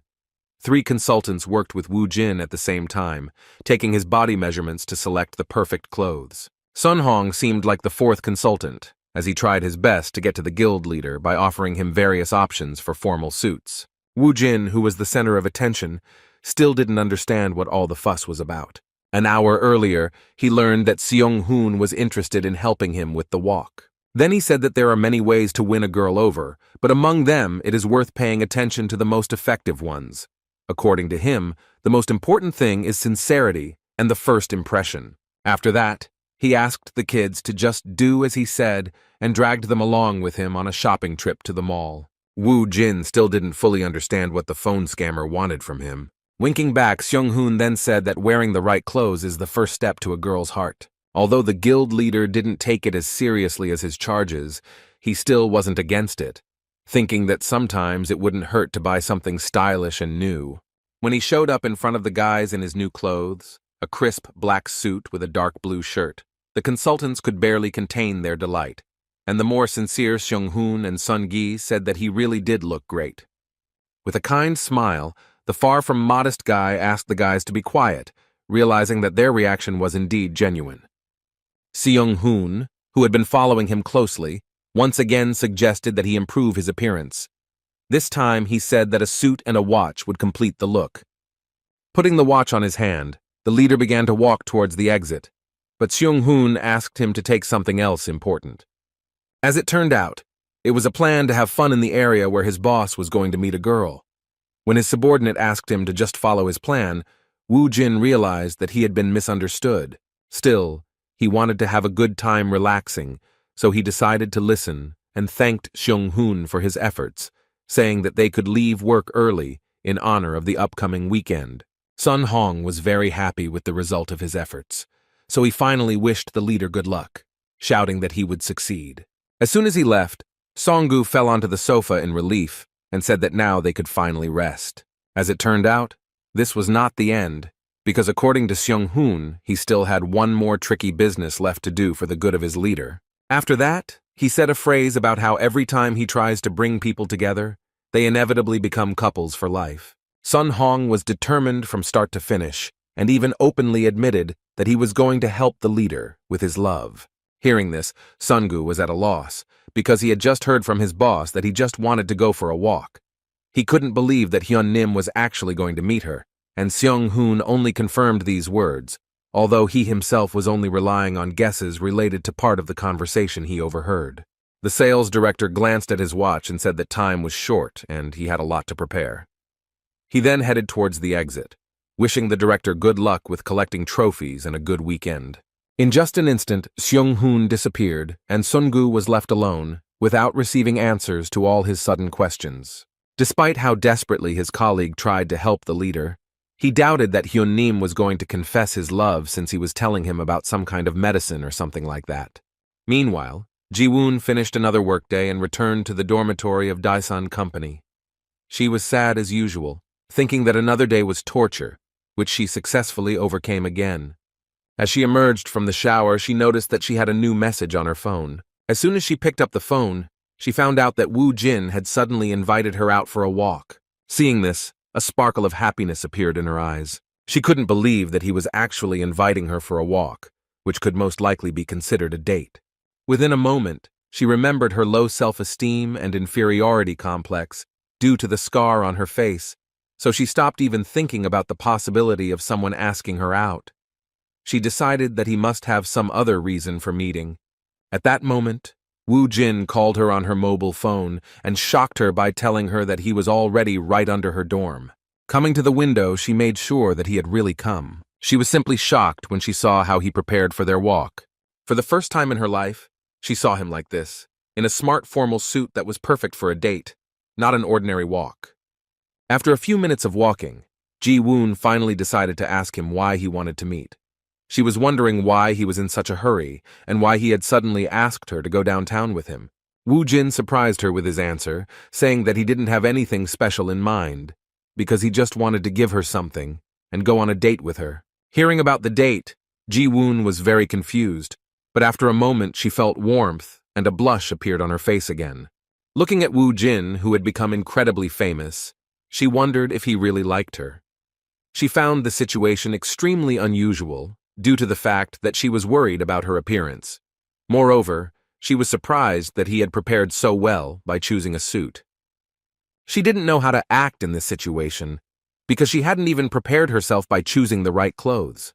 3 consultants worked with Woo Jin at the same time, taking his body measurements to select the perfect clothes. Sun Hong seemed like the 4th consultant, as he tried his best to get to the guild leader by offering him various options for formal suits. Woo Jin, who was the center of attention, still didn't understand what all the fuss was about. An hour earlier, he learned that Seung-hoon was interested in helping him with the walk. Then he said that there are many ways to win a girl over, but among them it is worth paying attention to the most effective ones. According to him, the most important thing is sincerity and the first impression. After that, he asked the kids to just do as he said and dragged them along with him on a shopping trip to the mall. Woo Jin still didn't fully understand what the phone scammer wanted from him. Winking back, Seung-hoon then said that wearing the right clothes is the first step to a girl's heart. Although the guild leader didn't take it as seriously as his charges, he still wasn't against it, thinking that sometimes it wouldn't hurt to buy something stylish and new. When he showed up in front of the guys in his new clothes, a crisp black suit with a dark blue shirt, the consultants could barely contain their delight, and the more sincere Seung-hoon and Sun-gi said that he really did look great. With a kind smile, the far-from modest guy asked the guys to be quiet, realizing that their reaction was indeed genuine. Seung-hoon, who had been following him closely, once again suggested that he improve his appearance. This time he said that a suit and a watch would complete the look. Putting the watch on his hand, the leader began to walk towards the exit, but Seung-hoon asked him to take something else important. As it turned out, it was a plan to have fun in the area where his boss was going to meet a girl. When his subordinate asked him to just follow his plan, Woo Jin realized that he had been misunderstood. Still, he wanted to have a good time relaxing, so he decided to listen and thanked Seung-hoon for his efforts, saying that they could leave work early in honor of the upcoming weekend. Sun Hong was very happy with the result of his efforts, so he finally wished the leader good luck, shouting that he would succeed. As soon as he left, Song-gu fell onto the sofa in relief and said that now they could finally rest. As it turned out, this was not the end, because according to Seung-hoon, he still had one more tricky business left to do for the good of his leader. After that, he said a phrase about how every time he tries to bring people together, they inevitably become couples for life. Sun Hong was determined from start to finish, and even openly admitted that he was going to help the leader with his love. Hearing this, Sungu was at a loss, because he had just heard from his boss that he just wanted to go for a walk. He couldn't believe that Hyun Nim was actually going to meet her, and Seung-hoon only confirmed these words, although he himself was only relying on guesses related to part of the conversation he overheard. The sales director glanced at his watch and said that time was short and he had a lot to prepare. He then headed towards the exit, wishing the director good luck with collecting trophies and a good weekend. In just an instant, Seung-hoon disappeared, and Sungu was left alone, without receiving answers to all his sudden questions. Despite how desperately his colleague tried to help the leader, he doubted that Hyun Nim was going to confess his love since he was telling him about some kind of medicine or something like that. Meanwhile, Ji-woon finished another workday and returned to the dormitory of Daesan Company. She was sad as usual, thinking that another day was torture, which she successfully overcame again. As she emerged from the shower, she noticed that she had a new message on her phone. As soon as she picked up the phone, she found out that Woo Jin had suddenly invited her out for a walk. Seeing this, a sparkle of happiness appeared in her eyes. She couldn't believe that he was actually inviting her for a walk, which could most likely be considered a date. Within a moment, she remembered her low self-esteem and inferiority complex due to the scar on her face, so she stopped even thinking about the possibility of someone asking her out. She decided that he must have some other reason for meeting. At that moment, Woo Jin called her on her mobile phone and shocked her by telling her that he was already right under her dorm. Coming to the window, she made sure that he had really come. She was simply shocked when she saw how he prepared for their walk. For the first time in her life, she saw him like this, in a smart formal suit that was perfect for a date, not an ordinary walk. After a few minutes of walking, Ji-woon finally decided to ask him why he wanted to meet. She was wondering why he was in such a hurry and why he had suddenly asked her to go downtown with him. Woo Jin surprised her with his answer, saying that he didn't have anything special in mind, because he just wanted to give her something and go on a date with her. Hearing about the date, Ji-woon was very confused, but after a moment she felt warmth and a blush appeared on her face again. Looking at Woo Jin, who had become incredibly famous, she wondered if he really liked her. She found the situation extremely unusual, due to the fact that she was worried about her appearance. Moreover, she was surprised that he had prepared so well by choosing a suit. She didn't know how to act in this situation, because she hadn't even prepared herself by choosing the right clothes.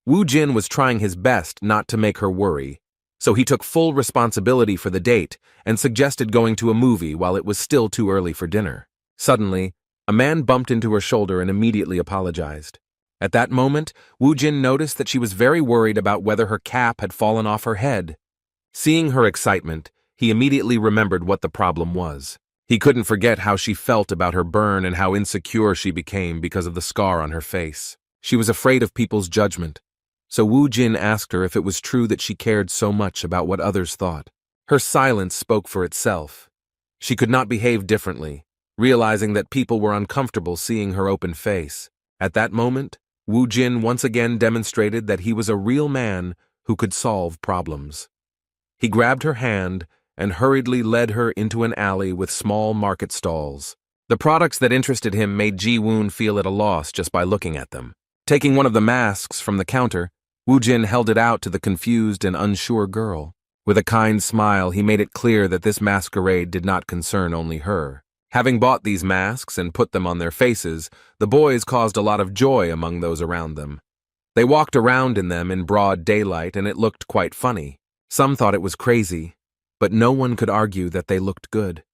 Woo Jin was trying his best not to make her worry, so he took full responsibility for the date and suggested going to a movie while it was still too early for dinner. Suddenly, a man bumped into her shoulder and immediately apologized. At that moment, Woo Jin noticed that she was very worried about whether her cap had fallen off her head. Seeing her excitement, he immediately remembered what the problem was. He couldn't forget how she felt about her burn and how insecure she became because of the scar on her face. She was afraid of people's judgment, so Woo Jin asked her if it was true that she cared so much about what others thought. Her silence spoke for itself. She could not behave differently, realizing that people were uncomfortable seeing her open face. At that moment, Woo Jin once again demonstrated that he was a real man who could solve problems. He grabbed her hand and hurriedly led her into an alley with small market stalls. The products that interested him made Ji-woon feel at a loss just by looking at them. Taking one of the masks from the counter, Woo Jin held it out to the confused and unsure girl. With a kind smile, he made it clear that this masquerade did not concern only her. Having bought these masks and put them on their faces, the boys caused a lot of joy among those around them. They walked around in them in broad daylight, and it looked quite funny. Some thought it was crazy, but no one could argue that they looked good.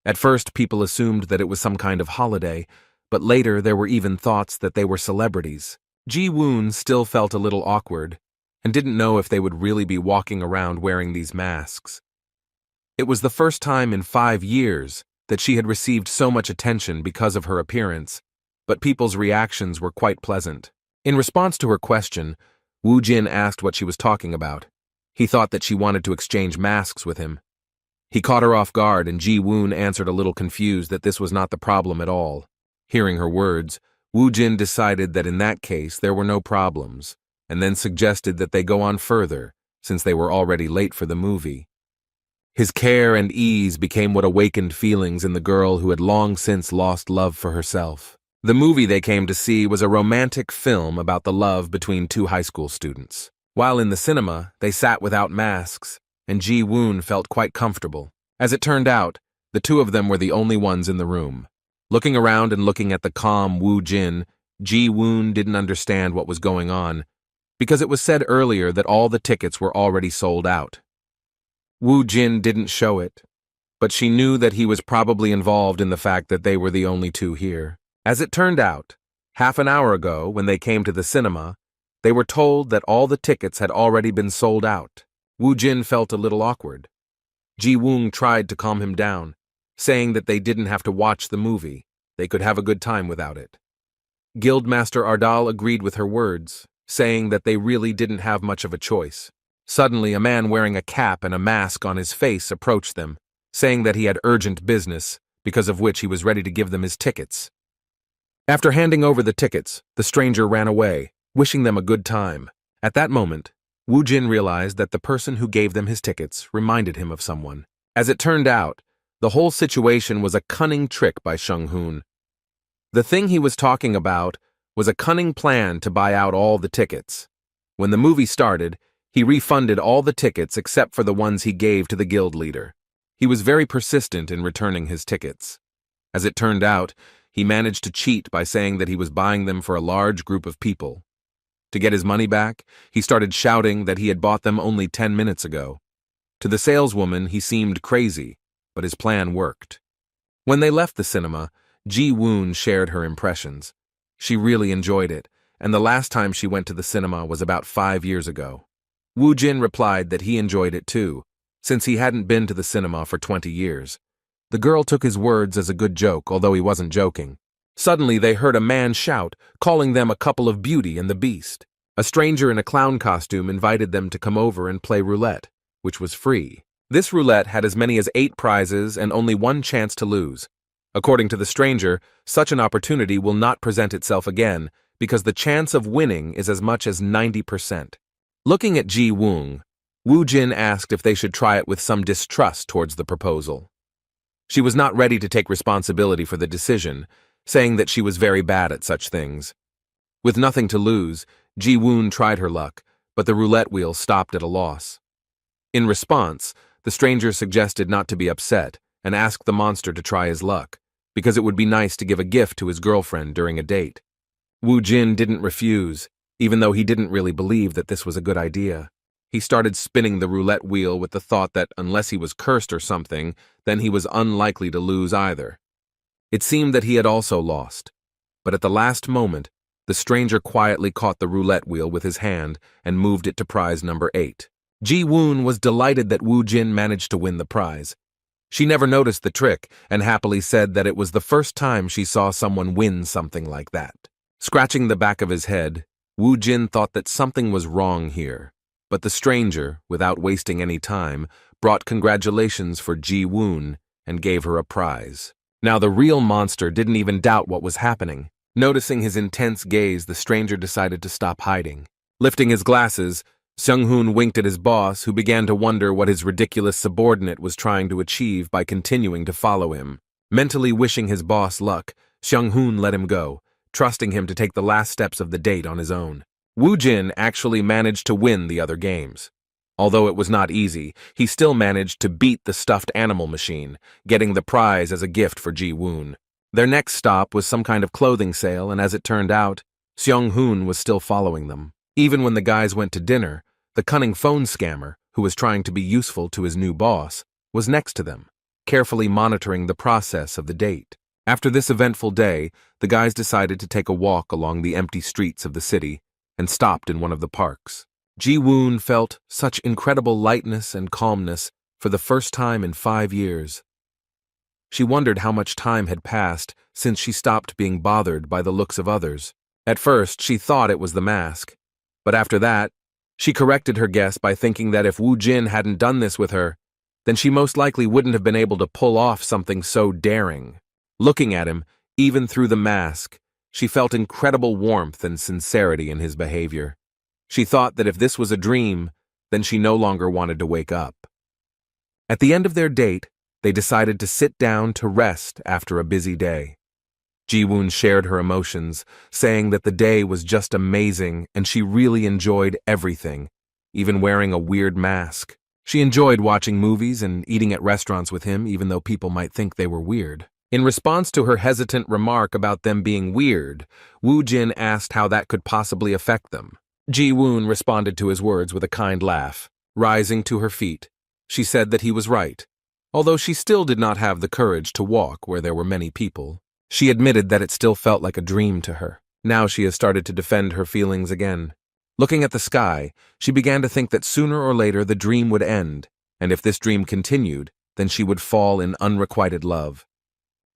At first, people assumed that it was some kind of holiday, but later there were even thoughts that they were celebrities. Ji-woon still felt a little awkward, and didn't know if they would really be walking around wearing these masks. It was the first time in 5 years that she had received so much attention because of her appearance, but people's reactions were quite pleasant. In response to her question, Woo Jin asked what she was talking about. He thought that she wanted to exchange masks with him. He caught her off guard, and Ji-woon answered a little confused that this was not the problem at all. Hearing her words, Woo Jin decided that in that case there were no problems, and then suggested that they go on further, since they were already late for the movie. His care and ease became what awakened feelings in the girl who had long since lost love for herself. The movie they came to see was a romantic film about the love between 2 high school students. While in the cinema, they sat without masks, and Ji-woon felt quite comfortable. As it turned out, the 2 of them were the only ones in the room. Looking around and looking at the calm Woo Jin, Ji-woon didn't understand what was going on, because it was said earlier that all the tickets were already sold out. Woo Jin didn't show it, but she knew that he was probably involved in the fact that they were the only 2 here. As it turned out, half an hour ago, when they came to the cinema, they were told that all the tickets had already been sold out. Woo Jin felt a little awkward. Ji-woon tried to calm him down, saying that they didn't have to watch the movie, they could have a good time without it. Guildmaster Ardal agreed with her words, saying that they really didn't have much of a choice. Suddenly, a man wearing a cap and a mask on his face approached them, saying that he had urgent business, because of which he was ready to give them his tickets. After handing over the tickets, the stranger ran away, wishing them a good time. At that moment, Wu Jin realized that the person who gave them his tickets reminded him of someone. As it turned out, the whole situation was a cunning trick by Sheng Hun. The thing he was talking about was a cunning plan to buy out all the tickets. When the movie started, he refunded all the tickets except for the ones he gave to the guild leader. He was very persistent in returning his tickets. As it turned out, he managed to cheat by saying that he was buying them for a large group of people. To get his money back, he started shouting that he had bought them only 10 minutes ago. To the saleswoman, he seemed crazy, but his plan worked. When they left the cinema, Ji-woon shared her impressions. She really enjoyed it, and the last time she went to the cinema was about 5 years ago. Wu Jin replied that he enjoyed it too, since he hadn't been to the cinema for 20 years. The girl took his words as a good joke, although he wasn't joking. Suddenly they heard a man shout, calling them a couple of Beauty and the Beast. A stranger in a clown costume invited them to come over and play roulette, which was free. This roulette had as many as 8 prizes and only one chance to lose. According to the stranger, such an opportunity will not present itself again because the chance of winning is as much as 90%. Looking at Ji-woon, Wu Jin asked if they should try it with some distrust towards the proposal. She was not ready to take responsibility for the decision, saying that she was very bad at such things. With nothing to lose, Ji-woon tried her luck, but the roulette wheel stopped at a loss. In response, the stranger suggested not to be upset and asked the monster to try his luck, because it would be nice to give a gift to his girlfriend during a date. Wu Jin didn't refuse, even though he didn't really believe that this was a good idea. He started spinning the roulette wheel with the thought that unless he was cursed or something, then he was unlikely to lose either. It seemed that he had also lost, but at the last moment, the stranger quietly caught the roulette wheel with his hand and moved it to prize number 8. Ji-woon was delighted that Wu Jin managed to win the prize. She never noticed the trick and happily said that it was the first time she saw someone win something like that. Scratching the back of his head, Wu Jin thought that something was wrong here, but the stranger, without wasting any time, brought congratulations for Ji-woon and gave her a prize. Now the real monster didn't even doubt what was happening. Noticing his intense gaze, the stranger decided to stop hiding. Lifting his glasses, Seung-hoon winked at his boss, who began to wonder what his ridiculous subordinate was trying to achieve by continuing to follow him. Mentally wishing his boss luck, Seung-hoon let him go, trusting him to take the last steps of the date on his own. Wu Jin actually managed to win the other games. Although it was not easy, he still managed to beat the stuffed animal machine, getting the prize as a gift for Ji-woon. Their next stop was some kind of clothing sale, and as it turned out, Seung-hoon was still following them. Even when the guys went to dinner, the cunning phone scammer, who was trying to be useful to his new boss, was next to them, carefully monitoring the process of the date. After this eventful day, the guys decided to take a walk along the empty streets of the city and stopped in one of the parks. Ji-woon felt such incredible lightness and calmness for the first time in 5 years. She wondered how much time had passed since she stopped being bothered by the looks of others. At first, she thought it was the mask, but after that, she corrected her guess by thinking that if Wu Jin hadn't done this with her, then she most likely wouldn't have been able to pull off something so daring. Looking at him, even through the mask, she felt incredible warmth and sincerity in his behavior. She thought that if this was a dream, then she no longer wanted to wake up. At the end of their date, they decided to sit down to rest after a busy day. Ji-woon shared her emotions, saying that the day was just amazing and she really enjoyed everything, even wearing a weird mask. She enjoyed watching movies and eating at restaurants with him, even though people might think they were weird. In response to her hesitant remark about them being weird, Wu Jin asked how that could possibly affect them. Ji-woon responded to his words with a kind laugh. Rising to her feet, she said that he was right. Although she still did not have the courage to walk where there were many people, she admitted that it still felt like a dream to her. Now she has started to defend her feelings again. Looking at the sky, she began to think that sooner or later the dream would end, and if this dream continued, then she would fall in unrequited love.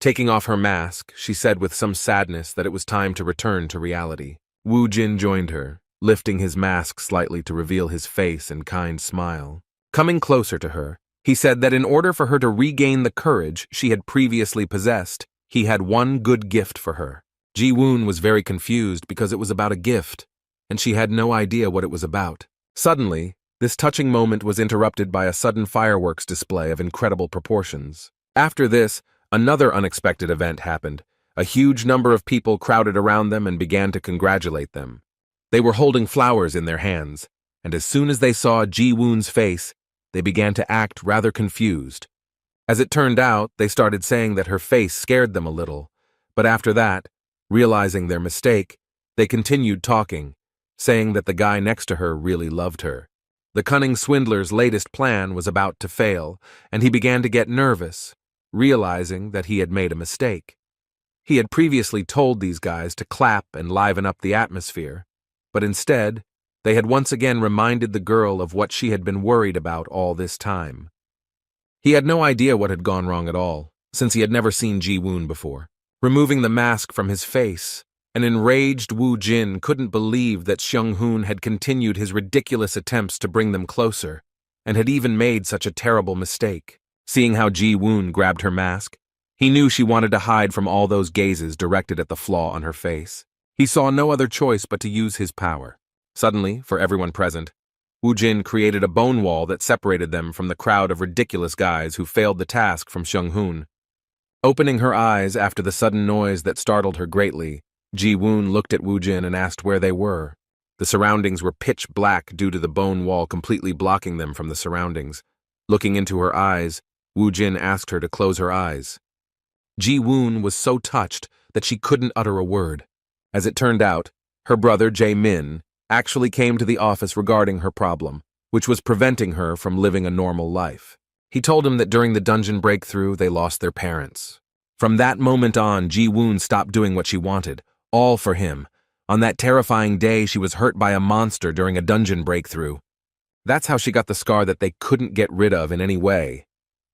Taking off her mask, she said with some sadness that it was time to return to reality. Wu Jin joined her, lifting his mask slightly to reveal his face and kind smile. Coming closer to her, he said that in order for her to regain the courage she had previously possessed, he had one good gift for her. Ji-woon was very confused because it was about a gift, and she had no idea what it was about. Suddenly, this touching moment was interrupted by a sudden fireworks display of incredible proportions. After this, another unexpected event happened. A huge number of people crowded around them and began to congratulate them. They were holding flowers in their hands, and as soon as they saw Ji-woon's face, they began to act rather confused. As it turned out, they started saying that her face scared them a little, but after that, realizing their mistake, they continued talking, saying that the guy next to her really loved her. The cunning swindler's latest plan was about to fail, and he began to get nervous, realizing that he had made a mistake. He had previously told these guys to clap and liven up the atmosphere, but instead, they had once again reminded the girl of what she had been worried about all this time. He had no idea what had gone wrong at all, since he had never seen Ji-woon before. Removing the mask from his face, an enraged Woo Jin couldn't believe that Seung-hoon had continued his ridiculous attempts to bring them closer, and had even made such a terrible mistake. Seeing how Ji-woon grabbed her mask, he knew she wanted to hide from all those gazes directed at the flaw on her face. He saw no other choice but to use his power. Suddenly, for everyone present, Woo Jin created a bone wall that separated them from the crowd of ridiculous guys who failed the task from Seung-hoon. Opening her eyes after the sudden noise that startled her greatly, Ji-woon looked at Woo Jin and asked where they were. The surroundings were pitch black due to the bone wall completely blocking them from the surroundings. Looking into her eyes, Woo Jin asked her to close her eyes. Ji-woon was so touched that she couldn't utter a word. As it turned out, her brother Jae-min actually came to the office regarding her problem, which was preventing her from living a normal life. He told him that during the dungeon breakthrough, they lost their parents. From that moment on, Ji-woon stopped doing what she wanted, all for him. On that terrifying day, she was hurt by a monster during a dungeon breakthrough. That's how she got the scar that they couldn't get rid of in any way.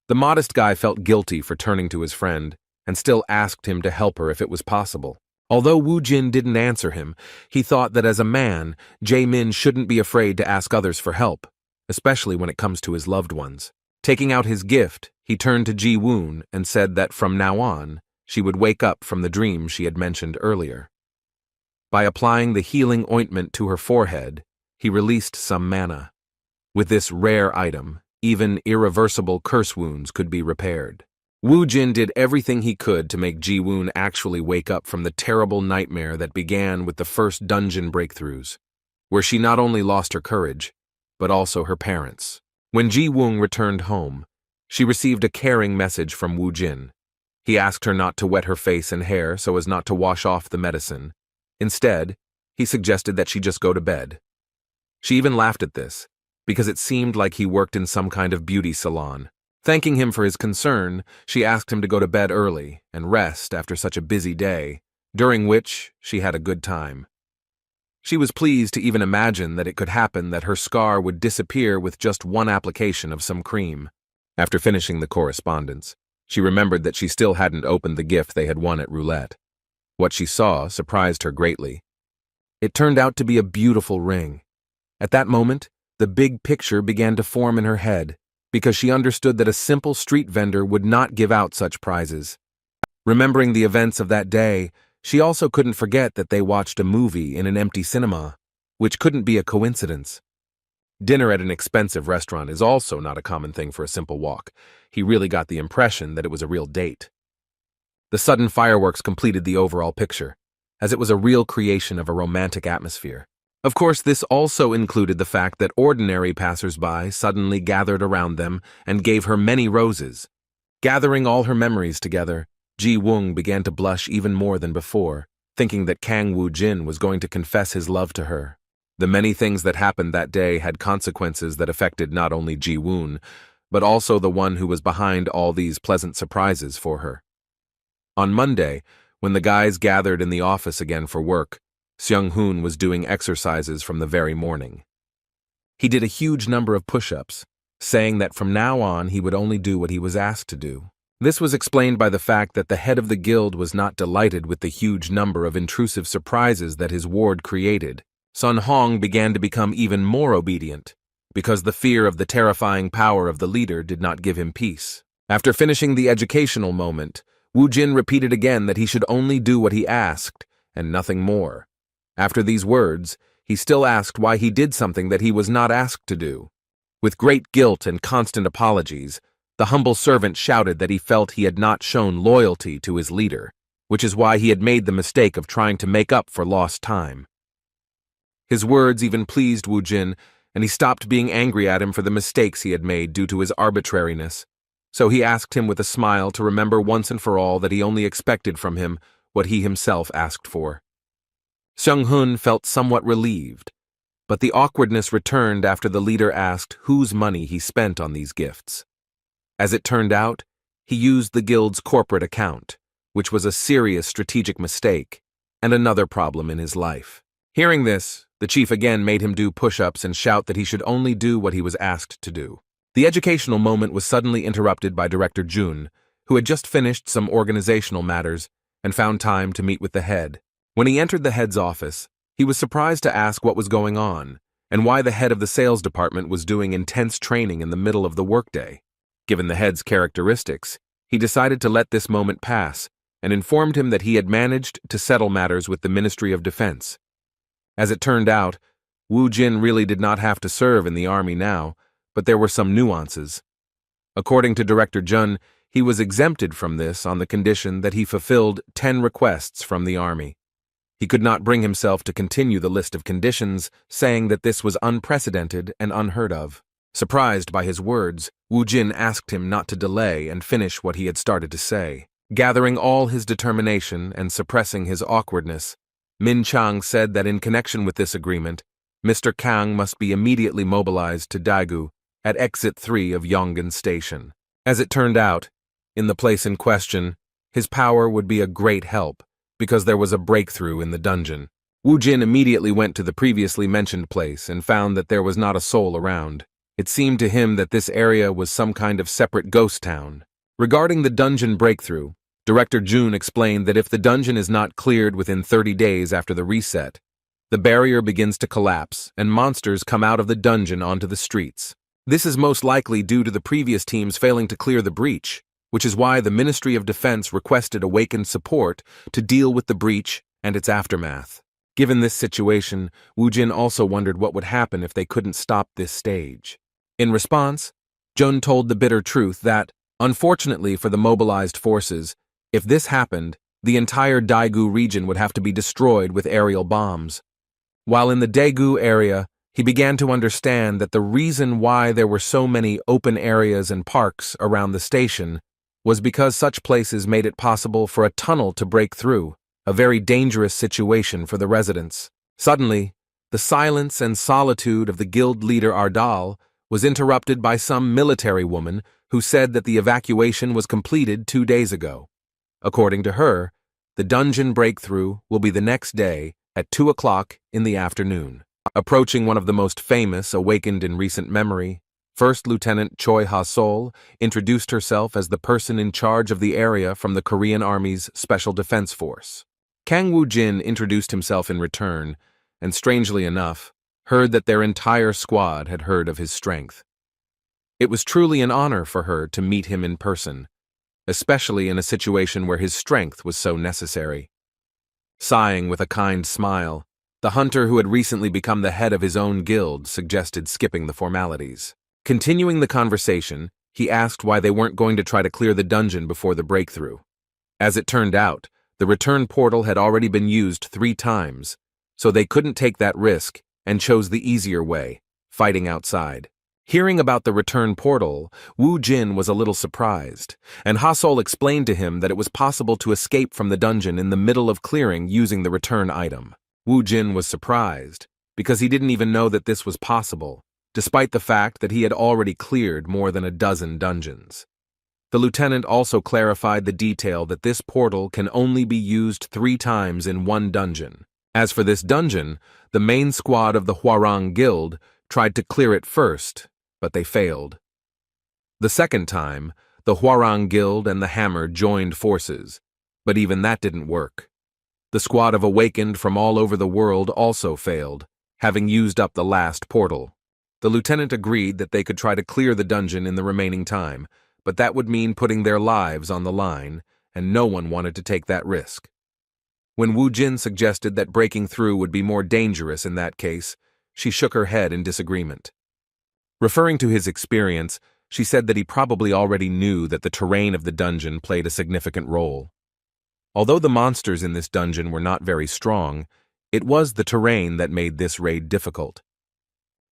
The modest guy felt guilty for turning to his friend, and still asked him to help her if it was possible. Although Woo Jin didn't answer him, he thought that as a man, Jae-min shouldn't be afraid to ask others for help, especially when it comes to his loved ones. Taking out his gift, he turned to Ji-woon and said that from now on, she would wake up from the dream she had mentioned earlier. By applying the healing ointment to her forehead, he released some mana. With this rare item, even irreversible curse wounds could be repaired. Woo Jin did everything he could to make Ji-woon actually wake up from the terrible nightmare that began with the first dungeon breakthroughs, where she not only lost her courage, but also her parents. When Ji-woon returned home, she received a caring message from Woo Jin. He asked her not to wet her face and hair so as not to wash off the medicine. Instead, he suggested that she just go to bed. She even laughed at this, because it seemed like he worked in some kind of beauty salon. Thanking him for his concern, she asked him to go to bed early and rest after such a busy day, during which she had a good time. She was pleased to even imagine that it could happen that her scar would disappear with just one application of some cream. After finishing the correspondence, she remembered that she still hadn't opened the gift they had won at roulette. What she saw surprised her greatly. It turned out to be a beautiful ring. At that moment, the big picture began to form in her head, because she understood that a simple street vendor would not give out such prizes. Remembering the events of that day, she also couldn't forget that they watched a movie in an empty cinema, which couldn't be a coincidence. Dinner at an expensive restaurant is also not a common thing for a simple walk. He really got the impression that it was a real date. The sudden fireworks completed the overall picture, as it was a real creation of a romantic atmosphere. Of course, this also included the fact that ordinary passers-by suddenly gathered around them and gave her many roses. Gathering all her memories together, Ji-woon began to blush even more than before, thinking that Kang Woo-jin was going to confess his love to her. The many things that happened that day had consequences that affected not only Ji-woon, but also the one who was behind all these pleasant surprises for her. On Monday, when the guys gathered in the office again for work, Seung-hoon was doing exercises from the very morning. He did a huge number of push-ups, saying that from now on he would only do what he was asked to do. This was explained by the fact that the head of the guild was not delighted with the huge number of intrusive surprises that his ward created. Sun Hong began to become even more obedient, because the fear of the terrifying power of the leader did not give him peace. After finishing the educational moment, Woo Jin repeated again that he should only do what he asked, and nothing more. After these words, he still asked why he did something that he was not asked to do. With great guilt and constant apologies, the humble servant shouted that he felt he had not shown loyalty to his leader, which is why he had made the mistake of trying to make up for lost time. His words even pleased Wu Jin, and he stopped being angry at him for the mistakes he had made due to his arbitrariness. So he asked him with a smile to remember once and for all that he only expected from him what he himself asked for. Seung-hun felt somewhat relieved, but the awkwardness returned after the leader asked whose money he spent on these gifts. As it turned out, he used the guild's corporate account, which was a serious strategic mistake and another problem in his life. Hearing this, the chief again made him do push-ups and shout that he should only do what he was asked to do. The educational moment was suddenly interrupted by Director Jun, who had just finished some organizational matters and found time to meet with the head. When he entered the head's office, he was surprised to ask what was going on and why the head of the sales department was doing intense training in the middle of the workday. Given the head's characteristics, he decided to let this moment pass and informed him that he had managed to settle matters with the Ministry of Defense. As it turned out, Wu Jin really did not have to serve in the army now, but there were some nuances. According to Director Jun, he was exempted from this on the condition that he fulfilled 10 requests from the army. He could not bring himself to continue the list of conditions, saying that this was unprecedented and unheard of. Surprised by his words, Wu Jin asked him not to delay and finish what he had started to say. Gathering all his determination and suppressing his awkwardness, Min Chang said that in connection with this agreement, Mr. Kang must be immediately mobilized to Daegu at Exit 3 of Yongan Station. As it turned out, in the place in question, his power would be a great help, because there was a breakthrough in the dungeon. Wu Jin immediately went to the previously mentioned place and found that there was not a soul around. It seemed to him that this area was some kind of separate ghost town. Regarding the dungeon breakthrough, Director Jun explained that if the dungeon is not cleared within 30 days after the reset, the barrier begins to collapse and monsters come out of the dungeon onto the streets. This is most likely due to the previous teams failing to clear the breach, which is why the Ministry of Defense requested awakened support to deal with the breach and its aftermath. Given this situation, Wu Jin also wondered what would happen if they couldn't stop this stage. In response, Jun told the bitter truth that, unfortunately for the mobilized forces, if this happened, the entire Daegu region would have to be destroyed with aerial bombs. While in the Daegu area, he began to understand that the reason why there were so many open areas and parks around the station was because such places made it possible for a tunnel to break through, a very dangerous situation for the residents. Suddenly, the silence and solitude of the guild leader Ardal was interrupted by some military woman who said that the evacuation was completed 2 days ago. According to her, the dungeon breakthrough will be the next day at 2 o'clock in the afternoon. Approaching one of the most famous awakened in recent memory, First Lieutenant Choi Ha-sol introduced herself as the person in charge of the area from the Korean Army's Special Defense Force. Kang Woo-jin introduced himself in return, and strangely enough, heard that their entire squad had heard of his strength. It was truly an honor for her to meet him in person, especially in a situation where his strength was so necessary. Sighing with a kind smile, the hunter who had recently become the head of his own guild suggested skipping the formalities. Continuing the conversation, he asked why they weren't going to try to clear the dungeon before the breakthrough. As it turned out, the return portal had already been used 3 times, so they couldn't take that risk and chose the easier way, fighting outside. Hearing about the return portal, Wu Jin was a little surprised, and Ha-sol explained to him that it was possible to escape from the dungeon in the middle of clearing using the return item. Wu Jin was surprised, because he didn't even know that this was possible, despite the fact that he had already cleared more than a dozen dungeons. The lieutenant also clarified the detail that this portal can only be used 3 times in one dungeon. As for this dungeon, the main squad of the Hwarang Guild tried to clear it first, but they failed. The second time, the Hwarang Guild and the Hammer joined forces, but even that didn't work. The squad of Awakened from all over the world also failed, having used up the last portal. The lieutenant agreed that they could try to clear the dungeon in the remaining time, but that would mean putting their lives on the line, and no one wanted to take that risk. When Wu Jin suggested that breaking through would be more dangerous in that case, she shook her head in disagreement. Referring to his experience, she said that he probably already knew that the terrain of the dungeon played a significant role. Although the monsters in this dungeon were not very strong, it was the terrain that made this raid difficult.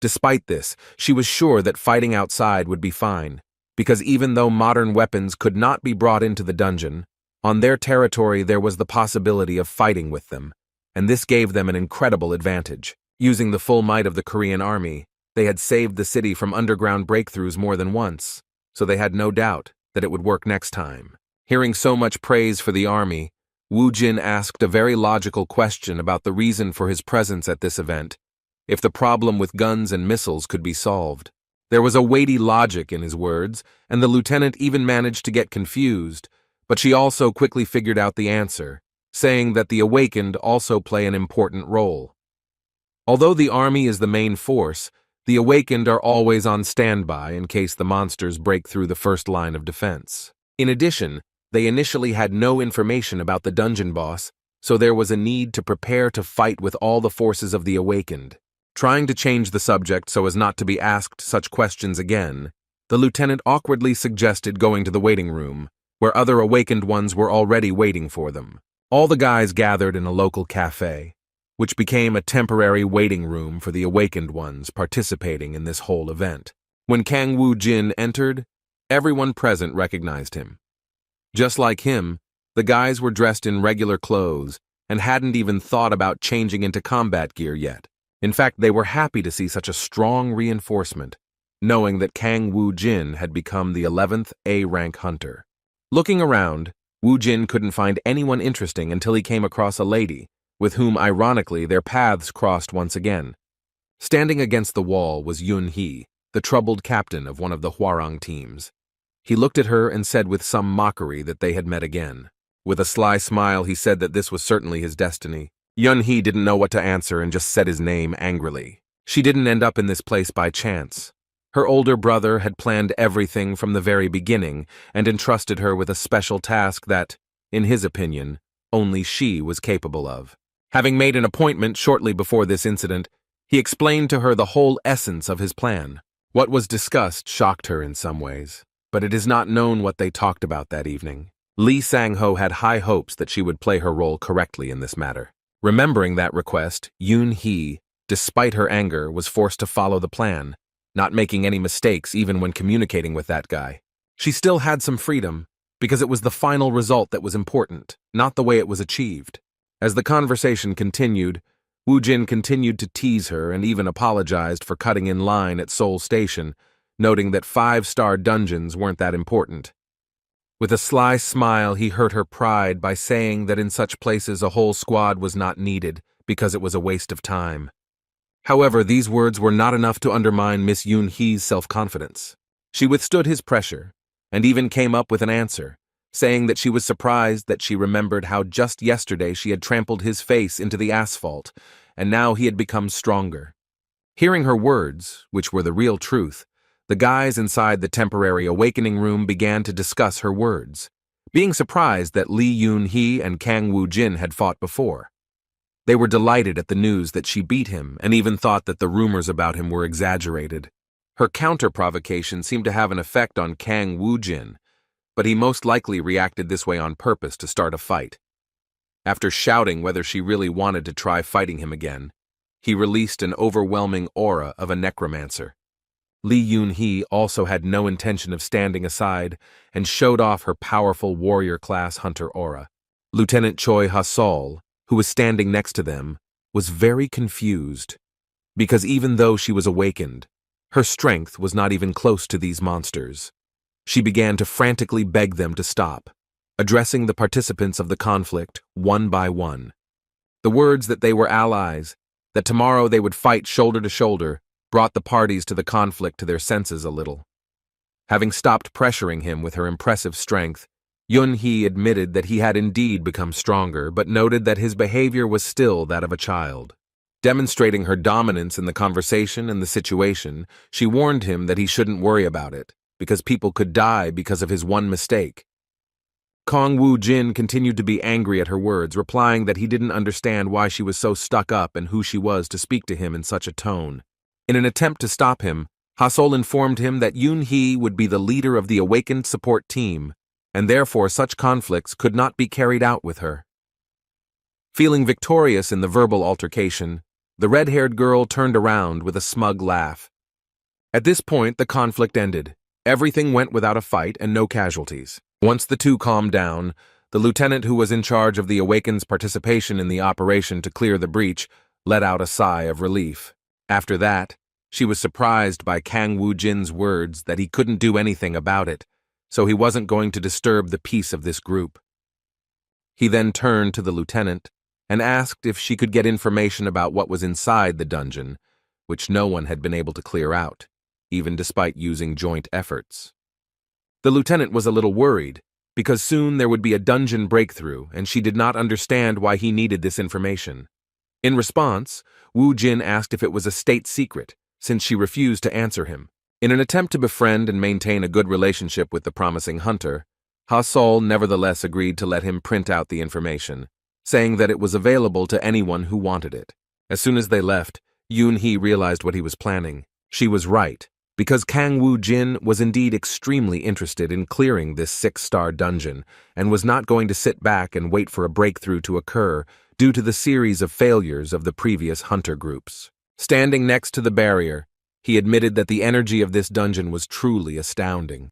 Despite this, she was sure that fighting outside would be fine, because even though modern weapons could not be brought into the dungeon, on their territory there was the possibility of fighting with them, and this gave them an incredible advantage. Using the full might of the Korean army, they had saved the city from underground breakthroughs more than once, so they had no doubt that it would work next time. Hearing so much praise for the army, Wu Jin asked a very logical question about the reason for his presence at this event, if the problem with guns and missiles could be solved. There was a weighty logic in his words, and the lieutenant even managed to get confused, but she also quickly figured out the answer, saying that the awakened also play an important role. Although the army is the main force, the awakened are always on standby in case the monsters break through the first line of defense. In addition, they initially had no information about the dungeon boss, so there was a need to prepare to fight with all the forces of the awakened. Trying to change the subject so as not to be asked such questions again, the lieutenant awkwardly suggested going to the waiting room, where other awakened ones were already waiting for them. All the guys gathered in a local cafe, which became a temporary waiting room for the awakened ones participating in this whole event. When Kang Wu Jin entered, everyone present recognized him. Just like him, the guys were dressed in regular clothes and hadn't even thought about changing into combat gear yet. In fact, they were happy to see such a strong reinforcement, knowing that Kang Wu Jin had become the 11th A-rank hunter. Looking around, Wu Jin couldn't find anyone interesting until he came across a lady, with whom ironically their paths crossed once again. Standing against the wall was Yun Hee, the troubled captain of one of the Hwarang teams. He looked at her and said with some mockery that they had met again. With a sly smile, he said that this was certainly his destiny. Yun Hee didn't know what to answer and just said his name angrily. She didn't end up in this place by chance. Her older brother had planned everything from the very beginning and entrusted her with a special task that, in his opinion, only she was capable of. Having made an appointment shortly before this incident, he explained to her the whole essence of his plan. What was discussed shocked her in some ways, but it is not known what they talked about that evening. Lee Sang-ho had high hopes that she would play her role correctly in this matter. Remembering that request, Yun Hee, despite her anger, was forced to follow the plan, not making any mistakes even when communicating with that guy. She still had some freedom, because it was the final result that was important, not the way it was achieved. As the conversation continued, Wu Jin continued to tease her and even apologized for cutting in line at Seoul Station, noting that 5-star dungeons weren't that important. With a sly smile, he hurt her pride by saying that in such places a whole squad was not needed because it was a waste of time. However, these words were not enough to undermine Miss Yun Hee's self-confidence. She withstood his pressure and even came up with an answer, saying that she was surprised that she remembered how just yesterday she had trampled his face into the asphalt, and now he had become stronger. Hearing her words, which were the real truth, the guys inside the temporary awakening room began to discuss her words, being surprised that Lee Yun Hee and Kang Wu Jin had fought before. They were delighted at the news that she beat him and even thought that the rumors about him were exaggerated. Her counter-provocation seemed to have an effect on Kang Wu Jin, but he most likely reacted this way on purpose to start a fight. After shouting whether she really wanted to try fighting him again, he released an overwhelming aura of a necromancer. Lee Yun Hee also had no intention of standing aside and showed off her powerful warrior-class hunter aura. Lieutenant Choi Ha-sol, who was standing next to them, was very confused, because even though she was awakened, her strength was not even close to these monsters. She began to frantically beg them to stop, addressing the participants of the conflict one by one. The words that they were allies, that tomorrow they would fight shoulder to shoulder, brought the parties to the conflict to their senses a little. Having stopped pressuring him with her impressive strength, Yun Hee admitted that he had indeed become stronger, but noted that his behavior was still that of a child. Demonstrating her dominance in the conversation and the situation, she warned him that he shouldn't worry about it, because people could die because of his one mistake. Kong Woo Jin continued to be angry at her words, replying that he didn't understand why she was so stuck up and who she was to speak to him in such a tone. In an attempt to stop him, Ha-Sol informed him that Yoon-hee would be the leader of the awakened support team, and therefore such conflicts could not be carried out with her. Feeling victorious in the verbal altercation, the red-haired girl turned around with a smug laugh. At this point, the conflict ended. Everything went without a fight and no casualties. Once the two calmed down, the lieutenant who was in charge of the Awakened's participation in the operation to clear the breach let out a sigh of relief. After that, she was surprised by Kang Woo-jin's words that he couldn't do anything about it, so he wasn't going to disturb the peace of this group. He then turned to the lieutenant and asked if she could get information about what was inside the dungeon, which no one had been able to clear out, even despite using joint efforts. The lieutenant was a little worried, because soon there would be a dungeon breakthrough and she did not understand why he needed this information. In response, Woo Jin asked if it was a state secret, since she refused to answer him. In an attempt to befriend and maintain a good relationship with the promising hunter, Ha-Sol nevertheless agreed to let him print out the information, saying that it was available to anyone who wanted it. As soon as they left, Yoon-hee realized what he was planning. She was right, because Kang Woo Jin was indeed extremely interested in clearing this 6-star dungeon and was not going to sit back and wait for a breakthrough to occur due to the series of failures of the previous hunter groups. Standing next to the barrier, he admitted that the energy of this dungeon was truly astounding.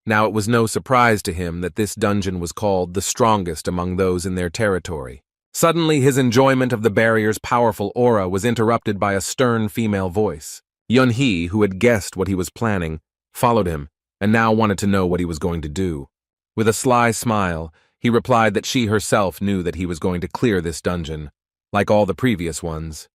Now it was no surprise to him that this dungeon was called the strongest among those in their territory. Suddenly, his enjoyment of the barrier's powerful aura was interrupted by a stern female voice. Yoon-hee, who had guessed what he was planning, followed him and now wanted to know what he was going to do. With a sly smile, he replied that she herself knew that he was going to clear this dungeon, like all the previous ones.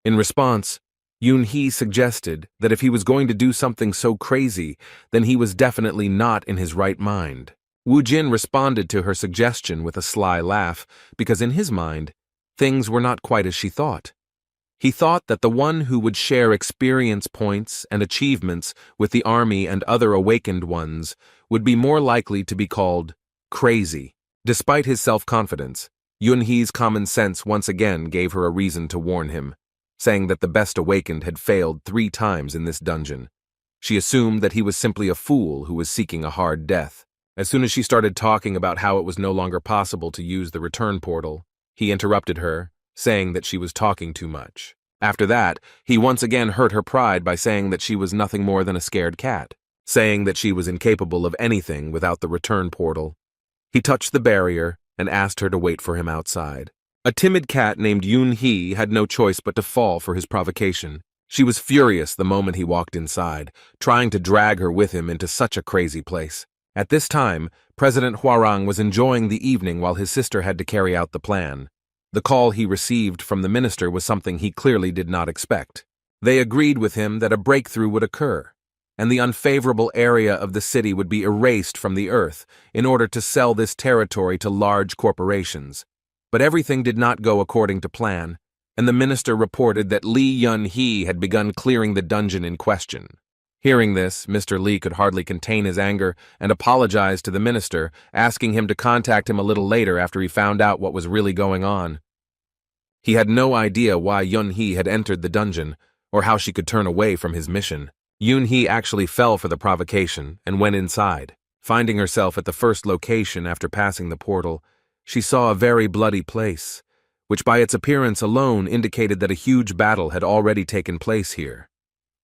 In response, Yoon-hee suggested that if he was going to do something so crazy, then he was definitely not in his right mind. Woo Jin responded to her suggestion with a sly laugh, because in his mind, things were not quite as she thought. He thought that the one who would share experience points and achievements with the army and other awakened ones would be more likely to be called crazy. Despite his self-confidence, Yoon-hee's common sense once again gave her a reason to warn him, saying that the best awakened had failed 3 times in this dungeon. She assumed that he was simply a fool who was seeking a hard death. As soon as she started talking about how it was no longer possible to use the return portal, he interrupted her, saying that she was talking too much. After that, he once again hurt her pride by saying that she was nothing more than a scared cat, saying that she was incapable of anything without the return portal. He touched the barrier and asked her to wait for him outside. A timid cat named Yoon-hee had no choice but to fall for his provocation. She was furious the moment he walked inside, trying to drag her with him into such a crazy place. At this time, President Hwarang was enjoying the evening while his sister had to carry out the plan. The call he received from the minister was something he clearly did not expect. They agreed with him that a breakthrough would occur, and the unfavorable area of the city would be erased from the earth in order to sell this territory to large corporations. But everything did not go according to plan, and the minister reported that Lee Yun-hee had begun clearing the dungeon in question. Hearing this, Mr. Lee could hardly contain his anger and apologized to the minister, asking him to contact him a little later after he found out what was really going on. He had no idea why Yun-hee had entered the dungeon, or how she could turn away from his mission. Yoon-hee actually fell for the provocation and went inside. Finding herself at the first location after passing the portal, she saw a very bloody place, which by its appearance alone indicated that a huge battle had already taken place here.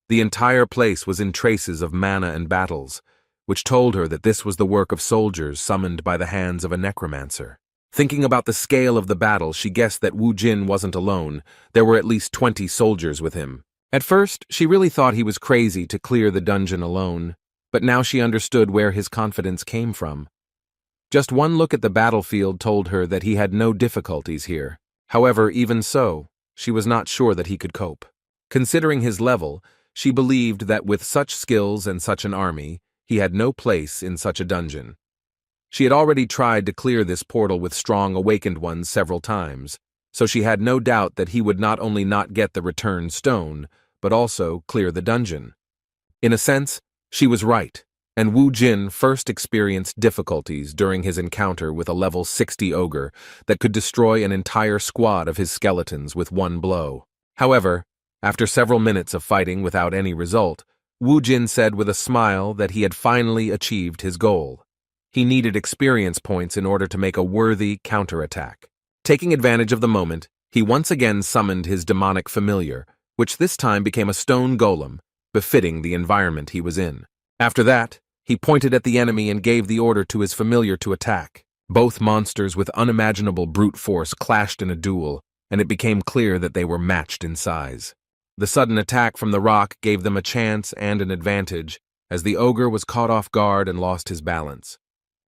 The entire place was in traces of mana and battles, which told her that this was the work of soldiers summoned by the hands of a necromancer. Thinking about the scale of the battle, she guessed that Woo Jin wasn't alone. There were at least 20 soldiers with him. At first, she really thought he was crazy to clear the dungeon alone, but now she understood where his confidence came from. Just one look at the battlefield told her that he had no difficulties here. However, even so, she was not sure that he could cope. Considering his level, she believed that with such skills and such an army, he had no place in such a dungeon. She had already tried to clear this portal with strong awakened ones several times, so she had no doubt that he would not only not get the return stone, but also clear the dungeon. In a sense, she was right, and Wu Jin first experienced difficulties during his encounter with a level 60 ogre that could destroy an entire squad of his skeletons with one blow. However, after several minutes of fighting without any result, Wu Jin said with a smile that he had finally achieved his goal. He needed experience points in order to make a worthy counterattack. Taking advantage of the moment, he once again summoned his demonic familiar, which this time became a stone golem, befitting the environment he was in. After that, he pointed at the enemy and gave the order to his familiar to attack. Both monsters with unimaginable brute force clashed in a duel, and it became clear that they were matched in size. The sudden attack from the rock gave them a chance and an advantage, as the ogre was caught off guard and lost his balance.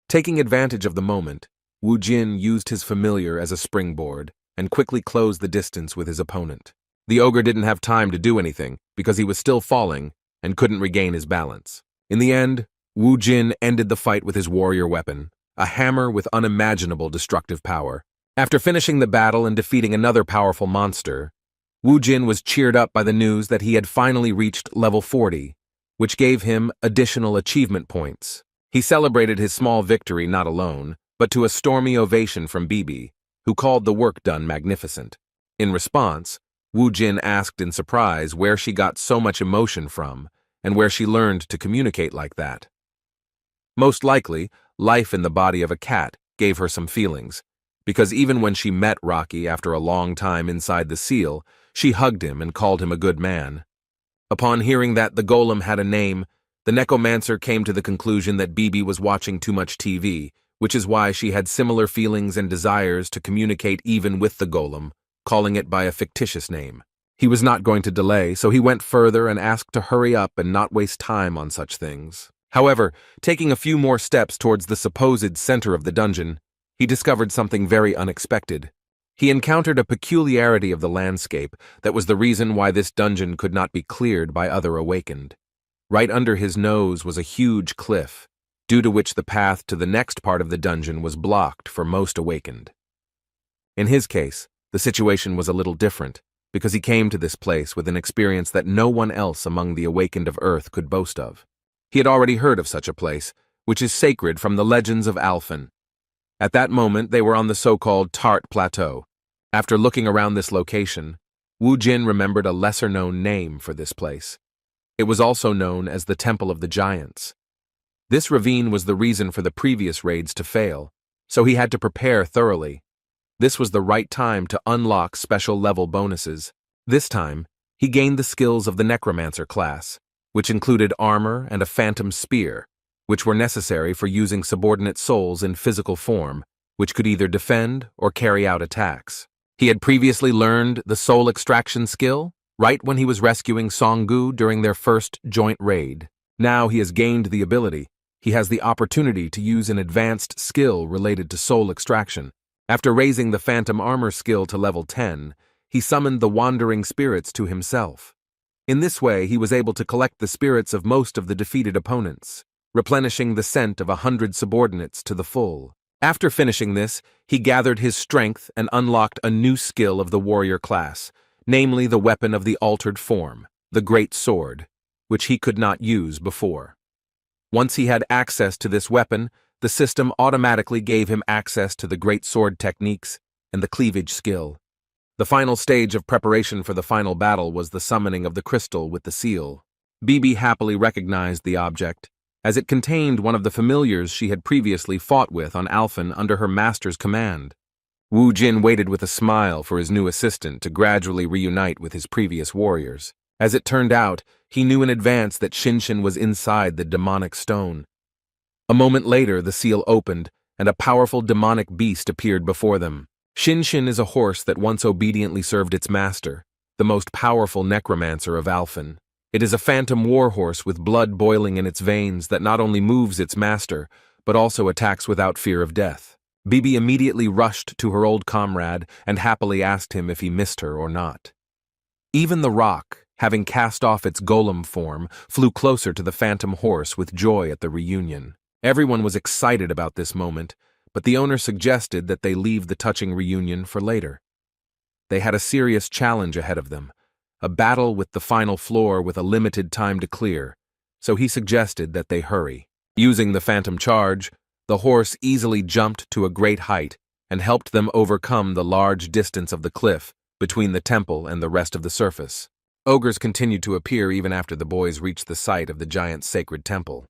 Taking advantage of the moment, Wu Jin used his familiar as a springboard and quickly closed the distance with his opponent. The ogre didn't have time to do anything because he was still falling and couldn't regain his balance. In the end, Wu Jin ended the fight with his warrior weapon, a hammer with unimaginable destructive power. After finishing the battle and defeating another powerful monster, Wu Jin was cheered up by the news that he had finally reached level 40, which gave him additional achievement points. He celebrated his small victory not alone, but to a stormy ovation from Bibi, who called the work done magnificent. In response, Wu Jin asked in surprise where she got so much emotion from and where she learned to communicate like that. Most likely, life in the body of a cat gave her some feelings, because even when she met Rocky after a long time inside the seal, she hugged him and called him a good man. Upon hearing that the golem had a name, the necromancer came to the conclusion that Bibi was watching too much TV, which is why she had similar feelings and desires to communicate even with the golem, calling it by a fictitious name. He was not going to delay, so he went further and asked to hurry up and not waste time on such things. However, taking a few more steps towards the supposed center of the dungeon, he discovered something very unexpected. He encountered a peculiarity of the landscape that was the reason why this dungeon could not be cleared by other awakened. Right under his nose was a huge cliff, due to which the path to the next part of the dungeon was blocked for most awakened. In his case, the situation was a little different, because he came to this place with an experience that no one else among the awakened of Earth could boast of. He had already heard of such a place, which is sacred from the legends of Alphen. At that moment, they were on the so-called Tart Plateau. After looking around this location, Wu Jin remembered a lesser-known name for this place. It was also known as the Temple of the Giants. This ravine was the reason for the previous raids to fail, so he had to prepare thoroughly. This was the right time to unlock special level bonuses. This time, he gained the skills of the Necromancer class, which included armor and a phantom spear, which were necessary for using subordinate souls in physical form, which could either defend or carry out attacks. He had previously learned the soul extraction skill, right when he was rescuing Songgu during their first joint raid. Now he has gained the ability. He has the opportunity to use an advanced skill related to soul extraction. After raising the phantom armor skill to level 10, he summoned the wandering spirits to himself. In this way, he was able to collect the spirits of most of the defeated opponents, replenishing the scent of 100 subordinates to the full. After finishing this, he gathered his strength and unlocked a new skill of the warrior class, namely the weapon of the altered form, the Great Sword, which he could not use before. Once he had access to this weapon, the system automatically gave him access to the Great Sword techniques and the cleavage skill. The final stage of preparation for the final battle was the summoning of the crystal with the seal. Bibi happily recognized the object, as it contained one of the familiars she had previously fought with on Alphen under her master's command. Wu Jin waited with a smile for his new assistant to gradually reunite with his previous warriors. As it turned out, he knew in advance that Shinshin was inside the demonic stone. A moment later, the seal opened, and a powerful demonic beast appeared before them. Shinshin is a horse that once obediently served its master, the most powerful necromancer of Alphen. It is a phantom warhorse with blood boiling in its veins that not only moves its master, but also attacks without fear of death. Bibi immediately rushed to her old comrade and happily asked him if he missed her or not. Even the rock, having cast off its golem form, flew closer to the phantom horse with joy at the reunion. Everyone was excited about this moment, but the owner suggested that they leave the touching reunion for later. They had a serious challenge ahead of them, a battle with the final floor with a limited time to clear, so he suggested that they hurry. Using the phantom charge, the horse easily jumped to a great height and helped them overcome the large distance of the cliff between the temple and the rest of the surface. Ogres continued to appear even after the boys reached the site of the giant sacred temple.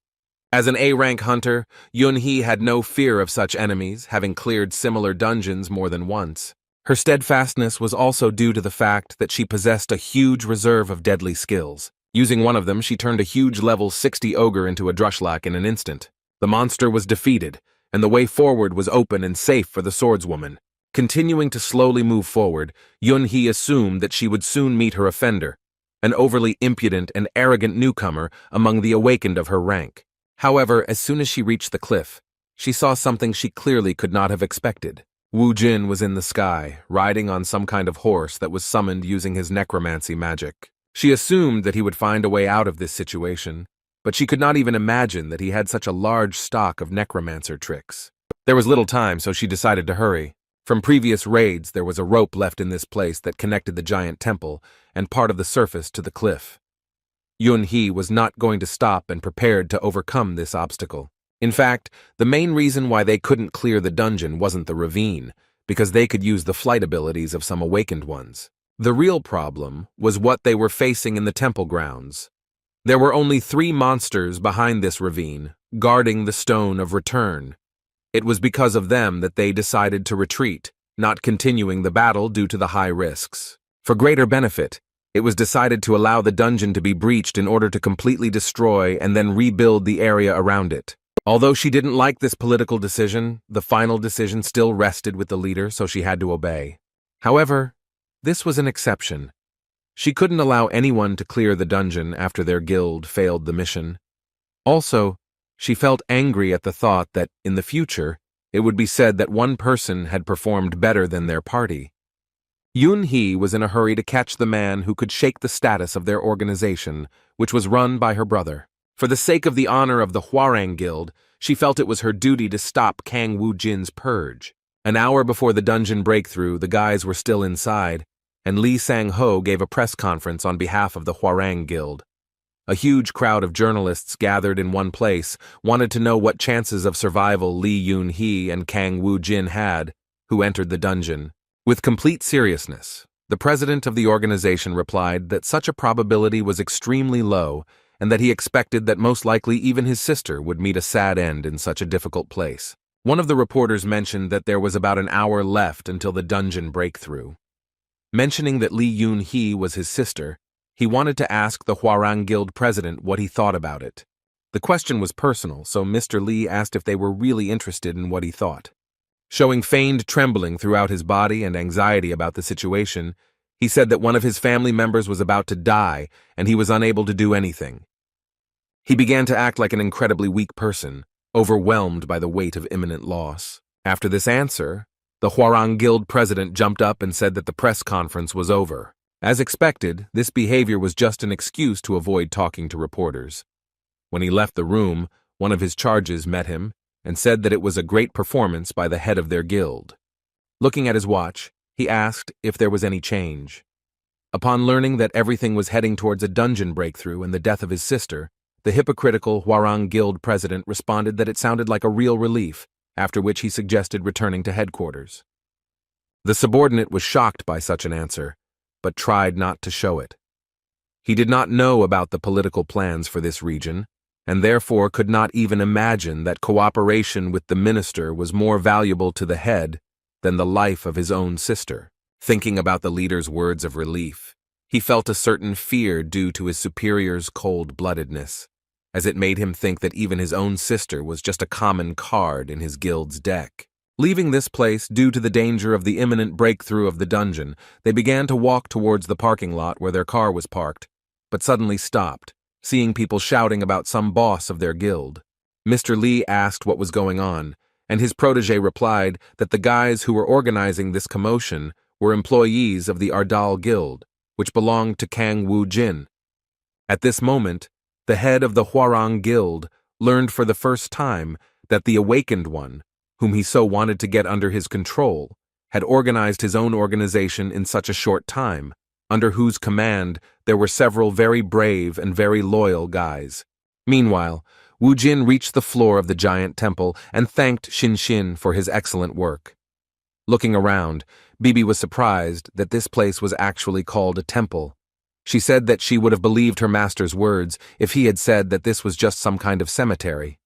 As an A-rank hunter, Yun-hee had no fear of such enemies, having cleared similar dungeons more than once. Her steadfastness was also due to the fact that she possessed a huge reserve of deadly skills. Using one of them, she turned a huge level 60 ogre into a drushlak in an instant. The monster was defeated, and the way forward was open and safe for the swordswoman. Continuing to slowly move forward, Yun-hee assumed that she would soon meet her offender, an overly impudent and arrogant newcomer among the awakened of her rank. However, as soon as she reached the cliff, she saw something she clearly could not have expected. Wu Jin was in the sky, riding on some kind of horse that was summoned using his necromancy magic. She assumed that he would find a way out of this situation, but she could not even imagine that he had such a large stock of necromancer tricks. There was little time, so she decided to hurry. From previous raids, there was a rope left in this place that connected the giant temple and part of the surface to the cliff. Yun-hee was not going to stop and prepared to overcome this obstacle. In fact, the main reason why they couldn't clear the dungeon wasn't the ravine, because they could use the flight abilities of some awakened ones. The real problem was what they were facing in the temple grounds. There were only 3 monsters behind this ravine, guarding the stone of return. It was because of them that they decided to retreat, not continuing the battle due to the high risks. For greater benefit, it was decided to allow the dungeon to be breached in order to completely destroy and then rebuild the area around it. Although she didn't like this political decision, the final decision still rested with the leader, so she had to obey. However, this was an exception. She couldn't allow anyone to clear the dungeon after their guild failed the mission. Also, she felt angry at the thought that, in the future, it would be said that one person had performed better than their party. Yun-hee was in a hurry to catch the man who could shake the status of their organization, which was run by her brother. For the sake of the honor of the Hwarang Guild, she felt it was her duty to stop Kang Woo-jin's purge. An hour before the dungeon breakthrough, the guys were still inside, and Lee Sang-ho gave a press conference on behalf of the Hwarang Guild. A huge crowd of journalists gathered in one place wanted to know what chances of survival Lee Yun-hee and Kang Woo-jin had, who entered the dungeon. With complete seriousness, the president of the organization replied that such a probability was extremely low and that he expected that most likely even his sister would meet a sad end in such a difficult place. One of the reporters mentioned that there was about an hour left until the dungeon breakthrough. Mentioning that Lee Yun-hee was his sister, he wanted to ask the Hwarang Guild president what he thought about it. The question was personal, so Mr. Lee asked if they were really interested in what he thought. Showing feigned trembling throughout his body and anxiety about the situation, he said that one of his family members was about to die and he was unable to do anything. He began to act like an incredibly weak person, overwhelmed by the weight of imminent loss. After this answer, the Hwarang Guild president jumped up and said that the press conference was over. As expected, this behavior was just an excuse to avoid talking to reporters. When he left the room, one of his charges met him and said that it was a great performance by the head of their guild. Looking at his watch, he asked if there was any change. Upon learning that everything was heading towards a dungeon breakthrough and the death of his sister, the hypocritical Hwarang Guild president responded that it sounded like a real relief, after which he suggested returning to headquarters. The subordinate was shocked by such an answer, but tried not to show it. He did not know about the political plans for this region, and therefore could not even imagine that cooperation with the minister was more valuable to the head than the life of his own sister. Thinking about the leader's words of relief, he felt a certain fear due to his superior's cold-bloodedness, as it made him think that even his own sister was just a common card in his guild's deck. Leaving this place due to the danger of the imminent breakthrough of the dungeon, they began to walk towards the parking lot where their car was parked, but suddenly stopped, seeing people shouting about some boss of their guild. Mr. Lee asked what was going on, and his protege replied that the guys who were organizing this commotion were employees of the Ardal Guild, which belonged to Kang Woo-jin. At this moment, the head of the Hwarang Guild learned for the first time that the Awakened One, whom he so wanted to get under his control, had organized his own organization in such a short time, under whose command there were several very brave and very loyal guys. Meanwhile, Wu Jin reached the floor of the giant temple and thanked Xin Xin for his excellent work. Looking around, Bibi was surprised that this place was actually called a temple. She said that she would have believed her master's words if he had said that this was just some kind of cemetery.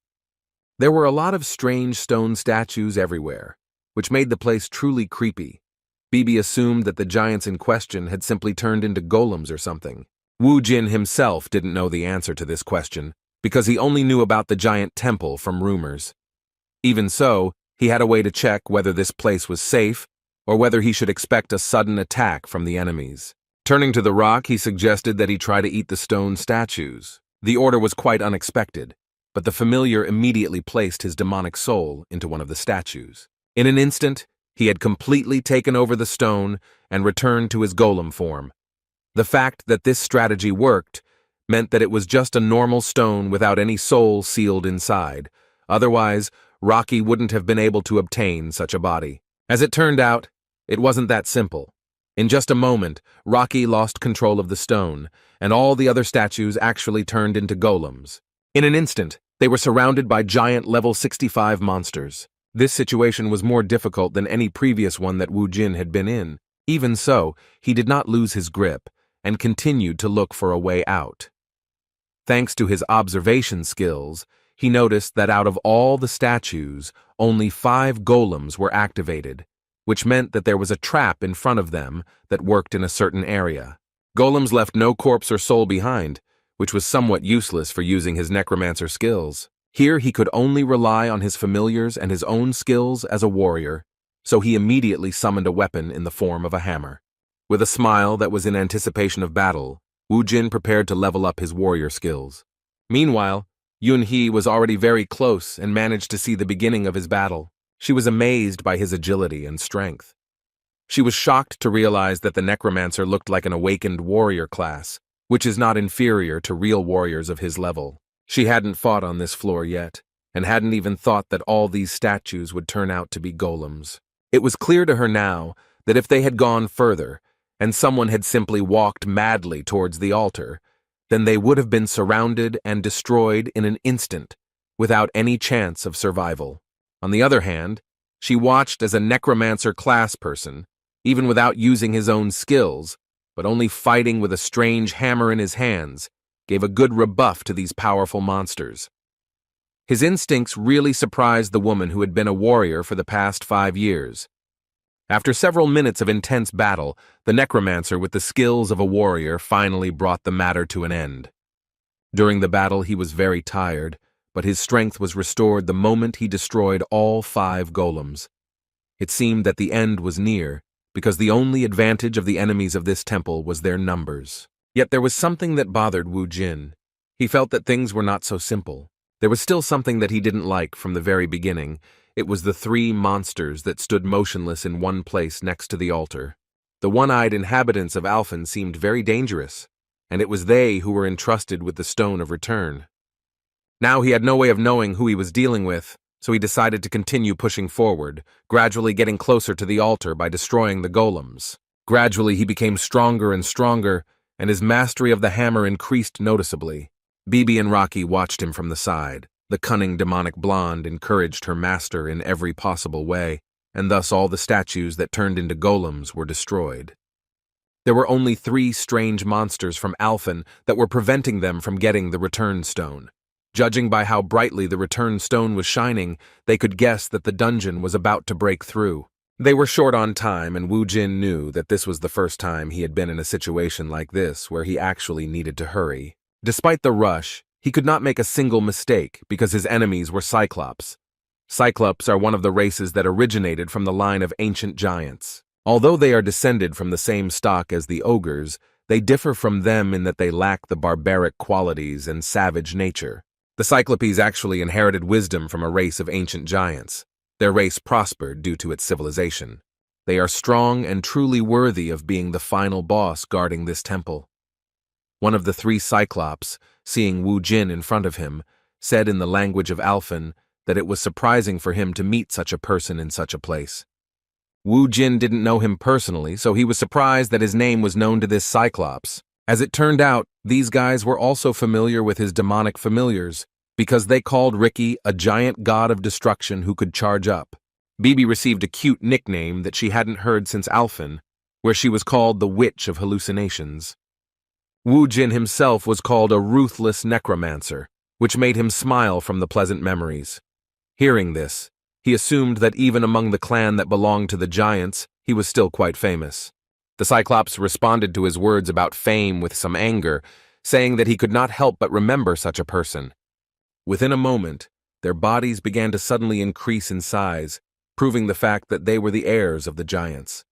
There were a lot of strange stone statues everywhere, which made the place truly creepy. Bibi assumed that the giants in question had simply turned into golems or something. Wu Jin himself didn't know the answer to this question, because he only knew about the giant temple from rumors. Even so, he had a way to check whether this place was safe, or whether he should expect a sudden attack from the enemies. Turning to the rock, he suggested that he try to eat the stone statues. The order was quite unexpected, but the familiar immediately placed his demonic soul into one of the statues. In an instant, he had completely taken over the stone and returned to his golem form. The fact that this strategy worked meant that it was just a normal stone without any soul sealed inside. Otherwise, Rocky wouldn't have been able to obtain such a body. As it turned out, it wasn't that simple. In just a moment, Rocky lost control of the stone, and all the other statues actually turned into golems. In an instant, they were surrounded by giant level 65 monsters. This situation was more difficult than any previous one that Wu Jin had been in. Even so, he did not lose his grip, and continued to look for a way out. Thanks to his observation skills, he noticed that out of all the statues, only 5 golems were activated, which meant that there was a trap in front of them that worked in a certain area. Golems left no corpse or soul behind, which was somewhat useless for using his necromancer skills. Here he could only rely on his familiars and his own skills as a warrior, so he immediately summoned a weapon in the form of a hammer. With a smile that was in anticipation of battle, Wu Jin prepared to level up his warrior skills. Meanwhile, Yun-hee was already very close and managed to see the beginning of his battle. She was amazed by his agility and strength. She was shocked to realize that the necromancer looked like an awakened warrior class, which is not inferior to real warriors of his level. She hadn't fought on this floor yet, and hadn't even thought that all these statues would turn out to be golems. It was clear to her now that if they had gone further, and someone had simply walked madly towards the altar, then they would have been surrounded and destroyed in an instant, without any chance of survival. On the other hand, she watched as a necromancer class person, even without using his own skills, but only fighting with a strange hammer in his hands, gave a good rebuff to these powerful monsters. His instincts really surprised the woman who had been a warrior for the past 5 years. After several minutes of intense battle, the necromancer with the skills of a warrior finally brought the matter to an end. During the battle he was very tired, but his strength was restored the moment he destroyed all 5 golems. It seemed that the end was near, because the only advantage of the enemies of this temple was their numbers. Yet there was something that bothered Wu Jin. He felt that things were not so simple. There was still something that he didn't like from the very beginning. It was the 3 monsters that stood motionless in one place next to the altar. The one-eyed inhabitants of Alphen seemed very dangerous, and it was they who were entrusted with the Stone of Return. Now he had no way of knowing who he was dealing with, so he decided to continue pushing forward, gradually getting closer to the altar by destroying the golems. Gradually he became stronger and stronger, and his mastery of the hammer increased noticeably. Bibi and Rocky watched him from the side. The cunning demonic blonde encouraged her master in every possible way, and thus all the statues that turned into golems were destroyed. There were only 3 strange monsters from Alphen that were preventing them from getting the return stone. Judging by how brightly the return stone was shining, they could guess that the dungeon was about to break through. They were short on time, and Wu Jin knew that this was the first time he had been in a situation like this where he actually needed to hurry. Despite the rush, he could not make a single mistake because his enemies were Cyclops. Cyclops are one of the races that originated from the line of ancient giants. Although they are descended from the same stock as the ogres, they differ from them in that they lack the barbaric qualities and savage nature. The Cyclopes actually inherited wisdom from a race of ancient giants. Their race prospered due to its civilization. They are strong and truly worthy of being the final boss guarding this temple. One of the 3 Cyclops, seeing Wu Jin in front of him, said in the language of Alphen that it was surprising for him to meet such a person in such a place. Wu Jin didn't know him personally, so he was surprised that his name was known to this Cyclops. As it turned out, these guys were also familiar with his demonic familiars, because they called Ricky a giant god of destruction who could charge up. Bibi received a cute nickname that she hadn't heard since Alphen, where she was called the Witch of Hallucinations. Wu Jin himself was called a ruthless necromancer, which made him smile from the pleasant memories. Hearing this, he assumed that even among the clan that belonged to the giants, he was still quite famous. The Cyclops responded to his words about fame with some anger, saying that he could not help but remember such a person. Within a moment, their bodies began to suddenly increase in size, proving the fact that they were the heirs of the giants.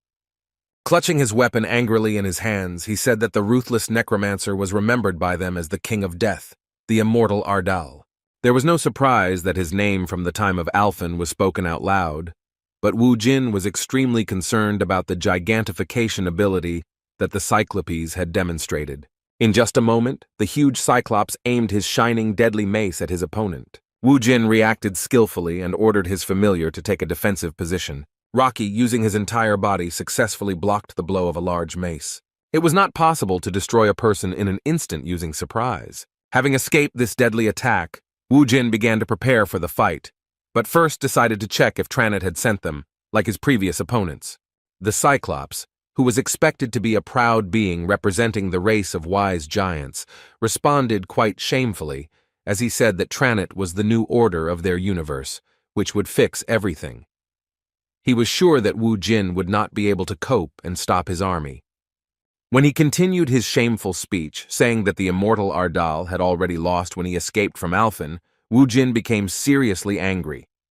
Clutching his weapon angrily in his hands, he said that the ruthless necromancer was remembered by them as the King of Death, the immortal Ardal. There was no surprise that his name from the time of Alphen was spoken out loud, but Wu Jin was extremely concerned about the gigantification ability that the Cyclopes had demonstrated. In just a moment, the huge Cyclops aimed his shining, deadly mace at his opponent. Wu Jin reacted skillfully and ordered his familiar to take a defensive position. Rocky, using his entire body, successfully blocked the blow of a large mace. It was not possible to destroy a person in an instant using surprise. Having escaped this deadly attack, Wu Jin began to prepare for the fight, but first decided to check if Tranit had sent them, like his previous opponents. The Cyclops, who was expected to be a proud being representing the race of wise giants, responded quite shamefully, as he said that Tranit was the new order of their universe, which would fix everything. He was sure that Wu Jin would not be able to cope and stop his army. When he continued his shameful speech, saying that the immortal Ardal had already lost when he escaped from Alphen, Wu Jin became seriously angry.